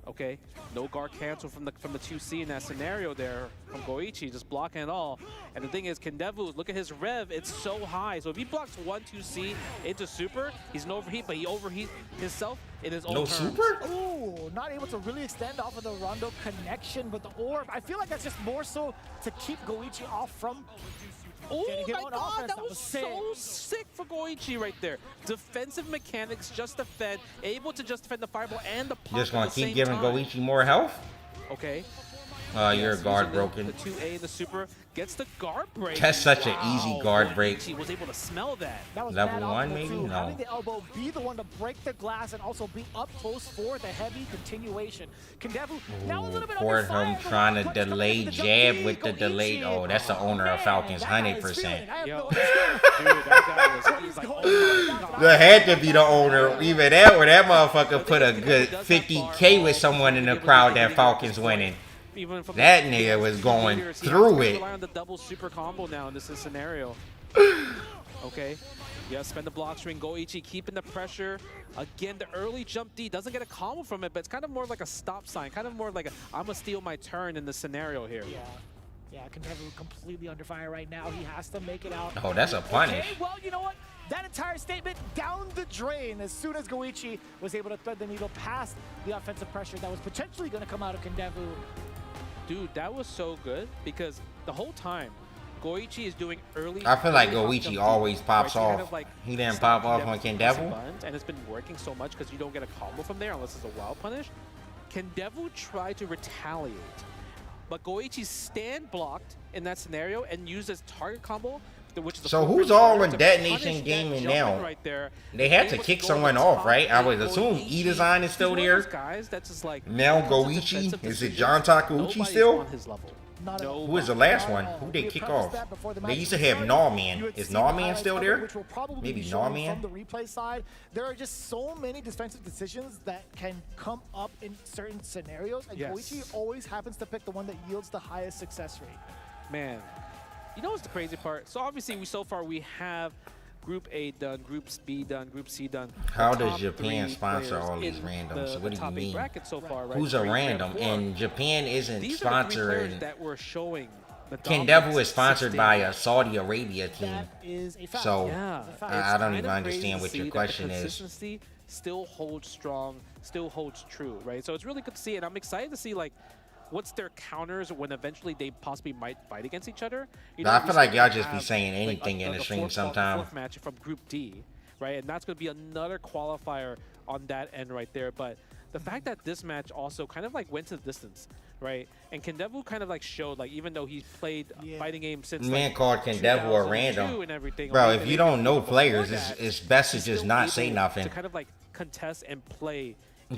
Okay, no guard cancel from the 2C in that scenario there from Goichi, just blocking it all. And the thing is, Kindoo, look at his rev, it's so high. So if he blocks 1-2C into super, he's an overheat, but he overheat himself in his own terms. super? Ooh, not able to really extend off of the Rondo connection, but the orb, I feel like that's just more so to keep Goichi off from Oh getting hit my on god, offense. that was so sick for Goichi right there. Defensive mechanics just defend, able to just defend the fireball and the pump. Just gonna keep giving Goichi more health? Okay. Your guard broken. The 2A, the super, gets the guard break. That's such an easy guard break. Goichi was able to smell that. That was Level bad 1 maybe? too. No. Having the elbow be the one to break the glass and also be up close for the heavy continuation. Kindoo now a little bit Poor under fire. him trying to delay jab with the delayed. Oh, that's the owner of Falcons, 100%. That had to be the owner. Either that or that motherfucker put a good 50K with someone in the crowd that Falcons winning. That nigga was going through it. Rely on the double super combo now in this scenario. Okay. Yeah, spend the block string. Goichi keeping the pressure. Again, the early jump D doesn't get a combo from it, but it's kind of more like a stop sign. Kind of more like a, I'm going to steal my turn in the scenario here. Yeah, Kindoo completely under fire right now. He has to make it out. Oh, that's a punish. Okay, well, you know what? That entire statement down the drain as soon as Goichi was able to thread the needle past the offensive pressure that was potentially going to come out of Kindoo. Dude, that was so good because the whole time Goichi is doing early. I feel like Goichi always pops off. Kind of like he didn't pop off on Kindoo. And it's been working so much because you don't get a combo from there unless it's a wild punish. Kindoo tried to retaliate, but Goichi stand blocked in that scenario and used his target combo. Which is so who's all in Detonation Gaming now? Right there. They had to kick someone off, right? I would assume E-Design is still there. Guys, that's just like now Goichi? Is it John Takeuchi still? No. Who is the last one? Who they kick off? They used to have Gnawman. Is Gnawman still there? Maybe Gnawman? From the replay side, there are just so many defensive decisions that can come up in certain scenarios, and Goichi always happens to pick the one that yields the highest success rate. Man. You know what's the crazy part? So obviously, so far we have Group A done, Group B done, Group C done. How does Japan sponsor all these randoms? What do you mean? So far, right? Who's a random? And Japan isn't sponsoring. That we're showing. Kindoo is sponsored by a Saudi Arabia team. So I don't even understand what your question is. Consistency still holds strong, still holds true, right? So it's really good to see, and I'm excited to see like. What's their counters when eventually they possibly might fight against each other? You know, I feel like y'all just be saying anything in the stream sometimes. Fourth match from Group D, right? And that's going to be another qualifier on that end right there. But the fact that this match also kind of like went to the distance, right? And Kindoo kind of like showed, like, even though he's played fighting games since man called Kindoo a random. Bro, if you don't know players, it's best to just not say nothing. To kind of like contest and play.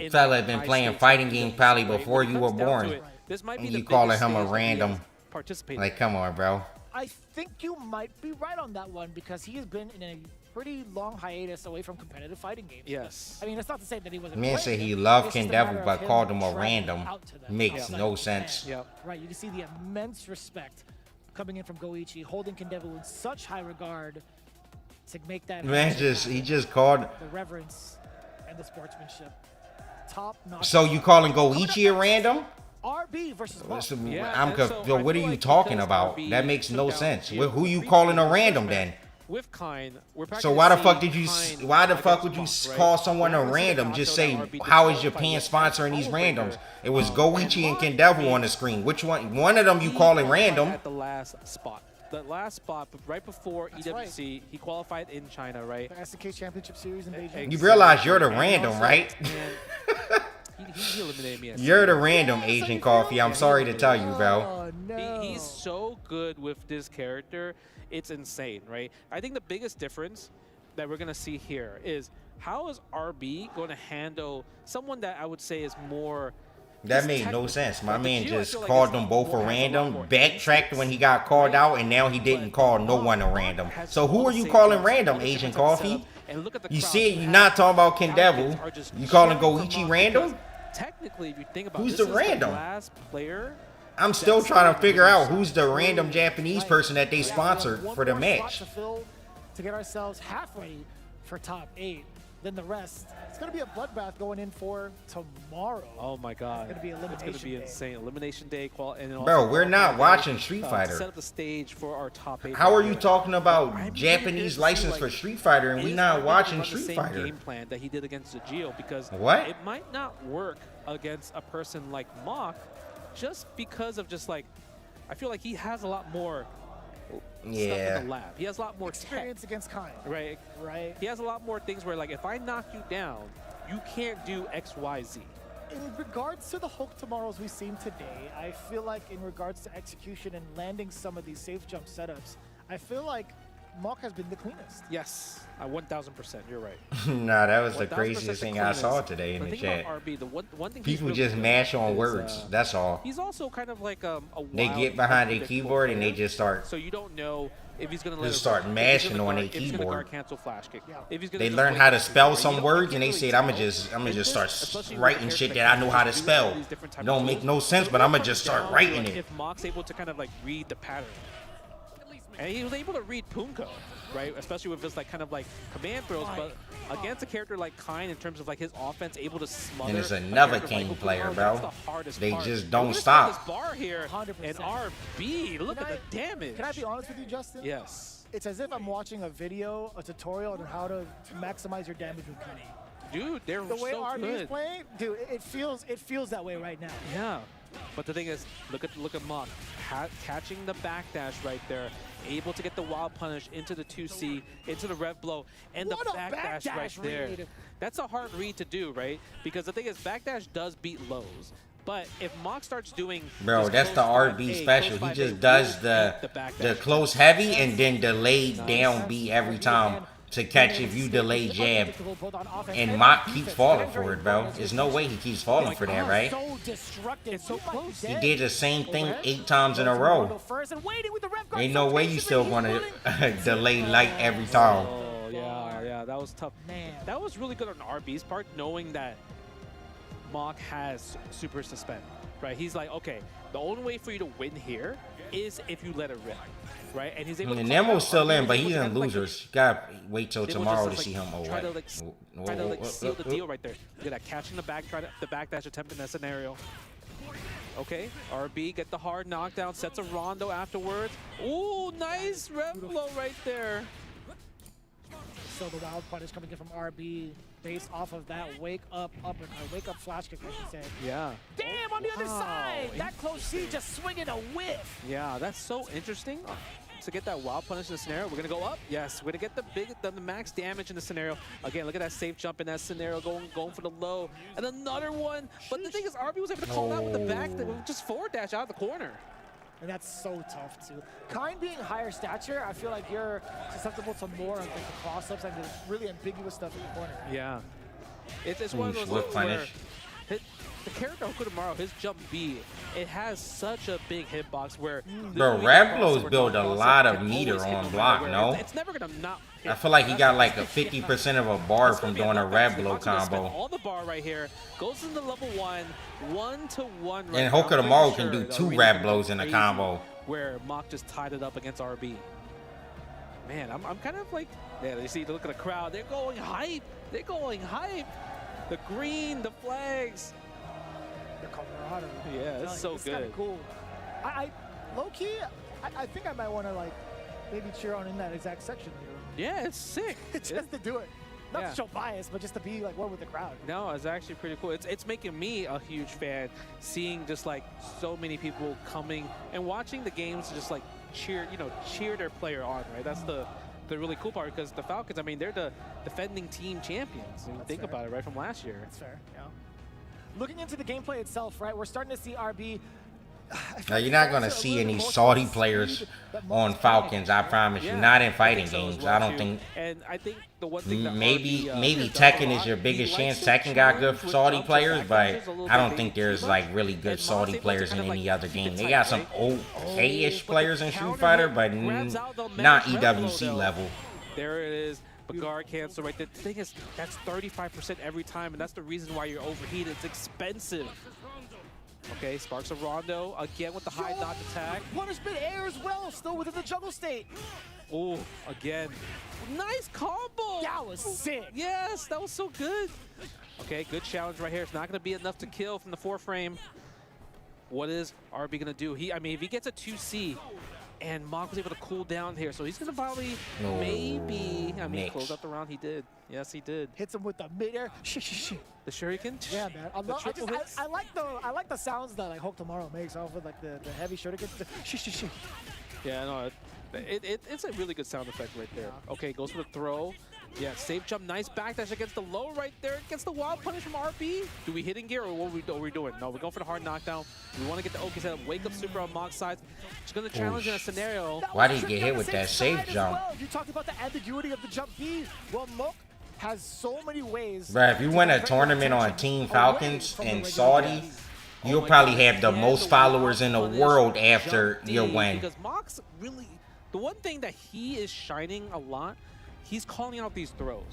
Fella had been playing fighting games probably before you were born. This might be and you calling him a random. Like, come on, bro. I think you might be right on that one because he has been in a pretty long hiatus away from competitive fighting games. Yes. I mean, it's not to say that he wasn't. Man said he loved Kindoo but called him a random. Makes no sense. Right, you can see the immense respect coming in from Goichi, holding Kindoo in such high regard to make that. Man, he just called the reverence and the sportsmanship. Top notch. So you calling Goichi a random? RB versus what are you talking about? That makes no sense. Who you calling a random then? With Kind, so why the fuck did you? Why the fuck would you call someone a random? Just say how is Japan sponsoring these randoms? It was Goichi and Kindoo on the screen. Which one? One of them you calling random? At the last spot. The last spot, right before EWC, he qualified in China, right? The SNK Championship Series in Beijing. You realize you're the random, right? he eliminated me. You're the random Agent Coffee. I'm sorry to tell you, bro. He's so good with this character. It's insane, right? I think the biggest difference that we're going to see here is how is RB going to handle someone that I would say is more... That made no sense. My man just called them both a random, backtracked when he got called out, and now he didn't call no one a random. So who are you calling random, Agent Coffee? You said you're not talking about King Devil. You calling Goichi random? Technically, if you think about Who's the random? last player. I'm still trying to figure out who's the random Japanese person that they sponsored for the match. To get ourselves halfway for top 8. Then the rest, it's going to be a bloodbath going in for tomorrow. Oh my God. It's going to be elimination It's going to be insane. Elimination day. Bro, we're not watching Street Fighter. Set up the stage for our top 8. How are you talking about Japanese license for Street Fighter and we not watching Street Fighter? Game plan that he did against Geo because what? It might not work against a person like Mach just because of just like, I feel like he has a lot more stuff in the lab. He has a lot more experience against Kai. Right. He has a lot more things where like if I knock you down, you can't do X, Y, Z. In regards to the Hulk tomorrows we've seen today, I feel like in regards to execution and landing some of these safe jump setups, I feel like Mach has been the cleanest. Yes, 1000%. You're right. Nah, that was the craziest thing I saw today in the chat. RB, the one thing people just mash on words. That's all. He's also kind of like a they get behind their keyboard and they just start. So you don't know if he's going to just start mashing on their keyboard. If he's going to cancel flash kick. If he's they learn how to spell some words and they said, "I'm gonna just start writing shit that I know how to spell." It don't make no sense, but I'm gonna just start writing it. If Mach's able to kind of like read the pattern, and he was able to read Punko, right? Especially with his like kind of like command throws, but against a character like Kine in terms of like his offense, able to smother. And it's another King player, bro. They just don't stop. This bar here and RB, look at the damage. Can I be honest with you, Justin? Yes. It's as if I'm watching a video, a tutorial on how to maximize your damage with Kine. Dude, they're the way so RB good. is playing, dude, it feels that way right now. Yeah. But the thing is, look at Mach catching the backdash right there, able to get the wild punish into the 2C, into the rev blow, and the backdash right there. That's a hard read to do, right? Because the thing is, backdash does beat lows. But if Mach starts doing... Bro, that's the RB special. He just does the close heavy and then delayed down B every time to catch if you delay jab. And Mach keeps falling for it, bro. There's no way he keeps falling for that, right? He did the same thing 8 times in a row. Ain't no way you still want to delay light every time. Oh, yeah, that was tough. That was really good on RB's part, knowing that Mach has super suspend, right? He's like, okay, the only way for you to win here is if you let it rip, right? And he's able to... Nemo's still in, but he's in losers. You gotta wait till tomorrow to see him. Try to seal the deal right there. Look at that, catching the backdash attempt in that scenario. Okay, RB get the hard knockdown, sets a rondo afterwards. Ooh, nice rev blow right there. So the wild punish coming in from RB based off of that wake up flash kick, I should say. Yeah. Damn, on the other side! That close C just swinging a whiff. Yeah, that's so interesting. To get that wild punish in the scenario, we're gonna go up. Yes, we're gonna get the max damage in the scenario. Again, look at that safe jump in that scenario, going for the low, and another one. But the thing is, RB was able to call out with the back, just forward dash out of the corner. And that's so tough too. Kine being higher stature, I feel like you're susceptible to more of like the cross-ups and the really ambiguous stuff in the corner. Yeah, it's one of those where the character Okutomaro, his jump B, it has such a big hitbox where... Bro, Ravlo's built a lot of meter on block, no? It's never gonna not hit. I feel like he got like a 50% of a bar from doing a Ravlo combo. All the bar right here goes into level 1-to-1. And Okutomaro can do 2 Ravlos in a combo. Where Mach just tied it up against RB. Man, I'm kind of like... Yeah, you see, look at the crowd. They're going hype. They're going hype. The green, the flags. The camaraderie. Yeah, it's so good. Kind of cool. I low-key, I think I might want to like maybe cheer on in that exact section here. Yeah, it's sick. Just to do it. Not to show bias, but just to be like one with the crowd. No, it's actually pretty cool. It's making me a huge fan, seeing just like so many people coming and watching the games just like cheer their player on, right? That's the really cool part, because the Falcons, I mean, they're the defending team champions. Think about it, right, from last year. That's fair, yeah. looking into the gameplay itself, right, we're starting to see RB. Now, you're not going to see any Saudi players on Falcons, I promise you. Not in fighting games. I don't think. And I think the one thing that maybe Tekken is your biggest chance. Tekken got good Saudi players, but I don't think there's like really good Saudi players in any other game. They got some okay-ish players in Street Fighter, but not EWC level. There it is. But guard cancel right there. The thing is, that's 35% every time, and that's the reason why you're overheated. It's expensive. Okay, sparks of Rondo again with the high knock attack. Punishment air as well, still within the juggle state. Oh, again. Nice combo. That was sick. Yes, that was so good. Okay, good challenge right here. It's not going to be enough to kill from the 4-frame. What is RB going to do? I mean, if he gets a 2C, and Mach was able to cool down here, so he's going to probably close out the round. He did. Yes, he did. Hits him with the mid-air. The shuriken? Yeah, man. I like the sounds that like Hope Tomorrow makes off with like the heavy shuriken. Yeah, no, it's a really good sound effect right there. Okay, goes for the throw. Yeah, safe jump, nice backdash against the low right there. Against the wild punish from RB. Do we hit in gear or what are we doing? No, we're going for the hard knockdown. We want to get the OK set up. Wake up super on Mach's side. Just going to challenge in a scenario. Why did he get hit with that safe jump? Well. You talked about the ambiguity of the jump B. Well, Mach has so many ways. Bruh, if you win a tournament on Team Falcons in Saudi, you'll probably have the most followers in the world after your win. Because Mach's really, the one thing that he is shining a lot, he's calling out these throws.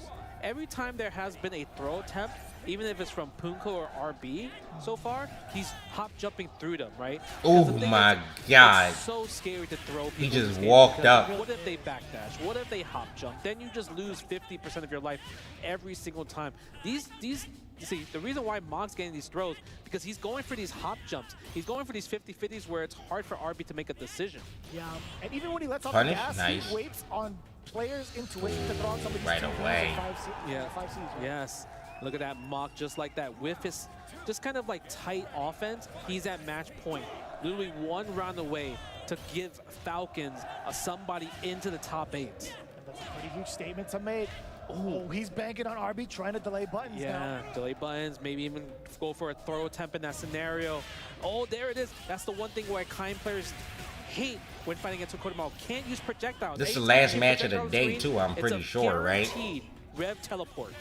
Every time there has been a throw attempt, even if it's from Punko or RB so far, he's hop jumping through them, right? Oh my God. It's so scary to throw people. He just walked up. What if they backdash? What if they hop jump? Then you just lose 50% of your life every single time. You see, the reason why Mach's getting these throws, because he's going for these hop jumps. He's going for these 50-50s where it's hard for RB to make a decision. Yeah, and even when he lets off the gas, he waits on players' intuition to throw on somebody's right away. Yeah. Yes. Look at that Mach just like that. With his just kind of like tight offense, he's at match point. Literally one round away to give Falcons somebody into the top 8. And that's a pretty huge statement to make. Oh, he's banking on RB, trying to delay buttons now. Yeah, delay buttons, maybe even go for a throw attempt in that scenario. Oh, there it is. That's the one thing where kind players hate when fighting against Kodomo. Can't use projectiles. This is the last match of the day, too, I'm pretty sure, right? Rev teleport.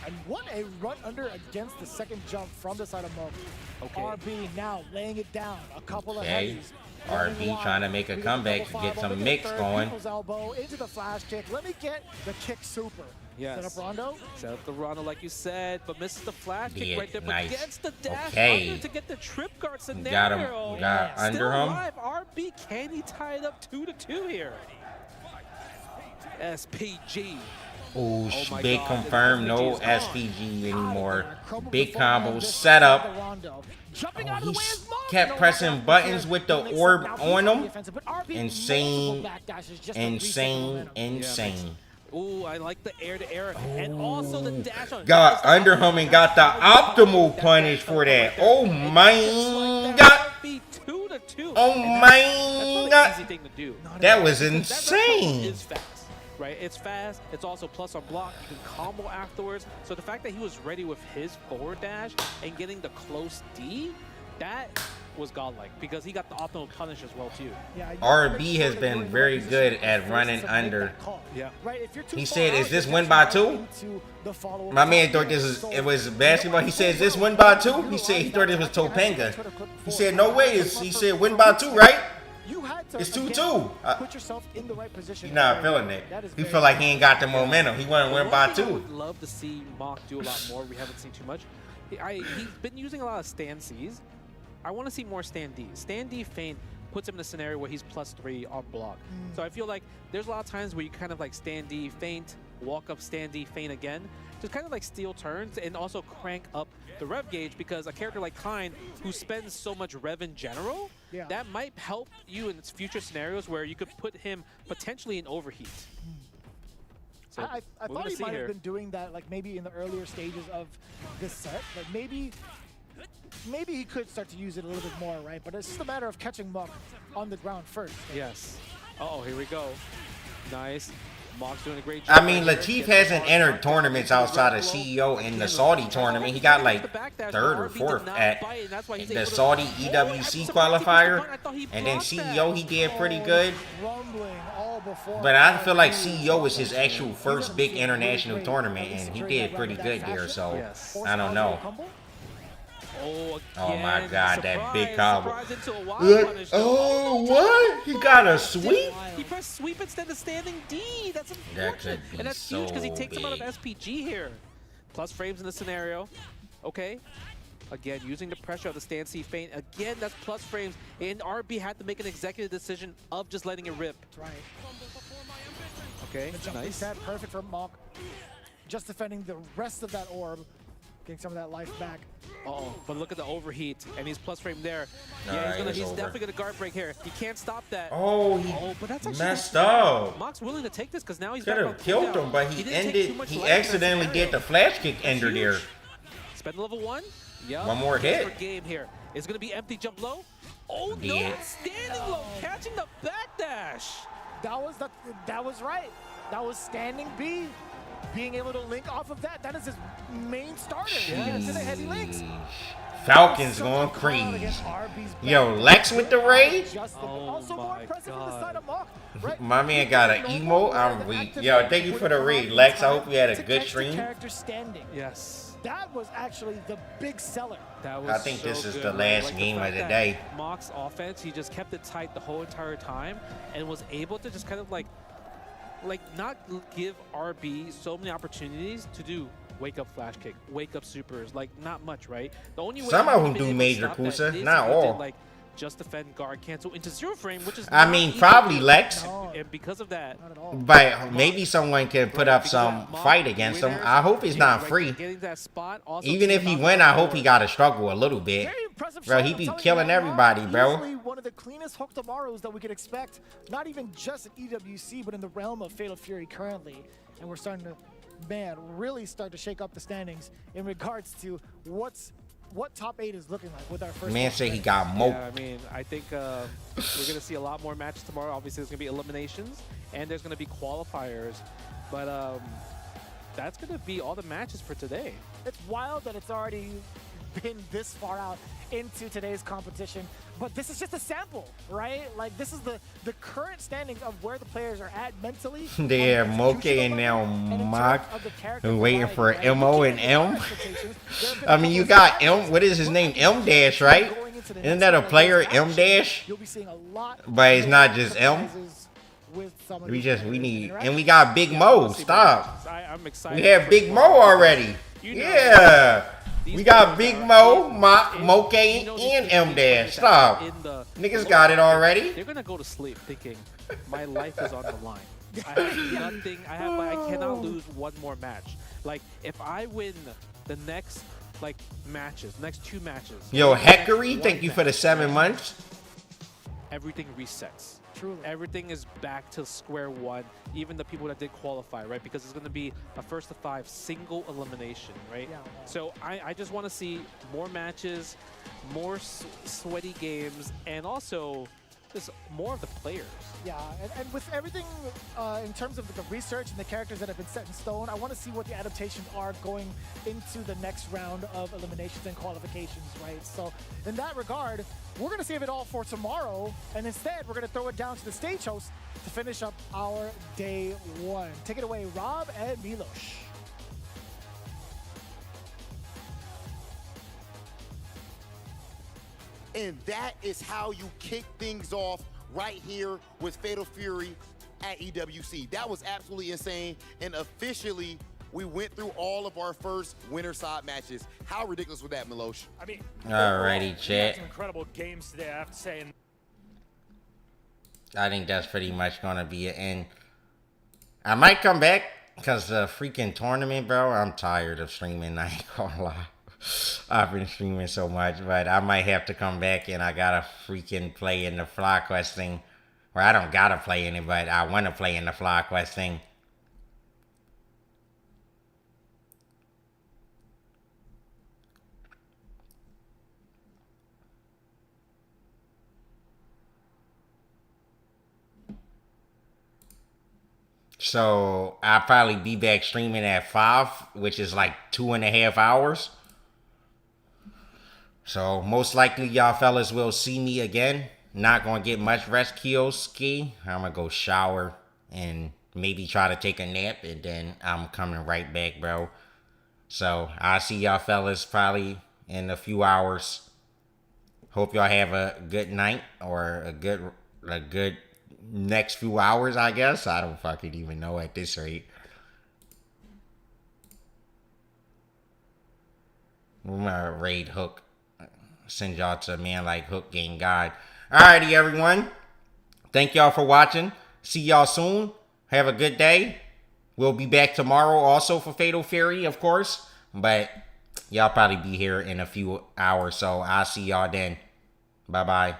And what a run under against the second jump from the side of Mo. Okay. RB now laying it down. A couple of heavies. RB trying to make a comeback to get some mix going. Elbow into the flash kick. Let me get the kick super. Yes. Set up Rondo. Set up the Rondo like you said, but misses the flash kick right there. Nice. But gets the dash under to get the trip guard scenario. Got him. Got under him. Alive. RB, can he tie it up 2-2 here? SPG. Ooh, big confirm, no SPG anymore. Big combo set up. Oh, he kept pressing buttons with the orb on him. Insane, insane, insane. Ooh, I like the air-to-air and also the dash on. Got under him and got the optimal punish for that. Oh my God. Oh my God. Easy thing to do. That was insane. Right, it's fast. It's also plus on block. You can combo afterwards. So the fact that he was ready with his forward dash and getting the close D, that was godlike because he got the optimal punish as well too. Yeah, RB has been very good at running under. Yeah. He said, "Is this win by 2?" My man thought it was basketball. He said, "Is this win by 2?" He said he thought it was Topanga. He said, "No way." He said, "Win by 2, right?" It's 2-2. Put yourself in the right position. He's not feeling it. He feel like he ain't got the momentum. He want to win by 2. I would love to see Mach do a lot more. We haven't seen too much. He's been using a lot of stand Cs. I want to see more stand D. Stand D feint puts him in a scenario where he's +3 on block. So I feel like there's a lot of times where you kind of like stand D, feint, walk up, stand D, feint again. Just kind of like steal turns and also crank up the rev gauge because a character like Kind who spends so much rev in general, that might help you in future scenarios where you could put him potentially in overheat. So I thought he might have been doing that like maybe in the earlier stages of this set, but maybe he could start to use it a little bit more, right? But it's just a matter of catching Mach on the ground first. Yes. Uh-oh, here we go. Nice. Mock's doing a great job. I mean, Latif hasn't entered tournaments outside of CEO in the Saudi tournament. He got like 3rd or 4th at the Saudi EWC qualifier. And then CEO, he did pretty good. But I feel like CEO was his actual first big international tournament, and he did pretty good there. So, I don't know. Oh my God, that big combo. Oh, what? He got a sweep? He pressed sweep instead of standing D. That's unfortunate. And that's huge because he takes him out of SPG here. Plus frames in the scenario. Okay. Again, using the pressure of the stand C feint. Again, that's plus frames. And RB had to make an executive decision of just letting it rip. That's right. Okay, nice. Set, perfect for Mock. Just defending the rest of that orb. Getting some of that life back. Uh-oh, but look at the overheat, and he's plus frame there. Nah, Yeah, he's definitely gonna guard break here. He can't stop that. Oh, he but that's messed up. Mock's willing to take this because now he's Could have killed him, but he accidentally did the flash kick ender there. Spend level 1. Yeah. One more hit. For game here. It's gonna be empty jump low. Oh no, standing low, catching the backdash. That was right. That was standing B. Being able to link off of that is his main starter. Yeah, to the heavy links. Falcons going crazy. Yo, Lex with the raid? Also more impressive on the side of Mock. Right? My man got an emo. I'm weak. Yo, thank you for the raid, Lex. I hope you had a good stream. Character standing. Yes. That was actually the big seller. That was I think this is the man. last game of the day. Mock's offense, he just kept it tight the whole entire time and was able to just kind of like not give RB so many opportunities to do wake up flash kick, wake up supers, like not much, right? The only way some of them do major Kusa, not all. Like just defend, guard, cancel into zero frame, which is I mean probably Lex. And because of that, but maybe someone can put up some fight against him. I hope he's not free. Even if he win, I hope he got to struggle a little bit. Bro, he be killing everybody, bro. Easily one of the cleanest Hokutomarus that we could expect, not even just in EWC, but in the realm of Fatal Fury currently. And we're starting to, man, really start to shake up the standings in regards to what top 8 is looking like with our first. Man say he got mo. Yeah, I mean, I think we're going to see a lot more matches tomorrow. Obviously, there's going to be eliminations, and there's going to be qualifiers. But that's going to be all the matches for today. It's wild that it's already been this far out into today's competition, but this is just a sample, right? Like this is the current standings of where the players are at mentally. They have Moke and now Mock waiting for MO and M. I mean, you got M. What is his name? M Dash, right? Isn't that a player, M Dash? But it's not just M. We need, and we got Big Mo. Stop. I'm excited. We have Big Mo already. Yeah. We got Big Mo, Moke, and M Dash. Stop. Niggas got it already. They're gonna go to sleep thinking my life is on the line. I have nothing. I cannot lose one more match. Like if I win the next next 2 matches. Yo, Heckery, thank you for the 7 months. Everything resets. Truly. Everything is back to square one, even the people that did qualify, right? Because it's going to be a first to 5 single elimination, right? Yeah. So I just want to see more matches, more sweaty games, and also just more of the players. Yeah, and with everything in terms of the research and the characters that have been set in stone, I want to see what the adaptations are going into the next round of eliminations and qualifications, right? So in that regard, we're going to save it all for tomorrow, and instead we're going to throw it down to the stage host to finish up our day 1. Take it away, Rob and Milos. And that is how you kick things off right here with Fatal Fury at EWC. That was absolutely insane. And officially, we went through all of our first winner side matches. How ridiculous was that, Milosh? I mean, alrighty, chat. Some incredible games today, I have to say. I think that's pretty much gonna be it. And I might come back because the freaking tournament, bro. I'm tired of streaming. I ain't gonna lie. I've been streaming so much, but I might have to come back and I gotta freaking play in the Fly Quest thing. Or I don't gotta play in it, but I want to play in the Fly Quest thing. So I'll probably be back streaming at 5, which is like 2.5 hours. So most likely y'all fellas will see me again. Not gonna get much rest, Kioski. I'm gonna go shower and maybe try to take a nap, and then I'm coming right back, bro. So I'll see y'all fellas probably in a few hours. Hope y'all have a good night or a good next few hours, I guess. I don't fucking even know at this rate. I'm gonna raid Hook. Send y'all to a man like Hook Game God. Alrighty, everyone. Thank y'all for watching. See y'all soon. Have a good day. We'll be back tomorrow also for Fatal Fury, of course. But y'all probably be here in a few hours, so I'll see y'all then. Bye-bye.